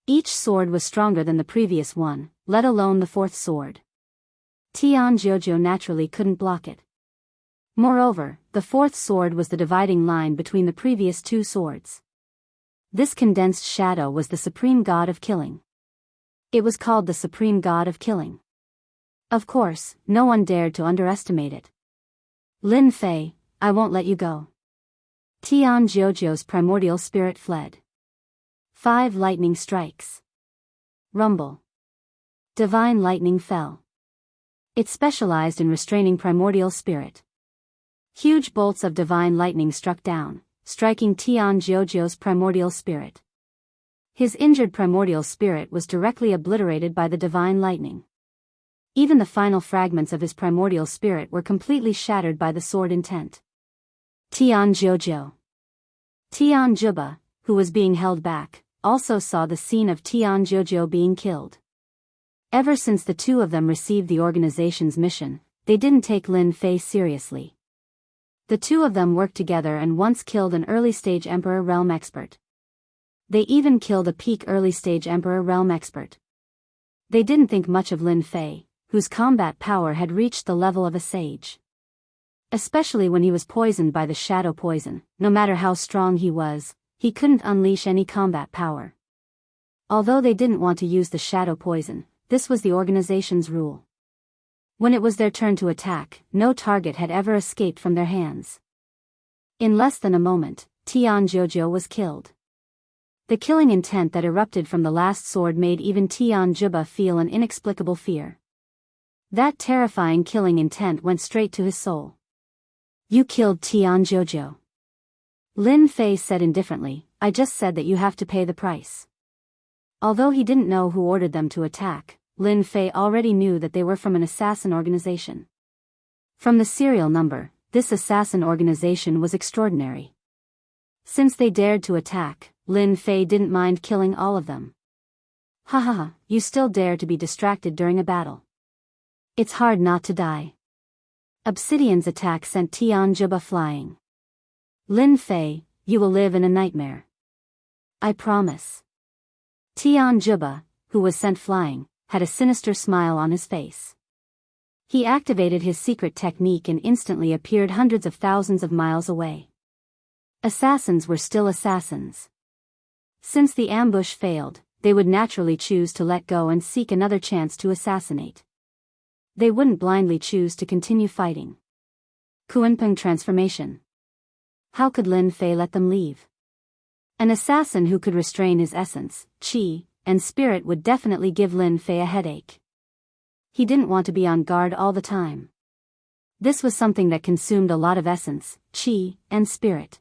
Each sword was stronger than the previous one, let alone the 4th sword. Tianzhuozhou naturally couldn't block it. Moreover, the 4th sword was the dividing line between the previous 2 swords. This condensed shadow was the supreme god of killing. It was called the supreme god of killing. Of course, no one dared to underestimate it. Lin Fei, I won't let you go. Tianzhuozhou's primordial spirit fled. 5 lightning strikes. Rumble. Divine lightning fell. It specialized in restraining primordial spirit. Huge bolts of divine lightning struck down, striking Tianzhuozhou's primordial spirit. His injured primordial spirit was directly obliterated by the divine lightning. Even the final fragments of his primordial spirit were completely shattered by the sword intent. Tianzhuozhou. Tianzhuozhou, who was being held back, also saw the scene of Tianzhuozhou being killed. Ever since the 2 of them received the organization's mission, they didn't take Lin Fei seriously. The 2 of them worked together and once killed an early-stage Emperor Realm expert. They even killed a peak early-stage Emperor Realm expert. They didn't think much of Lin Fei, whose combat power had reached the level of a sage. Especially when he was poisoned by the shadow poison, no matter how strong he was, he couldn't unleash any combat power. Although they didn't want to use the shadow poison, this was the organization's rule. When it was their turn to attack, no target had ever escaped from their hands. In less than a moment, Tian Jojo was killed. The killing intent that erupted from the last sword made even Tian Juba feel an inexplicable fear. That terrifying killing intent went straight to his soul. "You killed Tian Jojo." Lin Fei said indifferently, "I just said that you have to pay the price." Although he didn't know who ordered them to attack, Lin Fei already knew that they were from an assassin organization. From the serial number, this assassin organization was extraordinary. Since they dared to attack, Lin Fei didn't mind killing all of them. "Ha ha ha, you still dare to be distracted during a battle. It's hard not to die." Obsidian's attack sent Tian Juba flying. "Lin Fei, you will live in a nightmare. I promise." Tian Juba, who was sent flying, had a sinister smile on his face. He activated his secret technique and instantly appeared hundreds of thousands of miles away. Assassins were still assassins. Since the ambush failed, they would naturally choose to let go and seek another chance to assassinate. They wouldn't blindly choose to continue fighting. Kuanpeng transformation. How could Lin Fei let them leave? An assassin who could restrain his essence, qi, and spirit would definitely give Lin Fei a headache. He didn't want to be on guard all the time. This was something that consumed a lot of essence, qi, and spirit.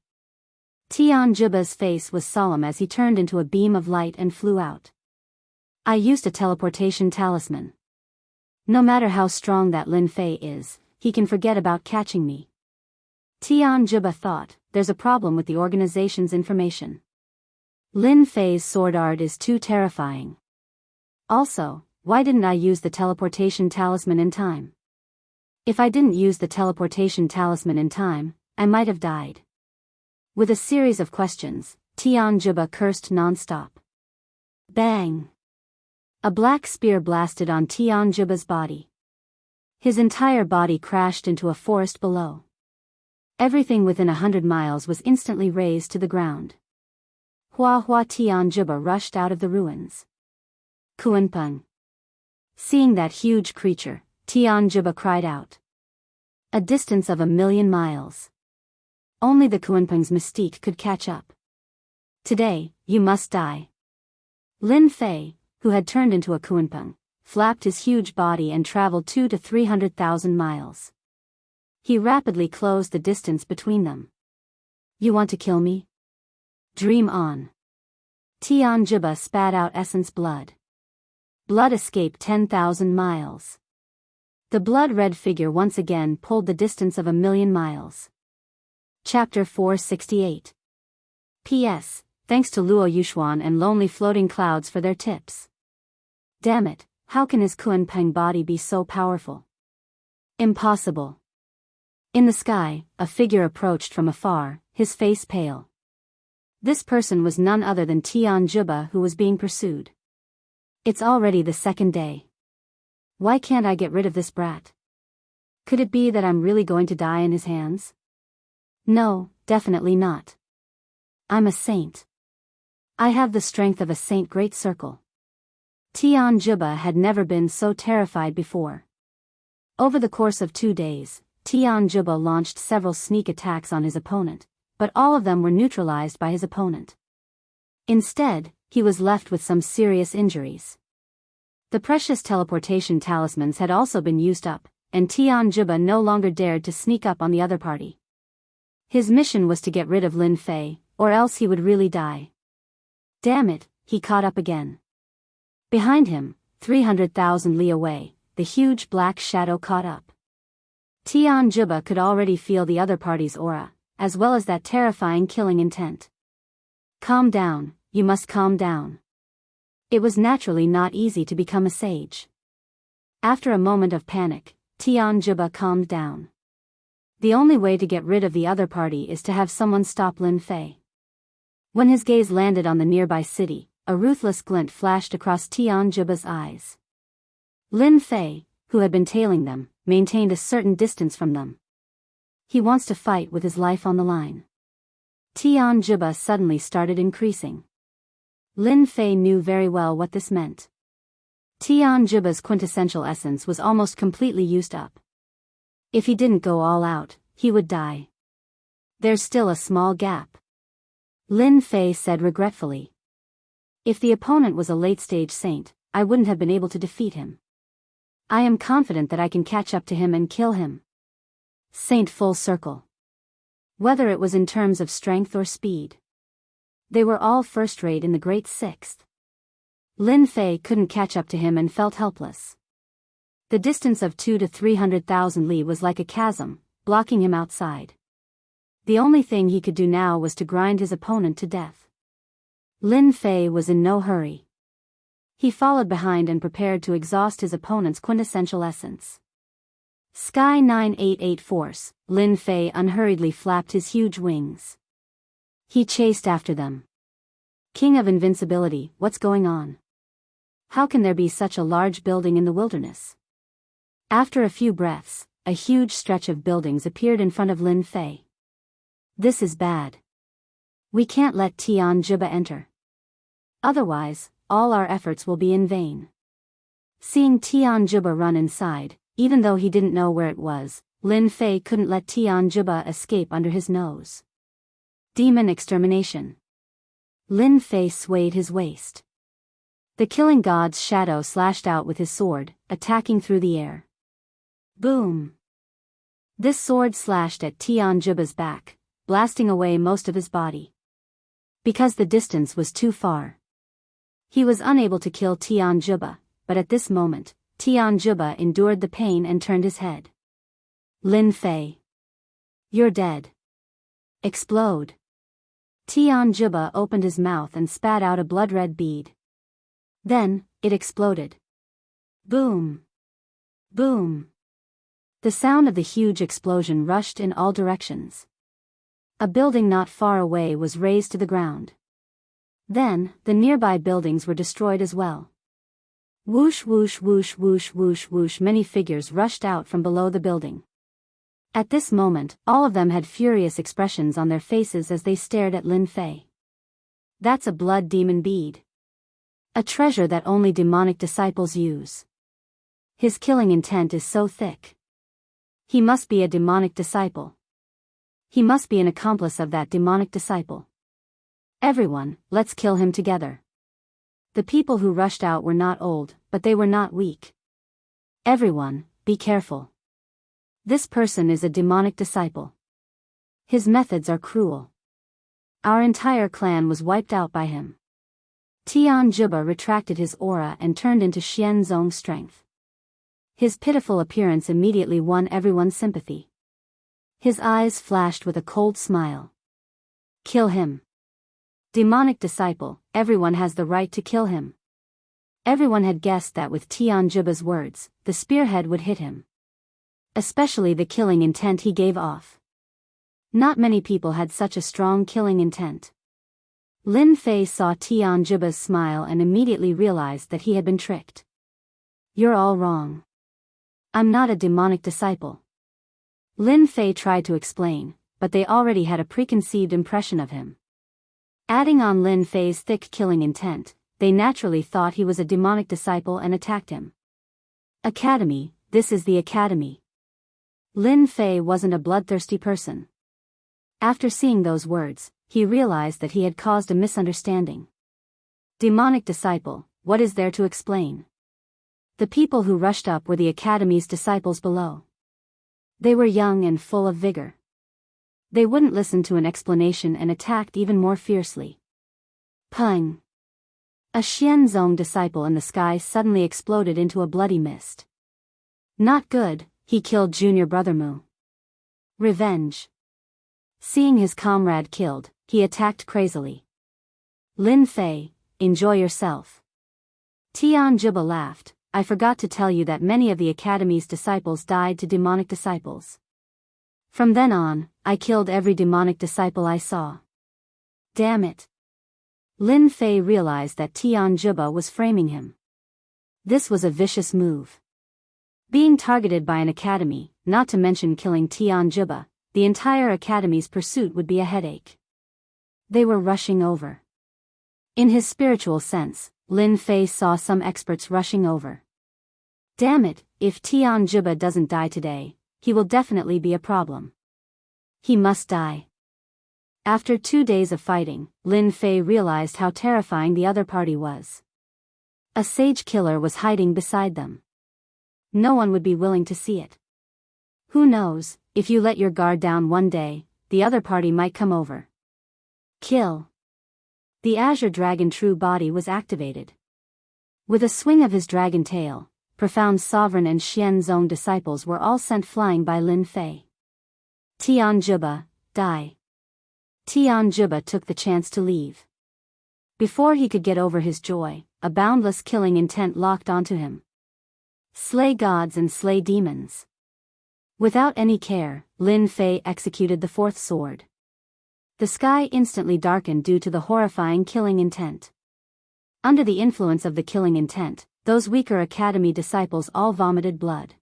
Tian Juba's face was solemn as he turned into a beam of light and flew out. "I used a teleportation talisman. No matter how strong that Lin Fei is, he can forget about catching me." Tian Juba thought, "There's a problem with the organization's information. Lin Fei's sword art is too terrifying. Also, why didn't I use the teleportation talisman in time? If I didn't use the teleportation talisman in time, I might have died." With a series of questions, Tian Juba cursed non-stop. Bang! A black spear blasted on Tian Juba's body. His entire body crashed into a forest below. Everything within 100 miles was instantly razed to the ground. Hua Hua Tian Juba rushed out of the ruins. Kuanpeng. Seeing that huge creature, Tian Juba cried out. A distance of 1,000,000 miles. Only the Kuanpeng's mystique could catch up. "Today, you must die." Lin Fei, who had turned into a Kuanpeng, flapped his huge body and traveled 200,000 to 300,000 miles. He rapidly closed the distance between them. "You want to kill me? Dream on." Tian Juba spat out essence blood. Blood escaped 10,000 miles. The blood-red figure once again pulled the distance of 1,000,000 miles. Chapter 468. P.S. Thanks to Luo Yushuan and Lonely Floating Clouds for their tips. Damn it, how can his Kuanpeng body be so powerful? Impossible. In the sky, a figure approached from afar, his face pale. This person was none other than Tian Juba, who was being pursued. "It's already the second day. Why can't I get rid of this brat? Could it be that I'm really going to die in his hands? No, definitely not. I'm a saint. I have the strength of a saint. Great circle." Tian Juba had never been so terrified before. Over the course of 2 days, Tian Juba launched several sneak attacks on his opponent, but all of them were neutralized by his opponent. Instead, he was left with some serious injuries. The precious teleportation talismans had also been used up, and Tian Juba no longer dared to sneak up on the other party. His mission was to get rid of Lin Fei, or else he would really die. Damn it, he caught up again. Behind him, 300,000 li away, the huge black shadow caught up. Tian Juba could already feel the other party's aura, as well as that terrifying killing intent. "Calm down, you must calm down." It was naturally not easy to become a sage. After a moment of panic, Tian Juba calmed down. The only way to get rid of the other party is to have someone stop Lin Fei. When his gaze landed on the nearby city, a ruthless glint flashed across Tian Juba's eyes. Lin Fei, who had been tailing them, maintained a certain distance from them. He wants to fight with his life on the line. Tian Juba suddenly started increasing. Lin Fei knew very well what this meant. Tian Juba's quintessential essence was almost completely used up. If he didn't go all out, he would die. There's still a small gap. Lin Fei said regretfully. If the opponent was a late-stage saint, I wouldn't have been able to defeat him. I am confident that I can catch up to him and kill him. Saint full circle. Whether it was in terms of strength or speed. They were all first-rate in the Great Sixth. Lin Fei couldn't catch up to him and felt helpless. The distance of 200,000 to 300,000 li was like a chasm, blocking him outside. The only thing he could do now was to grind his opponent to death. Lin Fei was in no hurry. He followed behind and prepared to exhaust his opponent's quintessential essence. Sky 988 Force, Lin Fei unhurriedly flapped his huge wings. He chased after them. King of Invincibility, what's going on? How can there be such a large building in the wilderness? After a few breaths, a huge stretch of buildings appeared in front of Lin Fei. This is bad. We can't let Tian Juba enter. Otherwise, all our efforts will be in vain. Seeing Tian Juba run inside, even though he didn't know where it was, Lin Fei couldn't let Tian Juba escape under his nose. Demon extermination. Lin Fei swayed his waist. The killing god's shadow slashed out with his sword, attacking through the air. Boom! This sword slashed at Tian Juba's back, blasting away most of his body. Because the distance was too far. He was unable to kill Tian Juba, but at this moment, Tian Juba endured the pain and turned his head. Lin Fei. You're dead. Explode. Tian Juba opened his mouth and spat out a blood-red bead. Then, it exploded. Boom. Boom. The sound of the huge explosion rushed in all directions. A building not far away was razed to the ground. Then, the nearby buildings were destroyed as well. Whoosh whoosh whoosh whoosh whoosh whoosh, many figures rushed out from below the building. At this moment, all of them had furious expressions on their faces as they stared at Lin Fei. That's a blood demon bead. A treasure that only demonic disciples use. His killing intent is so thick. He must be a demonic disciple. He must be an accomplice of that demonic disciple. Everyone, let's kill him together. The people who rushed out were not old, but they were not weak. Everyone, be careful. This person is a demonic disciple. His methods are cruel. Our entire clan was wiped out by him. Tian Juba retracted his aura and turned into Xianzong's strength. His pitiful appearance immediately won everyone's sympathy. His eyes flashed with a cold smile. Kill him. Demonic disciple, everyone has the right to kill him. Everyone had guessed that with Tian Juba's words, the spearhead would hit him. Especially the killing intent he gave off. Not many people had such a strong killing intent. Lin Fei saw Tian Juba's smile and immediately realized that he had been tricked. You're all wrong. I'm not a demonic disciple. Lin Fei tried to explain, but they already had a preconceived impression of him. Adding on Lin Fei's thick killing intent, they naturally thought he was a demonic disciple and attacked him. Academy, this is the academy. Lin Fei wasn't a bloodthirsty person. After seeing those words, he realized that he had caused a misunderstanding. Demonic disciple, what is there to explain? The people who rushed up were the academy's disciples below. They were young and full of vigor. They wouldn't listen to an explanation and attacked even more fiercely. Pung! A Xianzong disciple in the sky suddenly exploded into a bloody mist. Not good, he killed junior brother Mu. Revenge. Seeing his comrade killed, he attacked crazily. Lin Fei, enjoy yourself. Tian Juba laughed. I forgot to tell you that many of the academy's disciples died to demonic disciples. From then on, I killed every demonic disciple I saw. Damn it. Lin Fei realized that Tian Juba was framing him. This was a vicious move. Being targeted by an academy, not to mention killing Tianjia, the entire academy's pursuit would be a headache. They were rushing over. In his spiritual sense, Lin Fei saw some experts rushing over. Damn it, if Tianjia doesn't die today, he will definitely be a problem. He must die. After 2 days of fighting, Lin Fei realized how terrifying the other party was. A sage killer was hiding beside them. No one would be willing to see it. Who knows, if you let your guard down one day, the other party might come over. Kill. The Azure Dragon true body was activated. With a swing of his dragon tail, Profound Sovereign and Xian Zong disciples were all sent flying by Lin Fei. Tianjia, die. Tianjia took the chance to leave. Before he could get over his joy, a boundless killing intent locked onto him. Slay gods and slay demons. Without any care, Lin Fei executed the fourth sword. The sky instantly darkened due to the horrifying killing intent. Under the influence of the killing intent, those weaker academy disciples all vomited blood.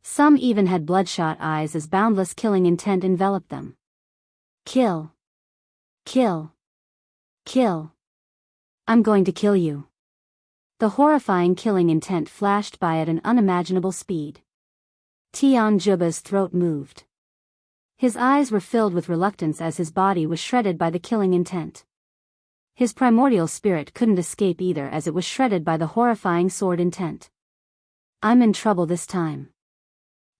Some even had bloodshot eyes as boundless killing intent enveloped them. Kill. Kill. Kill. I'm going to kill you. The horrifying killing intent flashed by at an unimaginable speed. Tianjia's throat moved. His eyes were filled with reluctance as his body was shredded by the killing intent. His primordial spirit couldn't escape either as it was shredded by the horrifying sword intent. I'm in trouble this time.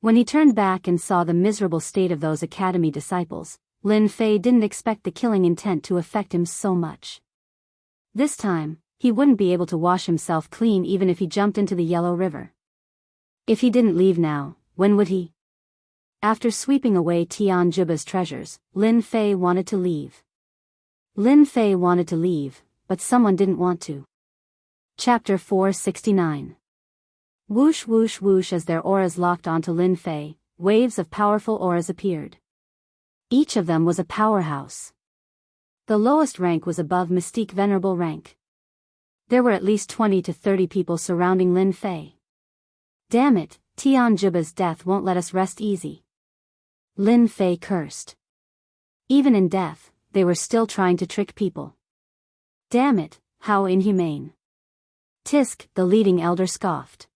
When he turned back and saw the miserable state of those academy disciples, Lin Fei didn't expect the killing intent to affect him so much. This time, he wouldn't be able to wash himself clean even if he jumped into the Yellow River. If he didn't leave now, when would he? After sweeping away Tianjia's treasures, Lin Fei wanted to leave. Lin Fei wanted to leave, but someone didn't want to. Chapter 469. Whoosh whoosh whoosh. As their auras locked onto Lin Fei, waves of powerful auras appeared. Each of them was a powerhouse. The lowest rank was above Mystique Venerable rank. There were at least 20 to 30 people surrounding Lin Fei. Damn it, Tianjia's death won't let us rest easy. Lin Fei cursed. Even in death, they were still trying to trick people. Damn it, how inhumane. Tisk, the leading elder, scoffed.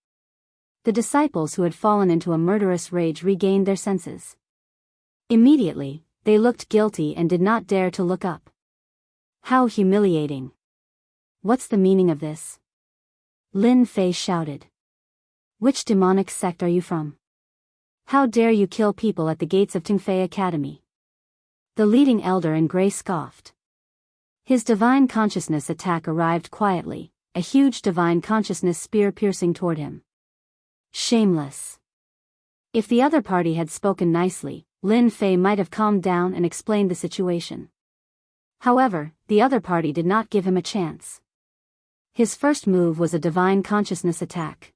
The disciples who had fallen into a murderous rage regained their senses. Immediately, they looked guilty and did not dare to look up. How humiliating. What's the meaning of this? Lin Fei shouted. Which demonic sect are you from? How dare you kill people at the gates of Tingfei Academy? The leading elder in gray scoffed. His divine consciousness attack arrived quietly, a huge divine consciousness spear piercing toward him. Shameless. If the other party had spoken nicely, Lin Fei might have calmed down and explained the situation. However, the other party did not give him a chance. His first move was a divine consciousness attack.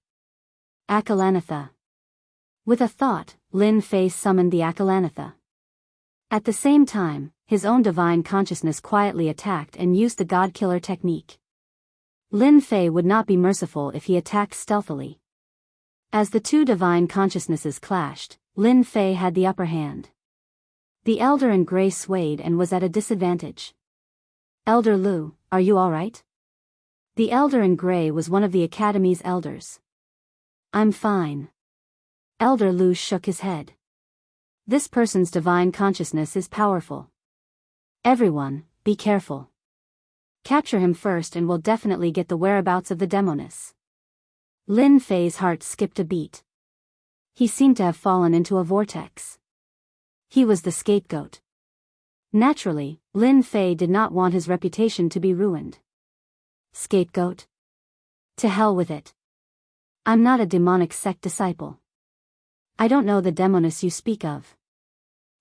Akalanatha. With a thought, Lin Fei summoned the Akalanatha. At the same time, his own divine consciousness quietly attacked and used the God Killer technique. Lin Fei would not be merciful if he attacked stealthily. As the two divine consciousnesses clashed, Lin Fei had the upper hand. The elder in gray swayed and was at a disadvantage. Elder Lu, are you alright? The elder in gray was one of the academy's elders. I'm fine. Elder Lu shook his head. This person's divine consciousness is powerful. Everyone, be careful. Capture him first and we'll definitely get the whereabouts of the demoness. Lin Fei's heart skipped a beat. He seemed to have fallen into a vortex. He was the scapegoat. Naturally, Lin Fei did not want his reputation to be ruined. Scapegoat? To hell with it. I'm not a demonic sect disciple. I don't know the demoness you speak of.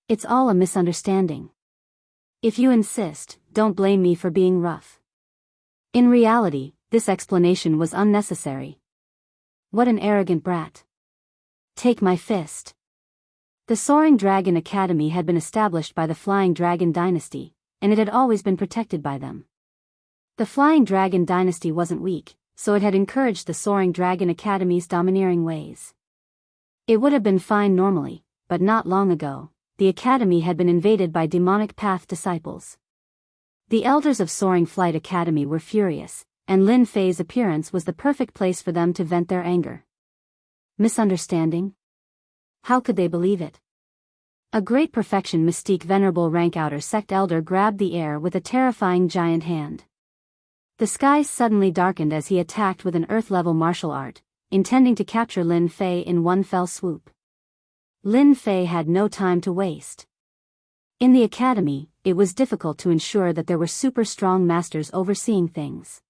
It's all a misunderstanding. If you insist, don't blame me for being rough. In reality, this explanation was unnecessary. What an arrogant brat. Take my fist. The Soaring Dragon Academy had been established by the Flying Dragon Dynasty, and it had always been protected by them. The Flying Dragon Dynasty wasn't weak, so it had encouraged the Soaring Dragon Academy's domineering ways. It would have been fine normally, but not long ago, the academy had been invaded by demonic path disciples. The elders of Soaring Flight Academy were furious, and Lin Fei's appearance was the perfect place for them to vent their anger. Misunderstanding? How could they believe it? A great perfection mystique venerable rank outer sect elder grabbed the air with a terrifying giant hand. The sky suddenly darkened as he attacked with an earth-level martial art, intending to capture Lin Fei in one fell swoop. Lin Fei had no time to waste. In the academy, it was difficult to ensure that there were super strong masters overseeing things.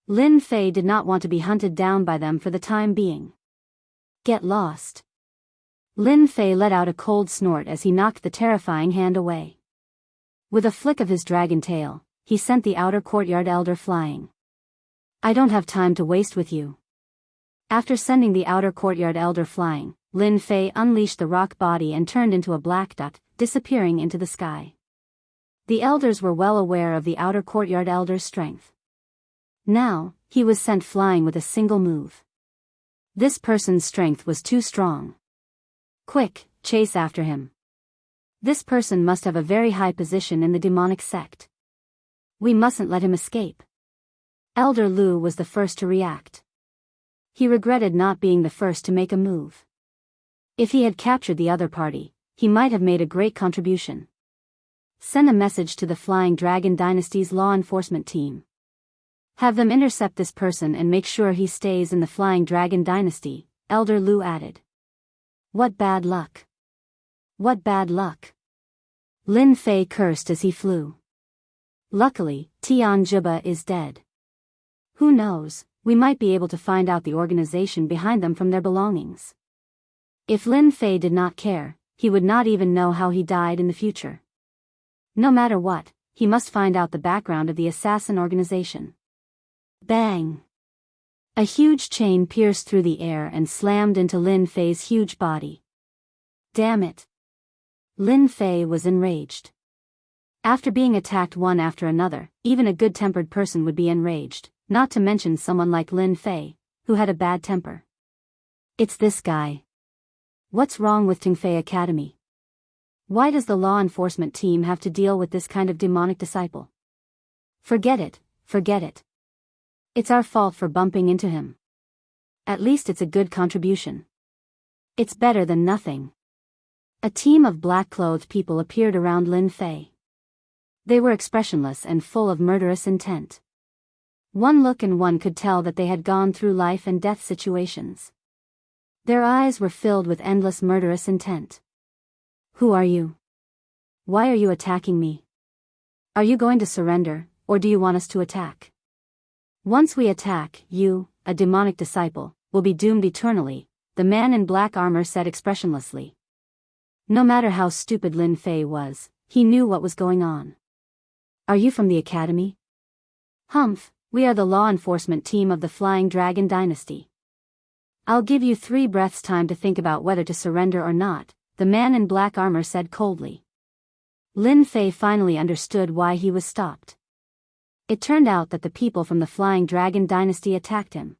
Lin Fei did not want to be hunted down by them for the time being. Get lost. Lin Fei let out a cold snort as he knocked the terrifying hand away. With a flick of his dragon tail, he sent the outer courtyard elder flying. I don't have time to waste with you. After sending the outer courtyard elder flying, Lin Fei unleashed the rock body and turned into a black duck, disappearing into the sky. The elders were well aware of the outer courtyard elder's strength. Now, he was sent flying with a single move. This person's strength was too strong. Quick, chase after him. This person must have a very high position in the demonic sect. We mustn't let him escape. Elder Lu was the first to react. He regretted not being the first to make a move. If he had captured the other party, he might have made a great contribution. Send a message to the Flying Dragon Dynasty's law enforcement team. Have them intercept this person and make sure he stays in the Flying Dragon Dynasty, Elder Lu added. What bad luck. What bad luck. Lin Fei cursed as he flew. Luckily, Tian Juba is dead. Who knows, we might be able to find out the organization behind them from their belongings. If Lin Fei did not care, he would not even know how he died in the future. No matter what, he must find out the background of the assassin organization. Bang! A huge chain pierced through the air and slammed into Lin Fei's huge body. Damn it! Lin Fei was enraged. After being attacked one after another, even a good-tempered person would be enraged, not to mention someone like Lin Fei, who had a bad temper. It's this guy. What's wrong with Tingfei Academy? Why does the law enforcement team have to deal with this kind of demonic disciple? Forget it, forget it. It's our fault for bumping into him. At least it's a good contribution. It's better than nothing. A team of black-clothed people appeared around Lin Fei. They were expressionless and full of murderous intent. One look and one could tell that they had gone through life and death situations. Their eyes were filled with endless murderous intent. Who are you? Why are you attacking me? Are you going to surrender, or do you want us to attack? Once we attack, you, a demonic disciple, will be doomed eternally, the man in black armor said expressionlessly. No matter how stupid Lin Fei was, he knew what was going on. Are you from the academy? Humph, we are the law enforcement team of the Flying Dragon Dynasty. I'll give you 3 breaths time to think about whether to surrender or not, the man in black armor said coldly. Lin Fei finally understood why he was stopped. It turned out that the people from the Flying Dragon Dynasty attacked him.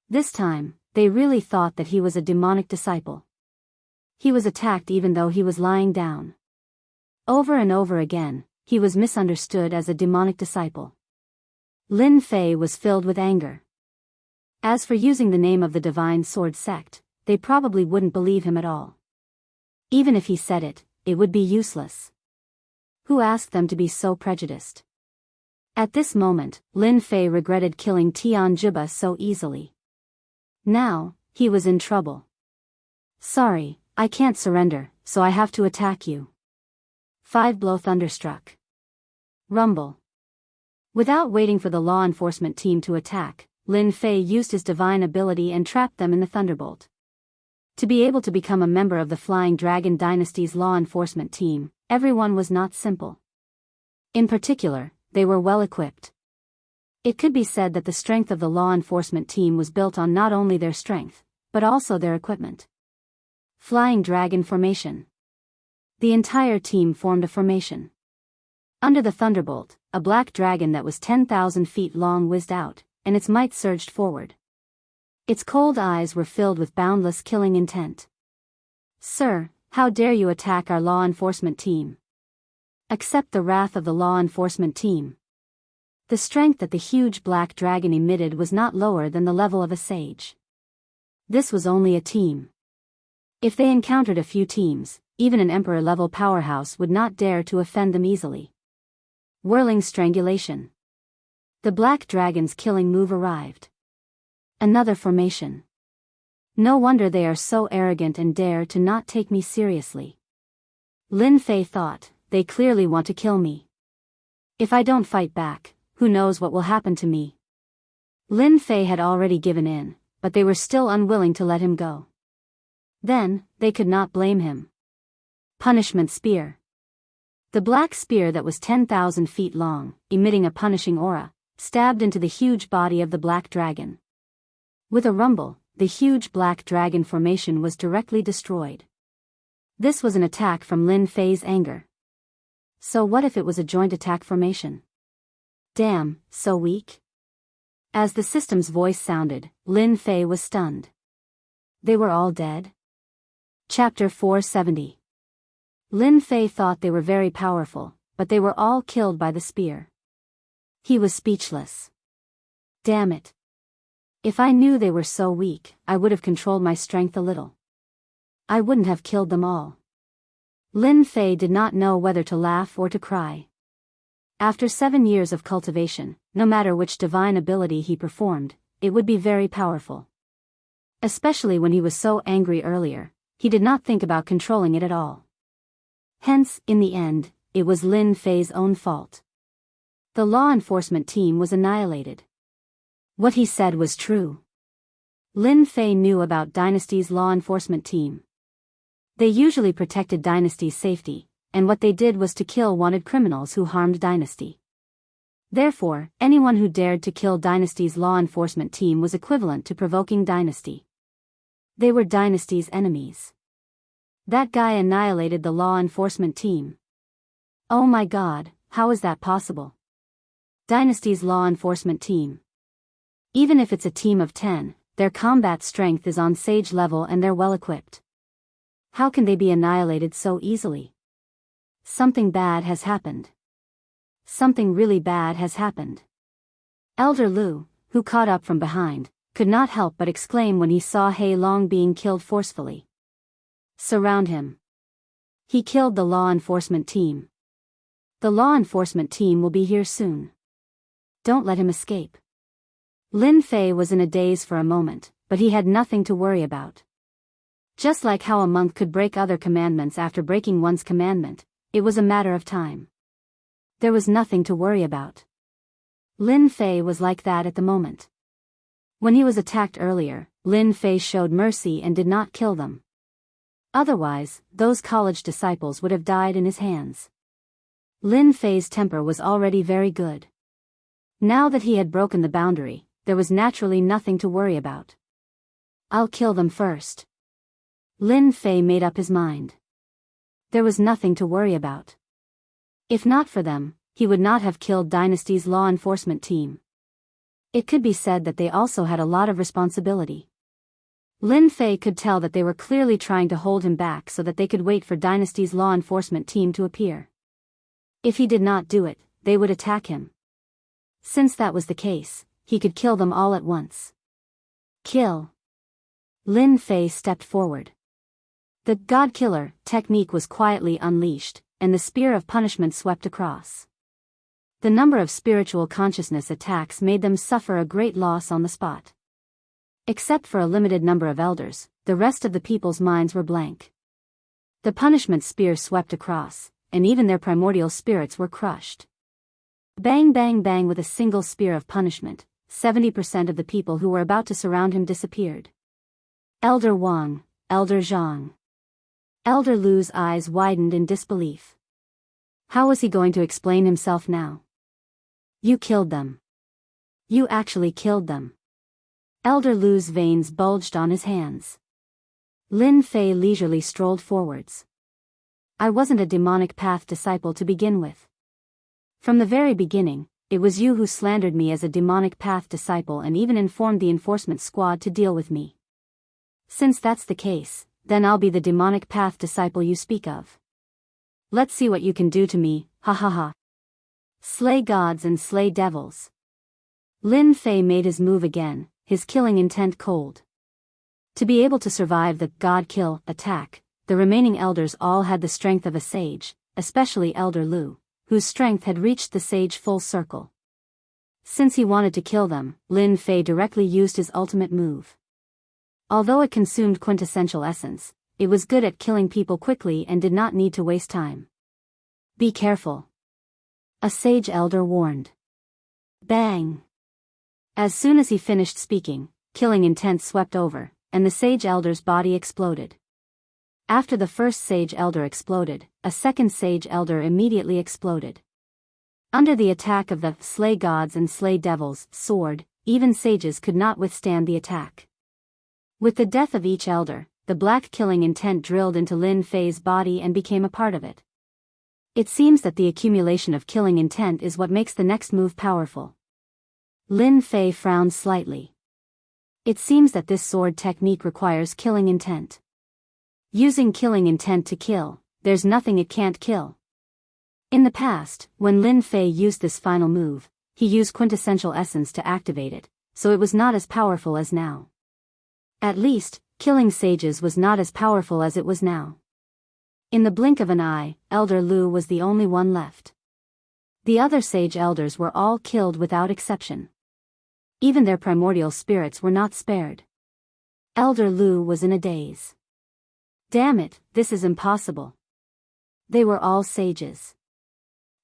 This time, they really thought that he was a demonic disciple. He was attacked even though he was lying down. Over and over again, he was misunderstood as a demonic disciple. Lin Fei was filled with anger. As for using the name of the Divine Sword Sect, they probably wouldn't believe him at all. Even if he said it, it would be useless. Who asked them to be so prejudiced? At this moment, Lin Fei regretted killing Tian Juba so easily. Now, he was in trouble. Sorry, I can't surrender, so I have to attack you. 5 blow thunderstruck. Rumble. Without waiting for the law enforcement team to attack, Lin Fei used his divine ability and trapped them in the thunderbolt. To be able to become a member of the Flying Dragon Dynasty's law enforcement team, everyone was not simple. In particular, they were well equipped. It could be said that the strength of the law enforcement team was built on not only their strength, but also their equipment. Flying Dragon Formation. The entire team formed a formation. Under the thunderbolt, a black dragon that was 10,000 feet long whizzed out, and its might surged forward. Its cold eyes were filled with boundless killing intent. "Sir, how dare you attack our law enforcement team? Accept the wrath of the law enforcement team." The strength that the huge black dragon emitted was not lower than the level of a sage. This was only a team. If they encountered a few teams, even an emperor-level powerhouse would not dare to offend them easily. Whirling strangulation. The black dragon's killing move arrived. Another formation. No wonder they are so arrogant and dare to not take me seriously. Lin Fei thought, they clearly want to kill me. If I don't fight back, who knows what will happen to me? Lin Fei had already given in, but they were still unwilling to let him go. Then, they could not blame him. Punishment spear. The black spear that was 10,000 feet long, emitting a punishing aura, stabbed into the huge body of the black dragon. With a rumble, the huge black dragon formation was directly destroyed. This was an attack from Lin Fei's anger. So what if it was a joint attack formation? Damn, so weak? As the system's voice sounded, Lin Fei was stunned. They were all dead? Chapter 470. Lin Fei thought they were very powerful, but they were all killed by the spear. He was speechless. Damn it. If I knew they were so weak, I would have controlled my strength a little. I wouldn't have killed them all. Lin Fei did not know whether to laugh or to cry. After 7 years of cultivation, no matter which divine ability he performed, it would be very powerful. Especially when he was so angry earlier, he did not think about controlling it at all. Hence, in the end, it was Lin Fei's own fault. The law enforcement team was annihilated. What he said was true. Lin Fei knew about Dynasty's law enforcement team. They usually protected Dynasty's safety, and what they did was to kill wanted criminals who harmed Dynasty. Therefore, anyone who dared to kill Dynasty's law enforcement team was equivalent to provoking Dynasty. They were Dynasty's enemies. That guy annihilated the law enforcement team. Oh my god, how is that possible? Dynasty's law enforcement team. Even if it's a team of 10, their combat strength is on sage level and they're well equipped. How can they be annihilated so easily? Something bad has happened. Something really bad has happened. Elder Lu, who caught up from behind, could not help but exclaim when he saw Hei Long being killed forcefully. Surround him. He killed the law enforcement team. The law enforcement team will be here soon. Don't let him escape. Lin Fei was in a daze for a moment, but he had nothing to worry about. Just like how a monk could break other commandments after breaking one's commandment, it was a matter of time. There was nothing to worry about. Lin Fei was like that at the moment. When he was attacked earlier, Lin Fei showed mercy and did not kill them. Otherwise, those college disciples would have died in his hands. Lin Fei's temper was already very good. Now that he had broken the boundary, there was naturally nothing to worry about. I'll kill them first. Lin Fei made up his mind. There was nothing to worry about. If not for them, he would not have killed Dynasty's law enforcement team. It could be said that they also had a lot of responsibility. Lin Fei could tell that they were clearly trying to hold him back so that they could wait for Dynasty's law enforcement team to appear. If he did not do it, they would attack him. Since that was the case, he could kill them all at once. Kill. Lin Fei stepped forward. The God Killer technique was quietly unleashed, and the spear of punishment swept across. The number of spiritual consciousness attacks made them suffer a great loss on the spot. Except for a limited number of elders, the rest of the people's minds were blank. The punishment spear swept across, and even their primordial spirits were crushed. Bang bang bang with a single spear of punishment, 70% of the people who were about to surround him disappeared. Elder Wang, Elder Zhang. Elder Lu's eyes widened in disbelief. How was he going to explain himself now? You killed them. You actually killed them. Elder Lu's veins bulged on his hands. Lin Fei leisurely strolled forwards. I wasn't a demonic path disciple to begin with. From the very beginning, it was you who slandered me as a demonic path disciple and even informed the enforcement squad to deal with me. Since that's the case, then I'll be the demonic path disciple you speak of. Let's see what you can do to me, ha ha ha. Slay gods and slay devils. Lin Fei made his move again, his killing intent cold. To be able to survive the God-kill attack, the remaining elders all had the strength of a sage, especially Elder Lu, whose strength had reached the sage full circle. Since he wanted to kill them, Lin Fei directly used his ultimate move. Although it consumed quintessential essence, it was good at killing people quickly and did not need to waste time. Be careful. A sage elder warned. Bang! As soon as he finished speaking, killing intent swept over, and the sage elder's body exploded. After the first sage elder exploded, a second sage elder immediately exploded. Under the attack of the slay gods and slay devils sword, even sages could not withstand the attack. With the death of each elder, the black killing intent drilled into Lin Fei's body and became a part of it. It seems that the accumulation of killing intent is what makes the next move powerful. Lin Fei frowned slightly. It seems that this sword technique requires killing intent. Using killing intent to kill, there's nothing it can't kill. In the past, when Lin Fei used this final move, he used quintessential essence to activate it, so it was not as powerful as now. At least, killing sages was not as powerful as it was now. In the blink of an eye, Elder Lu was the only one left. The other sage elders were all killed without exception. Even their primordial spirits were not spared. Elder Lu was in a daze. Damn it, this is impossible. They were all sages.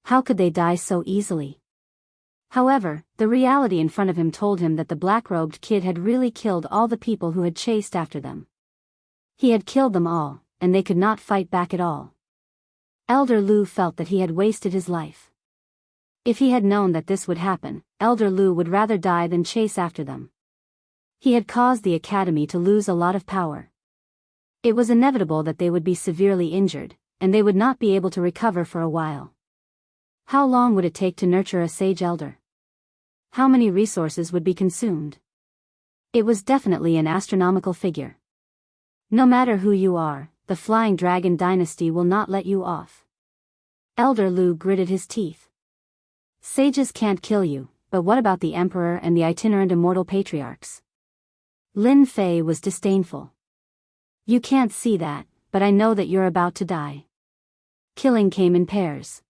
How could they die so easily? However, the reality in front of him told him that the black-robed kid had really killed all the people who had chased after them. He had killed them all, and they could not fight back at all. Elder Lu felt that he had wasted his life. If he had known that this would happen, Elder Lu would rather die than chase after them. He had caused the academy to lose a lot of power. It was inevitable that they would be severely injured, and they would not be able to recover for a while. How long would it take to nurture a sage elder? How many resources would be consumed? It was definitely an astronomical figure. No matter who you are, the Flying Dragon Dynasty will not let you off. Elder Lu gritted his teeth. Sages can't kill you, but what about the Emperor and the itinerant immortal patriarchs? Lin Fei was disdainful. You can't see that, but I know that you're about to die. Killing came in pairs.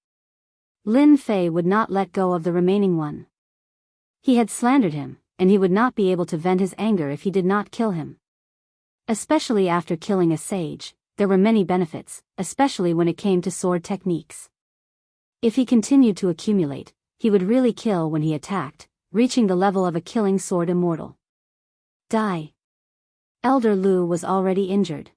Lin Fei would not let go of the remaining one. He had slandered him, and he would not be able to vent his anger if he did not kill him. Especially after killing a sage, there were many benefits, especially when it came to sword techniques. If he continued to accumulate, he would really kill when he attacked, reaching the level of a killing sword immortal. Die. Elder Lu was already injured.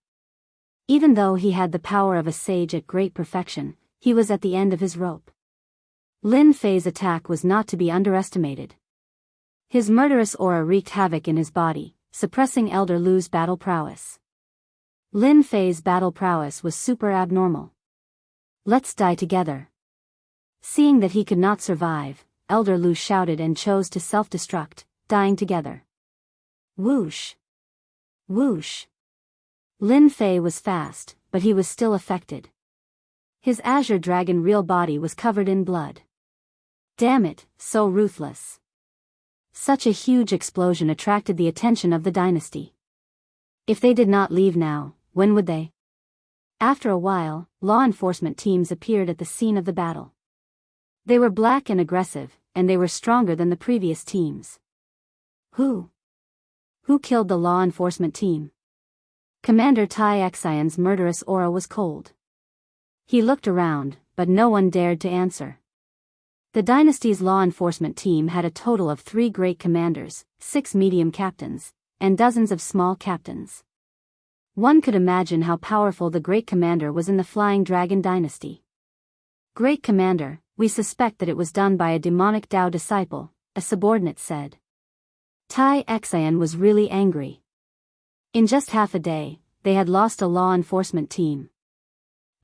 Even though he had the power of a sage at great perfection, he was at the end of his rope. Lin Fei's attack was not to be underestimated. His murderous aura wreaked havoc in his body, suppressing Elder Lu's battle prowess. Lin Fei's battle prowess was super abnormal. Let's die together. Seeing that he could not survive, Elder Lu shouted and chose to self-destruct, dying together. Whoosh! Whoosh! Lin Fei was fast, but he was still affected. His azure dragon real body was covered in blood. Damn it, so ruthless. Such a huge explosion attracted the attention of the dynasty. If they did not leave now, when would they? After a while, law enforcement teams appeared at the scene of the battle. They were black and aggressive, and they were stronger than the previous teams. Who killed the law enforcement team? Commander Tai Xian's murderous aura was cold. He looked around, but no one dared to answer. The dynasty's law enforcement team had a total of 3 great commanders, 6 medium captains, and dozens of small captains. One could imagine how powerful the great commander was in the Flying Dragon Dynasty. Great commander, we suspect that it was done by a demonic Tao disciple, a subordinate said. Tai Xian was really angry. In just half a day, they had lost a law enforcement team.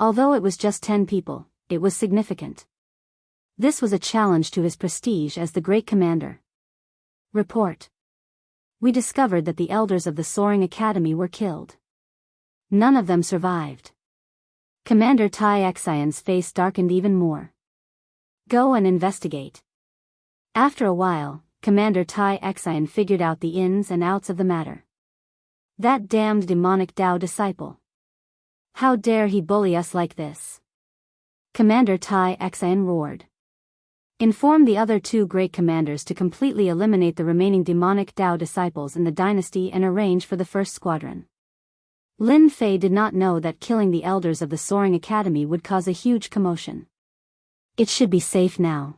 Although it was just 10 people, it was significant. This was a challenge to his prestige as the great commander. Report. We discovered that the elders of the Soaring Academy were killed. None of them survived. Commander Tai Xian's face darkened even more. Go and investigate. After a while, Commander Tai Xian figured out the ins and outs of the matter. That damned demonic Tao disciple. How dare he bully us like this? Commander Tai Xian roared. Inform the other two great commanders to completely eliminate the remaining demonic Tao disciples in the dynasty and arrange for the first squadron. Lin Fei did not know that killing the elders of the Soaring Academy would cause a huge commotion. It should be safe now.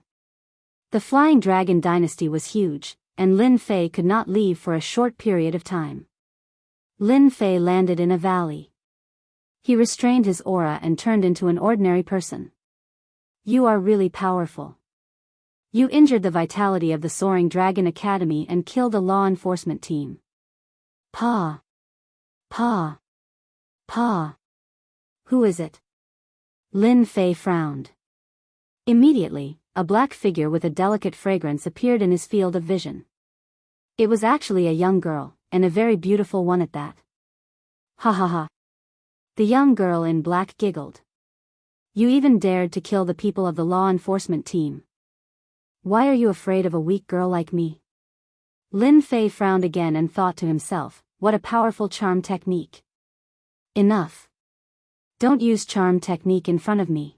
The Flying Dragon dynasty was huge, and Lin Fei could not leave for a short period of time. Lin Fei landed in a valley. He restrained his aura and turned into an ordinary person. You are really powerful. You injured the vitality of the Soaring Dragon Academy and killed a law enforcement team. Pa. Pa. Pa. Who is it? Lin Fei frowned. Immediately, a black figure with a delicate fragrance appeared in his field of vision. It was actually a young girl, and a very beautiful one at that. Ha ha ha. The young girl in black giggled. You even dared to kill the people of the law enforcement team. Why are you afraid of a weak girl like me? Lin Fei frowned again and thought to himself, what a powerful charm technique. Enough. Don't use charm technique in front of me.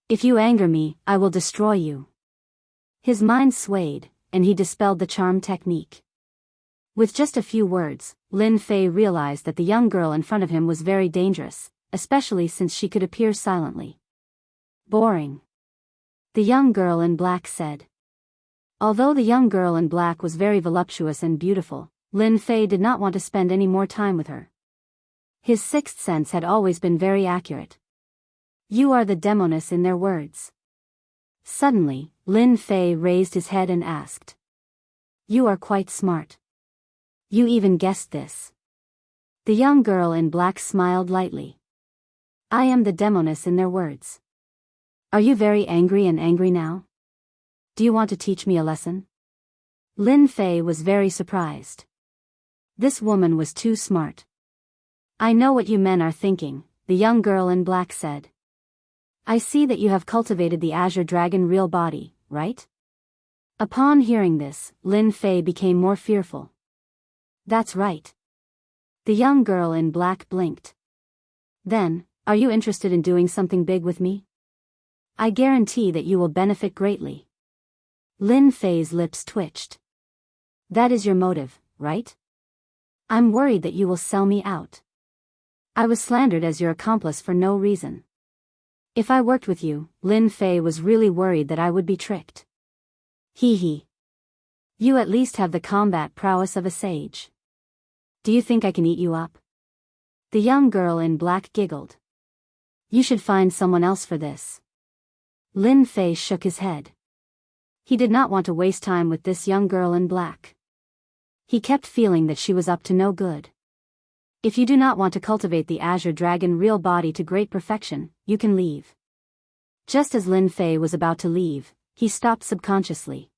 If you anger me, I will destroy you. His mind swayed, and he dispelled the charm technique. With just a few words, Lin Fei realized that the young girl in front of him was very dangerous, especially since she could appear silently. Boring. The young girl in black said. Although the young girl in black was very voluptuous and beautiful, Lin Fei did not want to spend any more time with her. His sixth sense had always been very accurate. You are the demoness in their words. Suddenly, Lin Fei raised his head and asked. You are quite smart. You even guessed this. The young girl in black smiled lightly. I am the demoness in their words. Are you very angry now? Do you want to teach me a lesson? Lin Fei was very surprised. This woman was too smart. I know what you men are thinking, the young girl in black said. I see that you have cultivated the Azure Dragon real body, right? Upon hearing this, Lin Fei became more fearful. That's right. The young girl in black blinked. Then, are you interested in doing something big with me? I guarantee that you will benefit greatly. Lin Fei's lips twitched. That is your motive, right? I'm worried that you will sell me out. I was slandered as your accomplice for no reason. If I worked with you, Lin Fei was really worried that I would be tricked. Hee hee. You at least have the combat prowess of a sage. Do you think I can eat you up? The young girl in black giggled. You should find someone else for this. Lin Fei shook his head. He did not want to waste time with this young girl in black. He kept feeling that she was up to no good. If you do not want to cultivate the Azure Dragon real body to great perfection, you can leave. Just as Lin Fei was about to leave, he stopped subconsciously.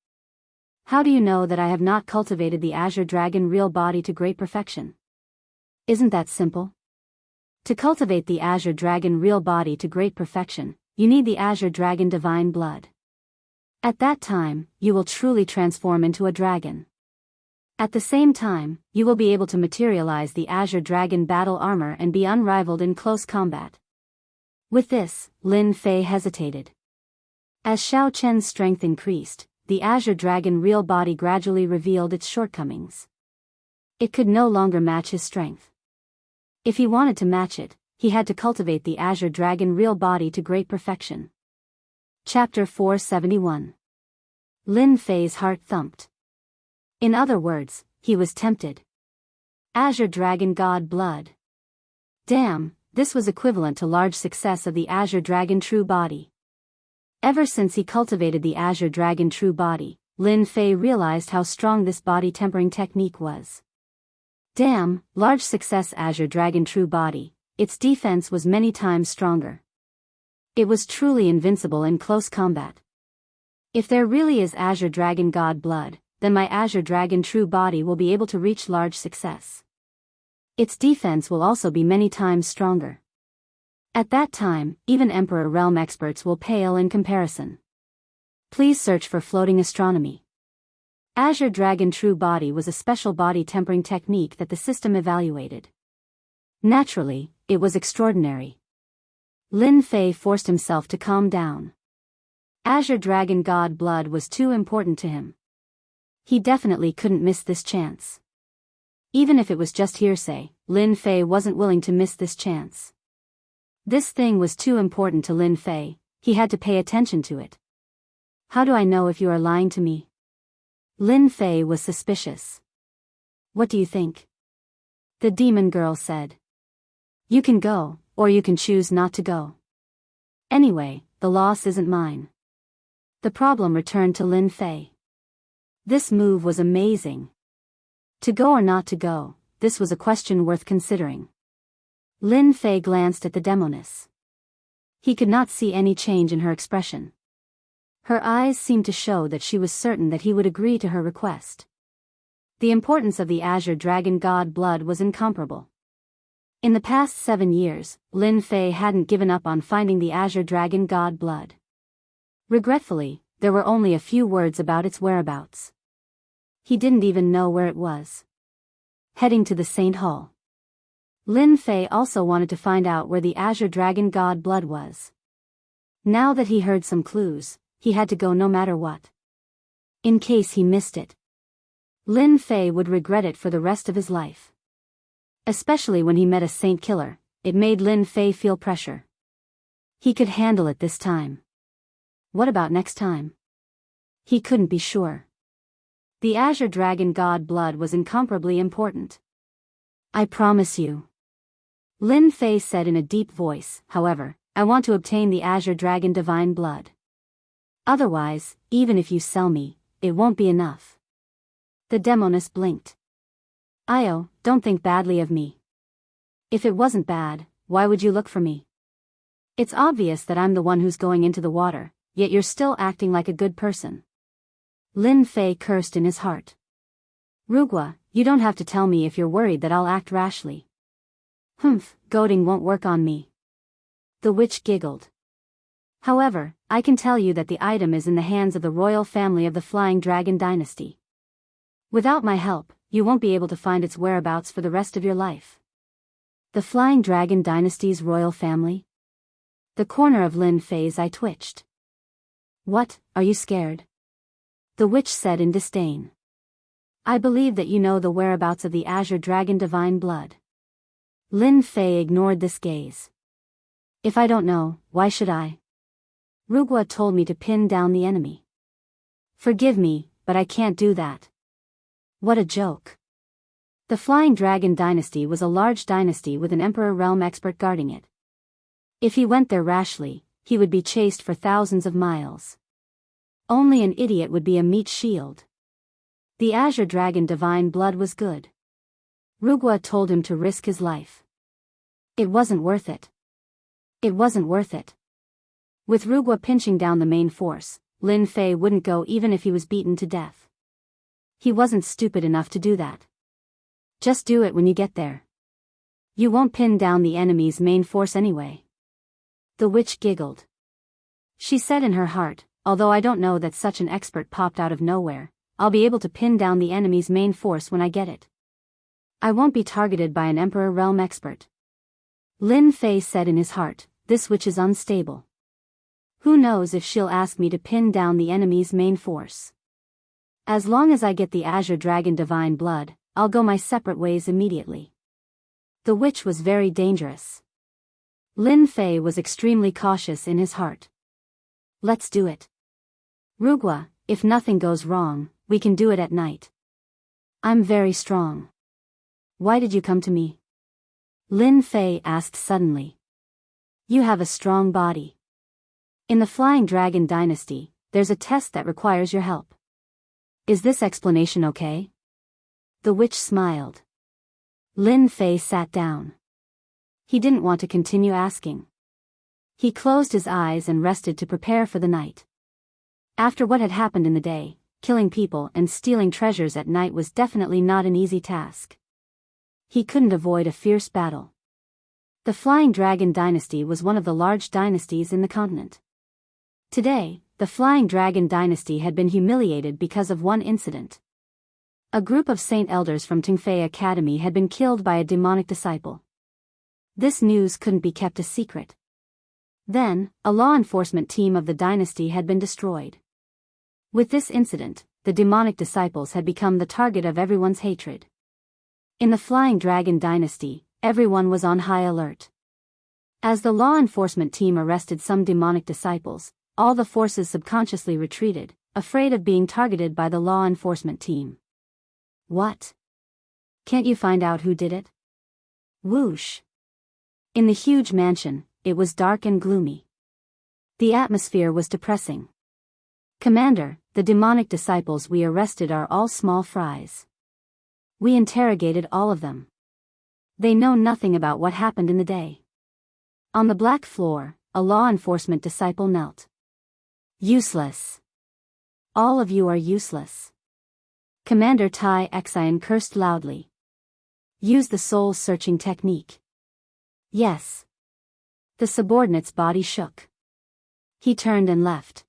How do you know that I have not cultivated the Azure Dragon real body to great perfection? Isn't that simple? To cultivate the Azure Dragon real body to great perfection, you need the Azure Dragon divine blood. At that time, you will truly transform into a dragon. At the same time, you will be able to materialize the Azure Dragon battle armor and be unrivaled in close combat. With this, Lin Fei hesitated. As Xiao Chen's strength increased, the Azure Dragon real body gradually revealed its shortcomings. It could no longer match his strength. If he wanted to match it, he had to cultivate the Azure Dragon real body to great perfection. Chapter 471. Lin Fei's heart thumped. In other words, he was tempted. Azure Dragon God blood. Damn, this was equivalent to large success of the Azure Dragon true body. Ever since he cultivated the Azure Dragon true body, Lin Fei realized how strong this body tempering technique was. Damn, large success Azure Dragon true body, its defense was many times stronger. It was truly invincible in close combat. If there really is Azure Dragon God blood, then my Azure Dragon true body will be able to reach large success. Its defense will also be many times stronger. At that time, even Emperor Realm experts will pale in comparison. Please search for floating astronomy. Azure Dragon True Body was a special body tempering technique that the system evaluated. Naturally, it was extraordinary. Lin Fei forced himself to calm down. Azure Dragon God blood was too important to him. He definitely couldn't miss this chance. Even if it was just hearsay, Lin Fei wasn't willing to miss this chance. This thing was too important to Lin Fei, he had to pay attention to it. How do I know if you are lying to me? Lin Fei was suspicious. What do you think? The demon girl said. You can go, or you can choose not to go. Anyway, the loss isn't mine. The problem returned to Lin Fei. This move was amazing. To go or not to go, this was a question worth considering. Lin Fei glanced at the demoness. He could not see any change in her expression. Her eyes seemed to show that she was certain that he would agree to her request. The importance of the Azure Dragon God blood was incomparable. In the past 7 years, Lin Fei hadn't given up on finding the Azure Dragon God blood. Regretfully, there were only a few words about its whereabouts. He didn't even know where it was. Heading to the Saint Hall. Lin Fei also wanted to find out where the Azure Dragon God blood was. Now that he heard some clues, he had to go no matter what. In case he missed it. Lin Fei would regret it for the rest of his life. Especially when he met a saint killer, it made Lin Fei feel pressure. He could handle it this time. What about next time? He couldn't be sure. The Azure Dragon God blood was incomparably important. I promise you. Lin Fei said in a deep voice, however, I want to obtain the Azure Dragon divine blood. Otherwise, even if you sell me, it won't be enough. The demoness blinked. Io, don't think badly of me. If it wasn't bad, why would you look for me? It's obvious that I'm the one who's going into the water, yet you're still acting like a good person. Lin Fei cursed in his heart. Rugua, you don't have to tell me if you're worried that I'll act rashly. Humph, goading won't work on me. The witch giggled. However, I can tell you that the item is in the hands of the royal family of the Flying Dragon dynasty. Without my help, you won't be able to find its whereabouts for the rest of your life. The Flying Dragon dynasty's royal family? The corner of Lin Fei's eye twitched. What, are you scared? The witch said in disdain. I believe that you know the whereabouts of the Azure Dragon divine blood. Lin Fei ignored this gaze. If I don't know, why should I? Rugua told me to pin down the enemy. Forgive me, but I can't do that. What a joke. The Flying Dragon dynasty was a large dynasty with an Emperor Realm expert guarding it. If he went there rashly, he would be chased for thousands of miles. Only an idiot would be a meat shield. The Azure Dragon divine blood was good. Rugua told him to risk his life. It wasn't worth it. It wasn't worth it. With Rugua pinching down the main force, Lin Fei wouldn't go even if he was beaten to death. He wasn't stupid enough to do that. Just do it when you get there. You won't pin down the enemy's main force anyway. The witch giggled. She said in her heart, although I don't know that such an expert popped out of nowhere, I'll be able to pin down the enemy's main force when I get it. I won't be targeted by an Emperor Realm expert. Lin Fei said in his heart, this witch is unstable. Who knows if she'll ask me to pin down the enemy's main force. As long as I get the Azure Dragon divine blood, I'll go my separate ways immediately. The witch was very dangerous. Lin Fei was extremely cautious in his heart. Let's do it. Rugua, if nothing goes wrong, we can do it at night. I'm very strong. Why did you come to me? Lin Fei asked suddenly. You have a strong body. In the Flying Dragon dynasty, there's a test that requires your help. Is this explanation okay? The witch smiled. Lin Fei sat down. He didn't want to continue asking. He closed his eyes and rested to prepare for the night. After what had happened in the day, killing people and stealing treasures at night was definitely not an easy task. He couldn't avoid a fierce battle. The Flying Dragon Dynasty was one of the large dynasties in the continent. Today, the Flying Dragon Dynasty had been humiliated because of one incident. A group of saint elders from Tingfei Academy had been killed by a demonic disciple. This news couldn't be kept a secret. Then, a law enforcement team of the dynasty had been destroyed. With this incident, the demonic disciples had become the target of everyone's hatred. In the Flying Dragon Dynasty, everyone was on high alert. As the law enforcement team arrested some demonic disciples, all the forces subconsciously retreated, afraid of being targeted by the law enforcement team. What? Can't you find out who did it? Whoosh. In the huge mansion, it was dark and gloomy. The atmosphere was depressing. Commander, the demonic disciples we arrested are all small fries. We interrogated all of them. They know nothing about what happened in the day. On the black floor, a law enforcement disciple knelt. Useless. All of you are useless. Commander Tai Xian cursed loudly. Use the soul-searching technique. Yes. The subordinate's body shook. He turned and left.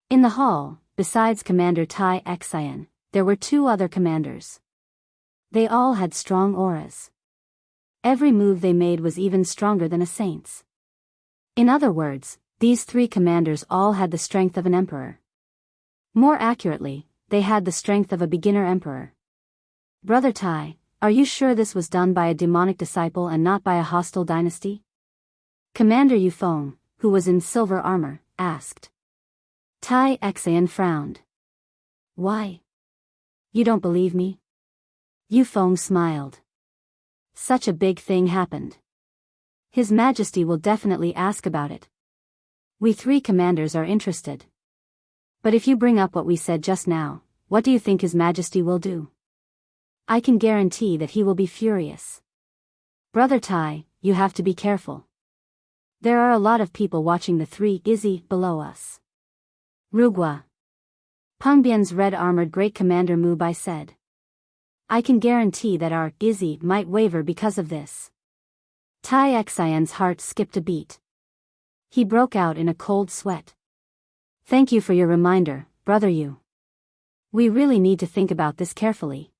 In the hall, besides Commander Tai Xian, there were two other commanders. They all had strong auras. Every move they made was even stronger than a saint's. In other words, these three commanders all had the strength of an emperor. More accurately, they had the strength of a beginner emperor. Brother Tai, are you sure this was done by a demonic disciple and not by a hostile dynasty? Commander Yufeng, who was in silver armor, asked. Tai Xian frowned. Why? You don't believe me? Yufeng smiled. Such a big thing happened. His Majesty will definitely ask about it. We three commanders are interested. But if you bring up what we said just now, what do you think His Majesty will do? I can guarantee that he will be furious. Brother Tai, you have to be careful. There are a lot of people watching the three Izzy below us. Rugua. Pengbian's red-armored great commander Mu Bai said. I can guarantee that our Izzy might waver because of this. Tai Xian's heart skipped a beat. He broke out in a cold sweat. Thank you for your reminder, brother Yu. We really need to think about this carefully.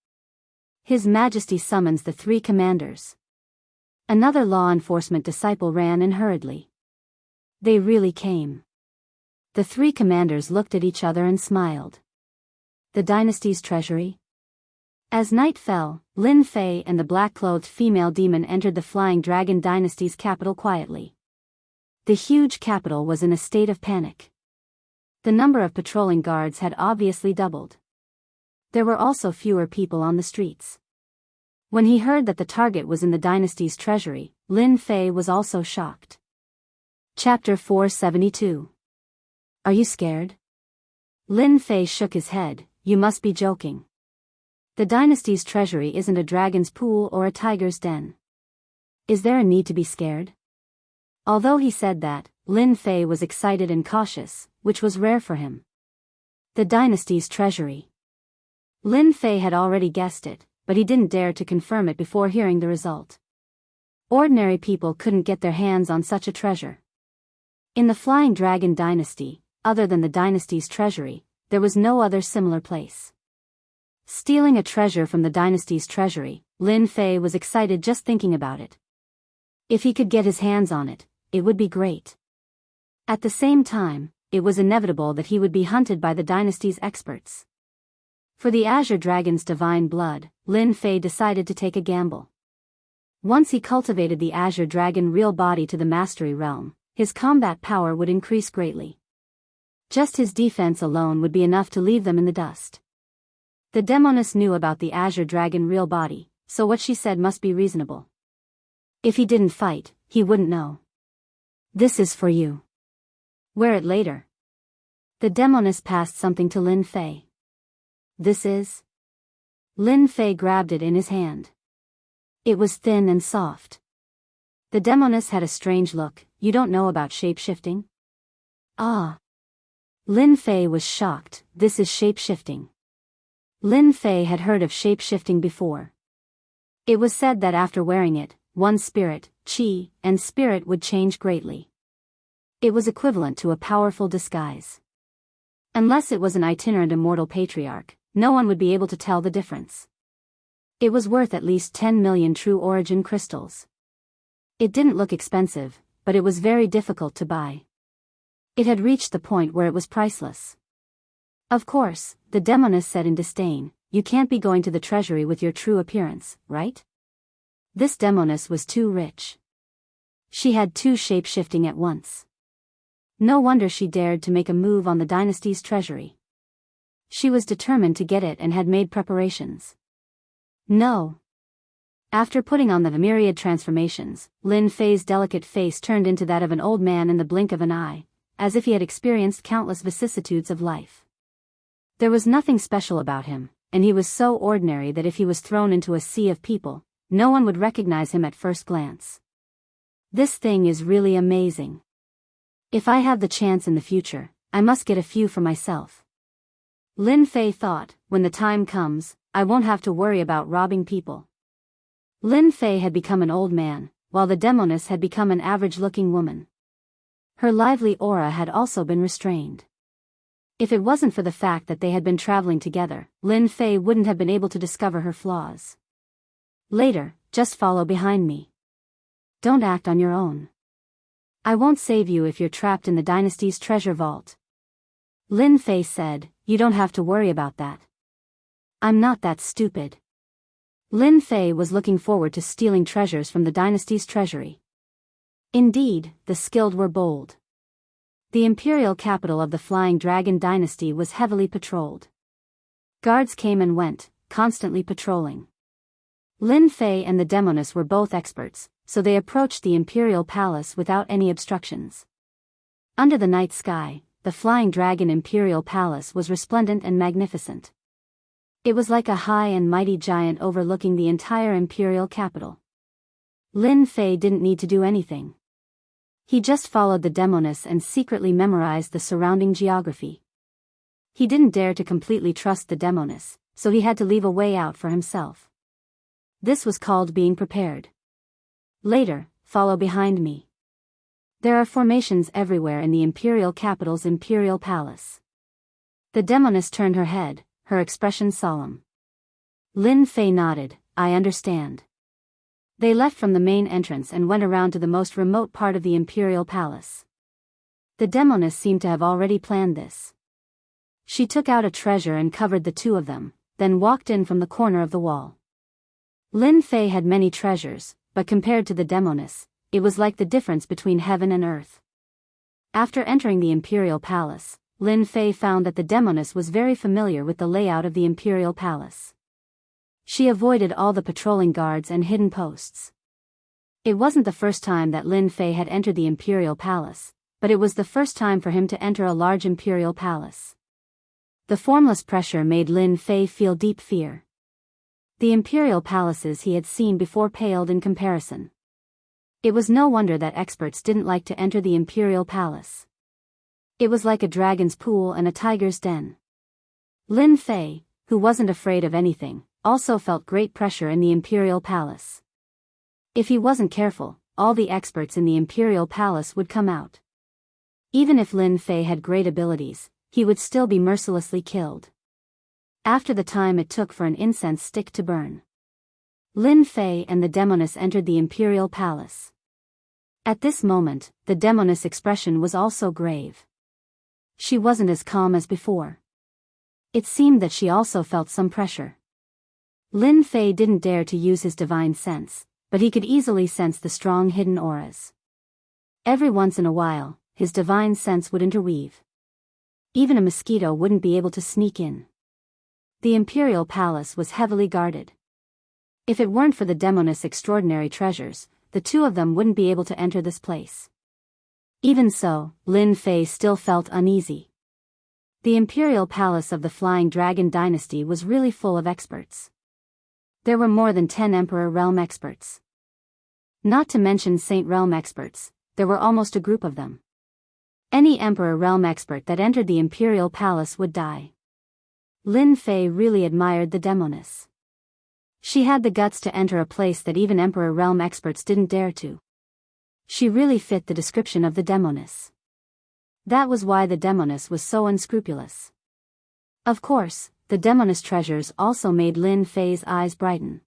His Majesty summons the three commanders. Another law enforcement disciple ran in hurriedly. They really came. The three commanders looked at each other and smiled. The dynasty's treasury? As night fell, Lin Fei and the black-clothed female demon entered the Flying Dragon Dynasty's capital quietly. The huge capital was in a state of panic. The number of patrolling guards had obviously doubled. There were also fewer people on the streets. When he heard that the target was in the dynasty's treasury, Lin Fei was also shocked. Chapter 472. Are you scared? Lin Fei shook his head. You must be joking. The dynasty's treasury isn't a dragon's pool or a tiger's den. Is there a need to be scared? Although he said that, Lin Fei was excited and cautious, which was rare for him. The dynasty's treasury. Lin Fei had already guessed it, but he didn't dare to confirm it before hearing the result. Ordinary people couldn't get their hands on such a treasure. In the Flying Dragon Dynasty, other than the dynasty's treasury, there was no other similar place. Stealing a treasure from the dynasty's treasury, Lin Fei was excited just thinking about it. If he could get his hands on it, it would be great. At the same time, it was inevitable that he would be hunted by the dynasty's experts. For the Azure Dragon's divine blood, Lin Fei decided to take a gamble. Once he cultivated the Azure Dragon real body to the mastery realm, his combat power would increase greatly. Just his defense alone would be enough to leave them in the dust. The Demoness knew about the Azure Dragon real body, so what she said must be reasonable. If he didn't fight, he wouldn't know. This is for you. Wear it later. The Demoness passed something to Lin Fei. This is? Lin Fei grabbed it in his hand. It was thin and soft. The Demoness had a strange look. You don't know about shape-shifting? Ah. Lin Fei was shocked. This is shape-shifting. Lin Fei had heard of shape-shifting before. It was said that after wearing it, one's spirit, qi, and spirit would change greatly. It was equivalent to a powerful disguise. Unless it was an itinerant immortal patriarch, no one would be able to tell the difference. It was worth at least 10 million true origin crystals. It didn't look expensive, but it was very difficult to buy. It had reached the point where it was priceless. Of course, the demoness said in disdain, you can't be going to the treasury with your true appearance, right? This demoness was too rich. She had two shape-shifting at once. No wonder she dared to make a move on the dynasty's treasury. She was determined to get it and had made preparations. No. After putting on the myriad transformations, Lin Fei's delicate face turned into that of an old man in the blink of an eye, as if he had experienced countless vicissitudes of life. There was nothing special about him, and he was so ordinary that if he was thrown into a sea of people, no one would recognize him at first glance. This thing is really amazing. If I have the chance in the future, I must get a few for myself. Lin Fei thought, when the time comes, I won't have to worry about robbing people. Lin Fei had become an old man, while the demoness had become an average-looking woman. Her lively aura had also been restrained. If it wasn't for the fact that they had been traveling together, Lin Fei wouldn't have been able to discover her flaws. Later, just follow behind me. Don't act on your own. I won't save you if you're trapped in the dynasty's treasure vault. Lin Fei said, you don't have to worry about that. I'm not that stupid. Lin Fei was looking forward to stealing treasures from the dynasty's treasury. Indeed, the skilled were bold. The imperial capital of the Flying Dragon dynasty was heavily patrolled. Guards came and went, constantly patrolling. Lin Fei and the demoness were both experts, so they approached the imperial palace without any obstructions. Under the night sky, the Flying Dragon imperial palace was resplendent and magnificent. It was like a high and mighty giant overlooking the entire imperial capital. Lin Fei didn't need to do anything. He just followed the demoness and secretly memorized the surrounding geography. He didn't dare to completely trust the demoness, so he had to leave a way out for himself. This was called being prepared. Later, follow behind me. There are formations everywhere in the imperial capital's imperial palace. The demoness turned her head, her expression solemn. Lin Fei nodded, I understand. They left from the main entrance and went around to the most remote part of the imperial palace. The demoness seemed to have already planned this. She took out a treasure and covered the two of them, then walked in from the corner of the wall. Lin Fei had many treasures, but compared to the demoness, it was like the difference between heaven and earth. After entering the imperial palace, Lin Fei found that the demoness was very familiar with the layout of the imperial palace. She avoided all the patrolling guards and hidden posts. It wasn't the first time that Lin Fei had entered the imperial palace, but it was the first time for him to enter a large imperial palace. The formless pressure made Lin Fei feel deep fear. The imperial palaces he had seen before paled in comparison. It was no wonder that experts didn't like to enter the imperial palace. It was like a dragon's pool and a tiger's den. Lin Fei, who wasn't afraid of anything, also felt great pressure in the imperial palace. If he wasn't careful, all the experts in the imperial palace would come out. Even if Lin Fei had great abilities, he would still be mercilessly killed. After the time it took for an incense stick to burn, Lin Fei and the demoness entered the imperial palace. At this moment, the demoness' expression was also grave. She wasn't as calm as before. It seemed that she also felt some pressure. Lin Fei didn't dare to use his divine sense, but he could easily sense the strong hidden auras. Every once in a while, his divine sense would interweave. Even a mosquito wouldn't be able to sneak in. The imperial palace was heavily guarded. If it weren't for the demoness' extraordinary treasures, the two of them wouldn't be able to enter this place. Even so, Lin Fei still felt uneasy. The imperial palace of the Flying Dragon dynasty was really full of experts. There were more than 10 Emperor Realm experts. Not to mention Saint Realm experts, there were almost a group of them. Any Emperor realm expert that entered the imperial palace would die. Lin Fei really admired the demoness. She had the guts to enter a place that even Emperor realm experts didn't dare to. She really fit the description of the demoness. That was why the demoness was so unscrupulous. Of course, the demoness treasures also made Lin Fei's eyes brighten.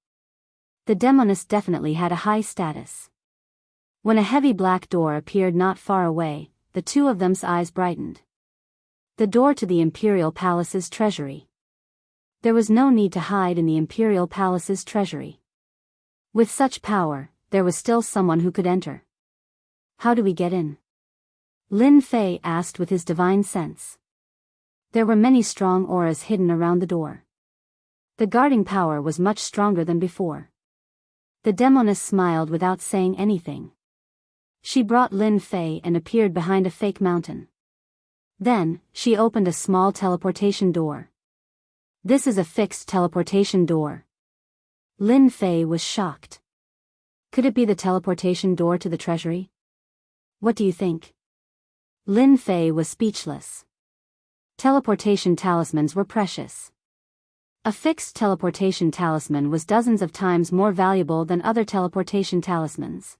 The demoness definitely had a high status. When a heavy black door appeared not far away, the two of them's eyes brightened. The door to the imperial palace's treasury. There was no need to hide in the imperial palace's treasury. With such power, there was still someone who could enter. How do we get in? Lin Fei asked with his divine sense. There were many strong auras hidden around the door. The guarding power was much stronger than before. The demoness smiled without saying anything. She brought Lin Fei and appeared behind a fake mountain. Then, she opened a small teleportation door. This is a fixed teleportation door. Lin Fei was shocked. Could it be the teleportation door to the treasury? What do you think? Lin Fei was speechless. Teleportation talismans were precious. A fixed teleportation talisman was dozens of times more valuable than other teleportation talismans.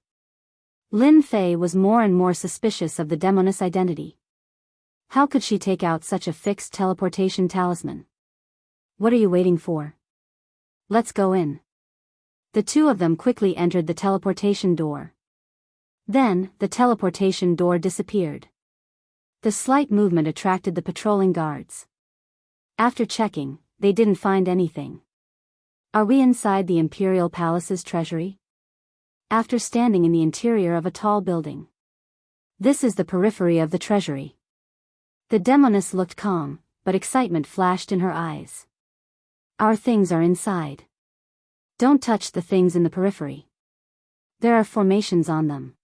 Lin Fei was more and more suspicious of the demoness' identity. How could she take out such a fixed teleportation talisman? What are you waiting for? Let's go in. The two of them quickly entered the teleportation door. Then, the teleportation door disappeared. The slight movement attracted the patrolling guards. After checking, they didn't find anything. Are we inside the imperial palace's treasury? After standing in the interior of a tall building. This is the periphery of the treasury. The demoness looked calm, but excitement flashed in her eyes. Our things are inside. Don't touch the things in the periphery. There are formations on them.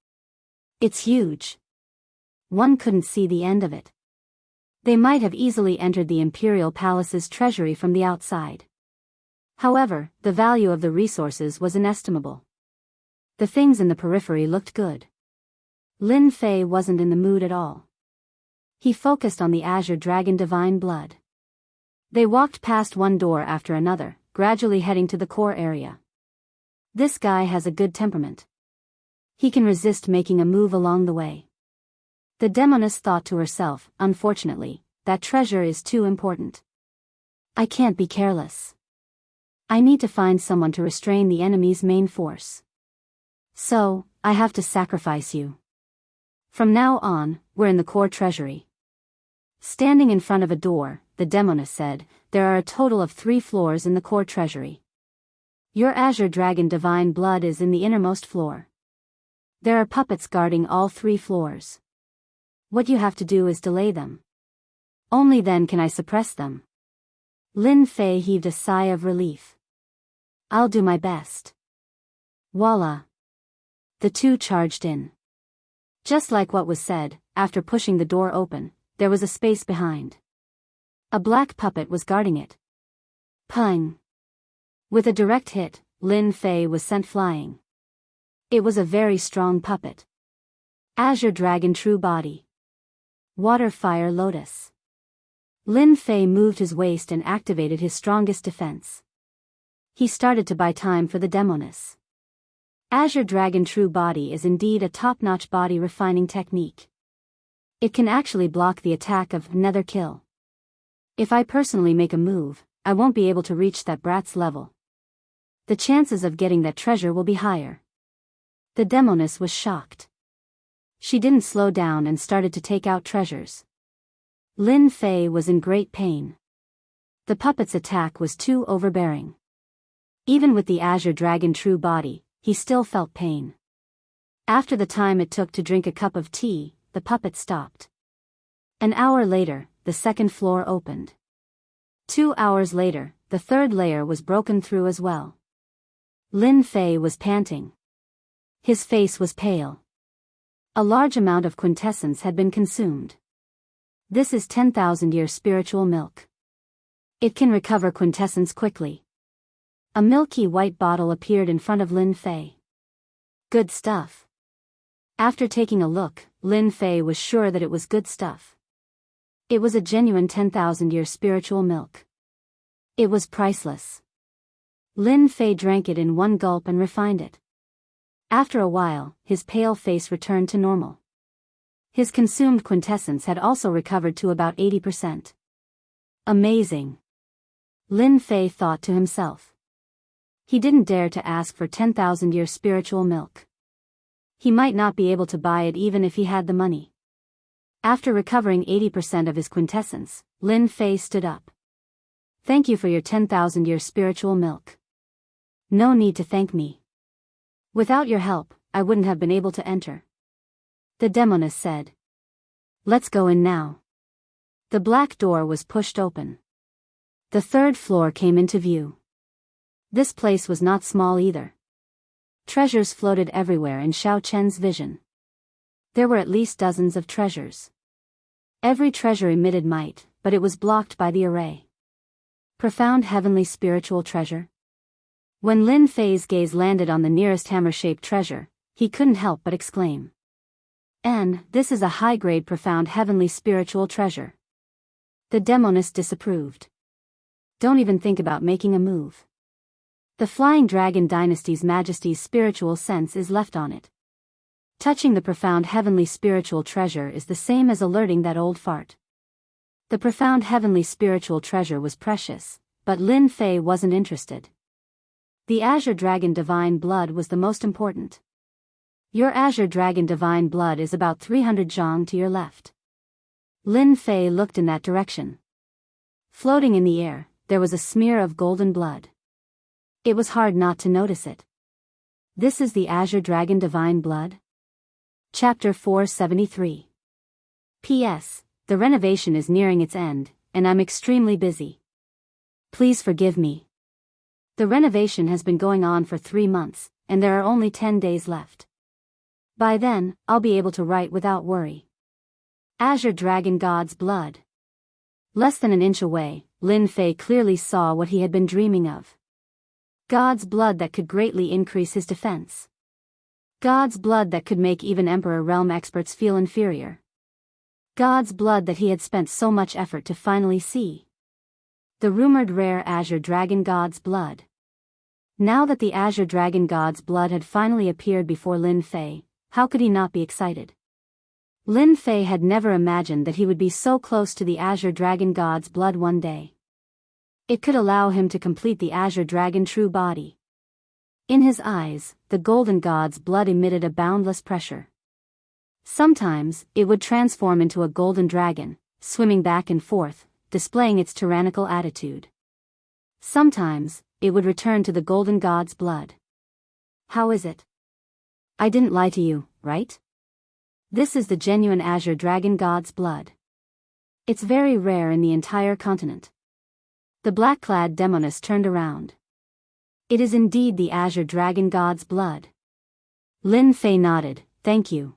It's huge. One couldn't see the end of it. They might have easily entered the imperial palace's treasury from the outside. However, the value of the resources was inestimable. The things in the periphery looked good. Lin Fei wasn't in the mood at all. He focused on the azure dragon divine blood. They walked past one door after another, gradually heading to the core area. This guy has a good temperament. He can resist making a move along the way. The demoness thought to herself, unfortunately, that treasure is too important. I can't be careless. I need to find someone to restrain the enemy's main force. So, I have to sacrifice you. From now on, we're in the core treasury. Standing in front of a door, the demoness said, there are a total of 3 floors in the core treasury. Your azure dragon divine blood is in the innermost floor. There are puppets guarding all 3 floors. What you have to do is delay them. Only then can I suppress them. Lin Fei heaved a sigh of relief. I'll do my best. Voila. The two charged in. Just like what was said, after pushing the door open, there was a space behind. A black puppet was guarding it. Pung. With a direct hit, Lin Fei was sent flying. It was a very strong puppet. Azure Dragon True Body. Water Fire Lotus. Lin Fei moved his waist and activated his strongest defense. He started to buy time for the demoness. Azure Dragon True Body is indeed a top-notch body refining technique. It can actually block the attack of Nether Kill. If I personally make a move, I won't be able to reach that brat's level. The chances of getting that treasure will be higher. The demoness was shocked. She didn't slow down and started to take out treasures. Lin Fei was in great pain. The puppet's attack was too overbearing. Even with the Azure Dragon True Body, he still felt pain. After the time it took to drink a cup of tea, the puppet stopped. An hour later, the second floor opened. 2 hours later, the third layer was broken through as well. Lin Fei was panting. His face was pale. A large amount of quintessence had been consumed. This is 10,000-year spiritual milk. It can recover quintessence quickly. A milky white bottle appeared in front of Lin Fei. Good stuff. After taking a look, Lin Fei was sure that it was good stuff. It was a genuine 10,000-year spiritual milk. It was priceless. Lin Fei drank it in one gulp and refined it. After a while, his pale face returned to normal. His consumed quintessence had also recovered to about 80%. Amazing. Lin Fei thought to himself. He didn't dare to ask for 10,000-year spiritual milk. He might not be able to buy it even if he had the money. After recovering 80% of his quintessence, Lin Fei stood up. Thank you for your 10,000-year spiritual milk. No need to thank me. Without your help, I wouldn't have been able to enter. The demoness said. Let's go in now. The black door was pushed open. The third floor came into view. This place was not small either. Treasures floated everywhere in Xiao Chen's vision. There were at least dozens of treasures. Every treasure emitted might, but it was blocked by the array. Profound heavenly spiritual treasure. When Lin Fei's gaze landed on the nearest hammer-shaped treasure, he couldn't help but exclaim. This is a high-grade profound heavenly spiritual treasure. The demoness disapproved. Don't even think about making a move. The Flying Dragon Dynasty's Majesty's spiritual sense is left on it. Touching the profound heavenly spiritual treasure is the same as alerting that old fart. The profound heavenly spiritual treasure was precious, but Lin Fei wasn't interested. The Azure Dragon Divine Blood was the most important. Your Azure Dragon Divine Blood is about 300 zhang to your left. Lin Fei looked in that direction. Floating in the air, there was a smear of golden blood. It was hard not to notice it. This is the Azure Dragon Divine Blood? Chapter 473. P.S. The renovation is nearing its end, and I'm extremely busy. Please forgive me. The renovation has been going on for 3 months, and there are only 10 days left. By then, I'll be able to write without worry. Azure Dragon God's Blood. Less than an inch away, Lin Fei clearly saw what he had been dreaming of. God's blood that could greatly increase his defense. God's blood that could make even Emperor Realm experts feel inferior. God's blood that he had spent so much effort to finally see. The rumored rare Azure Dragon God's Blood. Now that the Azure Dragon God's Blood had finally appeared before Lin Fei, how could he not be excited? Lin Fei had never imagined that he would be so close to the Azure Dragon God's Blood one day. It could allow him to complete the Azure Dragon true body. In his eyes, the Golden God's Blood emitted a boundless pressure. Sometimes, it would transform into a golden dragon, swimming back and forth, displaying its tyrannical attitude. Sometimes, it would return to the Golden God's Blood. How is it? I didn't lie to you, right? This is the genuine Azure Dragon God's Blood. It's very rare in the entire continent. The black-clad demoness turned around. It is indeed the Azure Dragon God's Blood. Lin Fei nodded, thank you.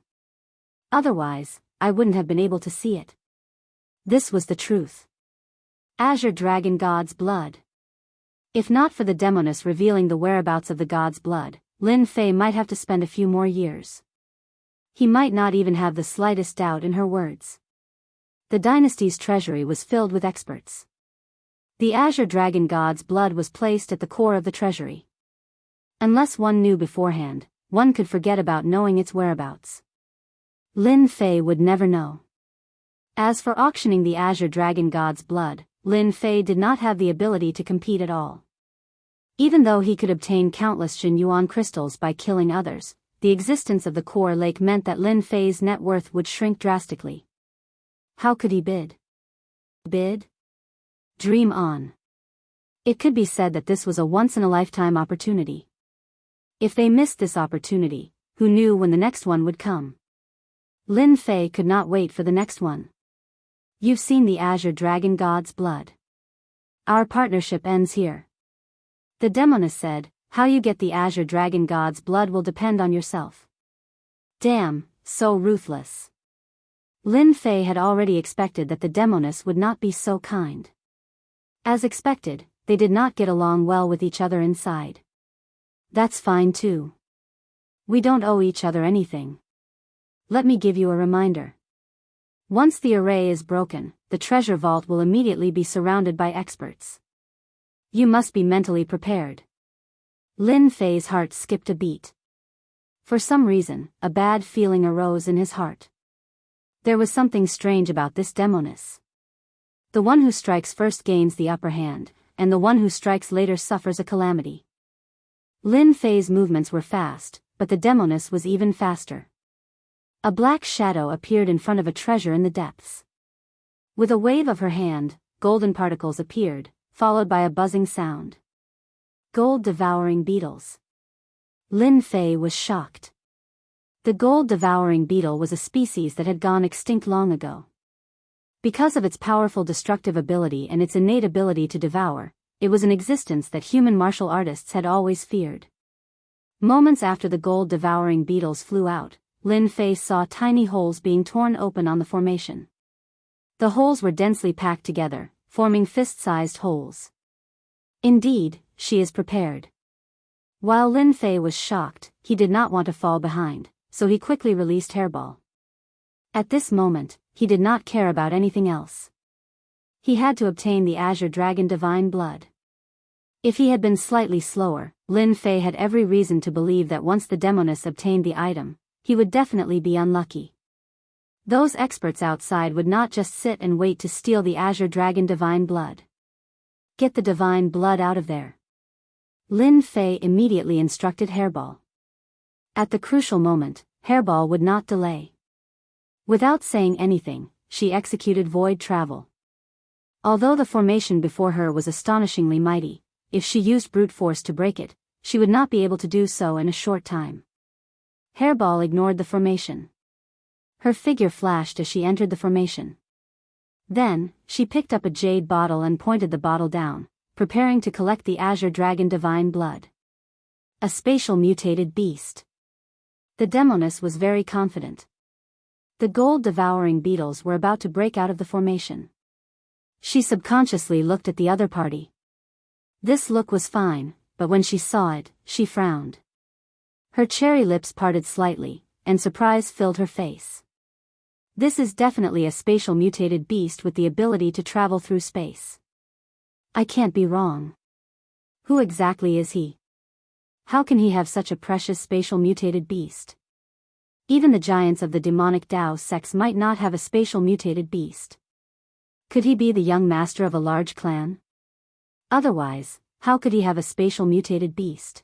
Otherwise, I wouldn't have been able to see it. This was the truth. Azure Dragon God's Blood. If not for the demoness revealing the whereabouts of the God's Blood, Lin Fei might have to spend a few more years. He might not even have the slightest doubt in her words. The dynasty's treasury was filled with experts. The Azure Dragon God's Blood was placed at the core of the treasury. Unless one knew beforehand, one could forget about knowing its whereabouts. Lin Fei would never know. As for auctioning the Azure Dragon God's Blood, Lin Fei did not have the ability to compete at all. Even though he could obtain countless Jin Yuan crystals by killing others, the existence of the core lake meant that Lin Fei's net worth would shrink drastically. How could he bid? Bid? Dream on. It could be said that this was a once-in-a-lifetime opportunity. If they missed this opportunity, who knew when the next one would come? Lin Fei could not wait for the next one. You've seen the Azure Dragon God's Blood. Our partnership ends here. The demoness said, how you get the Azure Dragon God's Blood will depend on yourself. Damn, so ruthless. Lin Fei had already expected that the demoness would not be so kind. As expected, they did not get along well with each other inside. That's fine too. We don't owe each other anything. Let me give you a reminder. Once the array is broken, the treasure vault will immediately be surrounded by experts. You must be mentally prepared. Lin Fei's heart skipped a beat. For some reason, a bad feeling arose in his heart. There was something strange about this demoness. The one who strikes first gains the upper hand, and the one who strikes later suffers a calamity. Lin Fei's movements were fast, but the demoness was even faster. A black shadow appeared in front of a treasure in the depths. With a wave of her hand, golden particles appeared, followed by a buzzing sound. Gold-devouring beetles. Lin Fei was shocked. The gold-devouring beetle was a species that had gone extinct long ago. Because of its powerful destructive ability and its innate ability to devour, it was an existence that human martial artists had always feared. Moments after the gold-devouring beetles flew out, Lin Fei saw tiny holes being torn open on the formation. The holes were densely packed together, forming fist-sized holes. Indeed, she is prepared. While Lin Fei was shocked, he did not want to fall behind, so he quickly released Hairball. At this moment, he did not care about anything else. He had to obtain the Azure Dragon Divine Blood. If he had been slightly slower, Lin Fei had every reason to believe that once the demoness obtained the item, he would definitely be unlucky. Those experts outside would not just sit and wait to steal the Azure Dragon Divine Blood. Get the Divine Blood out of there. Lin Fei immediately instructed Hairball. At the crucial moment, Hairball would not delay. Without saying anything, she executed Void Travel. Although the formation before her was astonishingly mighty, if she used brute force to break it, she would not be able to do so in a short time. Hairball ignored the formation. Her figure flashed as she entered the formation. Then, she picked up a jade bottle and pointed the bottle down, preparing to collect the Azure Dragon Divine Blood. A spatial mutated beast. The demoness was very confident. The gold-devouring beetles were about to break out of the formation. She subconsciously looked at the other party. This look was fine, but when she saw it, she frowned. Her cherry lips parted slightly, and surprise filled her face. This is definitely a spatial mutated beast with the ability to travel through space. I can't be wrong. Who exactly is he? How can he have such a precious spatial mutated beast? Even the giants of the demonic Dao sects might not have a spatial mutated beast. Could he be the young master of a large clan? Otherwise, how could he have a spatial mutated beast?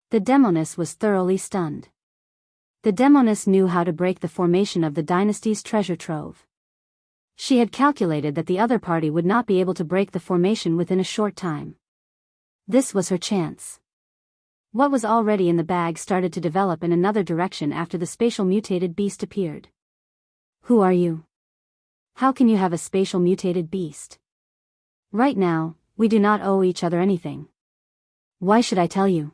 The demoness was thoroughly stunned. The demoness knew how to break the formation of the dynasty's treasure trove. She had calculated that the other party would not be able to break the formation within a short time. This was her chance. What was already in the bag started to develop in another direction after the spatial mutated beast appeared. Who are you? How can you have a spatial mutated beast? Right now, we do not owe each other anything. Why should I tell you?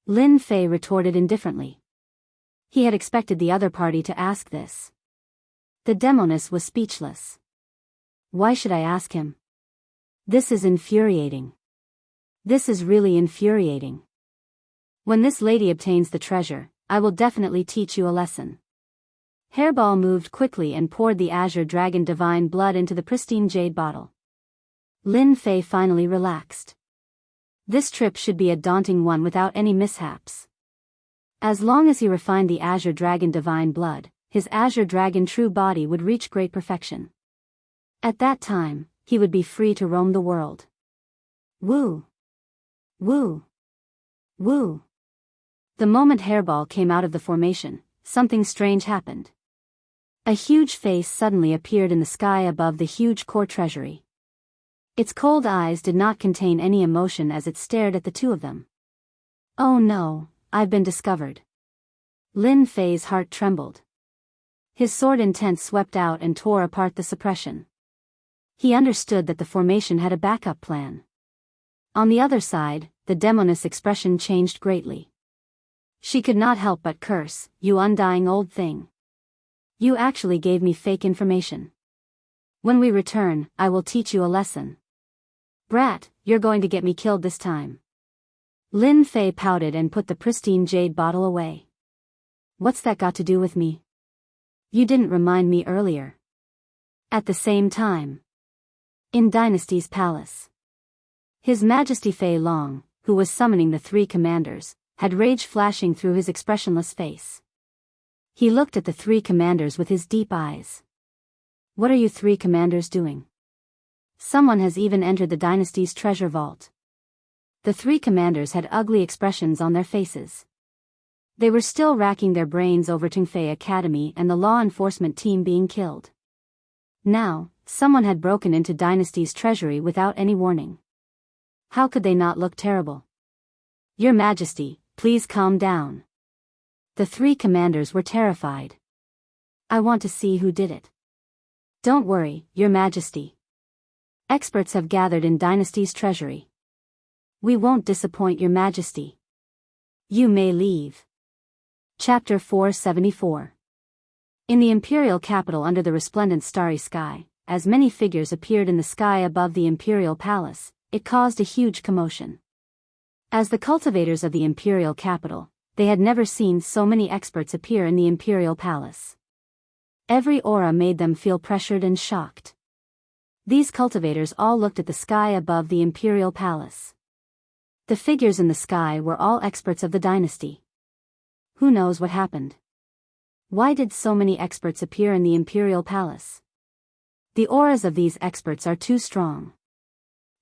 Lin Fei retorted indifferently. He had expected the other party to ask this. The demoness was speechless. Why should I ask him? This is infuriating. This is really infuriating. When this lady obtains the treasure, I will definitely teach you a lesson. Hairball moved quickly and poured the Azure Dragon Divine Blood into the pristine jade bottle. Lin Fei finally relaxed. This trip should be a daunting one without any mishaps. As long as he refined the Azure Dragon Divine Blood, his Azure Dragon true body would reach great perfection. At that time, he would be free to roam the world. Woo! Woo! Woo! The moment Hairball came out of the formation, something strange happened. A huge face suddenly appeared in the sky above the huge core treasury. Its cold eyes did not contain any emotion as it stared at the two of them. Oh no, I've been discovered. Lin Fei's heart trembled. His sword intent swept out and tore apart the suppression. He understood that the formation had a backup plan. On the other side, the demoness expression changed greatly. She could not help but curse, "You undying old thing. You actually gave me fake information. When we return, I will teach you a lesson. Brat, you're going to get me killed this time." Lin Fei pouted and put the pristine jade bottle away. What's that got to do with me? You didn't remind me earlier. At the same time. In Dynasty's palace. His Majesty Fei Long, who was summoning the three commanders, had rage flashing through his expressionless face. He looked at the three commanders with his deep eyes. What are you three commanders doing? Someone has even entered the Dynasty's treasure vault. The three commanders had ugly expressions on their faces. They were still racking their brains over Tongfei Academy and the law enforcement team being killed. Now, someone had broken into Dynasty's treasury without any warning. How could they not look terrible? Your Majesty, please calm down. The three commanders were terrified. I want to see who did it. Don't worry, Your Majesty. Experts have gathered in Dynasty's treasury. We won't disappoint Your Majesty. You may leave. Chapter 474. In the imperial capital under the resplendent starry sky, as many figures appeared in the sky above the imperial palace, it caused a huge commotion. As the cultivators of the imperial capital, they had never seen so many experts appear in the imperial palace. Every aura made them feel pressured and shocked. These cultivators all looked at the sky above the imperial palace. The figures in the sky were all experts of the dynasty. Who knows what happened? Why did so many experts appear in the imperial palace? The auras of these experts are too strong.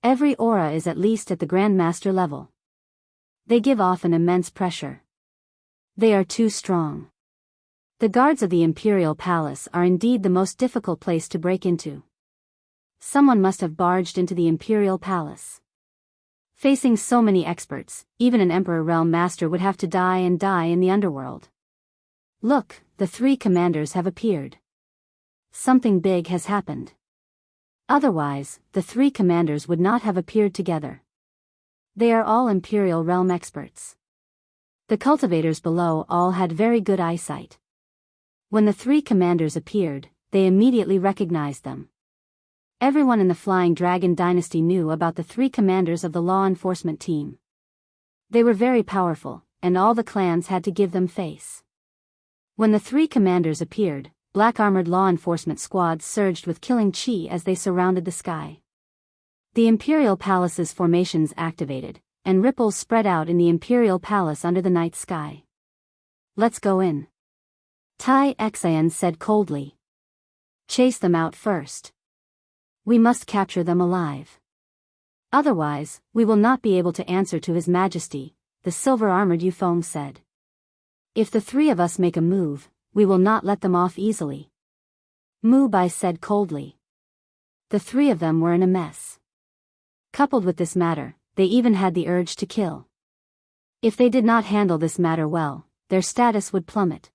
Every aura is at least at the Grandmaster level. They give off an immense pressure. They are too strong. The guards of the imperial palace are indeed the most difficult place to break into. Someone must have barged into the imperial palace. Facing so many experts, even an Emperor Realm Master would have to die in the underworld. Look, the three commanders have appeared. Something big has happened. Otherwise, the three commanders would not have appeared together. They are all Imperial Realm experts. The cultivators below all had very good eyesight. When the three commanders appeared, they immediately recognized them. Everyone in the Flying Dragon Dynasty knew about the three commanders of the law enforcement team. They were very powerful, and all the clans had to give them face. When the three commanders appeared, black-armored law enforcement squads surged with killing chi as they surrounded the sky. The Imperial Palace's formations activated, and ripples spread out in the Imperial Palace under the night sky. Let's go in. Tai Xian said coldly. Chase them out first. We must capture them alive. Otherwise, we will not be able to answer to His Majesty, the silver-armored Yufeng said. If the three of us make a move, we will not let them off easily. Mu Bai said coldly. The three of them were in a mess. Coupled with this matter, they even had the urge to kill. If they did not handle this matter well, their status would plummet.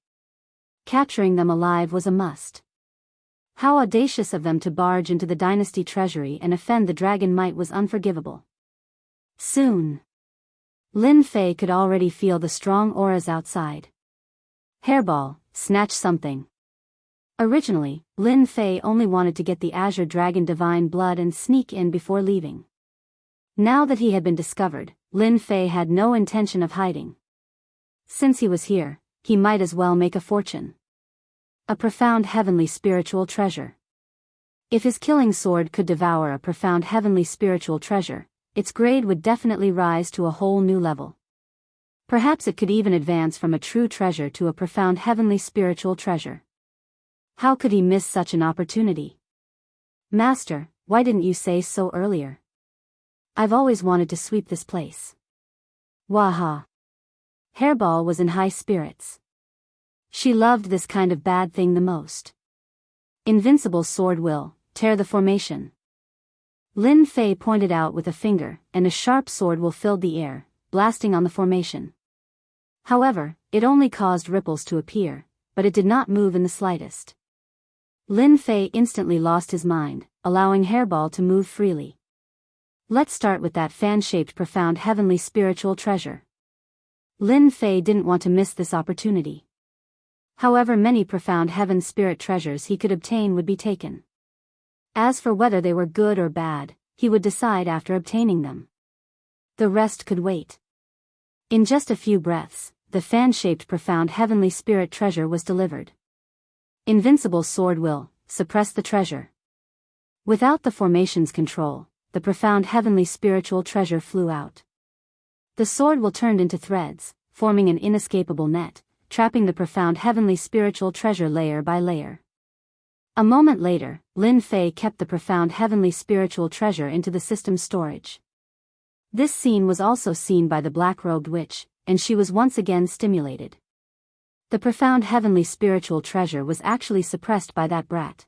Capturing them alive was a must. How audacious of them to barge into the dynasty treasury and offend the dragon might was unforgivable. Soon. Lin Fei could already feel the strong auras outside. Hairball, snatch something. Originally, Lin Fei only wanted to get the Azure Dragon Divine Blood and sneak in before leaving. Now that he had been discovered, Lin Fei had no intention of hiding. Since he was here, he might as well make a fortune. A profound heavenly spiritual treasure. If his killing sword could devour a profound heavenly spiritual treasure, its grade would definitely rise to a whole new level. Perhaps it could even advance from a true treasure to a profound heavenly spiritual treasure. How could he miss such an opportunity? Master, why didn't you say so earlier? I've always wanted to sweep this place. Waha. Hairball was in high spirits. She loved this kind of bad thing the most. Invincible sword will tear the formation. Lin Fei pointed out with a finger, and a sharp sword will filled the air, blasting on the formation. However, it only caused ripples to appear, but it did not move in the slightest. Lin Fei instantly lost his mind, allowing Hairball to move freely. Let's start with that fan-shaped profound heavenly spiritual treasure. Lin Fei didn't want to miss this opportunity. However many profound heaven spirit treasures he could obtain would be taken. As for whether they were good or bad, he would decide after obtaining them. The rest could wait. In just a few breaths, the fan-shaped profound heavenly spirit treasure was delivered. Invincible sword will suppress the treasure. Without the formation's control, the profound heavenly spiritual treasure flew out. The sword will turned into threads, forming an inescapable net, trapping the profound heavenly spiritual treasure layer by layer. A moment later, Lin Fei kept the profound heavenly spiritual treasure into the system's storage. This scene was also seen by the black-robed witch, and she was once again stimulated. The profound heavenly spiritual treasure was actually suppressed by that brat.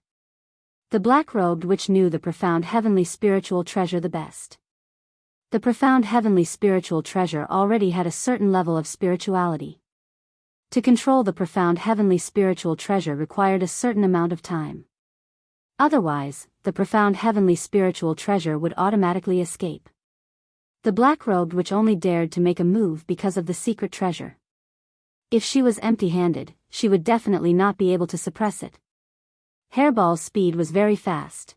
The black-robed witch knew the profound heavenly spiritual treasure the best. The profound heavenly spiritual treasure already had a certain level of spirituality. To control the profound heavenly spiritual treasure required a certain amount of time. Otherwise, the profound heavenly spiritual treasure would automatically escape. The black-robed witch only dared to make a move because of the secret treasure. If she was empty-handed, she would definitely not be able to suppress it. Hairball's speed was very fast.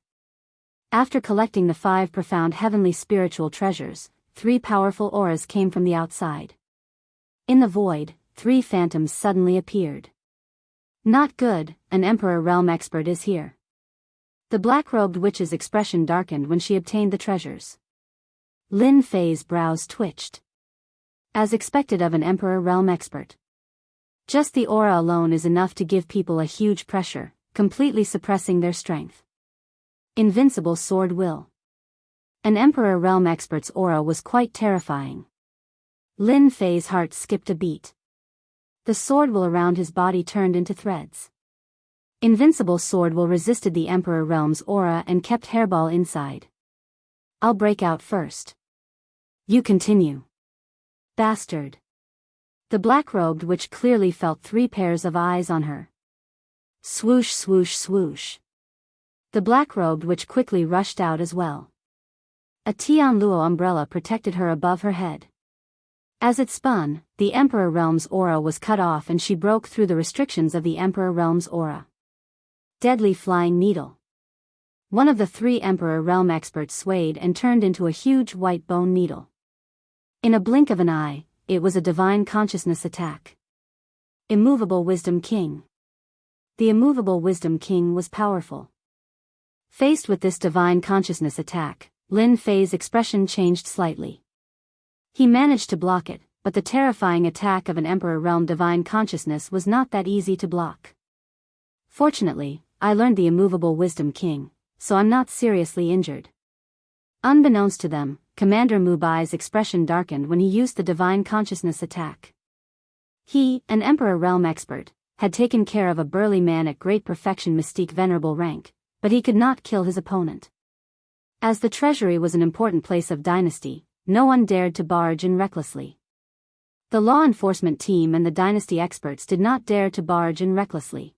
After collecting the 5 profound heavenly spiritual treasures, 3 powerful auras came from the outside. In the void, 3 phantoms suddenly appeared. Not good, an Emperor Realm expert is here. The black-robed witch's expression darkened when she obtained the treasures. Lin Fei's brows twitched. As expected of an Emperor Realm expert. Just the aura alone is enough to give people a huge pressure, completely suppressing their strength. Invincible sword will. An Emperor Realm expert's aura was quite terrifying. Lin Fei's heart skipped a beat. The sword will around his body turned into threads. Invincible sword will resisted the Emperor Realm's aura and kept Hairball inside. I'll break out first. You continue. Bastard. The black-robed witch clearly felt 3 pairs of eyes on her. Swoosh swoosh swoosh. The black-robed witch quickly rushed out as well. A Tianluo umbrella protected her above her head. As it spun, the Emperor Realm's aura was cut off and she broke through the restrictions of the Emperor Realm's aura. Deadly flying needle. One of the 3 Emperor Realm experts swayed and turned into a huge white bone needle. In a blink of an eye, it was a divine consciousness attack. Immovable Wisdom King. The Immovable Wisdom King was powerful. Faced with this divine consciousness attack, Lin Fei's expression changed slightly. He managed to block it, but the terrifying attack of an Emperor Realm divine consciousness was not that easy to block. Fortunately, I learned the Immovable Wisdom King, so I'm not seriously injured. Unbeknownst to them, Commander Mubai's expression darkened when he used the divine consciousness attack. He, an Emperor Realm expert, had taken care of a burly man at great perfection mystique venerable rank, but he could not kill his opponent. As the treasury was an important place of dynasty, no one dared to barge in recklessly. The law enforcement team and the dynasty experts did not dare to barge in recklessly.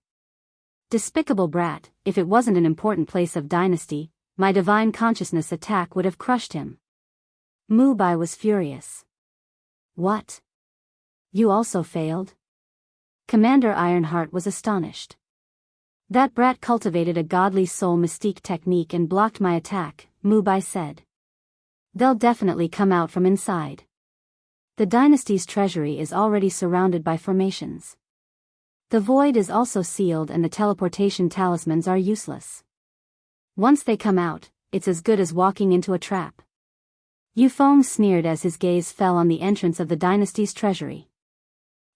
Despicable brat, if it wasn't an important place of dynasty, my divine consciousness attack would have crushed him. Mubai was furious. What? You also failed? Commander Ironheart was astonished. That brat cultivated a godly soul mystique technique and blocked my attack, Mubai said. They'll definitely come out from inside. The dynasty's treasury is already surrounded by formations. The void is also sealed and the teleportation talismans are useless. Once they come out, it's as good as walking into a trap. Yufeng sneered as his gaze fell on the entrance of the dynasty's treasury.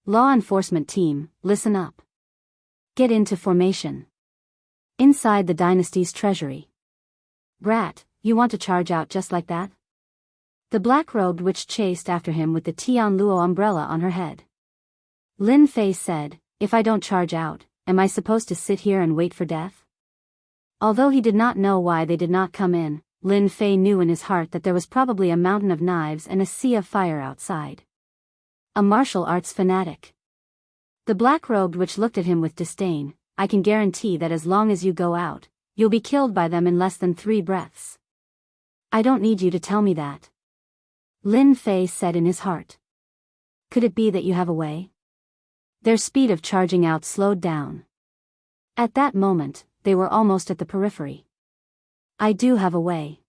Law enforcement team, listen up. Get into formation. Inside the dynasty's treasury. Brat, you want to charge out just like that? The black-robed witch chased after him with the Tianluo umbrella on her head. Lin Fei said, if I don't charge out, am I supposed to sit here and wait for death? Although he did not know why they did not come in, Lin Fei knew in his heart that there was probably a mountain of knives and a sea of fire outside. A martial arts fanatic. The black-robed witch looked at him with disdain. I can guarantee that as long as you go out, you'll be killed by them in less than 3 breaths. I don't need you to tell me that. Lin Fei said in his heart. Could it be that you have a way? Their speed of charging out slowed down. At that moment, they were almost at the periphery. I do have a way.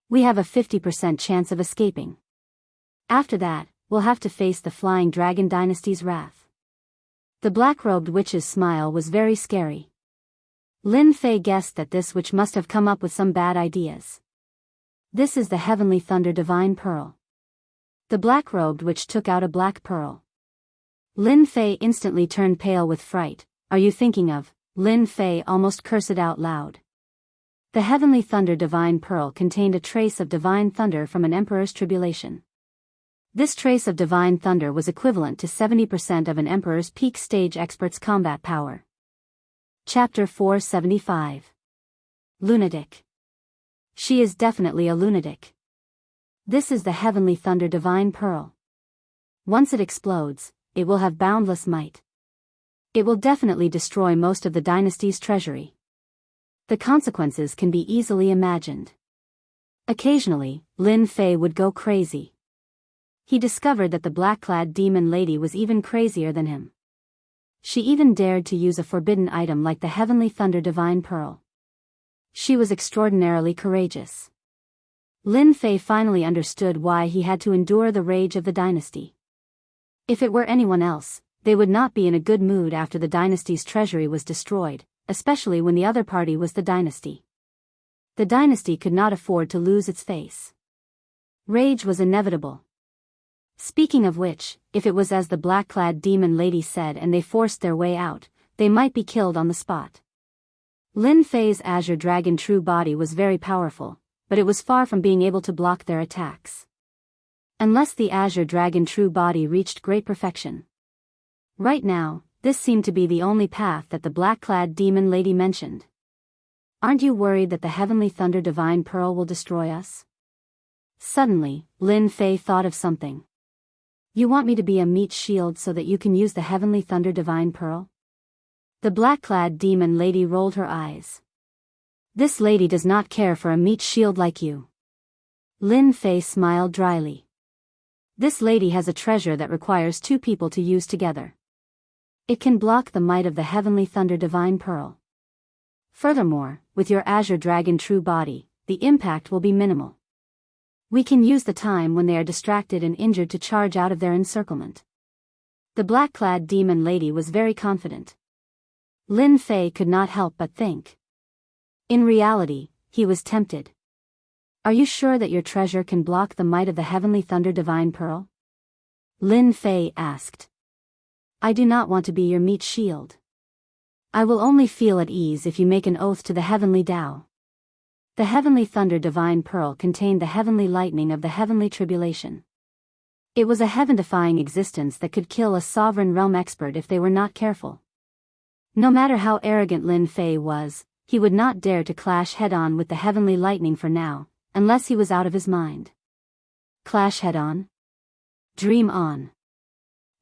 We have a 50% chance of escaping. After that, we'll have to face the Flying Dragon Dynasty's wrath. The black-robed witch's smile was very scary. Lin Fei guessed that this witch must have come up with some bad ideas. This is the Heavenly Thunder Divine Pearl. The black-robed witch took out a black pearl. Lin Fei instantly turned pale with fright. Are you thinking of? Lin Fei almost cursed out loud. The Heavenly Thunder Divine Pearl contained a trace of divine thunder from an emperor's tribulation. This trace of divine thunder was equivalent to 70% of an emperor's peak stage expert's combat power. Chapter 475. Lunatic. She is definitely a lunatic. This is the Heavenly Thunder Divine Pearl. Once it explodes, it will have boundless might. It will definitely destroy most of the dynasty's treasury. The consequences can be easily imagined. Occasionally, Lin Fei would go crazy. He discovered that the black-clad demon lady was even crazier than him. She even dared to use a forbidden item like the Heavenly Thunder Divine Pearl. She was extraordinarily courageous. Lin Fei finally understood why he had to endure the rage of the dynasty. If it were anyone else, they would not be in a good mood after the dynasty's treasury was destroyed, especially when the other party was the dynasty. The dynasty could not afford to lose its face. Rage was inevitable. Speaking of which, if it was as the black-clad demon lady said and they forced their way out, they might be killed on the spot. Lin Fei's Azure Dragon true body was very powerful, but it was far from being able to block their attacks. Unless the Azure Dragon true body reached great perfection. Right now, this seemed to be the only path that the black-clad demon lady mentioned. Aren't you worried that the Heavenly Thunder Divine Pearl will destroy us? Suddenly, Lin Fei thought of something. You want me to be a meat shield so that you can use the Heavenly Thunder Divine Pearl? The black-clad demon lady rolled her eyes. This lady does not care for a meat shield like you. Lin Fei smiled dryly. This lady has a treasure that requires two people to use together. It can block the might of the Heavenly Thunder Divine Pearl. Furthermore, with your Azure Dragon true body, the impact will be minimal. We can use the time when they are distracted and injured to charge out of their encirclement. The black-clad demon lady was very confident. Lin Fei could not help but think. In reality, he was tempted. Are you sure that your treasure can block the might of the Heavenly Thunder Divine Pearl? Lin Fei asked. I do not want to be your meat shield. I will only feel at ease if you make an oath to the Heavenly Tao. The Heavenly Thunder Divine Pearl contained the heavenly lightning of the heavenly tribulation. It was a heaven-defying existence that could kill a sovereign realm expert if they were not careful. No matter how arrogant Lin Fei was, he would not dare to clash head-on with the heavenly lightning for now, unless he was out of his mind. Clash head-on? Dream on.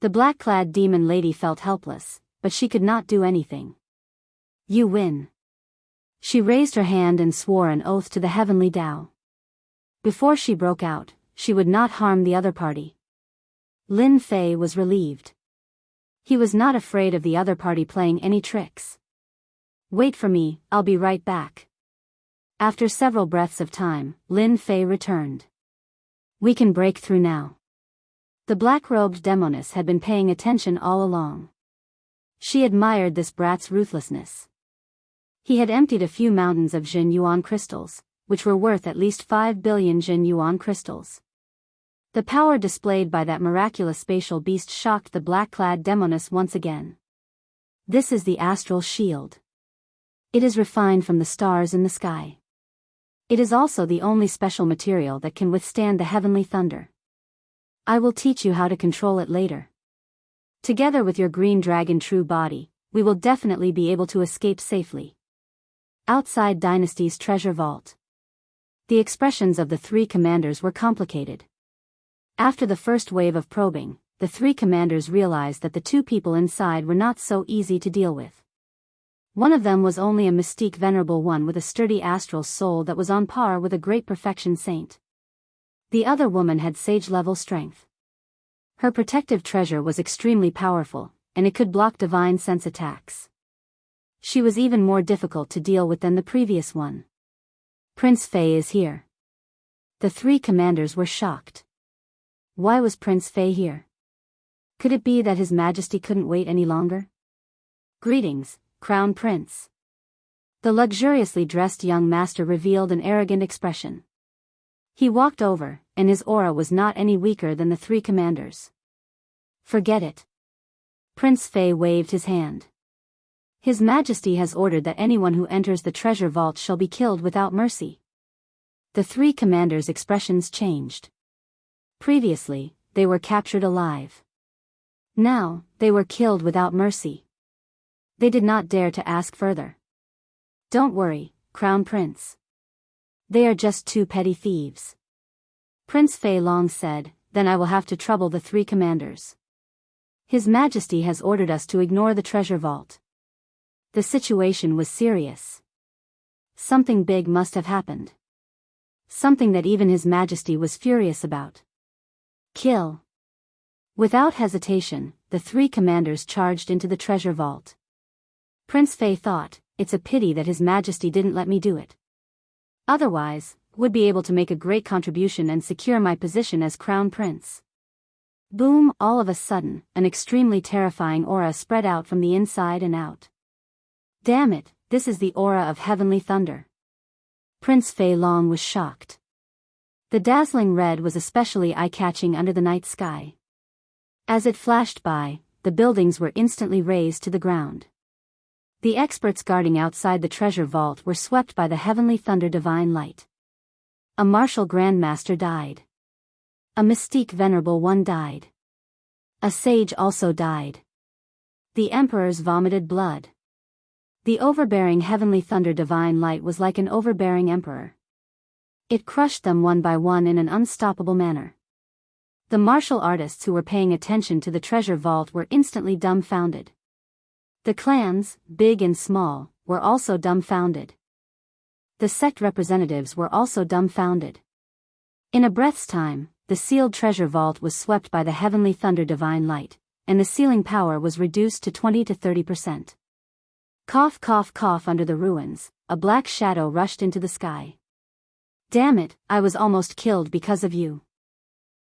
The black-clad demon lady felt helpless, but she could not do anything. You win. She raised her hand and swore an oath to the heavenly Tao. Before she broke out, she would not harm the other party. Lin Fei was relieved. He was not afraid of the other party playing any tricks. Wait for me, I'll be right back. After several breaths of time, Lin Fei returned. We can break through now. The black-robed demoness had been paying attention all along. She admired this brat's ruthlessness. He had emptied a few mountains of Jin Yuan crystals, which were worth at least 5 billion Jin Yuan crystals. The power displayed by that miraculous spatial beast shocked the black-clad demoness once again. This is the astral shield. It is refined from the stars in the sky. It is also the only special material that can withstand the heavenly thunder. I will teach you how to control it later. Together with your green dragon true body, we will definitely be able to escape safely. Outside Dynasty's treasure vault. The expressions of the three commanders were complicated. After the first wave of probing, the three commanders realized that the two people inside were not so easy to deal with. One of them was only a mystique venerable one with a sturdy astral soul that was on par with a great perfection saint. The other woman had sage-level strength. Her protective treasure was extremely powerful, and it could block divine sense attacks. She was even more difficult to deal with than the previous one. Prince Fei is here. The three commanders were shocked. Why was Prince Fei here? Could it be that His Majesty couldn't wait any longer? Greetings, Crown Prince. The luxuriously dressed young master revealed an arrogant expression. He walked over, and his aura was not any weaker than the three commanders. Forget it. Prince Fei waved his hand. His Majesty has ordered that anyone who enters the treasure vault shall be killed without mercy. The three commanders' expressions changed. Previously, they were captured alive. Now, they were killed without mercy. They did not dare to ask further. Don't worry, Crown Prince. They are just two petty thieves. Prince Fei Long said, then I will have to trouble the three commanders. His Majesty has ordered us to ignore the treasure vault. The situation was serious. Something big must have happened. Something that even His Majesty was furious about. Kill. Without hesitation, the three commanders charged into the treasure vault. Prince Fei thought, it's a pity that His Majesty didn't let me do it. Otherwise, would be able to make a great contribution and secure my position as Crown Prince. Boom! All of a sudden, an extremely terrifying aura spread out from the inside and out. Damn it, this is the aura of heavenly thunder. Prince Fei Long was shocked. The dazzling red was especially eye-catching under the night sky. As it flashed by, the buildings were instantly razed to the ground. The experts guarding outside the treasure vault were swept by the heavenly thunder divine light. A martial grandmaster died. A mystique venerable one died. A sage also died. The emperors vomited blood. The overbearing heavenly thunder divine light was like an overbearing emperor. It crushed them one by one in an unstoppable manner. The martial artists who were paying attention to the treasure vault were instantly dumbfounded. The clans, big and small, were also dumbfounded. The sect representatives were also dumbfounded. In a breath's time, the sealed treasure vault was swept by the heavenly thunder divine light, and the sealing power was reduced to 20 to 30%. Cough cough cough. Under the ruins, a black shadow rushed into the sky. Damn it, I was almost killed because of you.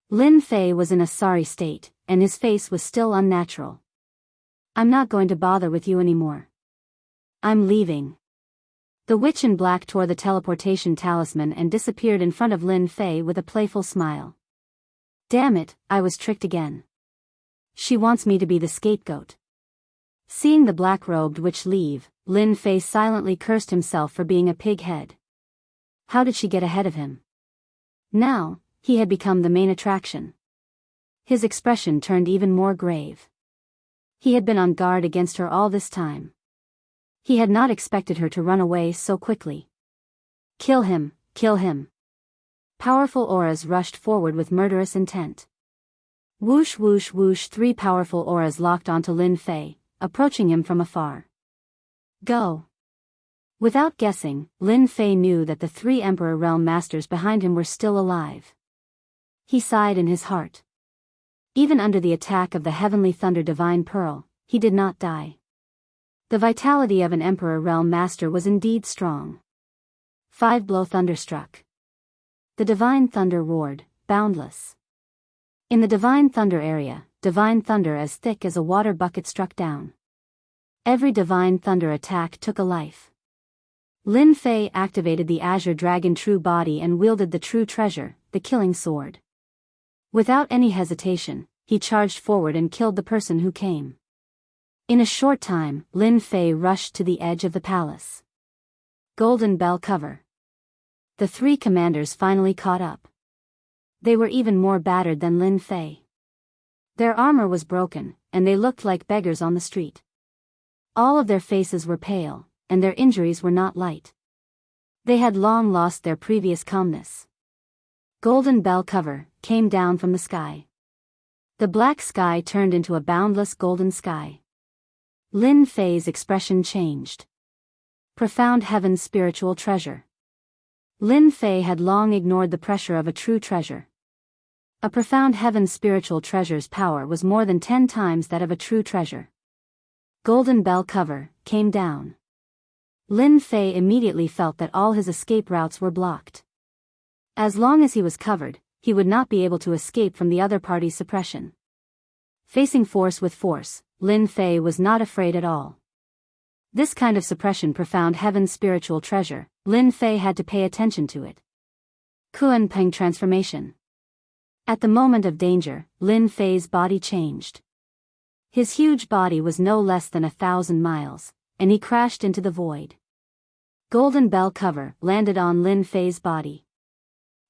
Lin Fei was in a sorry state, and his face was still unnatural. I'm not going to bother with you anymore. I'm leaving. The witch in black tore the teleportation talisman and disappeared in front of Lin Fei with a playful smile. Damn it, I was tricked again. She wants me to be the scapegoat. Seeing the black-robed witch leave, Lin Fei silently cursed himself for being a pig-head. How did she get ahead of him? Now, he had become the main attraction. His expression turned even more grave. He had been on guard against her all this time. He had not expected her to run away so quickly. Kill him, kill him. Powerful auras rushed forward with murderous intent. Whoosh whoosh whoosh. 3 powerful auras locked onto Lin Fei, approaching him from afar. Go. Without guessing, Lin Fei knew that the 3 Emperor Realm Masters behind him were still alive. He sighed in his heart. Even under the attack of the Heavenly Thunder Divine Pearl, he did not die. The vitality of an Emperor Realm Master was indeed strong. 5-blow thunderstruck. The Divine Thunder roared, boundless. In the Divine Thunder area, Divine Thunder as thick as a water bucket struck down. Every Divine Thunder attack took a life. Lin Fei activated the Azure Dragon True Body and wielded the True Treasure, the Killing Sword. Without any hesitation, he charged forward and killed the person who came. In a short time, Lin Fei rushed to the edge of the palace. Golden bell cover. The 3 commanders finally caught up. They were even more battered than Lin Fei. Their armor was broken, and they looked like beggars on the street. All of their faces were pale, and their injuries were not light. They had long lost their previous calmness. Golden bell cover came down from the sky. The black sky turned into a boundless golden sky. Lin Fei's expression changed. Profound heaven's spiritual treasure. Lin Fei had long ignored the pressure of a true treasure. A profound heaven's spiritual treasure's power was more than 10 times that of a true treasure. Golden bell cover came down. Lin Fei immediately felt that all his escape routes were blocked. As long as he was covered, he would not be able to escape from the other party's suppression. Facing force with force, Lin Fei was not afraid at all. This kind of suppression profound heaven's spiritual treasure, Lin Fei had to pay attention to it. Kuan Peng transformation. At the moment of danger, Lin Fei's body changed. His huge body was no less than 1,000 miles, and he crashed into the void. Golden bell cover landed on Lin Fei's body.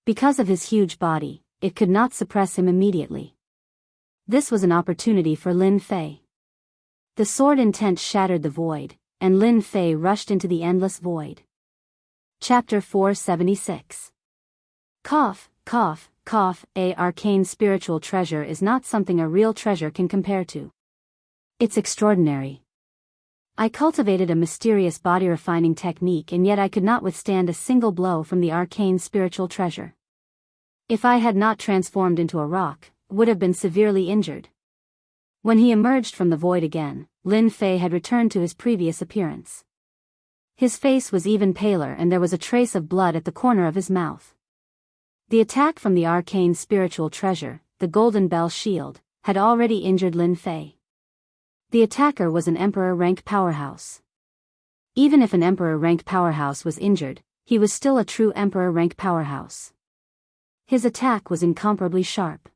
Because of his huge body, it could not suppress him immediately. This was an opportunity for Lin Fei. The sword intent shattered the void, and Lin Fei rushed into the endless void. Chapter 476. Cough, cough, cough. A arcane spiritual treasure is not something a real treasure can compare to. It's extraordinary. I cultivated a mysterious body refining technique, and yet I could not withstand a single blow from the arcane spiritual treasure. If I had not transformed into a rock, would have been severely injured. When he emerged from the void again, Lin Fei had returned to his previous appearance. His face was even paler, and there was a trace of blood at the corner of his mouth. The attack from the arcane spiritual treasure, the golden bell shield, had already injured Lin Fei. The attacker was an emperor rank powerhouse. Even if an emperor rank powerhouse was injured, he was still a true emperor rank powerhouse. His attack was incomparably sharp.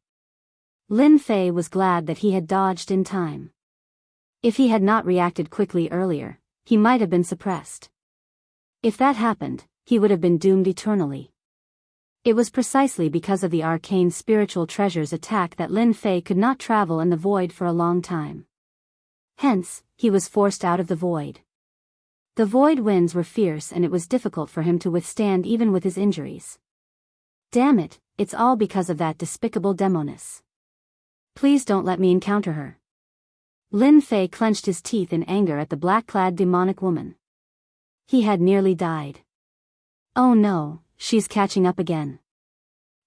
Lin Fei was glad that he had dodged in time. If he had not reacted quickly earlier, he might have been suppressed. If that happened, he would have been doomed eternally. It was precisely because of the arcane spiritual treasure's attack that Lin Fei could not travel in the void for a long time. Hence, he was forced out of the void. The void winds were fierce, and it was difficult for him to withstand even with his injuries. Damn it, it's all because of that despicable demoness. Please don't let me encounter her. Lin Fei clenched his teeth in anger at the black-clad demonic woman. He had nearly died. Oh no, she's catching up again.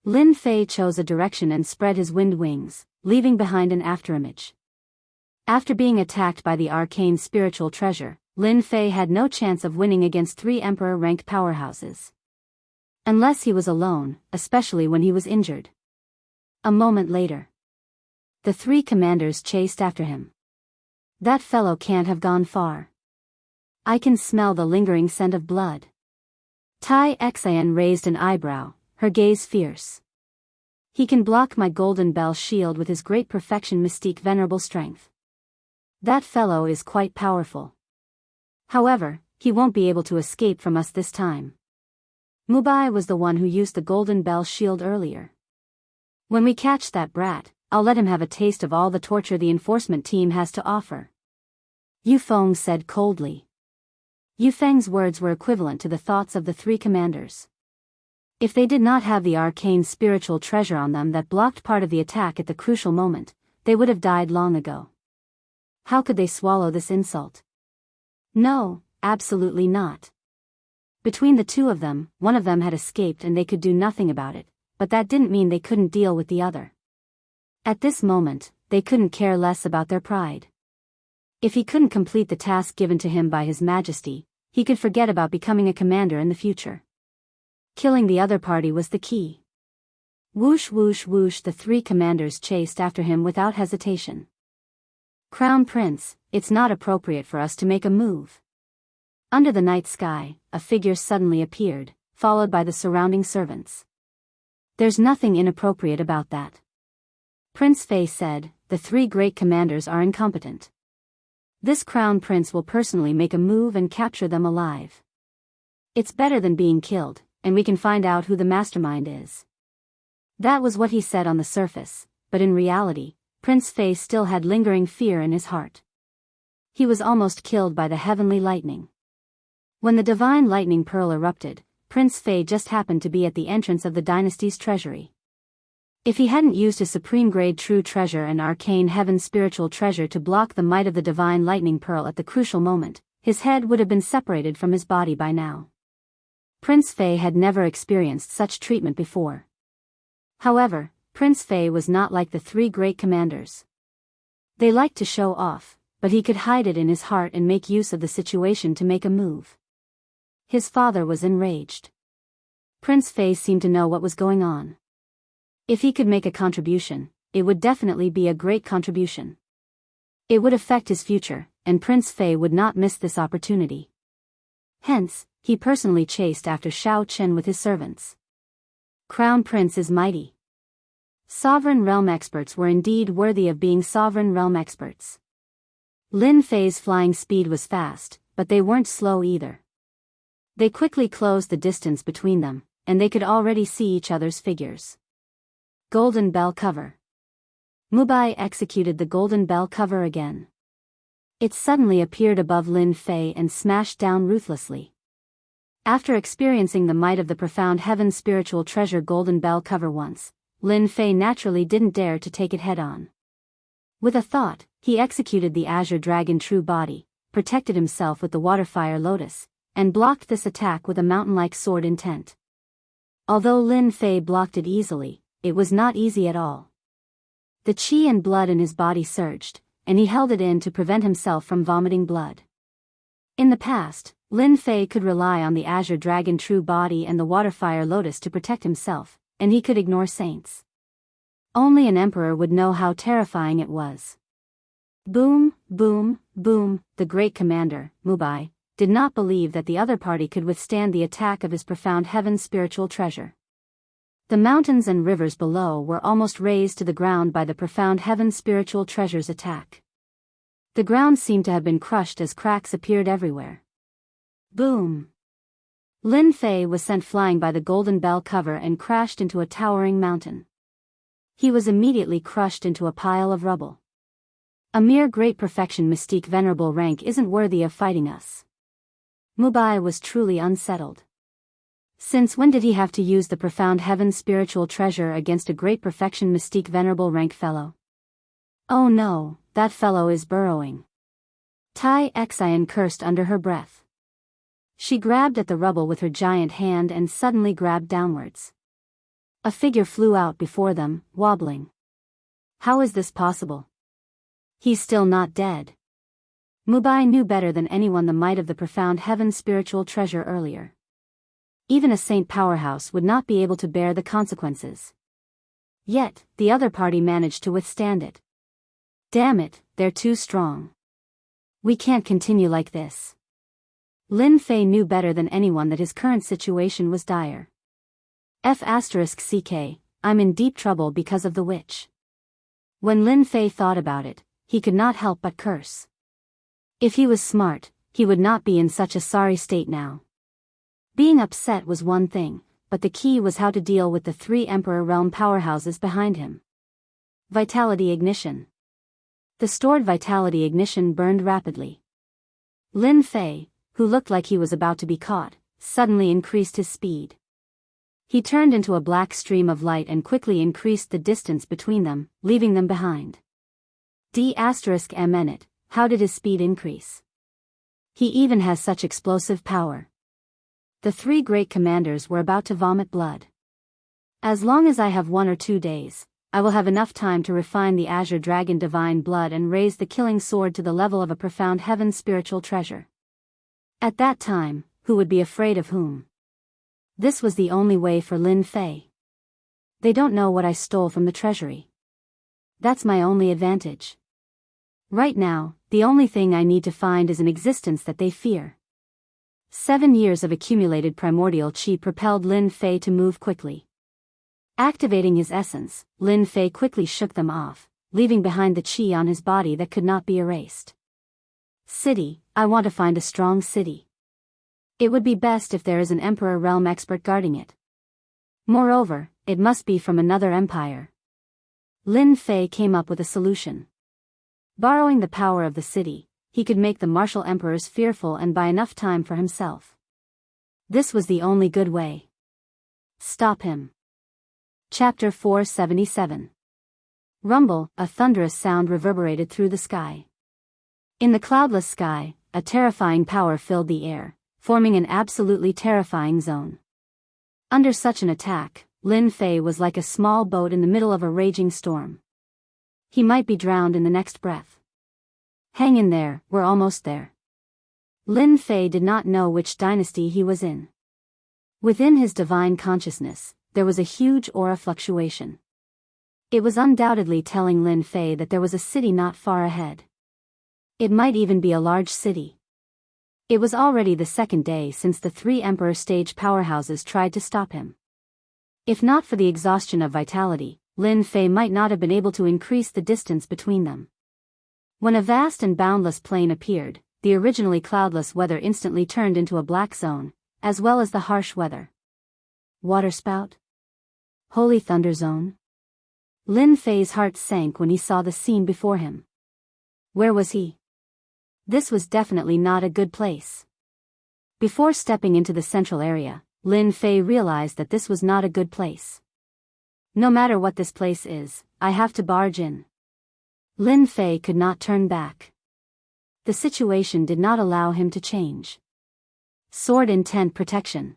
Lin Fei chose a direction and spread his wind wings, leaving behind an afterimage. After being attacked by the arcane spiritual treasure, Lin Fei had no chance of winning against 3 emperor rank powerhouses. Unless he was alone, especially when he was injured. A moment later, the 3 commanders chased after him. That fellow can't have gone far. I can smell the lingering scent of blood. Tai Xian raised an eyebrow, her gaze fierce. He can block my golden bell shield with his great perfection mystique venerable strength. That fellow is quite powerful. However, he won't be able to escape from us this time. Mubai was the one who used the golden bell shield earlier. When we catch that brat, I'll let him have a taste of all the torture the enforcement team has to offer. Yu Feng said coldly. Yu Feng's words were equivalent to the thoughts of the 3 commanders. If they did not have the arcane spiritual treasure on them that blocked part of the attack at the crucial moment, they would have died long ago. How could they swallow this insult? No, absolutely not. Between the 2 of them, one of them had escaped and they could do nothing about it, but that didn't mean they couldn't deal with the other. At this moment, they couldn't care less about their pride. If he couldn't complete the task given to him by His Majesty, he could forget about becoming a commander in the future. Killing the other party was the key. Whoosh whoosh whoosh, the 3 commanders chased after him without hesitation. Crown Prince, it's not appropriate for us to make a move. Under the night sky, a figure suddenly appeared, followed by the surrounding servants. There's nothing inappropriate about that. Prince Fei said, the 3 great commanders are incompetent. This Crown Prince will personally make a move and capture them alive. It's better than being killed, and we can find out who the mastermind is. That was what he said on the surface, but in reality, Prince Fei still had lingering fear in his heart. He was almost killed by the heavenly lightning. When the divine lightning pearl erupted, Prince Fei just happened to be at the entrance of the dynasty's treasury. If he hadn't used his supreme grade true treasure and arcane heaven spiritual treasure to block the might of the divine lightning pearl at the crucial moment, his head would have been separated from his body by now. Prince Fei had never experienced such treatment before. However, Prince Fei was not like the 3 great commanders. They liked to show off, but he could hide it in his heart and make use of the situation to make a move. His father was enraged. Prince Fei seemed to know what was going on. If he could make a contribution, it would definitely be a great contribution. It would affect his future, and Prince Fei would not miss this opportunity. Hence, he personally chased after Shao Chen with his servants. Crown Prince is mighty. Sovereign realm experts were indeed worthy of being sovereign realm experts. Lin Fei's flying speed was fast, but they weren't slow either. They quickly closed the distance between them, and they could already see each other's figures. Golden Bell Cover. Mubai executed the Golden Bell Cover again. It suddenly appeared above Lin Fei and smashed down ruthlessly. After experiencing the might of the profound heaven's spiritual treasure Golden Bell Cover once, Lin Fei naturally didn't dare to take it head-on. With a thought, he executed the Azure Dragon True Body, protected himself with the Waterfire Lotus, and blocked this attack with a mountain-like sword intent. Although Lin Fei blocked it easily, it was not easy at all. The qi and blood in his body surged, and he held it in to prevent himself from vomiting blood. In the past, Lin Fei could rely on the Azure Dragon True Body and the Waterfire Lotus to protect himself, and he could ignore saints. Only an emperor would know how terrifying it was. Boom, boom, boom, the great commander, Mubai, did not believe that the other party could withstand the attack of his profound heaven's spiritual treasure. The mountains and rivers below were almost razed to the ground by the profound heaven's spiritual treasure's attack. The ground seemed to have been crushed as cracks appeared everywhere. Boom! Lin Fei was sent flying by the Golden Bell Cover and crashed into a towering mountain. He was immediately crushed into a pile of rubble. A mere great perfection mystique venerable rank isn't worthy of fighting us. Mubai was truly unsettled. Since when did he have to use the profound heaven's spiritual treasure against a great perfection mystique venerable rank fellow? Oh no, that fellow is burrowing. Tai Xian cursed under her breath. She grabbed at the rubble with her giant hand and suddenly grabbed downwards. A figure flew out before them, wobbling. How is this possible? He's still not dead. Mubai knew better than anyone the might of the profound heaven's spiritual treasure earlier. Even a saint powerhouse would not be able to bear the consequences. Yet, the other party managed to withstand it. Damn it, they're too strong. We can't continue like this. Lin Fei knew better than anyone that his current situation was dire. F***ck, I'm in deep trouble because of the witch. When Lin Fei thought about it, he could not help but curse. If he was smart, he would not be in such a sorry state now. Being upset was one thing, but the key was how to deal with the three Emperor Realm powerhouses behind him. Vitality Ignition. The stored Vitality Ignition burned rapidly. Lin Fei, who looked like he was about to be caught, suddenly increased his speed. He turned into a black stream of light and quickly increased the distance between them, leaving them behind. D***M it, how did his speed increase? He even has such explosive power. The three great commanders were about to vomit blood. As long as I have 1 or 2 days, I will have enough time to refine the Azure Dragon Divine Blood and raise the killing sword to the level of a profound heaven's spiritual treasure. At that time, who would be afraid of whom? This was the only way for Lin Fei. They don't know what I stole from the treasury. That's my only advantage. Right now, the only thing I need to find is an existence that they fear. 7 years of accumulated primordial qi propelled Lin Fei to move quickly. Activating his essence, Lin Fei quickly shook them off, leaving behind the qi on his body that could not be erased. City, I want to find a strong city. It would be best if there is an Emperor Realm expert guarding it. Moreover, it must be from another empire. Lin Fei came up with a solution. Borrowing the power of the city, he could make the martial emperors fearful and buy enough time for himself. This was the only good way. Stop him. Chapter 477. Rumble, a thunderous sound reverberated through the sky. In the cloudless sky, a terrifying power filled the air, forming an absolutely terrifying zone. Under such an attack, Lin Fei was like a small boat in the middle of a raging storm. He might be drowned in the next breath. Hang in there, we're almost there. Lin Fei did not know which dynasty he was in. Within his divine consciousness, there was a huge aura fluctuation. It was undoubtedly telling Lin Fei that there was a city not far ahead. It might even be a large city. It was already the second day since the three Emperor stage powerhouses tried to stop him. If not for the exhaustion of vitality, Lin Fei might not have been able to increase the distance between them. When a vast and boundless plain appeared, the originally cloudless weather instantly turned into a black zone, as well as the harsh weather. Waterspout? Holy Thunder Zone? Lin Fei's heart sank when he saw the scene before him. Where was he? This was definitely not a good place. Before stepping into the central area, Lin Fei realized that this was not a good place. No matter what this place is, I have to barge in. Lin Fei could not turn back. The situation did not allow him to change. Sword intent protection.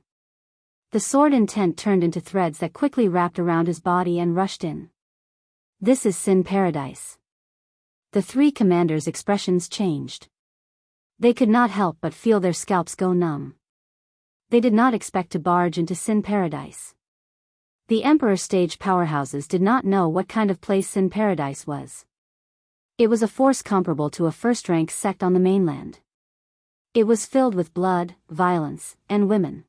The sword intent turned into threads that quickly wrapped around his body and rushed in. This is Sin Paradise. The three commanders' expressions changed. They could not help but feel their scalps go numb. They did not expect to barge into Sin Paradise. The Emperor stage powerhouses did not know what kind of place Sin Paradise was. It was a force comparable to a first-rank sect on the mainland. It was filled with blood, violence, and women.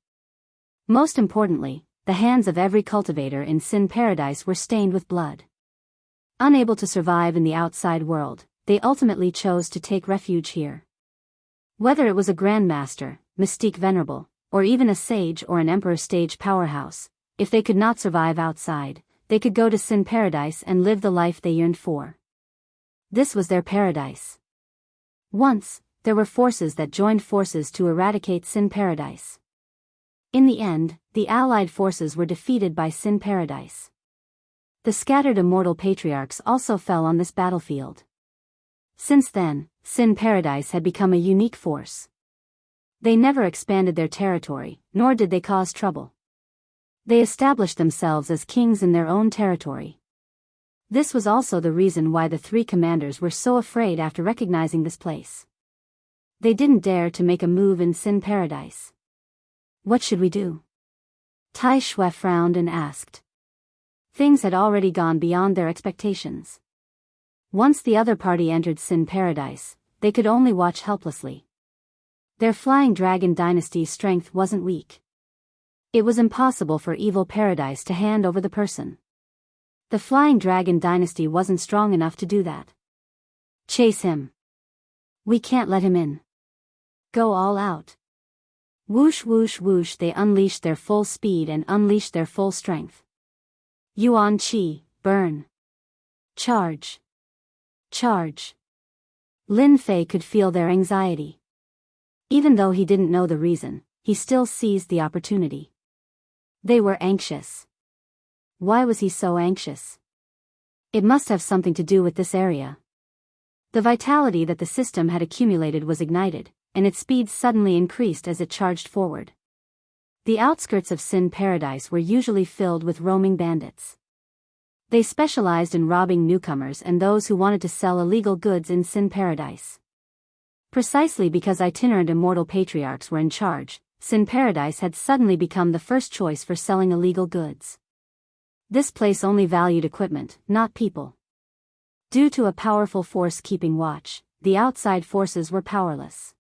Most importantly, the hands of every cultivator in Sin Paradise were stained with blood. Unable to survive in the outside world, they ultimately chose to take refuge here. Whether it was a Grandmaster, Mystique Venerable, or even a sage or an Emperor stage powerhouse, if they could not survive outside, they could go to Sin Paradise and live the life they yearned for. This was their paradise. Once, there were forces that joined forces to eradicate Sin Paradise. In the end, the Allied forces were defeated by Sin Paradise. The scattered immortal patriarchs also fell on this battlefield. Since then, Sin Paradise had become a unique force. They never expanded their territory, nor did they cause trouble. They established themselves as kings in their own territory. This was also the reason why the three commanders were so afraid after recognizing this place. They didn't dare to make a move in Sin Paradise. What should we do? Tai Shui frowned and asked. Things had already gone beyond their expectations. Once the other party entered Sin Paradise, they could only watch helplessly. Their Flying Dragon dynasty's strength wasn't weak. It was impossible for Evil Paradise to hand over the person. The Flying Dragon dynasty wasn't strong enough to do that. Chase him. We can't let him in. Go all out. Whoosh whoosh whoosh, they unleashed their full speed and unleashed their full strength. Yuan Qi, burn. Charge. Charge. Lin Fei could feel their anxiety. Even though he didn't know the reason, he still seized the opportunity. They were anxious. Why was he so anxious? It must have something to do with this area. The vitality that the system had accumulated was ignited, and its speed suddenly increased as it charged forward. The outskirts of Sin Paradise were usually filled with roaming bandits. They specialized in robbing newcomers and those who wanted to sell illegal goods in Sin Paradise. Precisely because itinerant immortal patriarchs were in charge, Sin Paradise had suddenly become the first choice for selling illegal goods. This place only valued equipment, not people. Due to a powerful force keeping watch, the outside forces were powerless.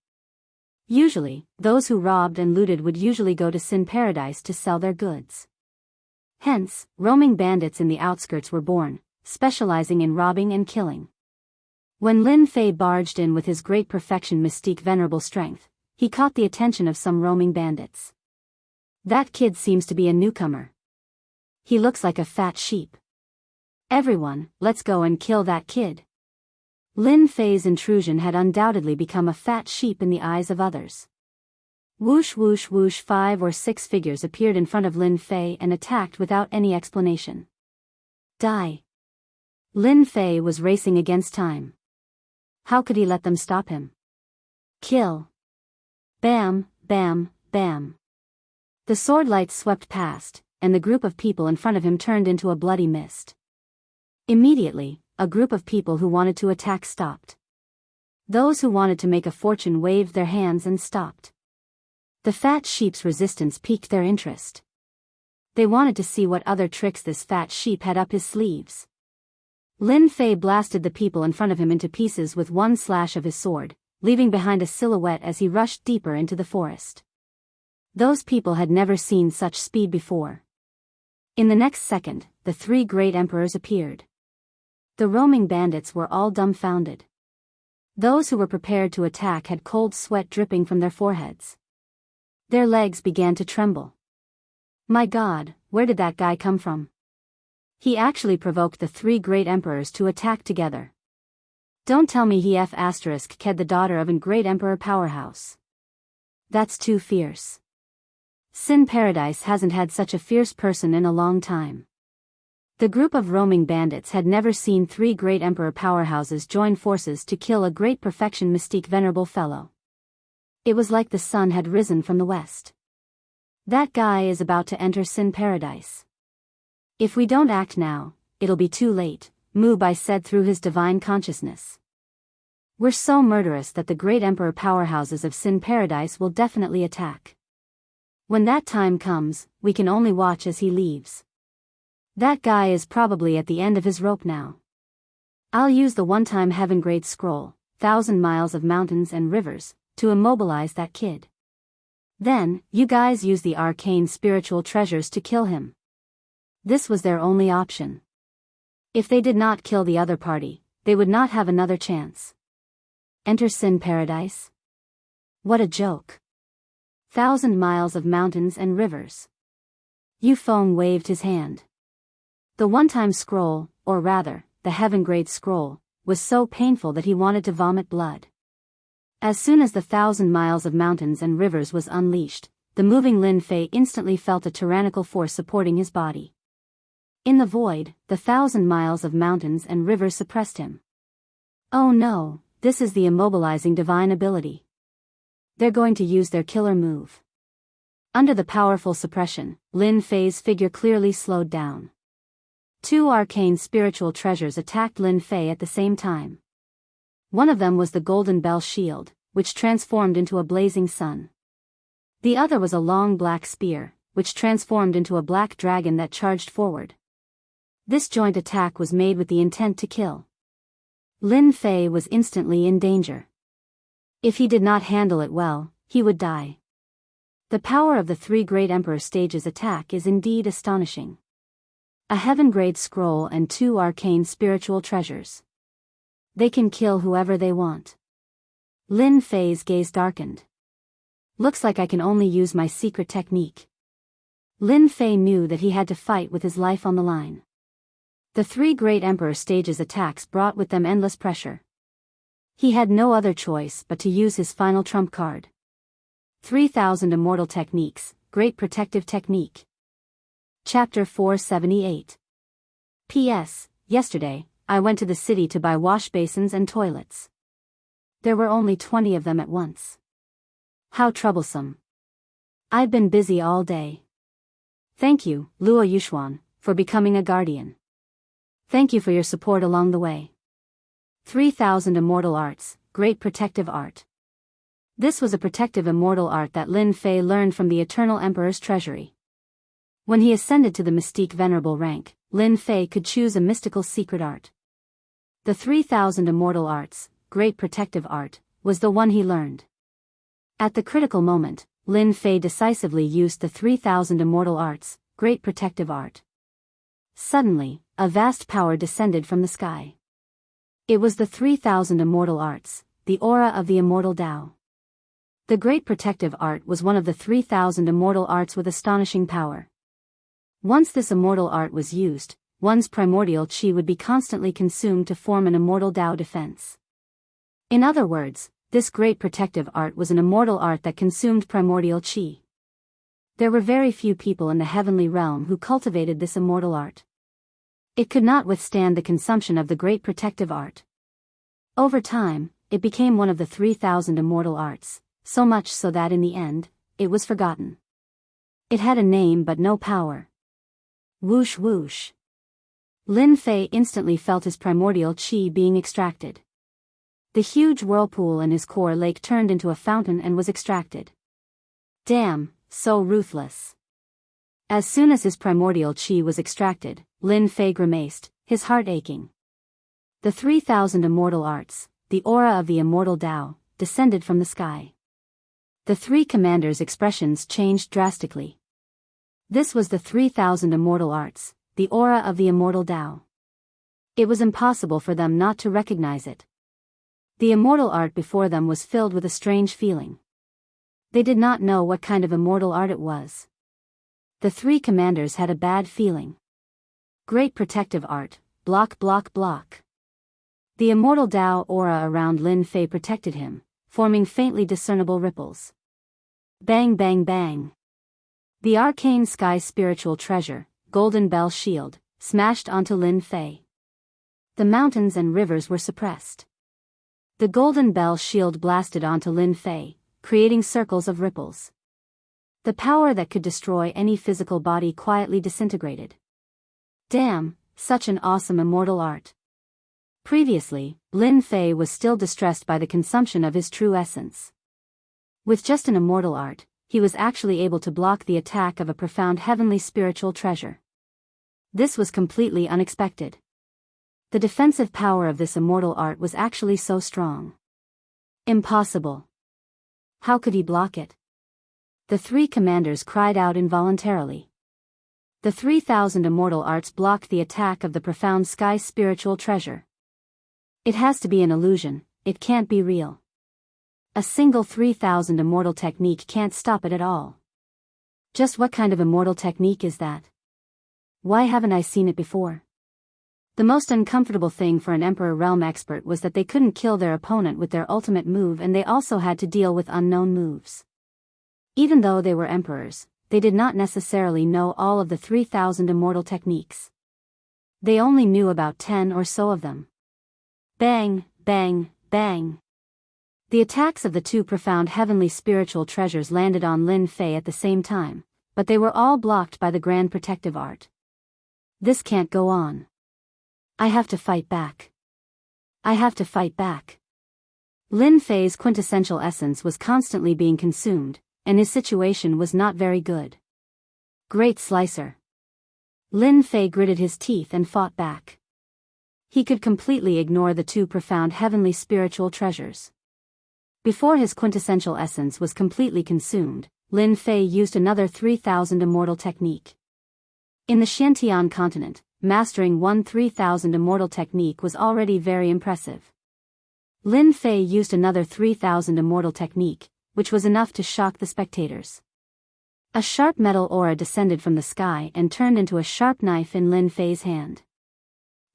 Usually, those who robbed and looted would usually go to Sin Paradise to sell their goods. Hence, roaming bandits in the outskirts were born, specializing in robbing and killing. When Lin Fei barged in with his great perfection Mystique Venerable strength, he caught the attention of some roaming bandits. That kid seems to be a newcomer. He looks like a fat sheep. Everyone, let's go and kill that kid. Lin Fei's intrusion had undoubtedly become a fat sheep in the eyes of others. Whoosh whoosh whoosh, 5 or 6 figures appeared in front of Lin Fei and attacked without any explanation. Die. Lin Fei was racing against time. How could he let them stop him? Kill. Bam, bam, bam. The sword lights swept past, and the group of people in front of him turned into a bloody mist. Immediately, a group of people who wanted to attack stopped. Those who wanted to make a fortune waved their hands and stopped. The fat sheep's resistance piqued their interest. They wanted to see what other tricks this fat sheep had up his sleeves. Lin Fei blasted the people in front of him into pieces with one slash of his sword, leaving behind a silhouette as he rushed deeper into the forest. Those people had never seen such speed before. In the next second, the three great emperors appeared. The roaming bandits were all dumbfounded. Those who were prepared to attack had cold sweat dripping from their foreheads. Their legs began to tremble. My God, where did that guy come from? He actually provoked the three great emperors to attack together. Don't tell me he ked the daughter of an great emperor powerhouse. That's too fierce. Sin Paradise hasn't had such a fierce person in a long time. The group of roaming bandits had never seen three great emperor powerhouses join forces to kill a great perfection mystique venerable fellow. It was like the sun had risen from the west. That guy is about to enter Sin Paradise. If we don't act now, it'll be too late, Mu Bai said through his divine consciousness. We're so murderous that the great emperor powerhouses of Sin Paradise will definitely attack. When that time comes, we can only watch as he leaves. That guy is probably at the end of his rope now. I'll use the one-time Heaven Grade Scroll, 1,000 miles of mountains and rivers, to immobilize that kid. Then, you guys use the arcane spiritual treasures to kill him. This was their only option. If they did not kill the other party, they would not have another chance. Enter Sin Paradise? What a joke. 1,000 miles of mountains and rivers. Yu Feng waved his hand. The one-time scroll, or rather, the Heaven Grade Scroll, was so painful that he wanted to vomit blood. As soon as the 1,000 miles of mountains and rivers was unleashed, the moving Lin Fei instantly felt a tyrannical force supporting his body. In the void, the 1,000 miles of mountains and rivers suppressed him. Oh no, this is the immobilizing divine ability. They're going to use their killer move. Under the powerful suppression, Lin Fei's figure clearly slowed down. Two arcane spiritual treasures attacked Lin Fei at the same time. One of them was the golden bell shield, which transformed into a blazing sun. The other was a long black spear, which transformed into a black dragon that charged forward. This joint attack was made with the intent to kill. Lin Fei was instantly in danger. If he did not handle it well, he would die. The power of the three great emperor stages attack is indeed astonishing. A Heaven Grade Scroll and 2 arcane spiritual treasures. They can kill whoever they want. Lin Fei's gaze darkened. Looks like I can only use my secret technique. Lin Fei knew that he had to fight with his life on the line. The three great emperor stages attacks brought with them endless pressure. He had no other choice but to use his final trump card. 3,000 Immortal Techniques, Great Protective Technique. Chapter 478. P.S. Yesterday, I went to the city to buy wash basins and toilets. There were only 20 of them at once. How troublesome. I've been busy all day. Thank you, Luo Yushuan, for becoming a guardian. Thank you for your support along the way. 3,000 Immortal Arts, Great Protective Art. This was a protective immortal art that Lin Fei learned from the Eternal Emperor's treasury. When he ascended to the mystique venerable rank, Lin Fei could choose a mystical secret art. The 3,000 Immortal Arts, Great Protective Art, was the one he learned. At the critical moment, Lin Fei decisively used the 3,000 Immortal Arts, Great Protective Art. Suddenly, a vast power descended from the sky. It was the 3,000 Immortal Arts, the aura of the Immortal Tao. The Great Protective Art was one of the 3,000 Immortal Arts with astonishing power. Once this immortal art was used, one's primordial qi would be constantly consumed to form an immortal Tao defense. In other words, this great protective art was an immortal art that consumed primordial qi. There were very few people in the heavenly realm who cultivated this immortal art. It could not withstand the consumption of the great protective art. Over time, it became one of the 3,000 immortal arts, so much so that in the end, it was forgotten. It had a name but no power. Whoosh whoosh. Lin Fei instantly felt his primordial qi being extracted. The huge whirlpool in his core lake turned into a fountain and was extracted. Damn, so ruthless. As soon as his primordial qi was extracted, Lin Fei grimaced, his heart aching. The 3,000 immortal arts, the aura of the immortal Tao, descended from the sky. The three commanders' expressions changed drastically. This was the 3,000 immortal arts, the aura of the immortal Tao. It was impossible for them not to recognize it. The immortal art before them was filled with a strange feeling. They did not know what kind of immortal art it was. The three commanders had a bad feeling. Great protective art, block block block. The immortal Tao aura around Lin Fei protected him, forming faintly discernible ripples. Bang bang bang. The arcane sky spiritual treasure, golden bell shield, smashed onto Lin Fei. The mountains and rivers were suppressed. The golden bell shield blasted onto Lin Fei, creating circles of ripples. The power that could destroy any physical body quietly disintegrated. Damn, such an awesome immortal art. Previously, Lin Fei was still distressed by the consumption of his true essence. With just an immortal art, he was actually able to block the attack of a profound heavenly spiritual treasure. This was completely unexpected. The defensive power of this immortal art was actually so strong. Impossible. How could he block it? The three commanders cried out involuntarily. The 3,000 immortal arts blocked the attack of the profound sky spiritual treasure. It has to be an illusion, it can't be real. A single 3,000 immortal technique can't stop it at all. Just what kind of immortal technique is that? Why haven't I seen it before? The most uncomfortable thing for an Emperor Realm expert was that they couldn't kill their opponent with their ultimate move, and they also had to deal with unknown moves. Even though they were emperors, they did not necessarily know all of the 3,000 immortal techniques. They only knew about 10 or so of them. Bang, bang, bang. The attacks of the two profound heavenly spiritual treasures landed on Lin Fei at the same time, but they were all blocked by the grand protective art. This can't go on. I have to fight back. I have to fight back. Lin Fei's quintessential essence was constantly being consumed, and his situation was not very good. Great Slicer. Lin Fei gritted his teeth and fought back. He could completely ignore the two profound heavenly spiritual treasures. Before his quintessential essence was completely consumed, Lin Fei used another 3,000 immortal technique. In the Xiantian continent, mastering one 3,000 immortal technique was already very impressive. Lin Fei used another 3,000 immortal technique, which was enough to shock the spectators. A sharp metal aura descended from the sky and turned into a sharp knife in Lin Fei's hand.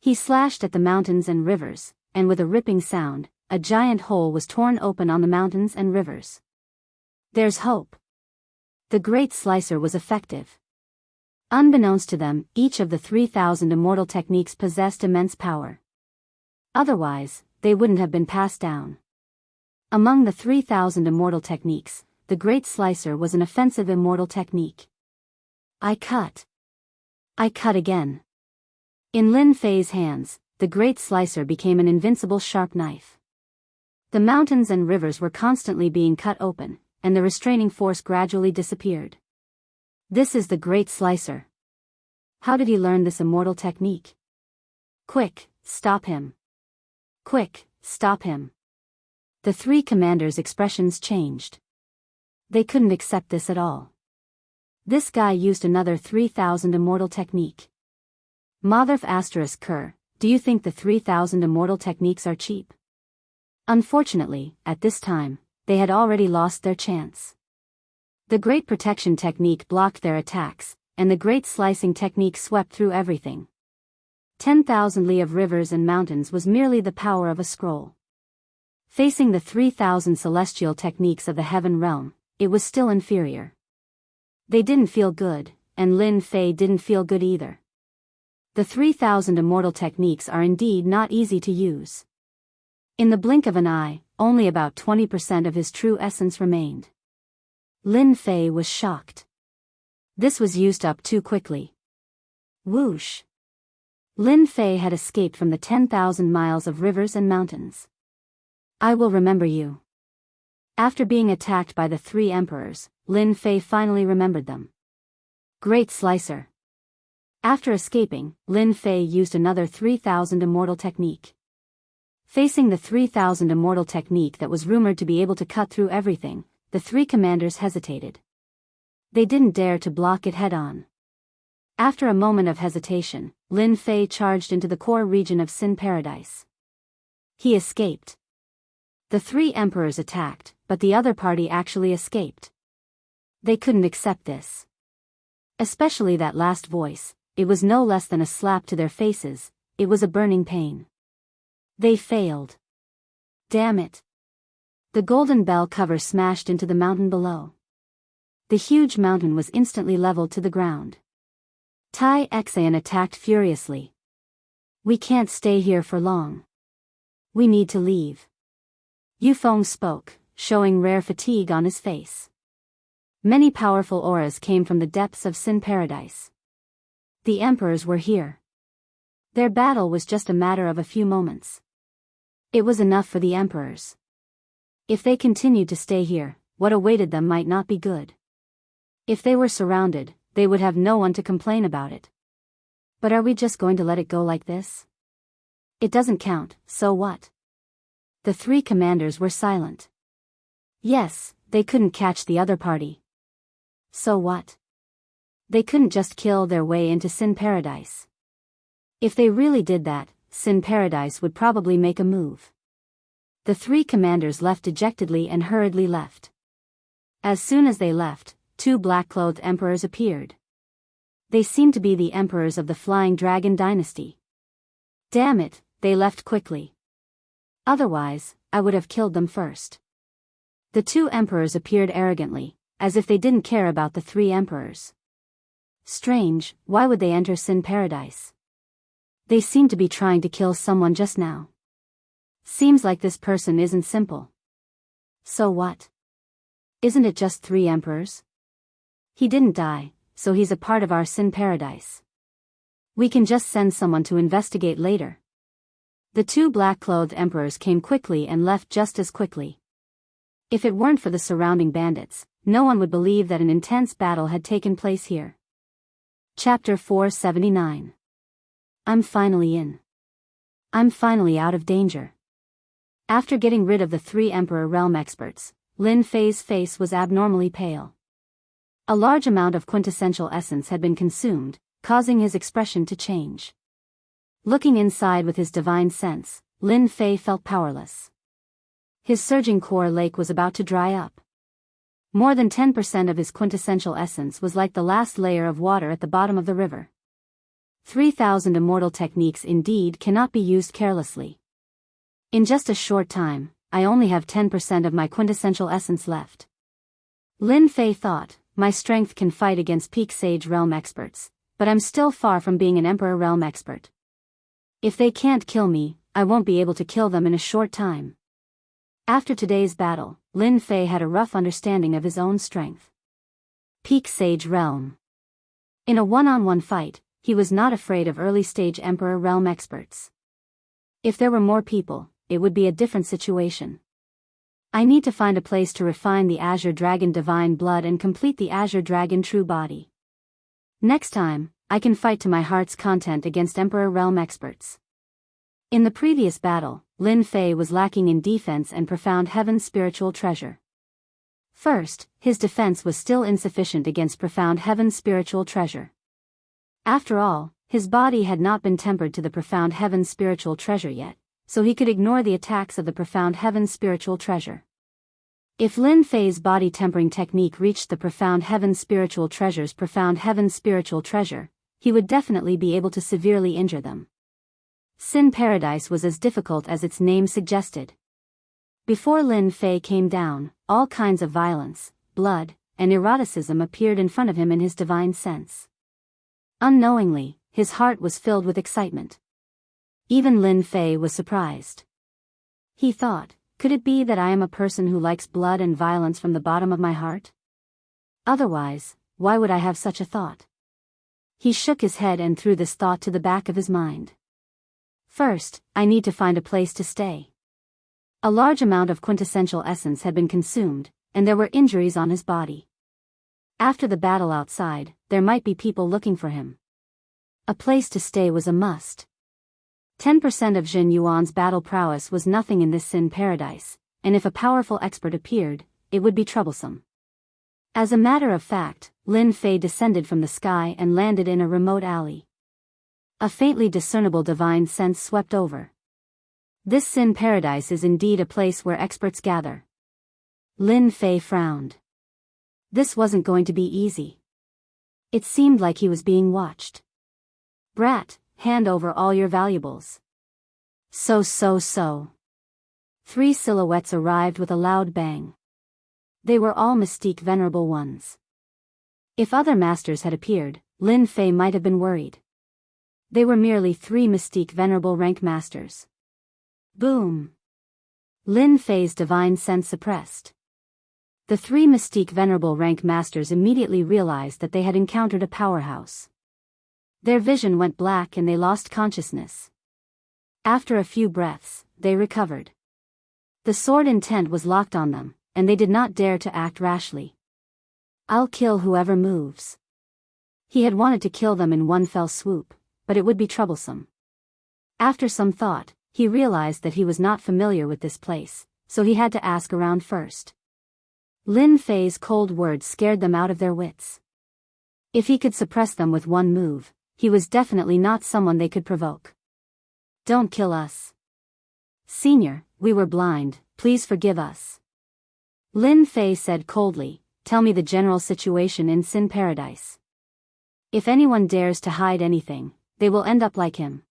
He slashed at the mountains and rivers, and with a ripping sound, a giant hole was torn open on the mountains and rivers. There's hope. The Great Slicer was effective. Unbeknownst to them, each of the 3,000 immortal techniques possessed immense power. Otherwise, they wouldn't have been passed down. Among the 3,000 immortal techniques, the Great Slicer was an offensive immortal technique. I cut. I cut again. In Lin Fei's hands, the Great Slicer became an invincible sharp knife. The mountains and rivers were constantly being cut open, and the restraining force gradually disappeared. This is the Great Slicer. How did he learn this immortal technique? Quick, stop him. Quick, stop him. The three commanders' expressions changed. They couldn't accept this at all. This guy used another 3,000 immortal technique. Motherf asterisk Kerr, do you think the 3,000 immortal techniques are cheap? Unfortunately, at this time, they had already lost their chance. The Great Protection technique blocked their attacks, and the Great Slicing technique swept through everything. 10,000 li of rivers and mountains was merely the power of a scroll. Facing the 3,000 celestial techniques of the Heaven Realm, it was still inferior. They didn't feel good, and Lin Fei didn't feel good either. The 3,000 immortal techniques are indeed not easy to use. In the blink of an eye, only about 20% of his true essence remained. Lin Fei was shocked. This was used up too quickly. Whoosh! Lin Fei had escaped from the 10,000 miles of rivers and mountains. I will remember you. After being attacked by the three emperors, Lin Fei finally remembered them. Great Slicer. After escaping, Lin Fei used another 3,000 immortal technique. Facing the 3,000 immortal technique that was rumored to be able to cut through everything, the three commanders hesitated. They didn't dare to block it head-on. After a moment of hesitation, Lin Fei charged into the core region of Sin Paradise. He escaped. The three emperors attacked, but the other party actually escaped. They couldn't accept this. Especially that last voice, it was no less than a slap to their faces, it was a burning pain. They failed. Damn it. The golden bell cover smashed into the mountain below. The huge mountain was instantly leveled to the ground. Tai Xan attacked furiously. We can't stay here for long. We need to leave. Yufeng spoke, showing rare fatigue on his face. Many powerful auras came from the depths of Sin Paradise. The emperors were here. Their battle was just a matter of a few moments. It was enough for the emperors. If they continued to stay here, what awaited them might not be good. If they were surrounded, they would have no one to complain about it. But are we just going to let it go like this? It doesn't count, so what? The three commanders were silent. Yes, they couldn't catch the other party. So what? They couldn't just kill their way into Sin Paradise. If they really did that, Sin Paradise would probably make a move. The three commanders left dejectedly and hurriedly left. As soon as they left, two black-clothed emperors appeared. They seemed to be the emperors of the Flying Dragon dynasty. Damn it, they left quickly. Otherwise, I would have killed them first. The two emperors appeared arrogantly, as if they didn't care about the three emperors. Strange, why would they enter Sin Paradise? They seem to be trying to kill someone just now. Seems like this person isn't simple. So what? Isn't it just three emperors? He didn't die, so he's a part of our Sin Paradise. We can just send someone to investigate later. The two black-clothed emperors came quickly and left just as quickly. If it weren't for the surrounding bandits, no one would believe that an intense battle had taken place here. Chapter 479. I'm finally in. I'm finally out of danger. After getting rid of the three Emperor Realm experts, Lin Fei's face was abnormally pale. A large amount of quintessential essence had been consumed, causing his expression to change. Looking inside with his divine sense, Lin Fei felt powerless. His surging core lake was about to dry up. More than 10% of his quintessential essence was like the last layer of water at the bottom of the river. 3,000 immortal techniques indeed cannot be used carelessly. In just a short time, I only have 10% of my quintessential essence left. Lin Fei thought, my strength can fight against peak Sage Realm experts, but I'm still far from being an Emperor Realm expert. If they can't kill me, I won't be able to kill them in a short time. After today's battle, Lin Fei had a rough understanding of his own strength. Peak Sage Realm. In a one-on-one fight, he was not afraid of early-stage Emperor Realm experts. If there were more people, it would be a different situation. I need to find a place to refine the Azure Dragon Divine Blood and complete the Azure Dragon True Body. Next time, I can fight to my heart's content against Emperor Realm experts. In the previous battle, Lin Fei was lacking in defense and Profound Heaven's spiritual treasure. First, his defense was still insufficient against Profound Heaven's spiritual treasure. After all, his body had not been tempered to the Profound Heaven's spiritual treasure yet, so he could ignore the attacks of the Profound Heaven's spiritual treasure. If Lin Fei's body tempering technique reached the Profound Heaven's spiritual treasure's Profound Heaven's spiritual treasure, he would definitely be able to severely injure them. Sin Paradise was as difficult as its name suggested. Before Lin Fei came down, all kinds of violence, blood, and eroticism appeared in front of him in his divine sense. Unknowingly, his heart was filled with excitement. Even Lin Fei was surprised. He thought, could it be that I am a person who likes blood and violence from the bottom of my heart? Otherwise, why would I have such a thought? He shook his head and threw this thought to the back of his mind. First, I need to find a place to stay. A large amount of quintessential essence had been consumed, and there were injuries on his body. After the battle outside, there might be people looking for him. A place to stay was a must. 10% of Jin Yuan's battle prowess was nothing in this Sin paradise, and if a powerful expert appeared, it would be troublesome. As a matter of fact, Lin Fei descended from the sky and landed in a remote alley. A faintly discernible divine sense swept over. This Sin paradise is indeed a place where experts gather. Lin Fei frowned. This wasn't going to be easy. It seemed like he was being watched. Brat, hand over all your valuables. So. 3 silhouettes arrived with a loud bang. They were all mystique venerable ones. If other masters had appeared, Lin Fei might have been worried. They were merely 3 mystique venerable rank masters. Boom! Lin Fei's divine sense suppressed. The 3 mystique venerable rank masters immediately realized that they had encountered a powerhouse. Their vision went black and they lost consciousness. After a few breaths, they recovered. The sword intent was locked on them, and they did not dare to act rashly. I'll kill whoever moves. He had wanted to kill them in one fell swoop, but it would be troublesome. After some thought, he realized that he was not familiar with this place, so he had to ask around first. Lin Fei's cold words scared them out of their wits. If he could suppress them with one move, he was definitely not someone they could provoke. Don't kill us. Senior, we were blind, please forgive us. Lin Fei said coldly, tell me the general situation in Sin Paradise. If anyone dares to hide anything, they will end up like him.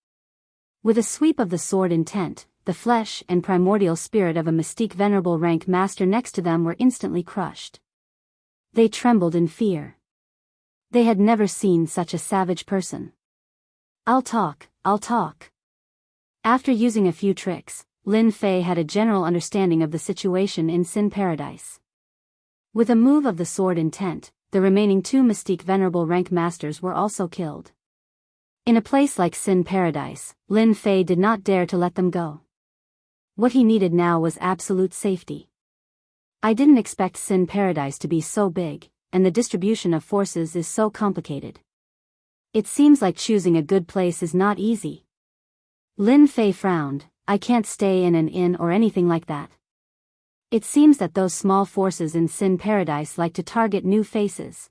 With a sweep of the sword intent, the flesh and primordial spirit of a mystique venerable rank master next to them were instantly crushed. They trembled in fear. They had never seen such a savage person. I'll talk. After using a few tricks, Lin Fei had a general understanding of the situation in Sin Paradise. With a move of the sword intent, the remaining 2 mystique venerable rank masters were also killed. In a place like Sin Paradise, Lin Fei did not dare to let them go. What he needed now was absolute safety. I didn't expect Sin Paradise to be so big, and the distribution of forces is so complicated. It seems like choosing a good place is not easy. Lin Fei frowned, I can't stay in an inn or anything like that. It seems that those small forces in Sin Paradise like to target new faces.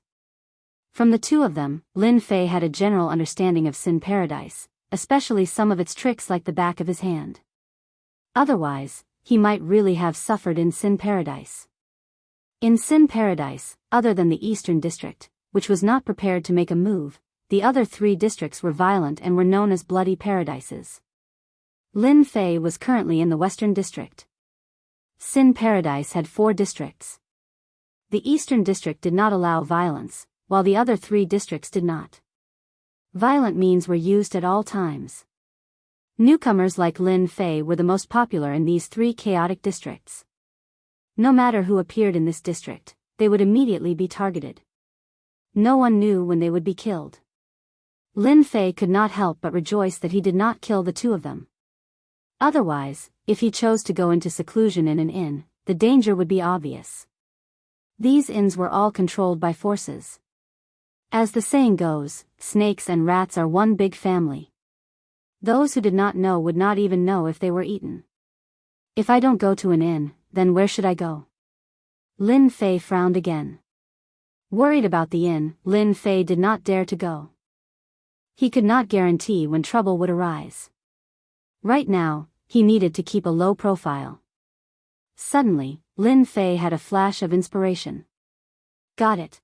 From the 2 of them, Lin Fei had a general understanding of Sin Paradise, especially some of its tricks like the back of his hand. Otherwise, he might really have suffered in Sin Paradise. In Sin Paradise, other than the Eastern District, which was not prepared to make a move, the other 3 districts were violent and were known as bloody paradises. Lin Fei was currently in the Western District. Sin Paradise had 4 districts. The Eastern District did not allow violence, while the other 3 districts did not. Violent means were used at all times. Newcomers like Lin Fei were the most popular in these 3 chaotic districts. No matter who appeared in this district, they would immediately be targeted. No one knew when they would be killed. Lin Fei could not help but rejoice that he did not kill the 2 of them. Otherwise, if he chose to go into seclusion in an inn, the danger would be obvious. These inns were all controlled by forces. As the saying goes, snakes and rats are one big family. Those who did not know would not even know if they were eaten. If I don't go to an inn, then where should I go? Lin Fei frowned again. Worried about the inn, Lin Fei did not dare to go. He could not guarantee when trouble would arise. Right now, he needed to keep a low profile. Suddenly, Lin Fei had a flash of inspiration. Got it.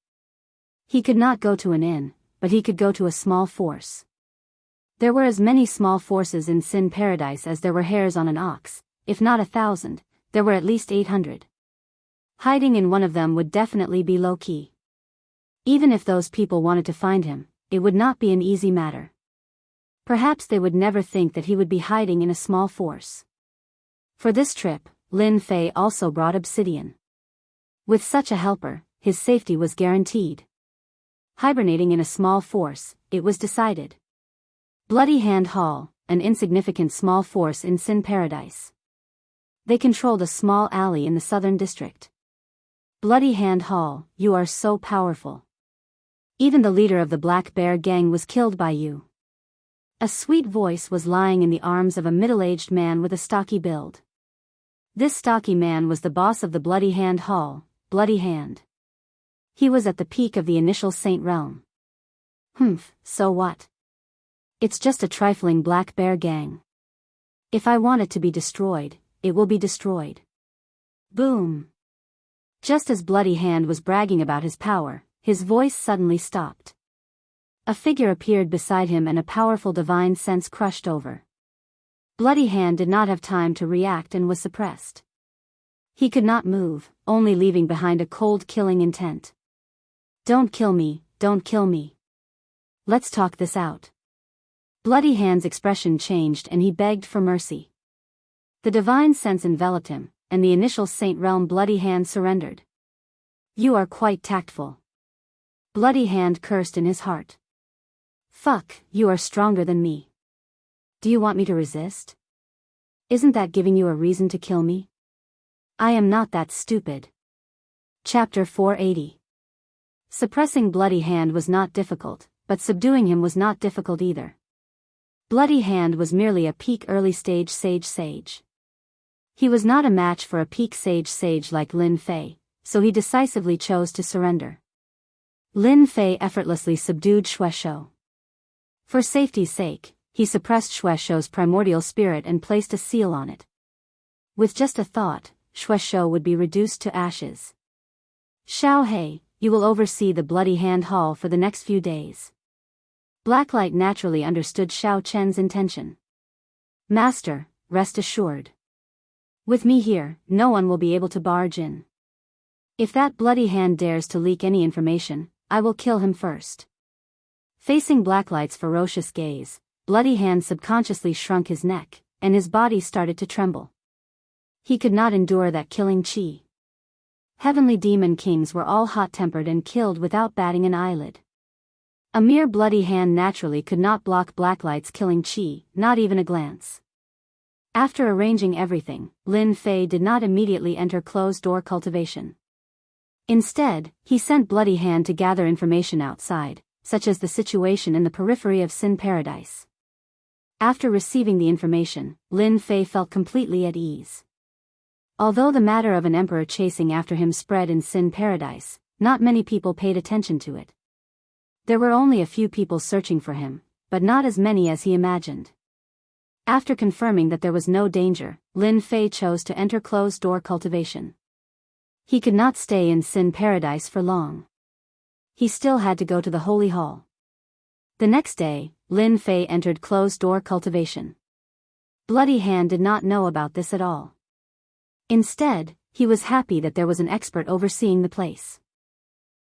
He could not go to an inn, but he could go to a small force. There were as many small forces in Sin Paradise as there were hairs on an ox. If not 1,000, there were at least 800. Hiding in one of them would definitely be low-key. Even if those people wanted to find him, it would not be an easy matter. Perhaps they would never think that he would be hiding in a small force. For this trip, Lin Fei also brought obsidian. With such a helper, his safety was guaranteed. Hibernating in a small force, it was decided. Bloody Hand Hall, an insignificant small force in Sin Paradise. They controlled a small alley in the southern district. Bloody Hand Hall, you are so powerful. Even the leader of the Black Bear gang was killed by you. A sweet voice was lying in the arms of a middle-aged man with a stocky build. This stocky man was the boss of the Bloody Hand Hall, Bloody Hand. He was at the peak of the initial Saint realm. So what? It's just a trifling black bear gang. If I want it to be destroyed, it will be destroyed. Boom. Just as Bloody Hand was bragging about his power, his voice suddenly stopped. A figure appeared beside him and a powerful divine sense crushed over. Bloody Hand did not have time to react and was suppressed. He could not move, only leaving behind a cold killing intent. Don't kill me, don't kill me. Let's talk this out. Bloody Hand's expression changed and he begged for mercy. The divine sense enveloped him, and the initial Saint realm Bloody Hand surrendered. You are quite tactful. Bloody Hand cursed in his heart. Fuck, you are stronger than me. Do you want me to resist? Isn't that giving you a reason to kill me? I am not that stupid. Chapter 480. Suppressing Bloody Hand was not difficult, but subduing him was not difficult either. Bloody Hand was merely a peak early stage sage. He was not a match for a peak sage like Lin Fei, so he decisively chose to surrender. Lin Fei effortlessly subdued Shueshou. For safety's sake, he suppressed Shueshou's primordial spirit and placed a seal on it. With just a thought, Shueshou would be reduced to ashes. Xiao He, you will oversee the Bloody Hand Hall for the next few days. Blacklight naturally understood Xiao Chen's intention. Master, rest assured. With me here, no one will be able to barge in. If that Bloody Hand dares to leak any information, I will kill him first. Facing Blacklight's ferocious gaze, Bloody Hand subconsciously shrunk his neck, and his body started to tremble. He could not endure that killing chi. Heavenly demon kings were all hot-tempered and killed without batting an eyelid. A mere Bloody Hand naturally could not block Blacklight's killing chi, not even a glance. After arranging everything, Lin Fei did not immediately enter closed-door cultivation. Instead, he sent Bloody Hand to gather information outside, such as the situation in the periphery of Sin Paradise. After receiving the information, Lin Fei felt completely at ease. Although the matter of an emperor chasing after him spread in Sin Paradise, not many people paid attention to it. There were only a few people searching for him, but not as many as he imagined. After confirming that there was no danger, Lin Fei chose to enter closed-door cultivation. He could not stay in Sin Paradise for long. He still had to go to the Holy Hall. The next day, Lin Fei entered closed-door cultivation. Bloody Hand did not know about this at all. Instead, he was happy that there was an expert overseeing the place.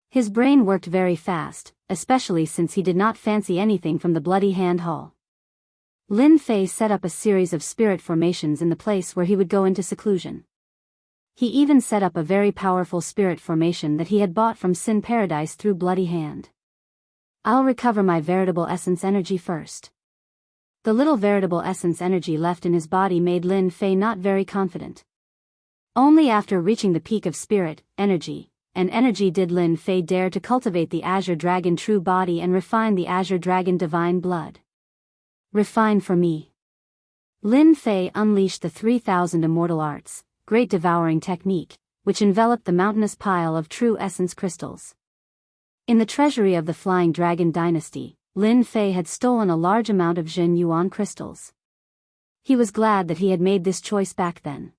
His brain worked very fast, especially since he did not fancy anything from the Bloody Hand Hall. Lin Fei set up a series of spirit formations in the place where he would go into seclusion. He even set up a very powerful spirit formation that he had bought from Sin Paradise through Bloody Hand. I'll recover my veritable essence energy first. The little veritable essence energy left in his body made Lin Fei not very confident. Only after reaching the peak of spirit, energy, and energy did Lin Fei dare to cultivate the Azure Dragon true body and refine the Azure Dragon divine blood. Refine for me. Lin Fei unleashed the 3,000 immortal arts, great devouring technique, which enveloped the mountainous pile of true essence crystals. In the treasury of the Flying Dragon dynasty, Lin Fei had stolen a large amount of Jin Yuan crystals. He was glad that he had made this choice back then.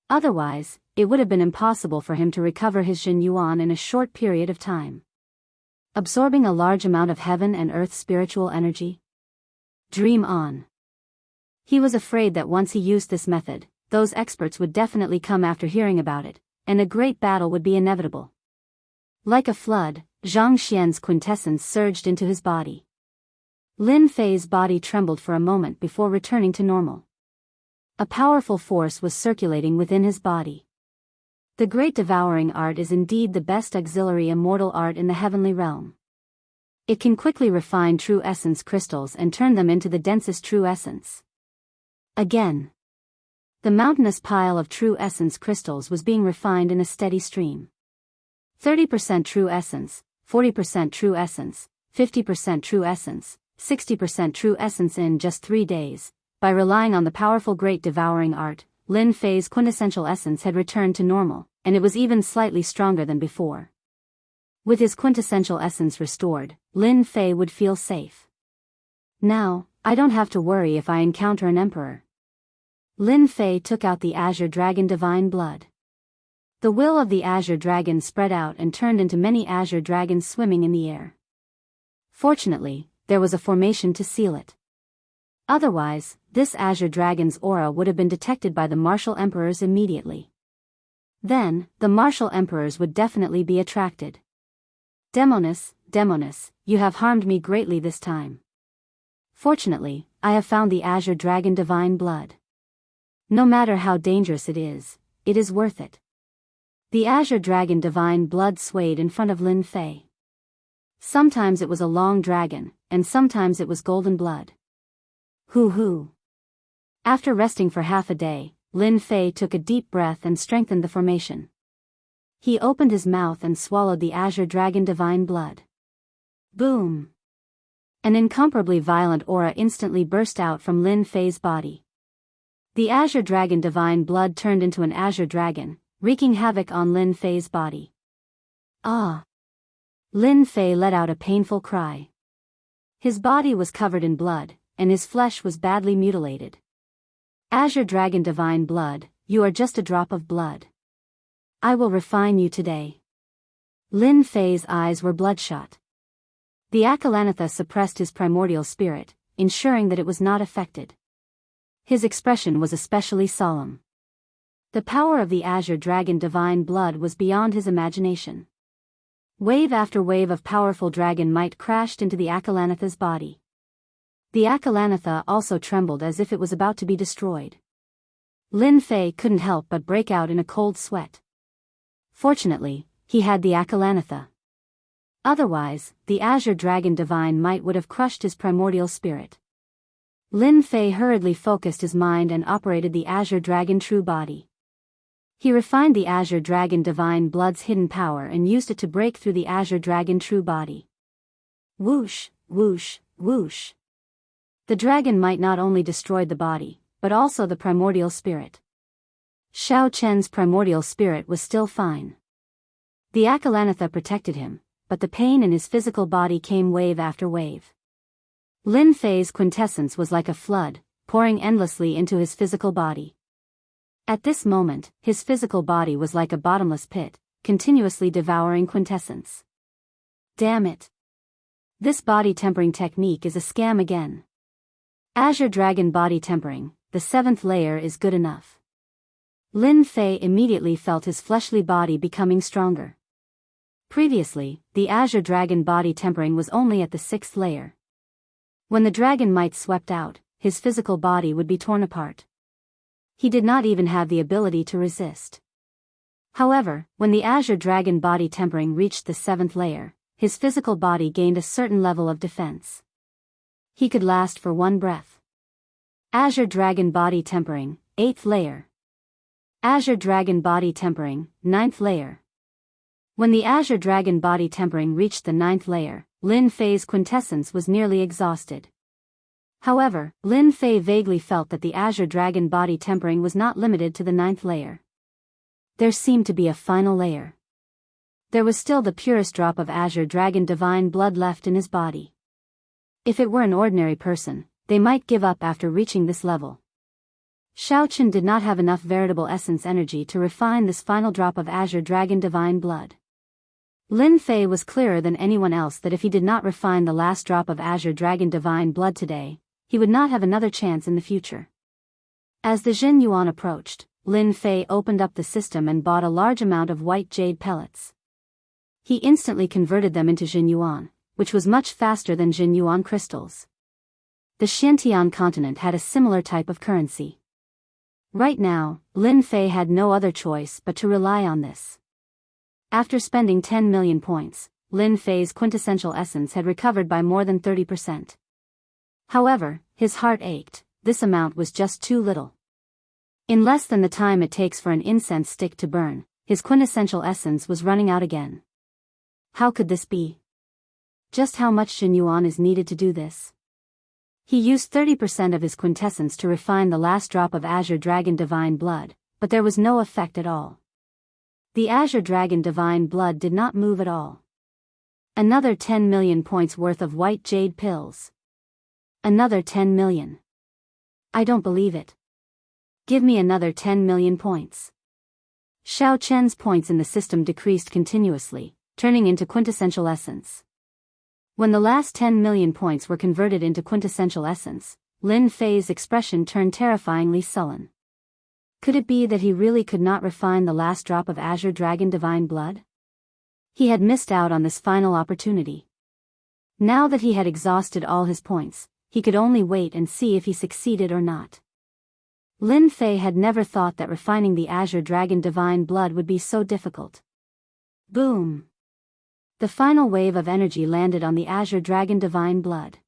Otherwise, it would have been impossible for him to recover his Jin Yuan in a short period of time. Absorbing a large amount of heaven and earth spiritual energy? Dream on. He was afraid that once he used this method, those experts would definitely come after hearing about it, and a great battle would be inevitable. Like a flood, Zhang Xian's quintessence surged into his body. Lin Fei's body trembled for a moment before returning to normal. A powerful force was circulating within his body. The great devouring art is indeed the best auxiliary immortal art in the heavenly realm. It can quickly refine true essence crystals and turn them into the densest true essence. Again. The mountainous pile of true essence crystals was being refined in a steady stream. 30% true essence, 40% true essence, 50% true essence, 60% true essence in just 3 days. By relying on the powerful Great Devouring Art, Lin Fei's quintessential essence had returned to normal, and it was even slightly stronger than before. With his quintessential essence restored, Lin Fei would feel safe. Now, I don't have to worry if I encounter an emperor. Lin Fei took out the Azure Dragon Divine Blood. The will of the Azure Dragon spread out and turned into many Azure Dragons swimming in the air. Fortunately, there was a formation to seal it. Otherwise, this Azure Dragon's aura would have been detected by the martial emperors immediately. Then, the martial emperors would definitely be attracted. Demoness, Demoness, you have harmed me greatly this time. Fortunately, I have found the Azure Dragon Divine Blood. No matter how dangerous it is worth it. The Azure Dragon Divine Blood swayed in front of Lin Fei. Sometimes it was a long dragon, and sometimes it was golden blood. Hoo. After resting for half a day, Lin Fei took a deep breath and strengthened the formation. He opened his mouth and swallowed the Azure Dragon Divine Blood. Boom! An incomparably violent aura instantly burst out from Lin Fei's body. The Azure Dragon Divine Blood turned into an Azure Dragon, wreaking havoc on Lin Fei's body. Ah! Lin Fei let out a painful cry. His body was covered in blood, and his flesh was badly mutilated. Azure Dragon Divine Blood, you are just a drop of blood. I will refine you today. Lin Fei's eyes were bloodshot. The Akalanatha suppressed his primordial spirit, ensuring that it was not affected. His expression was especially solemn. The power of the Azure Dragon Divine Blood was beyond his imagination. Wave after wave of powerful dragon might crashed into the Akalanatha's body. The Akalanatha also trembled as if it was about to be destroyed. Lin Fei couldn't help but break out in a cold sweat. Fortunately, he had the Akalanatha. Otherwise, the Azure Dragon Divine Might would have crushed his primordial spirit. Lin Fei hurriedly focused his mind and operated the Azure Dragon True Body. He refined the Azure Dragon Divine Blood's hidden power and used it to break through the Azure Dragon True Body. Whoosh, whoosh, whoosh. The dragon might not only destroyed the body, but also the primordial spirit. Xiao Chen's primordial spirit was still fine. The Akalanatha protected him, but the pain in his physical body came wave after wave. Lin Fei's quintessence was like a flood, pouring endlessly into his physical body. At this moment, his physical body was like a bottomless pit, continuously devouring quintessence. Damn it! This body tempering technique is a scam again. Azure Dragon Body Tempering, the 7th layer is good enough. Lin Fei immediately felt his fleshly body becoming stronger. Previously, the Azure Dragon Body Tempering was only at the 6th layer. When the dragon might swept out, his physical body would be torn apart. He did not even have the ability to resist. However, when the Azure Dragon Body Tempering reached the 7th layer, his physical body gained a certain level of defense. He could last for one breath. Azure Dragon Body Tempering, 8th layer. Azure Dragon Body Tempering, 9th layer. When the Azure Dragon Body Tempering reached the 9th layer, Lin Fei's quintessence was nearly exhausted. However, Lin Fei vaguely felt that the Azure Dragon Body Tempering was not limited to the 9th layer. There seemed to be a final layer. There was still the purest drop of Azure Dragon Divine Blood left in his body. If it were an ordinary person, they might give up after reaching this level. Xiao Chen did not have enough veritable essence energy to refine this final drop of Azure Dragon Divine Blood. Lin Fei was clearer than anyone else that if he did not refine the last drop of Azure Dragon Divine Blood today, he would not have another chance in the future. As the Jin Yuan approached, Lin Fei opened up the system and bought a large amount of white jade pellets. He instantly converted them into Jin Yuan, which was much faster than Jin Yuan crystals. The Xiantian continent had a similar type of currency. Right now, Lin Fei had no other choice but to rely on this. After spending 10 million points, Lin Fei's quintessential essence had recovered by more than 30%. However, his heart ached, this amount was just too little. In less than the time it takes for an incense stick to burn, his quintessential essence was running out again. How could this be? Just how much Jin Yuan is needed to do this? He used 30% of his quintessence to refine the last drop of Azure Dragon Divine Blood, but there was no effect at all. The Azure Dragon Divine Blood did not move at all. Another 10 million points worth of white jade pills. Another 10 million. I don't believe it. Give me another 10 million points. Xiao Chen's points in the system decreased continuously, turning into quintessential essence. When the last 10 million points were converted into quintessential essence, Lin Fei's expression turned terrifyingly sullen. Could it be that he really could not refine the last drop of Azure Dragon Divine Blood? He had missed out on this final opportunity. Now that he had exhausted all his points, he could only wait and see if he succeeded or not. Lin Fei had never thought that refining the Azure Dragon Divine Blood would be so difficult. Boom! The final wave of energy landed on the Azure Dragon Divine Blood.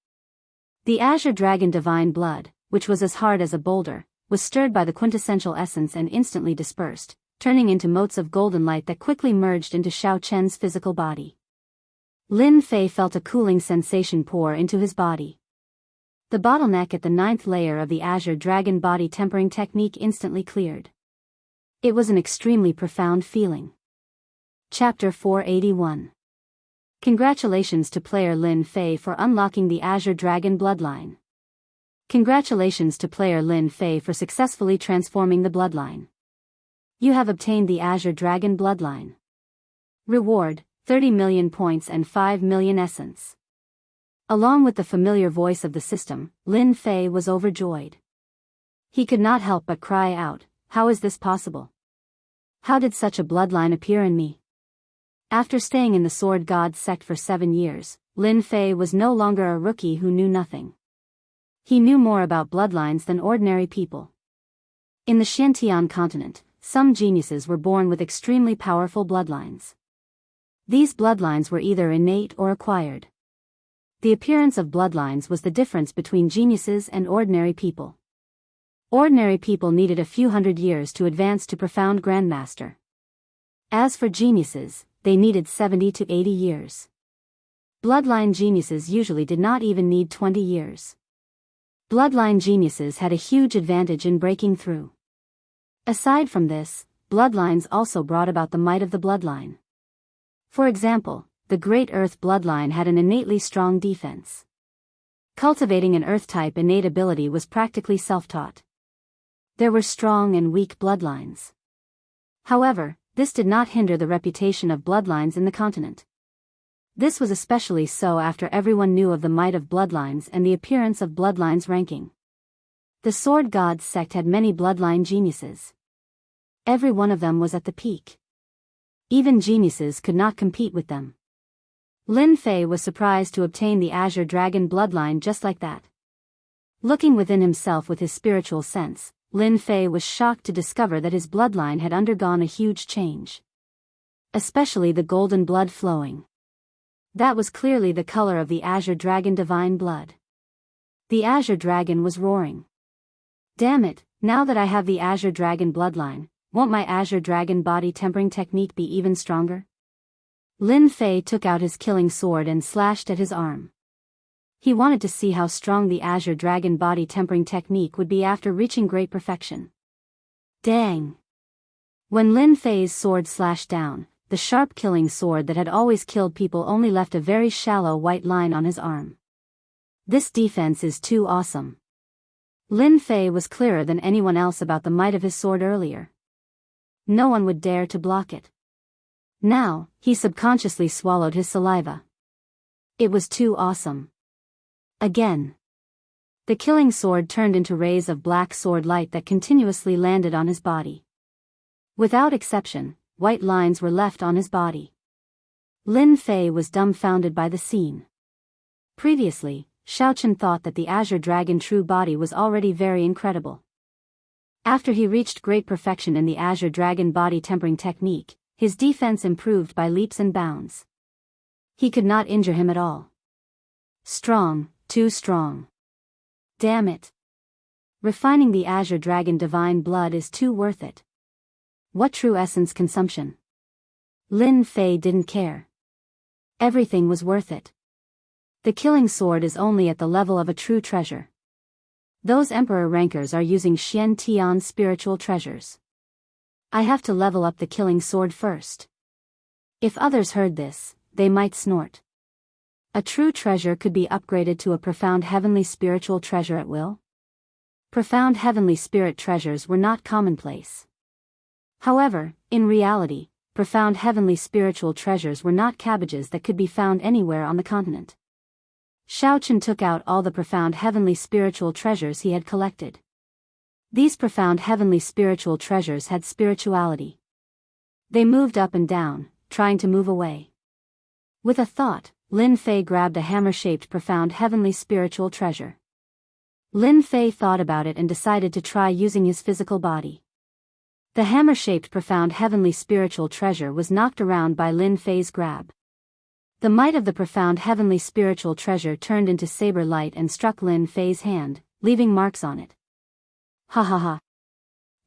The Azure Dragon Divine Blood, which was as hard as a boulder, was stirred by the quintessential essence and instantly dispersed, turning into motes of golden light that quickly merged into Xiao Chen's physical body. Lin Fei felt a cooling sensation pour into his body. The bottleneck at the 9th layer of the Azure Dragon Body Tempering Technique instantly cleared. It was an extremely profound feeling. Chapter 481. Congratulations to player Lin Fei for unlocking the Azure Dragon Bloodline. Congratulations to player Lin Fei for successfully transforming the bloodline. You have obtained the Azure Dragon Bloodline. Reward, 30 million points and 5 million essence. Along with the familiar voice of the system, Lin Fei was overjoyed. He could not help but cry out, "How is this possible? How did such a bloodline appear in me?" After staying in the Sword God sect for 7 years, Lin Fei was no longer a rookie who knew nothing. He knew more about bloodlines than ordinary people. In the Xiantian continent, some geniuses were born with extremely powerful bloodlines. These bloodlines were either innate or acquired. The appearance of bloodlines was the difference between geniuses and ordinary people. Ordinary people needed a few hundred years to advance to profound grandmaster. As for geniuses, they needed 70 to 80 years. Bloodline geniuses usually did not even need 20 years. Bloodline geniuses had a huge advantage in breaking through. Aside from this, bloodlines also brought about the might of the bloodline. For example, the Great Earth bloodline had an innately strong defense. Cultivating an Earth-type innate ability was practically self-taught. There were strong and weak bloodlines. However, this did not hinder the reputation of bloodlines in the continent. This was especially so after everyone knew of the might of bloodlines and the appearance of bloodlines ranking. The Sword God sect had many bloodline geniuses. Every one of them was at the peak. Even geniuses could not compete with them. Lin Fei was surprised to obtain the Azure Dragon bloodline just like that. Looking within himself with his spiritual sense, Lin Fei was shocked to discover that his bloodline had undergone a huge change. Especially the golden blood flowing. That was clearly the color of the Azure Dragon Divine Blood. The Azure Dragon was roaring. Damn it, now that I have the Azure Dragon bloodline, won't my Azure Dragon Body Tempering Technique be even stronger? Lin Fei took out his killing sword and slashed at his arm. He wanted to see how strong the Azure Dragon Body Tempering Technique would be after reaching great perfection. Dang! When Lin Fei's sword slashed down, the sharp killing sword that had always killed people only left a very shallow white line on his arm. This defense is too awesome. Lin Fei was clearer than anyone else about the might of his sword earlier. No one would dare to block it. Now, he subconsciously swallowed his saliva. It was too awesome. Again. The killing sword turned into rays of black sword light that continuously landed on his body. Without exception, white lines were left on his body. Lin Fei was dumbfounded by the scene. Previously, Xiaochen thought that the Azure Dragon true body was already very incredible. After he reached great perfection in the Azure Dragon Body Tempering Technique, his defense improved by leaps and bounds. He could not injure him at all. Strong, too strong. Damn it. Refining the Azure Dragon Divine Blood is too worth it. What true essence consumption? Lin Fei didn't care. Everything was worth it. The killing sword is only at the level of a true treasure. Those emperor rankers are using Xian Tian's spiritual treasures. I have to level up the killing sword first. If others heard this, they might snort. A true treasure could be upgraded to a profound heavenly spiritual treasure at will. Profound heavenly spirit treasures were not commonplace. However, in reality, profound heavenly spiritual treasures were not cabbages that could be found anywhere on the continent. Shaochen took out all the profound heavenly spiritual treasures he had collected. These profound heavenly spiritual treasures had spirituality. They moved up and down, trying to move away. With a thought, Lin Fei grabbed a hammer-shaped profound heavenly spiritual treasure. Lin Fei thought about it and decided to try using his physical body. The hammer-shaped profound heavenly spiritual treasure was knocked around by Lin Fei's grab. The might of the profound heavenly spiritual treasure turned into saber light and struck Lin Fei's hand, leaving marks on it. Ha ha ha.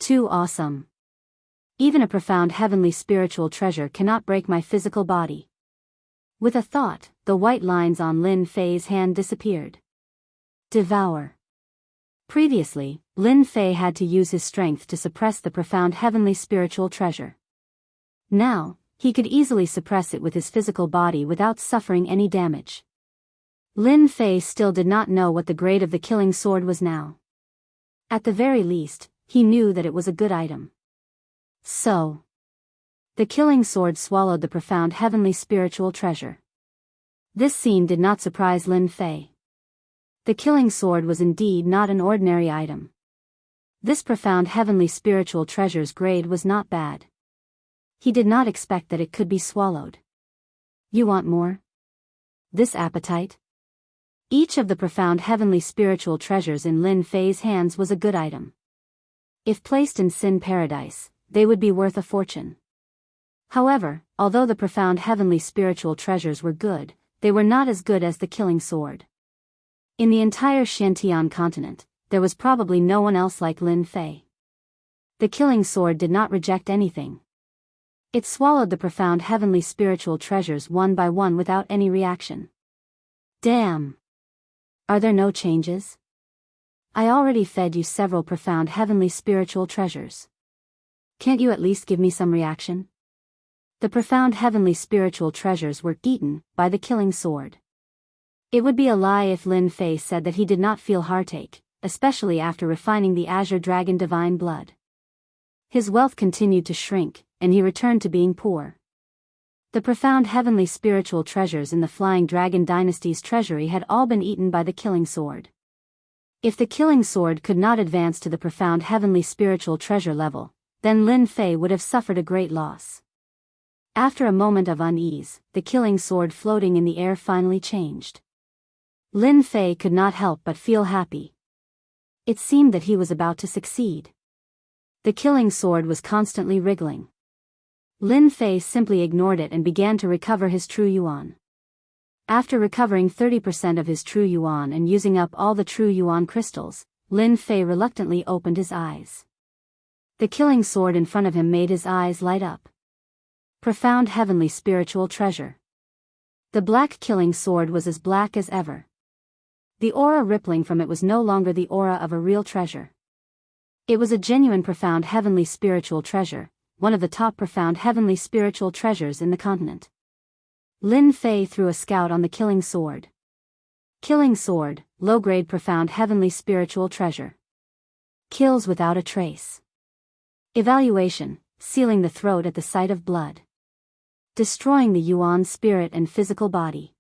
Too awesome. Even a profound heavenly spiritual treasure cannot break my physical body. With a thought, the white lines on Lin Fei's hand disappeared. Devour. Previously, Lin Fei had to use his strength to suppress the profound heavenly spiritual treasure. Now, he could easily suppress it with his physical body without suffering any damage. Lin Fei still did not know what the grade of the killing sword was now. At the very least, he knew that it was a good item. So, the killing sword swallowed the profound heavenly spiritual treasure. This scene did not surprise Lin Fei. The killing sword was indeed not an ordinary item. This profound heavenly spiritual treasure's grade was not bad. He did not expect that it could be swallowed. You want more? This appetite? Each of the profound heavenly spiritual treasures in Lin Fei's hands was a good item. If placed in Sin Paradise, they would be worth a fortune. However, although the profound heavenly spiritual treasures were good, they were not as good as the killing sword. In the entire Xiantian continent, there was probably no one else like Lin Fei. The killing sword did not reject anything. It swallowed the profound heavenly spiritual treasures one by one without any reaction. Damn! Are there no changes? I already fed you several profound heavenly spiritual treasures. Can't you at least give me some reaction? The profound heavenly spiritual treasures were eaten by the killing sword. It would be a lie if Lin Fei said that he did not feel heartache, especially after refining the Azure Dragon divine blood. His wealth continued to shrink, and he returned to being poor. The profound heavenly spiritual treasures in the Flying Dragon Dynasty's treasury had all been eaten by the killing sword. If the killing sword could not advance to the profound heavenly spiritual treasure level, then Lin Fei would have suffered a great loss. After a moment of unease, the killing sword floating in the air finally changed. Lin Fei could not help but feel happy. It seemed that he was about to succeed. The killing sword was constantly wriggling. Lin Fei simply ignored it and began to recover his true yuan. After recovering 30% of his true yuan and using up all the true yuan crystals, Lin Fei reluctantly opened his eyes. The killing sword in front of him made his eyes light up. Profound heavenly spiritual treasure. The black killing sword was as black as ever. The aura rippling from it was no longer the aura of a real treasure. It was a genuine profound heavenly spiritual treasure, one of the top profound heavenly spiritual treasures in the continent. Lin Fei threw a scout on the killing sword. Killing sword, low-grade profound heavenly spiritual treasure. Kills without a trace. Evaluation, sealing the throat at the sight of blood. Destroying the yuan spirit and physical body.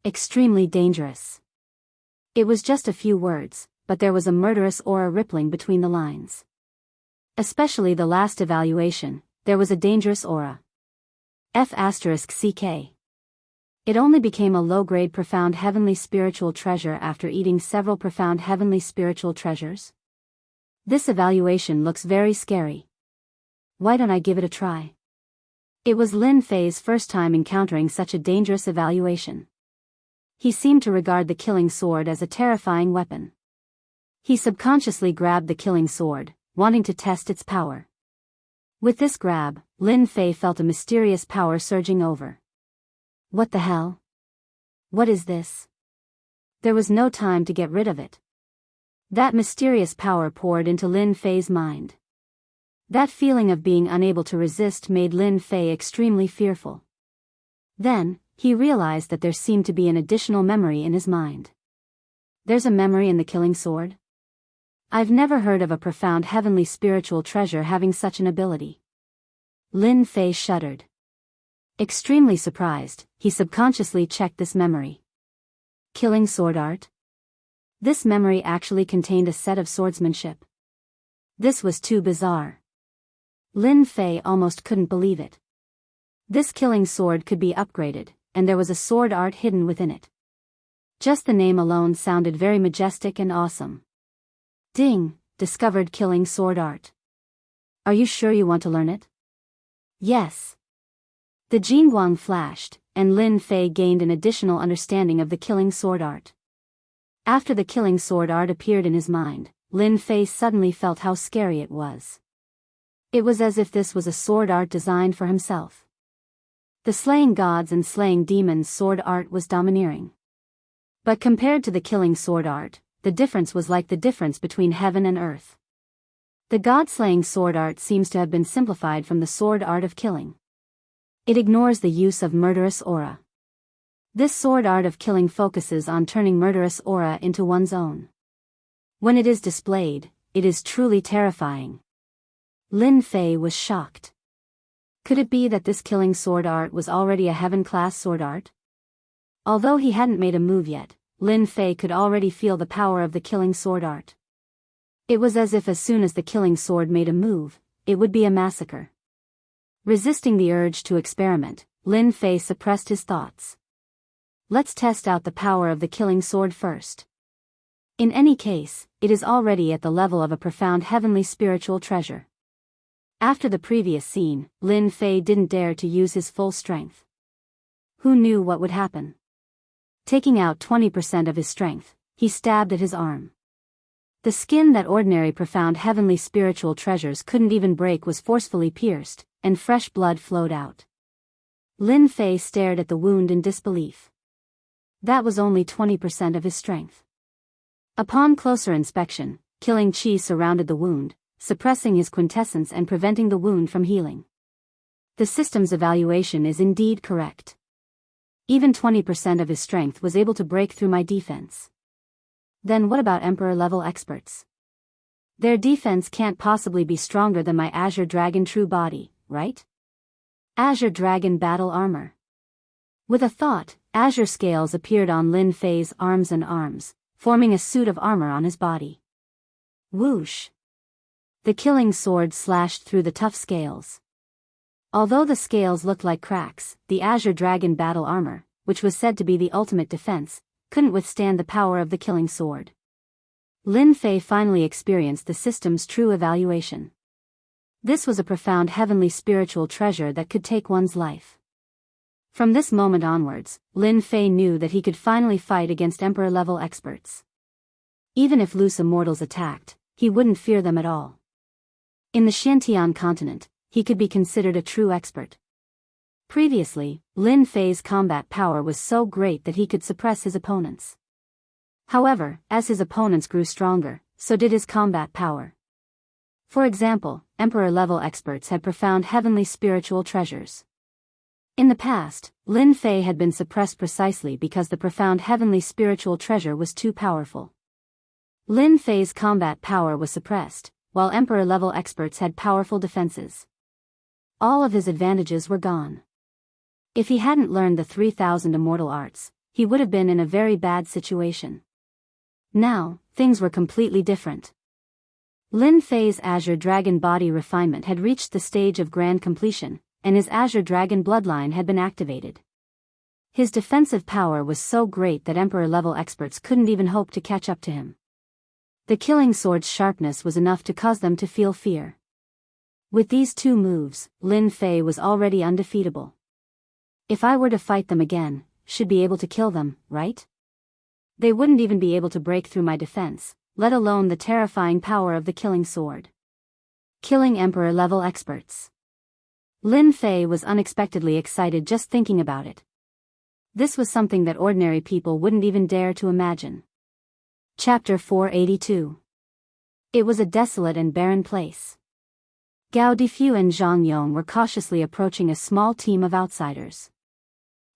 Extremely dangerous. It was just a few words, but there was a murderous aura rippling between the lines. Especially the last evaluation, there was a dangerous aura. F***CK. It only became a low-grade profound heavenly spiritual treasure after eating several profound heavenly spiritual treasures. This evaluation looks very scary. Why don't I give it a try? It was Lin Fei's first time encountering such a dangerous evaluation. He seemed to regard the killing sword as a terrifying weapon. He subconsciously grabbed the killing sword, wanting to test its power. With this grab, Lin Fei felt a mysterious power surging over. What the hell? What is this? There was no time to get rid of it. That mysterious power poured into Lin Fei's mind. That feeling of being unable to resist made Lin Fei extremely fearful. Then, he realized that there seemed to be an additional memory in his mind. There's a memory in the killing sword? I've never heard of a profound heavenly spiritual treasure having such an ability. Lin Fei shuddered. Extremely surprised, he subconsciously checked this memory. Killing sword art? This memory actually contained a set of swordsmanship. This was too bizarre. Lin Fei almost couldn't believe it. This killing sword could be upgraded, and there was a sword art hidden within it. Just the name alone sounded very majestic and awesome. Ding, discovered killing sword art. Are you sure you want to learn it? Yes. The Jingguang flashed, and Lin Fei gained an additional understanding of the killing sword art. After the killing sword art appeared in his mind, Lin Fei suddenly felt how scary it was. It was as if this was a sword art designed for himself. The slaying gods and slaying demons sword art was domineering. But compared to the killing sword art, the difference was like the difference between heaven and earth. The god-slaying sword art seems to have been simplified from the sword art of killing. It ignores the use of murderous aura. This sword art of killing focuses on turning murderous aura into one's own. When it is displayed, it is truly terrifying. Lin Fei was shocked. Could it be that this killing sword art was already a heaven-class sword art? Although he hadn't made a move yet, Lin Fei could already feel the power of the killing sword art. It was as if as soon as the killing sword made a move, it would be a massacre. Resisting the urge to experiment, Lin Fei suppressed his thoughts. Let's test out the power of the killing sword first. In any case, it is already at the level of a profound heavenly spiritual treasure. After the previous scene, Lin Fei didn't dare to use his full strength. Who knew what would happen? Taking out 20% of his strength, he stabbed at his arm. The skin that ordinary profound heavenly spiritual treasures couldn't even break was forcefully pierced, and fresh blood flowed out. Lin Fei stared at the wound in disbelief. That was only 20% of his strength. Upon closer inspection, killing qi surrounded the wound, suppressing his quintessence and preventing the wound from healing. The system's evaluation is indeed correct. Even 20% of his strength was able to break through my defense. Then what about Emperor-level experts? Their defense can't possibly be stronger than my Azure Dragon true body, right? Azure Dragon battle armor. With a thought, azure scales appeared on Lin Fei's arms and arms, forming a suit of armor on his body. Whoosh! The killing sword slashed through the tough scales. Although the scales looked like cracks, the Azure Dragon battle armor, which was said to be the ultimate defense, couldn't withstand the power of the killing sword. Lin Fei finally experienced the system's true evaluation. This was a profound heavenly spiritual treasure that could take one's life. From this moment onwards, Lin Fei knew that he could finally fight against Emperor-level experts. Even if loose immortals attacked, he wouldn't fear them at all. In the Xiantian continent, he could be considered a true expert. Previously, Lin Fei's combat power was so great that he could suppress his opponents. However, as his opponents grew stronger, so did his combat power. For example, Emperor-level experts had profound heavenly spiritual treasures. In the past, Lin Fei had been suppressed precisely because the profound heavenly spiritual treasure was too powerful. Lin Fei's combat power was suppressed, while Emperor-level experts had powerful defenses. All of his advantages were gone. If he hadn't learned the 3,000 immortal arts, he would have been in a very bad situation. Now, things were completely different. Lin Fei's Azure Dragon body refinement had reached the stage of grand completion, and his Azure Dragon bloodline had been activated. His defensive power was so great that Emperor-level experts couldn't even hope to catch up to him. The killing sword's sharpness was enough to cause them to feel fear. With these two moves, Lin Fei was already undefeatable. If I were to fight them again, should be able to kill them, right? They wouldn't even be able to break through my defense, let alone the terrifying power of the killing sword. Killing Emperor-level experts. Lin Fei was unexpectedly excited just thinking about it. This was something that ordinary people wouldn't even dare to imagine. Chapter 482. It was a desolate and barren place. Gao Difu and Zhang Yong were cautiously approaching a small team of outsiders.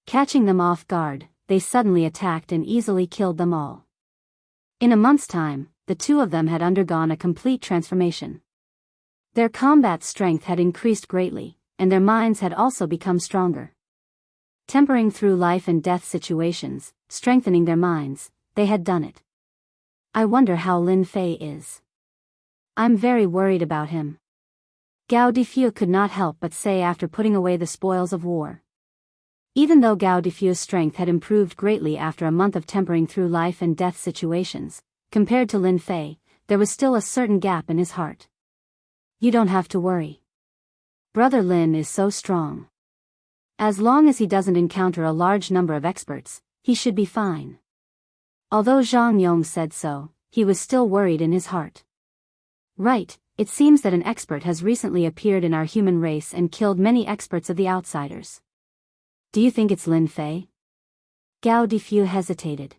Catching them off guard, they suddenly attacked and easily killed them all. In a month's time, the two of them had undergone a complete transformation. Their combat strength had increased greatly, and their minds had also become stronger. Tempering through life and death situations, strengthening their minds, they had done it. I wonder how Lin Fei is. I'm very worried about him. Gao Difu could not help but say after putting away the spoils of war. Even though Gao Difu's strength had improved greatly after a month of tempering through life and death situations, compared to Lin Fei, there was still a certain gap in his heart. You don't have to worry. Brother Lin is so strong. As long as he doesn't encounter a large number of experts, he should be fine. Although Zhang Yong said so, he was still worried in his heart. Right, it seems that an expert has recently appeared in our human race and killed many experts of the outsiders. Do you think it's Lin Fei? Gao Difu hesitated.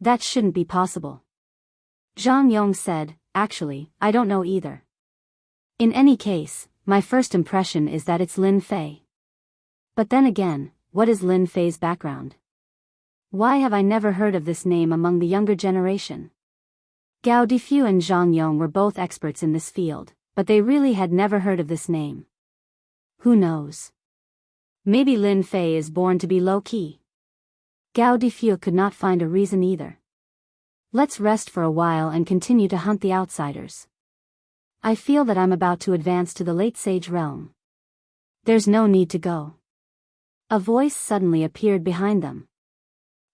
That shouldn't be possible. Zhang Yong said, actually, I don't know either. In any case, my first impression is that it's Lin Fei. But then again, what is Lin Fei's background? Why have I never heard of this name among the younger generation? Gao Difu and Zhang Yong were both experts in this field, but they really had never heard of this name. Who knows? Maybe Lin Fei is born to be low-key. Gao Difu could not find a reason either. Let's rest for a while and continue to hunt the outsiders. I feel that I'm about to advance to the late sage realm. There's no need to go. A voice suddenly appeared behind them.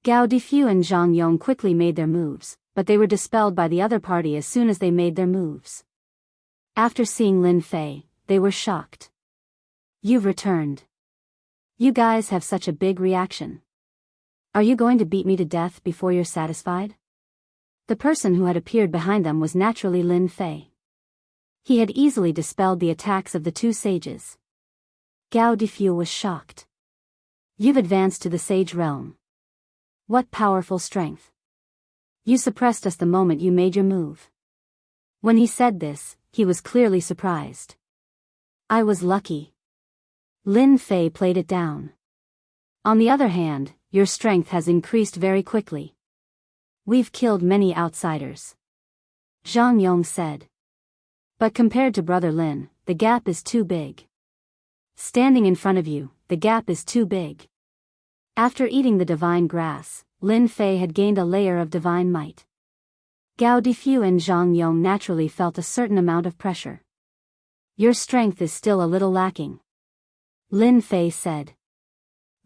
Gao Difu and Zhang Yong quickly made their moves, but they were dispelled by the other party as soon as they made their moves. After seeing Lin Fei, they were shocked. You've returned. You guys have such a big reaction. Are you going to beat me to death before you're satisfied? The person who had appeared behind them was naturally Lin Fei. He had easily dispelled the attacks of the two sages. Gao Difu was shocked. You've advanced to the sage realm. What powerful strength. You suppressed us the moment you made your move. When he said this, he was clearly surprised. I was lucky. Lin Fei played it down. On the other hand, your strength has increased very quickly. We've killed many outsiders. Zhang Yong said. But compared to Brother Lin, the gap is too big. Standing in front of you, the gap is too big. After eating the divine grass, Lin Fei had gained a layer of divine might. Gao Difu and Zhang Yong naturally felt a certain amount of pressure. Your strength is still a little lacking. Lin Fei said.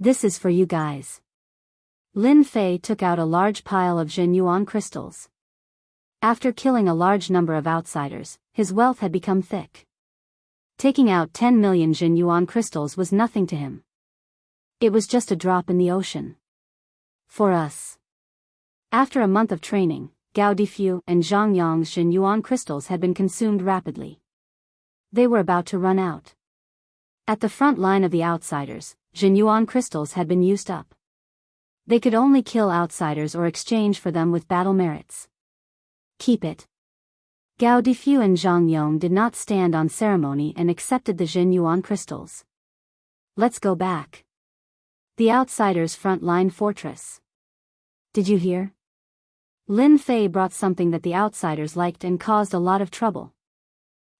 This is for you guys. Lin Fei took out a large pile of Jianyuan crystals. After killing a large number of outsiders, his wealth had become thick. Taking out 10 million Jianyuan crystals was nothing to him. It was just a drop in the ocean. For us. After a month of training, Gao Difu and Zhang Yong's Jianyuan crystals had been consumed rapidly. They were about to run out. At the front line of the outsiders, Jianyuan crystals had been used up. They could only kill outsiders or exchange for them with battle merits. Keep it. Gao Difu and Zhang Yong did not stand on ceremony and accepted the Jianyuan crystals. Let's go back. The outsiders' front-line fortress. Did you hear? Lin Fei brought something that the outsiders liked and caused a lot of trouble.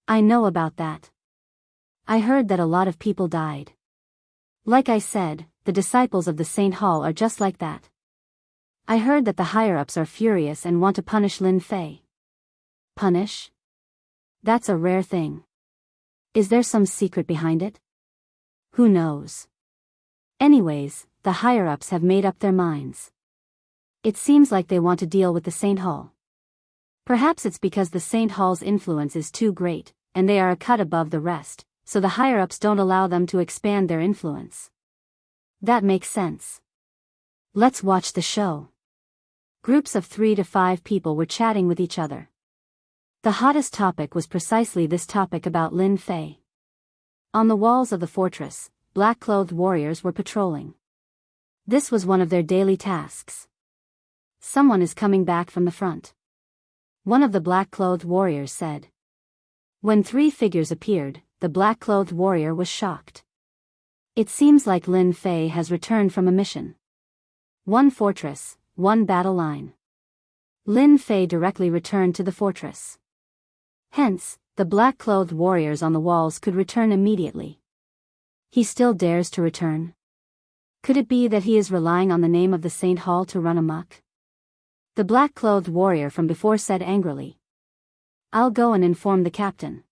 I know about that. I heard that a lot of people died. Like I said, the disciples of the Saint Hall are just like that. I heard that the higher-ups are furious and want to punish Lin Fei. Punish? That's a rare thing. Is there some secret behind it? Who knows? Anyways, the higher-ups have made up their minds. It seems like they want to deal with the Saint Hall. Perhaps it's because the Saint Hall's influence is too great, and they are a cut above the rest, so the higher-ups don't allow them to expand their influence. That makes sense. Let's watch the show. Groups of 3 to 5 people were chatting with each other. The hottest topic was precisely this topic about Lin Fei. On the walls of the fortress, black-clothed warriors were patrolling. This was one of their daily tasks. Someone is coming back from the front. one of the black-clothed warriors said. When 3 figures appeared, the black-clothed warrior was shocked. It seems like Lin Fei has returned from a mission. 1 fortress, 1 battle line. Lin Fei directly returned to the fortress. Hence, the black-clothed warriors on the walls could return immediately. He still dares to return? Could it be that he is relying on the name of the Saint Hall to run amok? The black-clothed warrior from before said angrily. I'll go and inform the captain.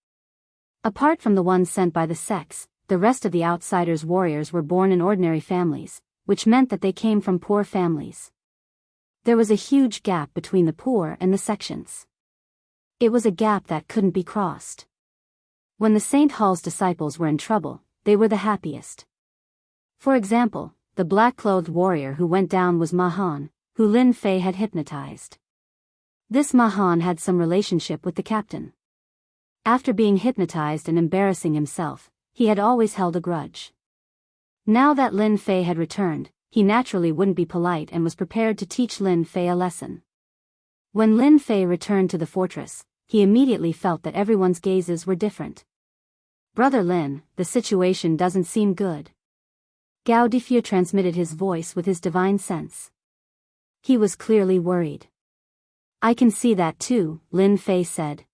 Apart from the ones sent by the sects, the rest of the outsiders' warriors were born in ordinary families, which meant that they came from poor families. There was a huge gap between the poor and the sections. It was a gap that couldn't be crossed. When the Saint Hall's disciples were in trouble, they were the happiest. For example, the black-clothed warrior who went down was Mahan, who Lin Fei had hypnotized. This Mahan had some relationship with the captain. After being hypnotized and embarrassing himself, he had always held a grudge. Now that Lin Fei had returned, he naturally wouldn't be polite and was prepared to teach Lin Fei a lesson. When Lin Fei returned to the fortress, he immediately felt that everyone's gazes were different. Brother Lin, the situation doesn't seem good. Gao Difu transmitted his voice with his divine sense. He was clearly worried. I can see that too, Lin Fei said.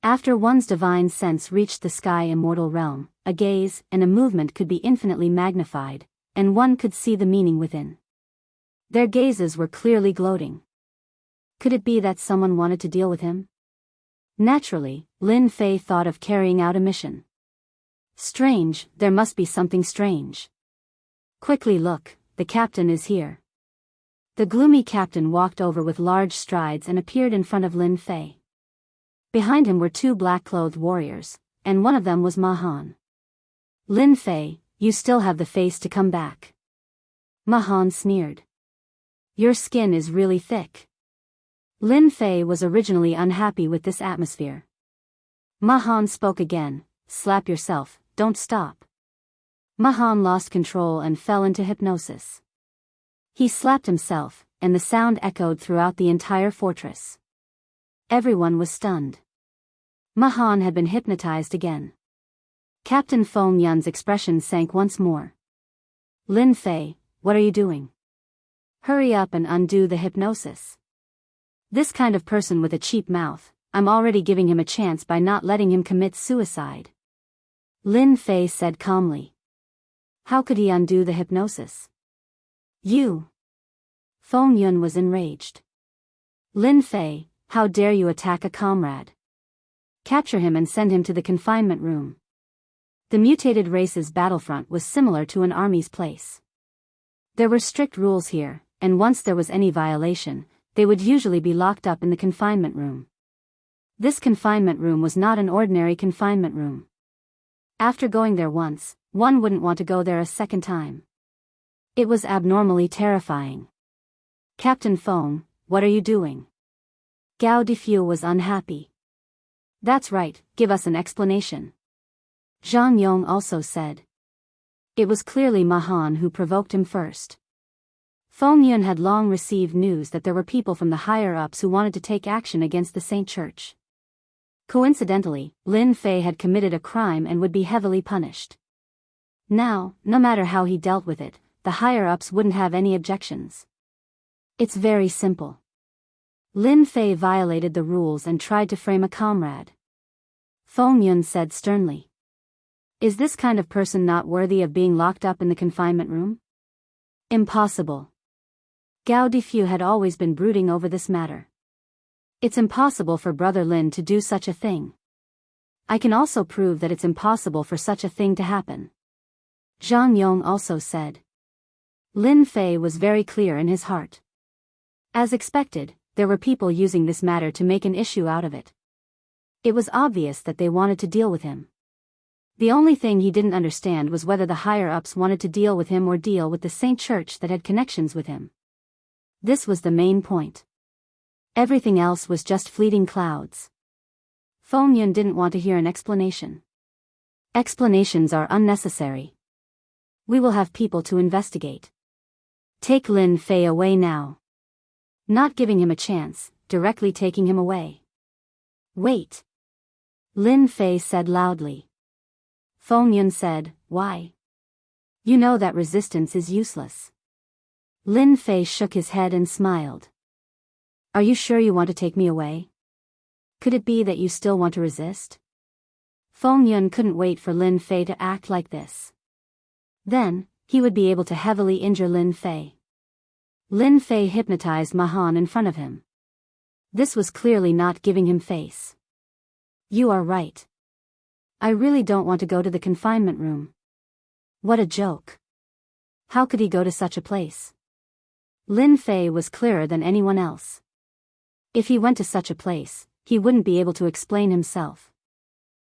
After one's divine sense reached the sky immortal realm, a gaze and a movement could be infinitely magnified, and one could see the meaning within. Their gazes were clearly gloating. Could it be that someone wanted to deal with him? Naturally, Lin Fei thought of carrying out a mission. Strange, there must be something strange. Quickly look, the captain is here. The gloomy captain walked over with large strides and appeared in front of Lin Fei. Behind him were 2 black-clothed warriors, and one of them was Mahan. Lin Fei, you still have the face to come back. Mahan sneered. Your skin is really thick. Lin Fei was originally unhappy with this atmosphere. Mahan spoke again, slap yourself, don't stop. Mahan lost control and fell into hypnosis. He slapped himself, and the sound echoed throughout the entire fortress. Everyone was stunned. Mahan had been hypnotized again. Captain Feng Yun's expression sank once more. Lin Fei, what are you doing? Hurry up and undo the hypnosis. This kind of person with a cheap mouth, I'm already giving him a chance by not letting him commit suicide. Lin Fei said calmly. How could he undo the hypnosis? You. Feng Yun was enraged. Lin Fei, how dare you attack a comrade? Capture him and send him to the confinement room. The mutated race's battlefront was similar to an army's place. There were strict rules here, and once there was any violation, they would usually be locked up in the confinement room. This confinement room was not an ordinary confinement room. After going there once, one wouldn't want to go there a second time. It was abnormally terrifying. Captain Feng, what are you doing? Gao Difu was unhappy. That's right, give us an explanation. Zhang Yong also said. It was clearly Mahan who provoked him first. Feng Yun had long received news that there were people from the higher-ups who wanted to take action against the Saint Church. Coincidentally, Lin Fei had committed a crime and would be heavily punished. Now, no matter how he dealt with it, the higher-ups wouldn't have any objections. It's very simple. Lin Fei violated the rules and tried to frame a comrade. Feng Yun said sternly. Is this kind of person not worthy of being locked up in the confinement room? Impossible. Gao Difu had always been brooding over this matter. It's impossible for Brother Lin to do such a thing. I can also prove that it's impossible for such a thing to happen. Zhang Yong also said. Lin Fei was very clear in his heart. As expected, there were people using this matter to make an issue out of it. It was obvious that they wanted to deal with him. The only thing he didn't understand was whether the higher-ups wanted to deal with him or deal with the Saint Church that had connections with him. This was the main point. Everything else was just fleeting clouds. Feng Yun didn't want to hear an explanation. Explanations are unnecessary. We will have people to investigate. Take Lin Fei away now. Not giving him a chance, directly taking him away. "Wait!" Lin Fei said loudly. Feng Yun said, "Why?" "You know that resistance is useless." Lin Fei shook his head and smiled. "Are you sure you want to take me away? Could it be that you still want to resist?" Feng Yun couldn't wait for Lin Fei to act like this. Then, he would be able to heavily injure Lin Fei. Lin Fei hypnotized Ma Han in front of him. This was clearly not giving him face. "You are right. I really don't want to go to the confinement room." What a joke. How could he go to such a place? Lin Fei was clearer than anyone else. If he went to such a place, he wouldn't be able to explain himself.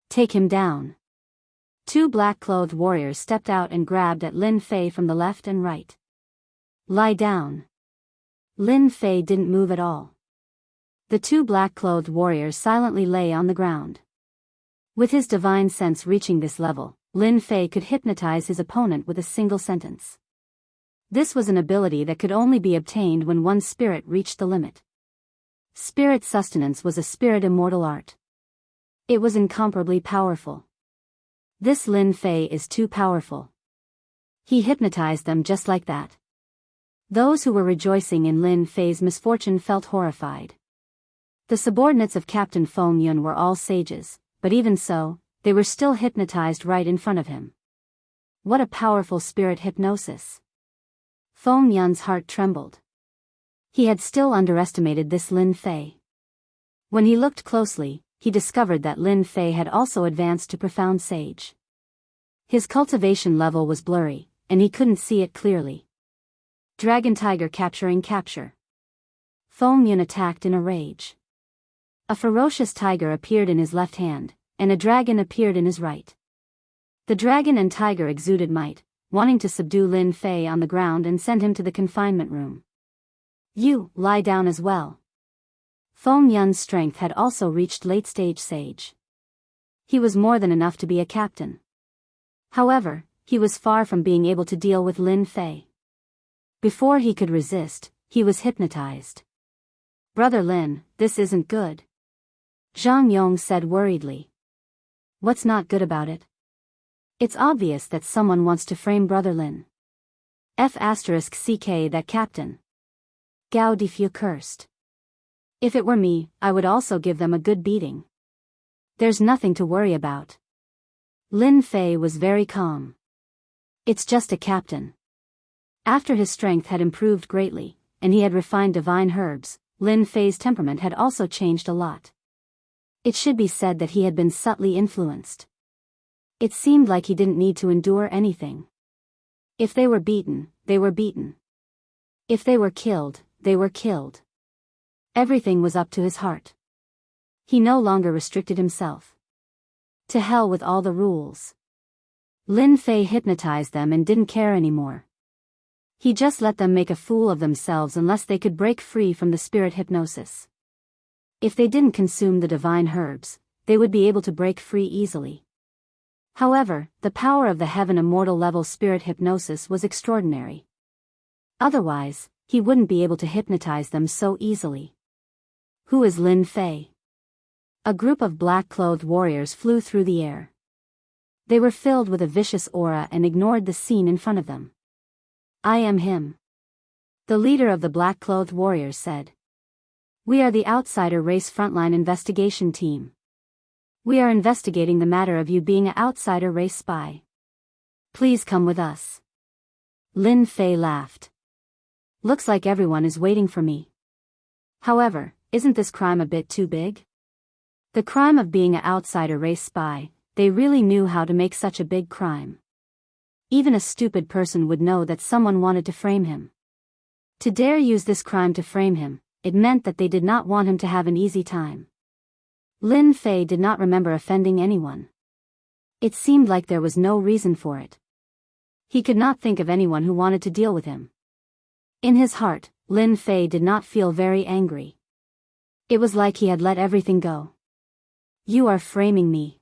"Take him down." Two black-clothed warriors stepped out and grabbed at Lin Fei from the left and right. "Lie down." Lin Fei didn't move at all. The two black-clothed warriors silently lay on the ground. With his divine sense reaching this level, Lin Fei could hypnotize his opponent with a single sentence. This was an ability that could only be obtained when one's spirit reached the limit. Spirit sustenance was a spirit immortal art. It was incomparably powerful. This Lin Fei is too powerful. He hypnotized them just like that. Those who were rejoicing in Lin Fei's misfortune felt horrified. The subordinates of Captain Feng Yun were all sages, but even so, they were still hypnotized right in front of him. What a powerful spirit hypnosis. Feng Yun's heart trembled. He had still underestimated this Lin Fei. When he looked closely, he discovered that Lin Fei had also advanced to profound sage. His cultivation level was blurry, and he couldn't see it clearly. Dragon Tiger capture. Feng Yun attacked in a rage. A ferocious tiger appeared in his left hand, and a dragon appeared in his right. The dragon and tiger exuded might, wanting to subdue Lin Fei on the ground and send him to the confinement room. "You, lie down as well." Feng Yun's strength had also reached late-stage sage. He was more than enough to be a captain. However, he was far from being able to deal with Lin Fei. Before he could resist, he was hypnotized. "Brother Lin, this isn't good," Zhang Yong said worriedly. "What's not good about it?" "It's obvious that someone wants to frame Brother Lin." *CK that captain. Gao Difu cursed. "If it were me, I would also give them a good beating. There's nothing to worry about." Lin Fei was very calm. "It's just a captain." After his strength had improved greatly, and he had refined divine herbs, Lin Fei's temperament had also changed a lot. It should be said that he had been subtly influenced. It seemed like he didn't need to endure anything. If they were beaten, they were beaten. If they were killed, they were killed. Everything was up to his heart. He no longer restricted himself. To hell with all the rules. Lin Fei hypnotized them and didn't care anymore. He just let them make a fool of themselves unless they could break free from the spirit hypnosis. If they didn't consume the divine herbs, they would be able to break free easily. However, the power of the heaven immortal level spirit hypnosis was extraordinary. Otherwise, he wouldn't be able to hypnotize them so easily. Who is Lin Fei? A group of black-clothed warriors flew through the air. They were filled with a vicious aura and ignored the scene in front of them. "I am him," the leader of the black-clothed warriors said. "We are the outsider race frontline investigation team. We are investigating the matter of you being an outsider race spy. Please come with us." Lin Fei laughed. "Looks like everyone is waiting for me. However, isn't this crime a bit too big?" The crime of being an outsider race spy, they really knew how to make such a big crime. Even a stupid person would know that someone wanted to frame him. To dare use this crime to frame him, it meant that they did not want him to have an easy time. Lin Fei did not remember offending anyone. It seemed like there was no reason for it. He could not think of anyone who wanted to deal with him. In his heart, Lin Fei did not feel very angry. It was like he had let everything go. "You are framing me.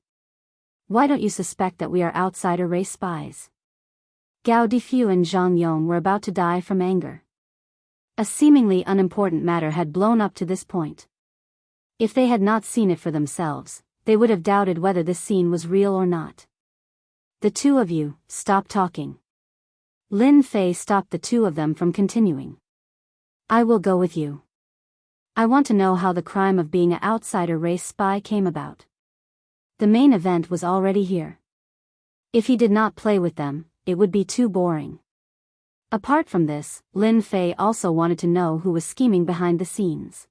Why don't you suspect that we are outsider race spies?" Gao Difu and Zhang Yong were about to die from anger. A seemingly unimportant matter had blown up to this point. If they had not seen it for themselves, they would have doubted whether this scene was real or not. The two of you, stop talking. Lin Fei stopped the two of them from continuing. I will go with you. I want to know how the crime of being an outsider race spy came about. The main event was already here. If he did not play with them, it would be too boring. Apart from this, Lin Fei also wanted to know who was scheming behind the scenes.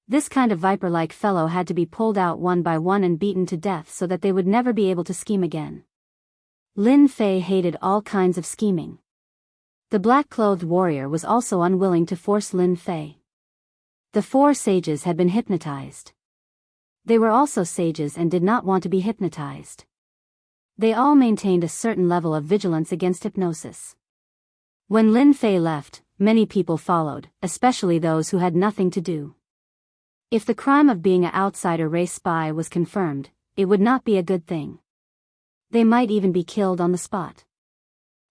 This kind of viper-like fellow had to be pulled out one by one and beaten to death so that they would never be able to scheme again. Lin Fei hated all kinds of scheming. The black-clothed warrior was also unwilling to force Lin Fei. The four sages had been hypnotized. They were also sages and did not want to be hypnotized. They all maintained a certain level of vigilance against hypnosis. When Lin Fei left, many people followed, especially those who had nothing to do. If the crime of being an outsider race spy was confirmed, it would not be a good thing. They might even be killed on the spot.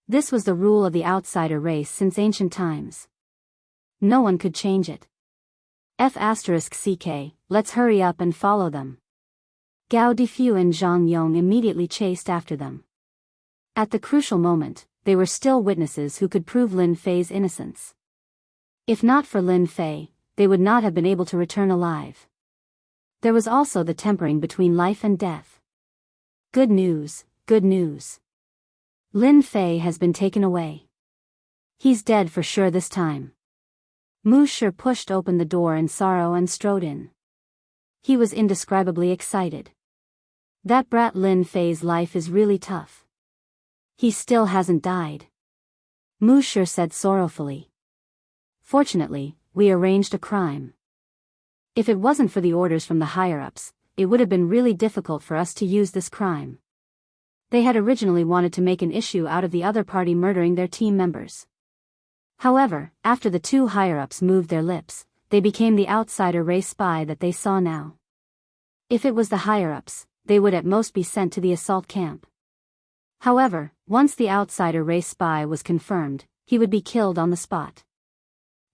This was the rule of the outsider race since ancient times. No one could change it. F***ck, let's hurry up and follow them. Gao Difu and Zhang Yong immediately chased after them. At the crucial moment, they were still witnesses who could prove Lin Fei's innocence. If not for Lin Fei, they would not have been able to return alive. There was also the tempering between life and death. Good news, good news. Lin Fei has been taken away. He's dead for sure this time. Mu Shi pushed open the door in sorrow and strode in. He was indescribably excited. That brat Lin Fei's life is really tough. He still hasn't died. Mu Shi said sorrowfully. Fortunately, we arranged a crime. If it wasn't for the orders from the higher-ups, it would have been really difficult for us to use this crime. They had originally wanted to make an issue out of the other party murdering their team members. However, after the two higher-ups moved their lips, they became the outsider race spy that they saw now. If it was the higher-ups, they would at most be sent to the assault camp. However, once the outsider race spy was confirmed, he would be killed on the spot.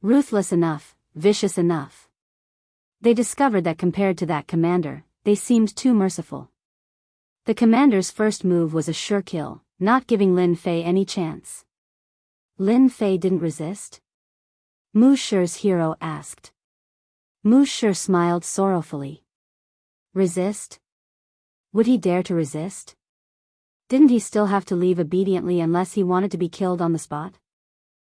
Ruthless enough, vicious enough. They discovered that compared to that commander, they seemed too merciful. The commander's first move was a sure kill, not giving Lin Fei any chance. Lin Fei didn't resist? Mu Shi's hero asked. Mu Shi smiled sorrowfully. Resist? Would he dare to resist? Didn't he still have to leave obediently unless he wanted to be killed on the spot?